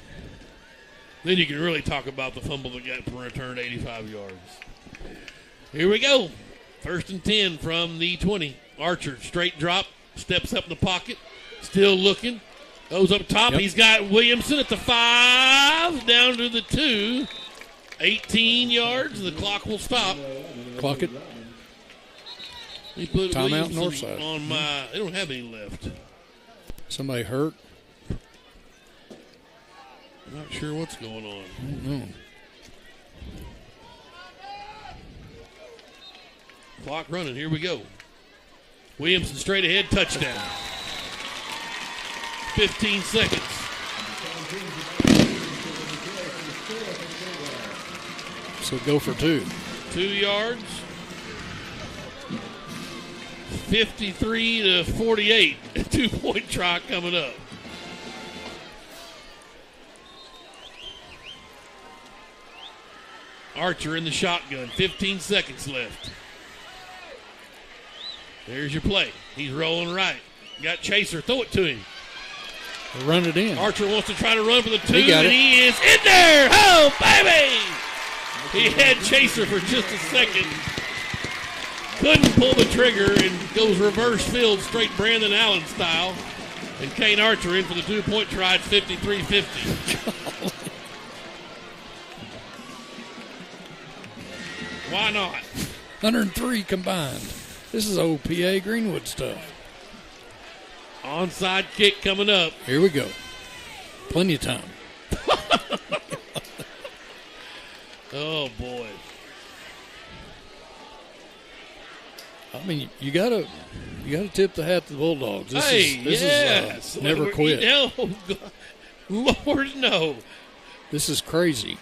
Then you can really talk about the fumble that got returned 85 yards. Here we go. 1st and 10 from the 20. Archer, straight drop, steps up in the pocket, still looking. Goes up top. Yep. He's got Williamson at the 5, down to the 2. 18 yards. The clock will stop. Clock it. He put timeout Williamson Northside. On my. They don't have any left. Somebody hurt? I'm not sure what's going on. I don't know. Clock running. Here we go. Williamson straight ahead. Touchdown. 15 seconds. So go for 2. 2 yards. 53-48. 2-point try coming up. Archer in the shotgun. 15 seconds left. There's your play. He's rolling right. Got Chaser. Throw it to him. Run it in. Archer wants to try to run for the 2, and he is in there. Oh, baby! He had Chaser for just a second. Couldn't pull the trigger and goes reverse field, straight Brandon Allen style. And Kane Archer in for the 2-point try at 53-50. Why not? 103 combined. This is old PA Greenwood stuff. Onside kick coming up. Here we go. Plenty of time. Oh, boy. I mean, you gotta tip the hat to the Bulldogs. This is never quit. No, Lord, no. This is crazy.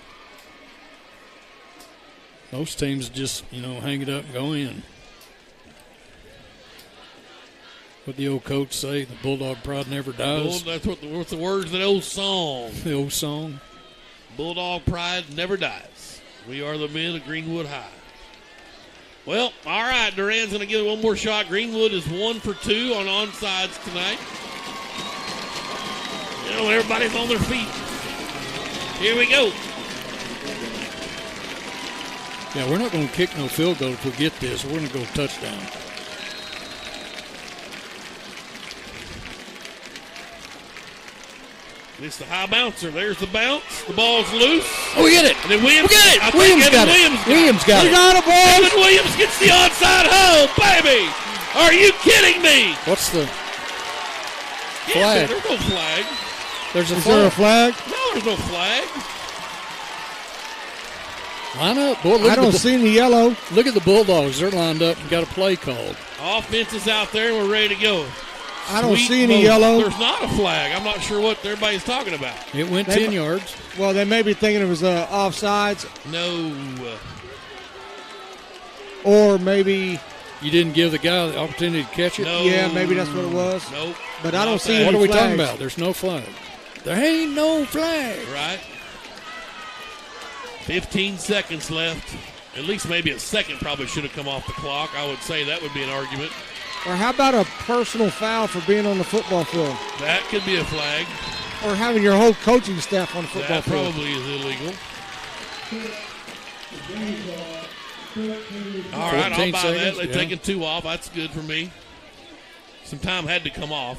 Most teams just, hang it up and go in. What the old coach say, the Bulldog pride never dies. That's what's the words of that old song. The old song. Bulldog pride never dies. We are the men of Greenwood High. Well, all right, Duran's going to give it one more shot. Greenwood is 1 for 2 on onsides tonight. Everybody's on their feet. Here we go. Yeah, we're not going to kick no field goal if we get this. We're going to go touchdown. It's the high bouncer. There's the bounce. The ball's loose. Oh, we get it. And then Williams, we get it. I think Williams got Williams it. Williams got it. We got it, boys. Evan Williams gets the onside hole, baby. Are you kidding me? What's the Yeah, flag? there's no flag. There's a Is flag. there a flag? No, there's no flag. Line up. Boy, look I at don't the, see any yellow. Look at the Bulldogs. They're lined up and got a play called. Offense is out there, and we're ready to go. I don't Sweet see any Moses. yellow. There's not a flag. I'm not sure what everybody's talking about. It went They- 10 yards. Well, they may be thinking it was offsides, No. or maybe, You didn't give the guy the opportunity to catch it? No. yeah, maybe that's what it was. Nope. But I Not don't see that. any What are we flags. talking about? There's no flag. There ain't no flag. Right. 15 seconds left. At least maybe a second probably should have come off the clock. I would say that would be an argument. Or how about a personal foul for being on the football field? That could be a flag. Or having your whole coaching staff on the football That field? probably is illegal. All right, I'll 14 buy seconds, that. They're yeah. taking 2 off. That's good for me. Some time had to come off.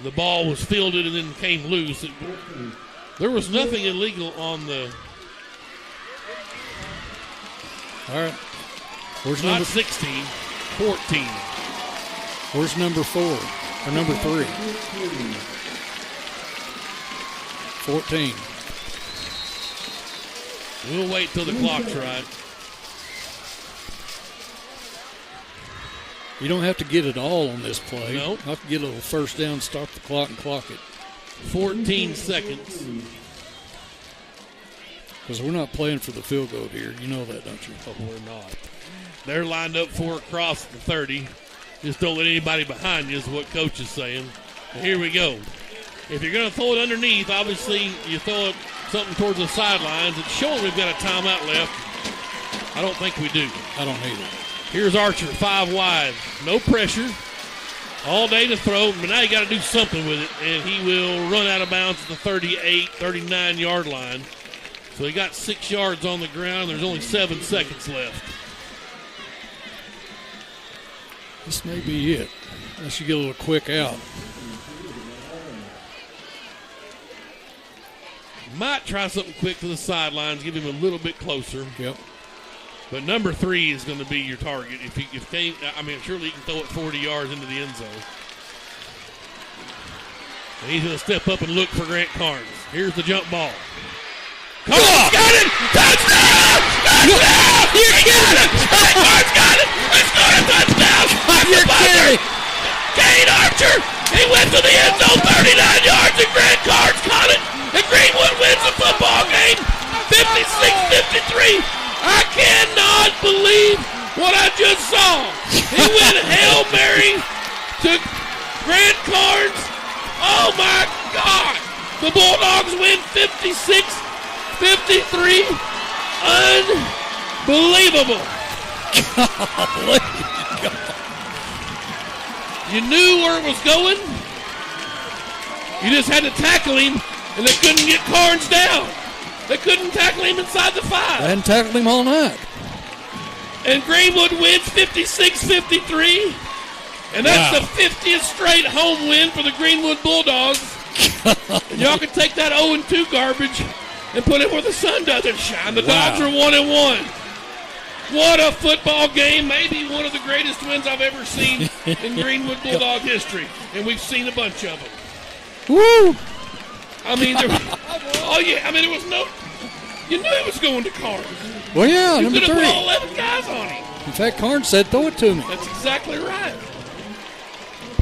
The ball was fielded and then came loose. There was nothing illegal on the. All right. Where's Not number 16, 14. Where's number 4 or number 3? 14. We'll wait till the clock's right. You don't have to get it all on this play. No. You have to get a little first down, start the clock, and clock it. 14 seconds. Because we're not playing for the field goal here. You know that, don't you? But we're not. They're lined up for across the 30. Just don't let anybody behind you is what Coach is saying. And here we go. If you're going to throw it underneath, obviously you throw it something towards the sidelines. It's showing we've got a timeout left. I don't think we do. I don't either. Here's Archer, 5 wide. No pressure. All day to throw, but now you got to do something with it. And he will run out of bounds at the 38, 39-yard line. So he got 6 yards on the ground. There's only 7 seconds left. This may be it. Unless you get a little quick out. Might try something quick to the sidelines, give him a little bit closer. Yep. But number 3 is going to be your target. Surely he can throw it 40 yards into the end zone. And he's going to step up and look for Grant Carnes. Here's the jump ball. Carnes got it! Touchdown! Touchdown! You're kidding! Grant Carnes got it! He scored a touchdown! You're kidding! Kane Archer! He went to the end zone, 39 yards, and Grant Carnes caught it! And Greenwood wins the football game, 56-53. I cannot believe what I just saw. He went Hail Mary to Grant Carnes. Oh, my God. The Bulldogs win 56-53. Unbelievable. You knew where it was going. You just had to tackle him, and they couldn't get Carnes down. They couldn't tackle him inside the 5. I hadn't tackled him all night. And Greenwood wins 56-53. And that's the 50th straight home win for the Greenwood Bulldogs. And y'all can take that 0-2 garbage and put it where the sun doesn't shine. The Dogs are 1-1. What a football game. Maybe one of the greatest wins I've ever seen in Greenwood Bulldog history. And we've seen a bunch of them. Woo! I mean, it was no. You knew he was going to Carnes. Well, yeah, you number could have 3. put all 11 guys on him. In fact, Carnes said, throw it to me. That's exactly right.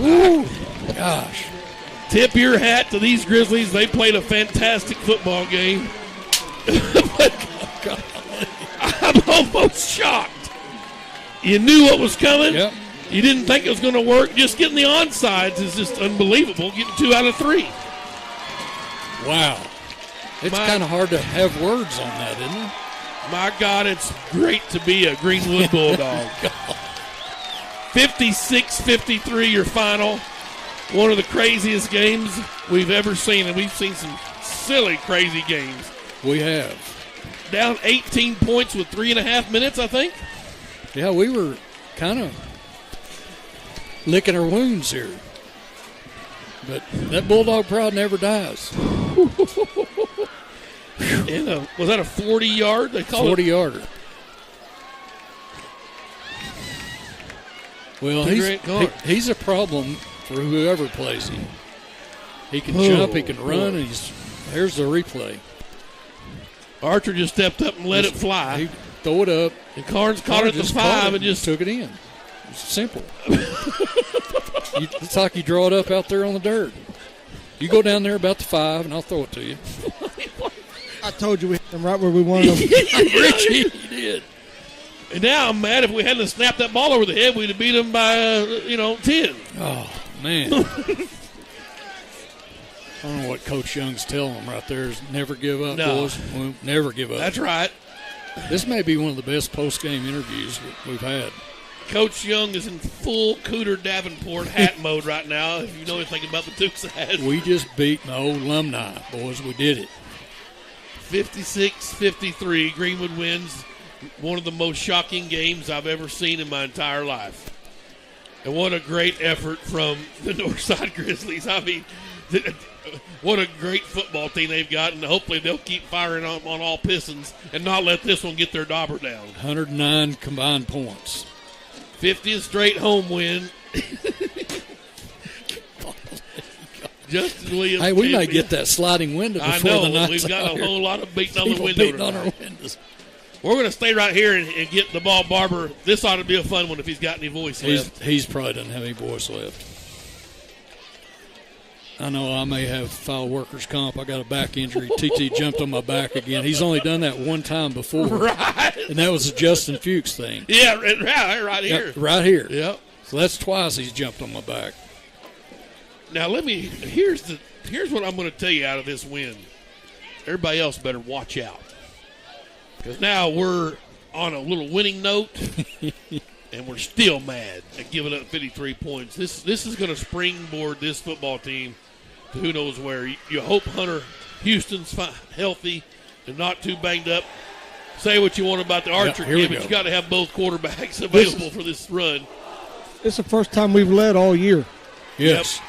Ooh, gosh. Tip your hat to these Grizzlies. They played a fantastic football game. I'm almost shocked. You knew what was coming. Yep. You didn't think it was going to work. Just getting the onsides is just unbelievable. Getting 2 out of 3. Wow. It's kind of hard to have words on that, isn't it? My God, it's great to be a Greenwood Bulldog. 56-53 your final. One of the craziest games we've ever seen, and we've seen some silly, crazy games. We have. Down 18 points with 3.5 minutes, I think. Yeah, we were kind of licking our wounds here. But that Bulldog pride never dies. Was that a 40-yard? They call 40-yarder. Well, he's a problem for whoever plays him. He can jump, he can run, and here's the replay. Archer just stepped up and let it fly. He throw it up. And Carnes caught it at the 5 and just took it in. It's simple. It's like you draw it up out there on the dirt. You go down there about the 5, and I'll throw it to you. I told you we hit them right where we wanted them. Richie, he did. And now I'm mad if we hadn't snapped that ball over the head, we'd have beat them by, 10. Oh, man. I don't know what Coach Young's telling them right there is never give up, boys. We'll never give up. That's right. This may be one of the best post-game interviews we've had. Coach Young is in full Cooter Davenport hat mode right now, if you know anything about the Dukes of Hazzard. We just beat my old alumni, boys. We did it. 56-53. Greenwood wins one of the most shocking games I've ever seen in my entire life. And what a great effort from the Northside Grizzlies. I mean, what a great football team they've got, and hopefully they'll keep firing on all pistons and not let this one get their dauber down. 109 combined points. 50th straight home win. Justin Williams. Hey, we might get that sliding window before the night's we've got out a whole lot of beating on the window. Beating on our windows. We're going to stay right here and get the ball Barber. This ought to be a fun one if he's got any voice left. He's probably doesn't have any voice left. I know I may have filed workers' comp. I got a back injury. TT jumped on my back again. He's only done that one time before. Right. And that was a Justin Fuchs thing. Yeah, right here. Yep, right here. Yep. So that's twice he's jumped on my back. Now here's what I'm going to tell you out of this win. Everybody else better watch out. Because now we're on a little winning note, and we're still mad at giving up 53 points. This is going to springboard this football team to who knows where. You hope Hunter Houston's healthy and not too banged up. Say what you want about the Archer game, but you got to have both quarterbacks available for this run. It's the first time we've led all year. Yes. Yep.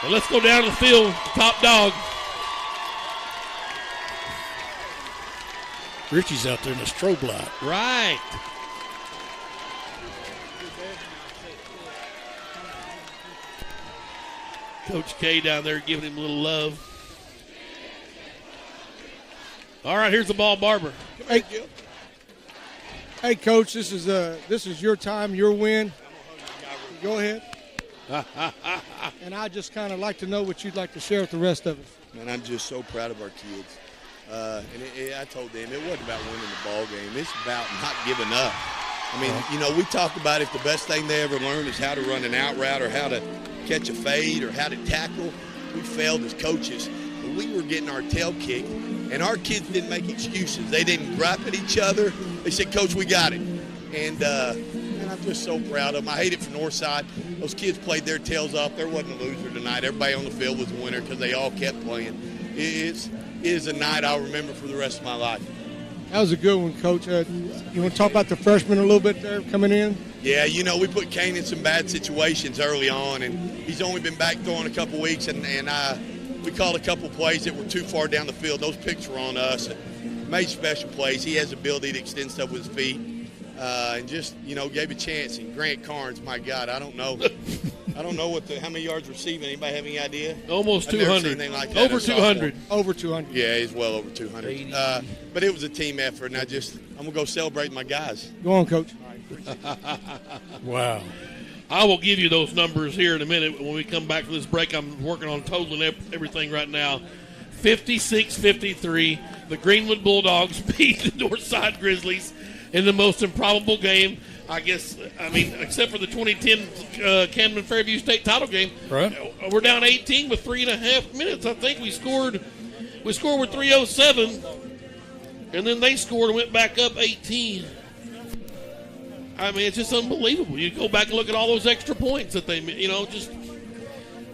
And let's go down to the field, top dog. Richie's out there in the strobe light. Right. Coach K down there giving him a little love. All right, here's the ball, Barber. Hey, Coach, this is your time, your win. Go ahead. And I just kind of like to know what you'd like to share with the rest of us. Man, I'm just so proud of our kids. I told them it wasn't about winning the ball game. It's about not giving up. I mean, we talk about if the best thing they ever learned is how to run an out route or how to catch a fade or how to tackle. We failed as coaches. But we were getting our tail kicked, and our kids didn't make excuses. They didn't gripe at each other. They said, Coach, we got it. And I'm just so proud of them. I hate it for Northside. Those kids played their tails off. There wasn't a loser tonight. Everybody on the field was a winner because they all kept playing. It is a night I'll remember for the rest of my life. That was a good one, Coach. You want to talk about the freshmen a little bit there coming in? Yeah, we put Kane in some bad situations early on, and he's only been back throwing a couple weeks, and we called a couple plays that were too far down the field. Those picks were on us. Made special plays. He has the ability to extend stuff with his feet, and just, gave a chance. And Grant Carnes, my God, I don't know. I don't know how many yards receiving. Anybody have any idea? Almost 200. Like over 200. Over 200. Yeah, he's well over 200. But it was a team effort, and I'm going to go celebrate my guys. Go on, Coach. Wow. I will give you those numbers here in a minute when we come back from this break. I'm working on totaling everything right now. 56-53. The Greenwood Bulldogs beat the Northside Grizzlies in the most improbable game, except for the 2010 Camden Fairview State title game. Right. We're down 18 with 3.5 minutes. I think we scored with 3:07. and then they scored and went back up 18. I mean, it's just unbelievable. You go back and look at all those extra points that they, just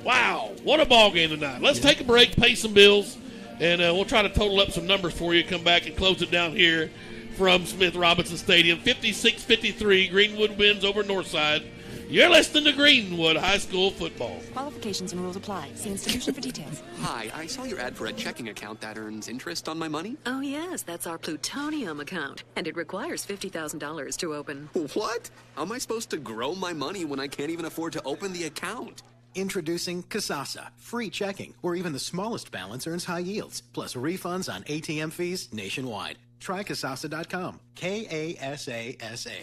wow, what a ball game tonight. Let's take a break, pay some bills, and we'll try to total up some numbers for you. Come back and close it down here from Smith Robinson Stadium. 56-53, Greenwood wins over Northside. You're listening to Greenwood High School football. Qualifications and rules apply. See institution for details. Hi, I saw your ad for a checking account that earns interest on my money. Oh, yes, that's our plutonium account, and it requires $50,000 to open. What? How am I supposed to grow my money when I can't even afford to open the account? Introducing Kasasa, free checking, where even the smallest balance earns high yields, plus refunds on ATM fees nationwide. Try Kasasa.com. Kasasa.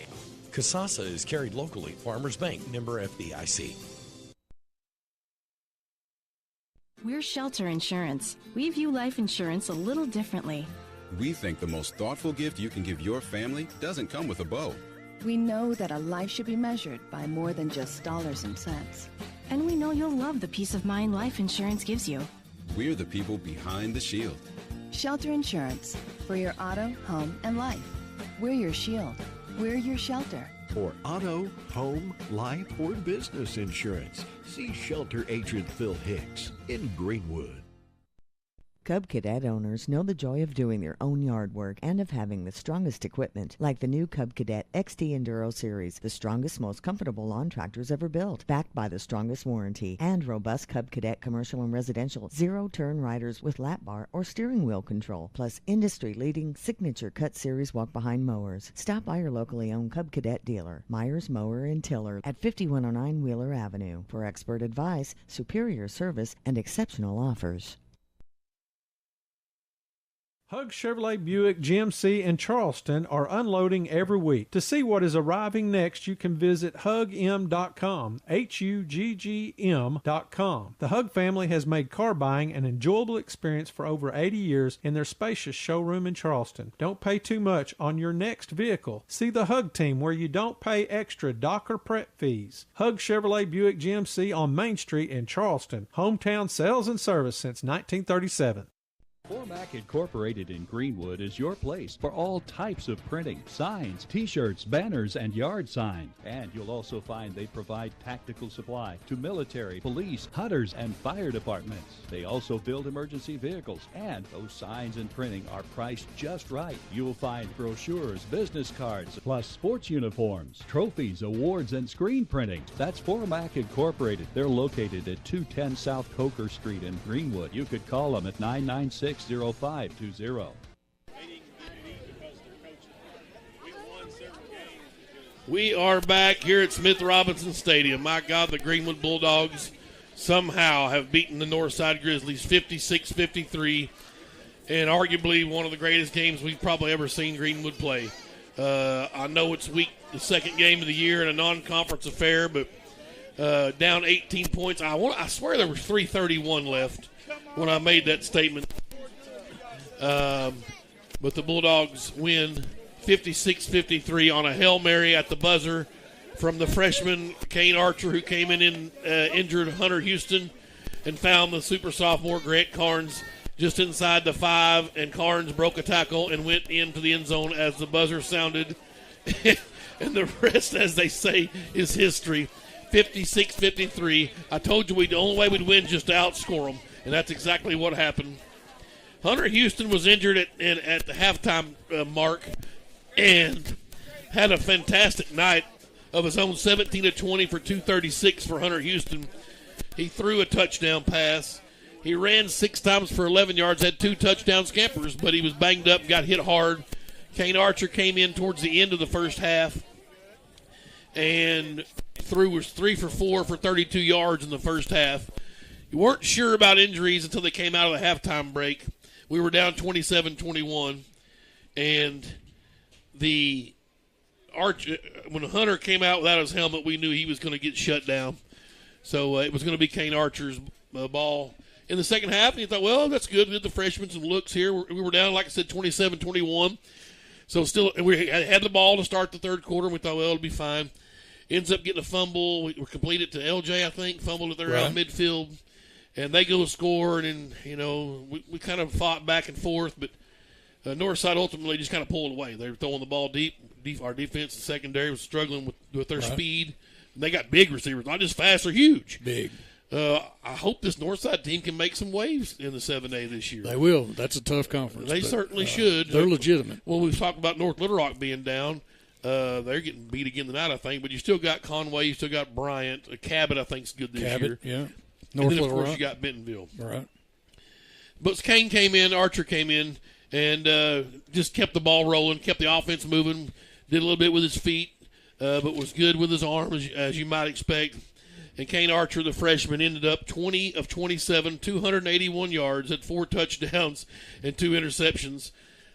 Kasasa is carried locally. Farmers Bank, member FDIC. We're Shelter Insurance. We view life insurance a little differently. We think the most thoughtful gift you can give your family doesn't come with a bow. We know that a life should be measured by more than just dollars and cents. And we know you'll love the peace of mind life insurance gives you. We're the people behind the shield. Shelter Insurance. For your auto, home, and life. We're your shield. We're your shelter. For auto, home, life, or business insurance, see Shelter Agent Phil Hicks in Greenwood. Cub Cadet owners know the joy of doing their own yard work and of having the strongest equipment, like the new Cub Cadet XT Enduro Series, the strongest, most comfortable lawn tractors ever built, backed by the strongest warranty, and robust Cub Cadet commercial and residential zero-turn riders with lap bar or steering wheel control, plus industry-leading signature Cut Series walk-behind mowers. Stop by your locally owned Cub Cadet dealer, Myers Mower and Tiller, at 5109 Wheeler Avenue, for expert advice, superior service, and exceptional offers. Hug Chevrolet Buick GMC in Charleston are unloading every week. To see what is arriving next, you can visit hugm.com, HUGGM.com. The Hug family has made car buying an enjoyable experience for over 80 years in their spacious showroom in Charleston. Don't pay too much on your next vehicle. See the Hug team where you don't pay extra dock or prep fees. Hug Chevrolet Buick GMC on Main Street in Charleston. Hometown sales and service since 1937. Formac Incorporated in Greenwood is your place for all types of printing, signs, t-shirts, banners, and yard sign. And you'll also find they provide tactical supply to military, police, hunters, and fire departments. They also build emergency vehicles, and those signs and printing are priced just right. You'll find brochures, business cards, plus sports uniforms, trophies, awards, and screen printing. That's Formac Incorporated. They're located at 210 South Coker Street in Greenwood. You could call them at 996-0520. We are back here at Smith Robinson Stadium. My God, the Greenwood Bulldogs somehow have beaten the Northside Grizzlies 56-53, and arguably one of the greatest games we've probably ever seen Greenwood play. I know it's the second game of the year in a non-conference affair, but down 18 points. I swear there was 3:31 left when I made that statement. But the Bulldogs win 56-53 on a Hail Mary at the buzzer from the freshman Kane Archer, who came in injured Hunter Houston and found the super sophomore Grant Carnes just inside the 5, and Carnes broke a tackle and went into the end zone as the buzzer sounded. And the rest, as they say, is history. 56-53. I told you the only way we'd win just to outscore them, and that's exactly what happened. Hunter Houston was injured at the halftime mark and had a fantastic night of his own. 17-20 for 236 for Hunter Houston. He threw a touchdown pass. He ran 6 times for 11 yards, had 2 touchdown scampers, but he was banged up, got hit hard. Kane Archer came in towards the end of the first half and was 3 for 4 for 32 yards in the first half. You weren't sure about injuries until they came out of the halftime break. We were down 27-21, and when Hunter came out without his helmet, we knew he was going to get shut down. So it was going to be Kane Archer's ball. In the second half, and he thought, well, that's good. We did the freshmen some looks here. We were down, like I said, 27-21. So still, we had the ball to start the third quarter, and we thought, well, it'll be fine. Ends up getting a fumble. We completed to LJ, I think, fumbled it there out midfield. And they go to score, and then, we kind of fought back and forth. But Northside ultimately just kind of pulled away. They were throwing the ball deep. Our defense and secondary was struggling with their speed. And they got big receivers, not just fast or huge. Big. I hope this Northside team can make some waves in the 7A this year. They will. That's a tough conference. They certainly should. They're legitimate. Well, we've talked about North Little Rock being down. They're getting beat again tonight, I think. But you still got Conway. You still got Bryant. Cabot, I think, is good this year. Yeah. North and then, of course, you got Bentonville. Right. But Kane came in, Archer came in, and just kept the ball rolling, kept the offense moving, did a little bit with his feet, but was good with his arm, as you might expect. And Kane Archer, the freshman, ended up 20 of 27, 281 yards, had 4 touchdowns and 2 interceptions.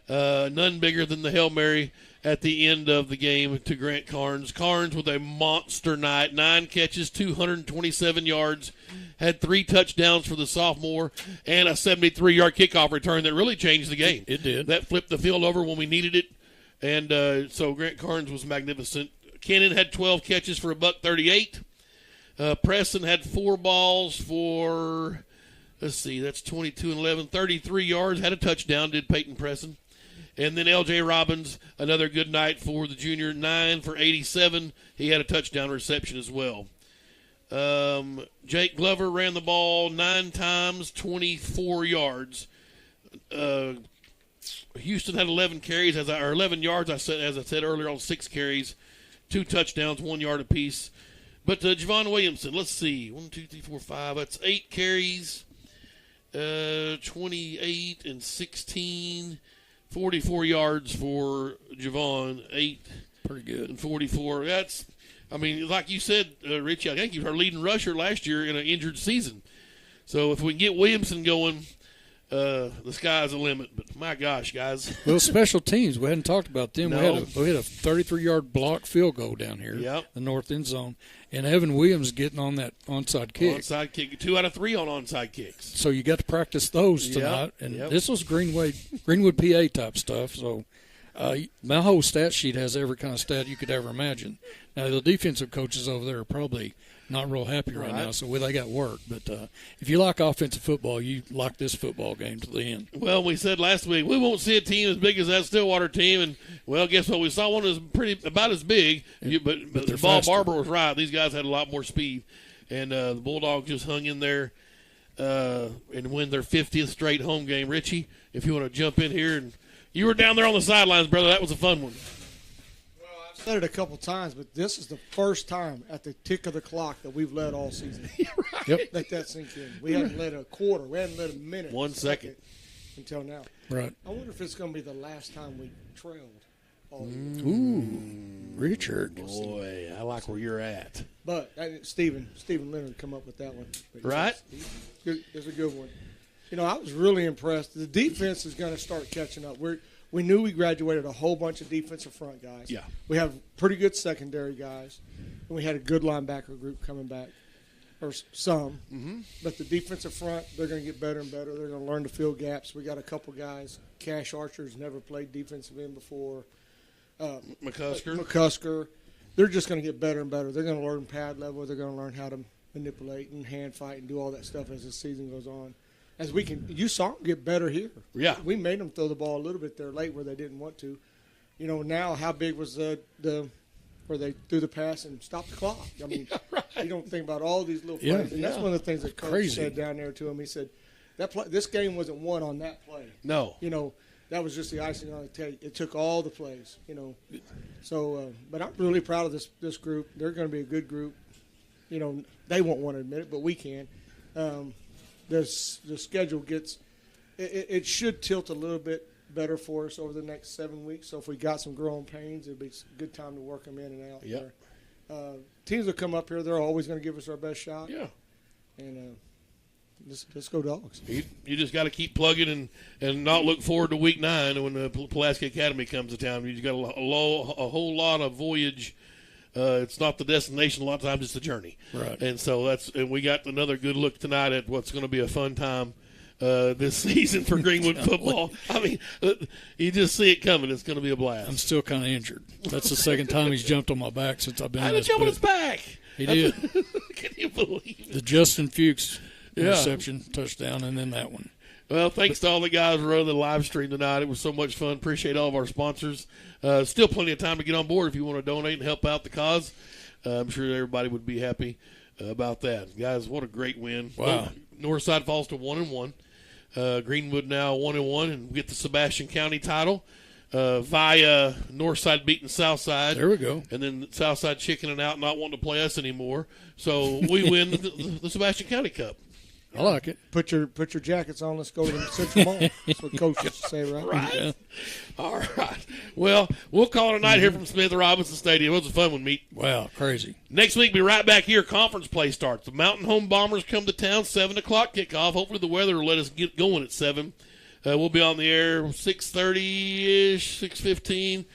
None bigger than the Hail Mary at the end of the game to Grant Carnes. Carnes with a monster night, 9 catches, 227 yards, had 3 touchdowns for the sophomore, and a 73-yard kickoff return that really changed the game. It did. That flipped the field over when we needed it, and so Grant Carnes was magnificent. Kennan had 12 catches for $138. Preston had 4 balls for, that's 22 and 11, 33 yards, had a touchdown, did Peyton Preston. And then L.J. Robbins, another good night for the junior, 9 for 87. He had a touchdown reception as well. Jake Glover ran the ball 9 times, 24 yards. Houston had 11 carries, 11 yards, as I said earlier, on 6 carries, 2 touchdowns, 1 yard apiece. But Javon Williamson, let's see, 1, 2, 3, 4, 5. That's 8 carries, 28 and 16, 44 yards for Javon. 8, pretty good, and 44. That's, I mean, like you said, Richie, I think he was our leading rusher last year in an injured season. So if we can get Williamson going, the sky's the limit. But my gosh, guys. Well, special teams, we hadn't talked about them. No. We had a 33-yard block field goal down here, the north end zone, and Evan Williams getting on that onside kick. Onside kick, 2 out of 3 on onside kicks. So you got to practice those tonight, and this was Greenwood PA type stuff. So my whole stat sheet has every kind of stat you could ever imagine. Now the defensive coaches over there are probably not real happy right now, so they got work. But if you like offensive football, you like this football game to the end. Well, we said last week we won't see a team as big as that Stillwater team, and well, guess what? We saw one that's about as big. But the ball Barber was right. These guys had a lot more speed, and the Bulldogs just hung in there and win their 50th straight home game. Richie, if you want to jump in here, and you were down there on the sidelines, brother. That was a fun one. I've said it a couple times, but this is the first time at the tick of the clock that we've led all season. Yep. Let that sink in. We haven't led a quarter. We haven't led a minute. 1 second. Until now. Right. I wonder if it's going to be the last time we trailed all year. Ooh, Richard. Boy, I like where you're at. But Stephen Leonard come up with that one. But right. It's a good one. You know, I was really impressed. The defense is going to start catching up. We knew we graduated a whole bunch of defensive front guys. Yeah. We have pretty good secondary guys, and we had a good linebacker group coming back, or some. Mm-hmm. But the defensive front, they're going to get better and better. They're going to learn to fill gaps. We got a couple guys. Cash Archer's never played defensive end before. McCusker. They're just going to get better and better. They're going to learn pad level. They're going to learn how to manipulate and hand fight and do all that stuff as the season goes on. As we can, you saw them get better here. Yeah, we made them throw the ball a little bit there late where they didn't want to. You know, now how big was the where they threw the pass and stopped the clock? I mean, you don't think about all these little plays, and that's one of the things that Coach said down there to him. He said this game wasn't won on that play. No, you know, that was just the icing on the cake. It took all the plays. You know, so but I'm really proud of this group. They're going to be a good group. You know, they won't want to admit it, but we can. The schedule gets it should tilt a little bit better for us over the next 7 weeks. So if we got some growing pains, it'd be a good time to work them in and out. Yep. Teams that come up here, they're always going to give us our best shot. Yeah. And let's go Dogs. You just got to keep plugging and not look forward to week 9 when the Pulaski Academy comes to town. You got a whole lot of voyage. It's not the destination. A lot of times it's the journey. Right. And so and we got another good look tonight at what's going to be a fun time this season for Greenwood football. I mean, you just see it coming. It's going to be a blast. I'm still kind of injured. That's the second time he's jumped on my back since I've been in this jump on his back? He did. Can you believe it? The Justin Fuchs interception, touchdown, and then that one. Well, thanks to all the guys who run the live stream tonight. It was so much fun. Appreciate all of our sponsors. Still plenty of time to get on board if you want to donate and help out the cause. I'm sure everybody would be happy about that. Guys, what a great win. Wow. Northside falls to 1-1. Greenwood now 1-1 and get the Sebastian County title via Northside beating Southside. There we go. And then Southside chickening out, not wanting to play us anymore. So we win the Sebastian County Cup. I like it. Put your jackets on. Let's go to the Central Mall. That's what Coach used to say, right? Right. Yeah. All right. Well, we'll call it a night here from Smith Robinson Stadium. It was a fun one, Meat. Wow, crazy. Next week, be right back here. Conference play starts. The Mountain Home Bombers come to town, 7 o'clock kickoff. Hopefully the weather will let us get going at 7. We'll be on the air 6:30-ish, 6:15.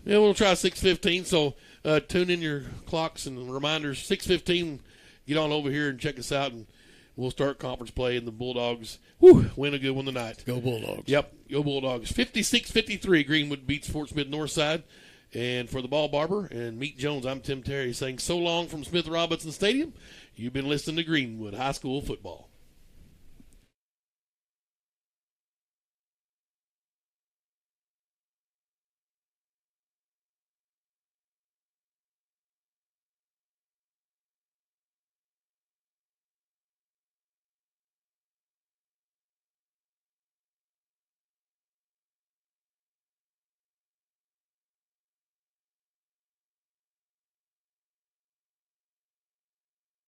Yeah, we'll try 6:15. So tune in your clocks and reminders. 6:15, get on over here and check us out, and we'll start conference play, and the Bulldogs win a good one tonight. Go Bulldogs. Yep, go Bulldogs. 56-53, Greenwood beats Fort Smith Northside. And for the Ball Barber and Meet Jones, I'm Tim Terry saying so long from Smith Robinson Stadium. You've been listening to Greenwood High School Football.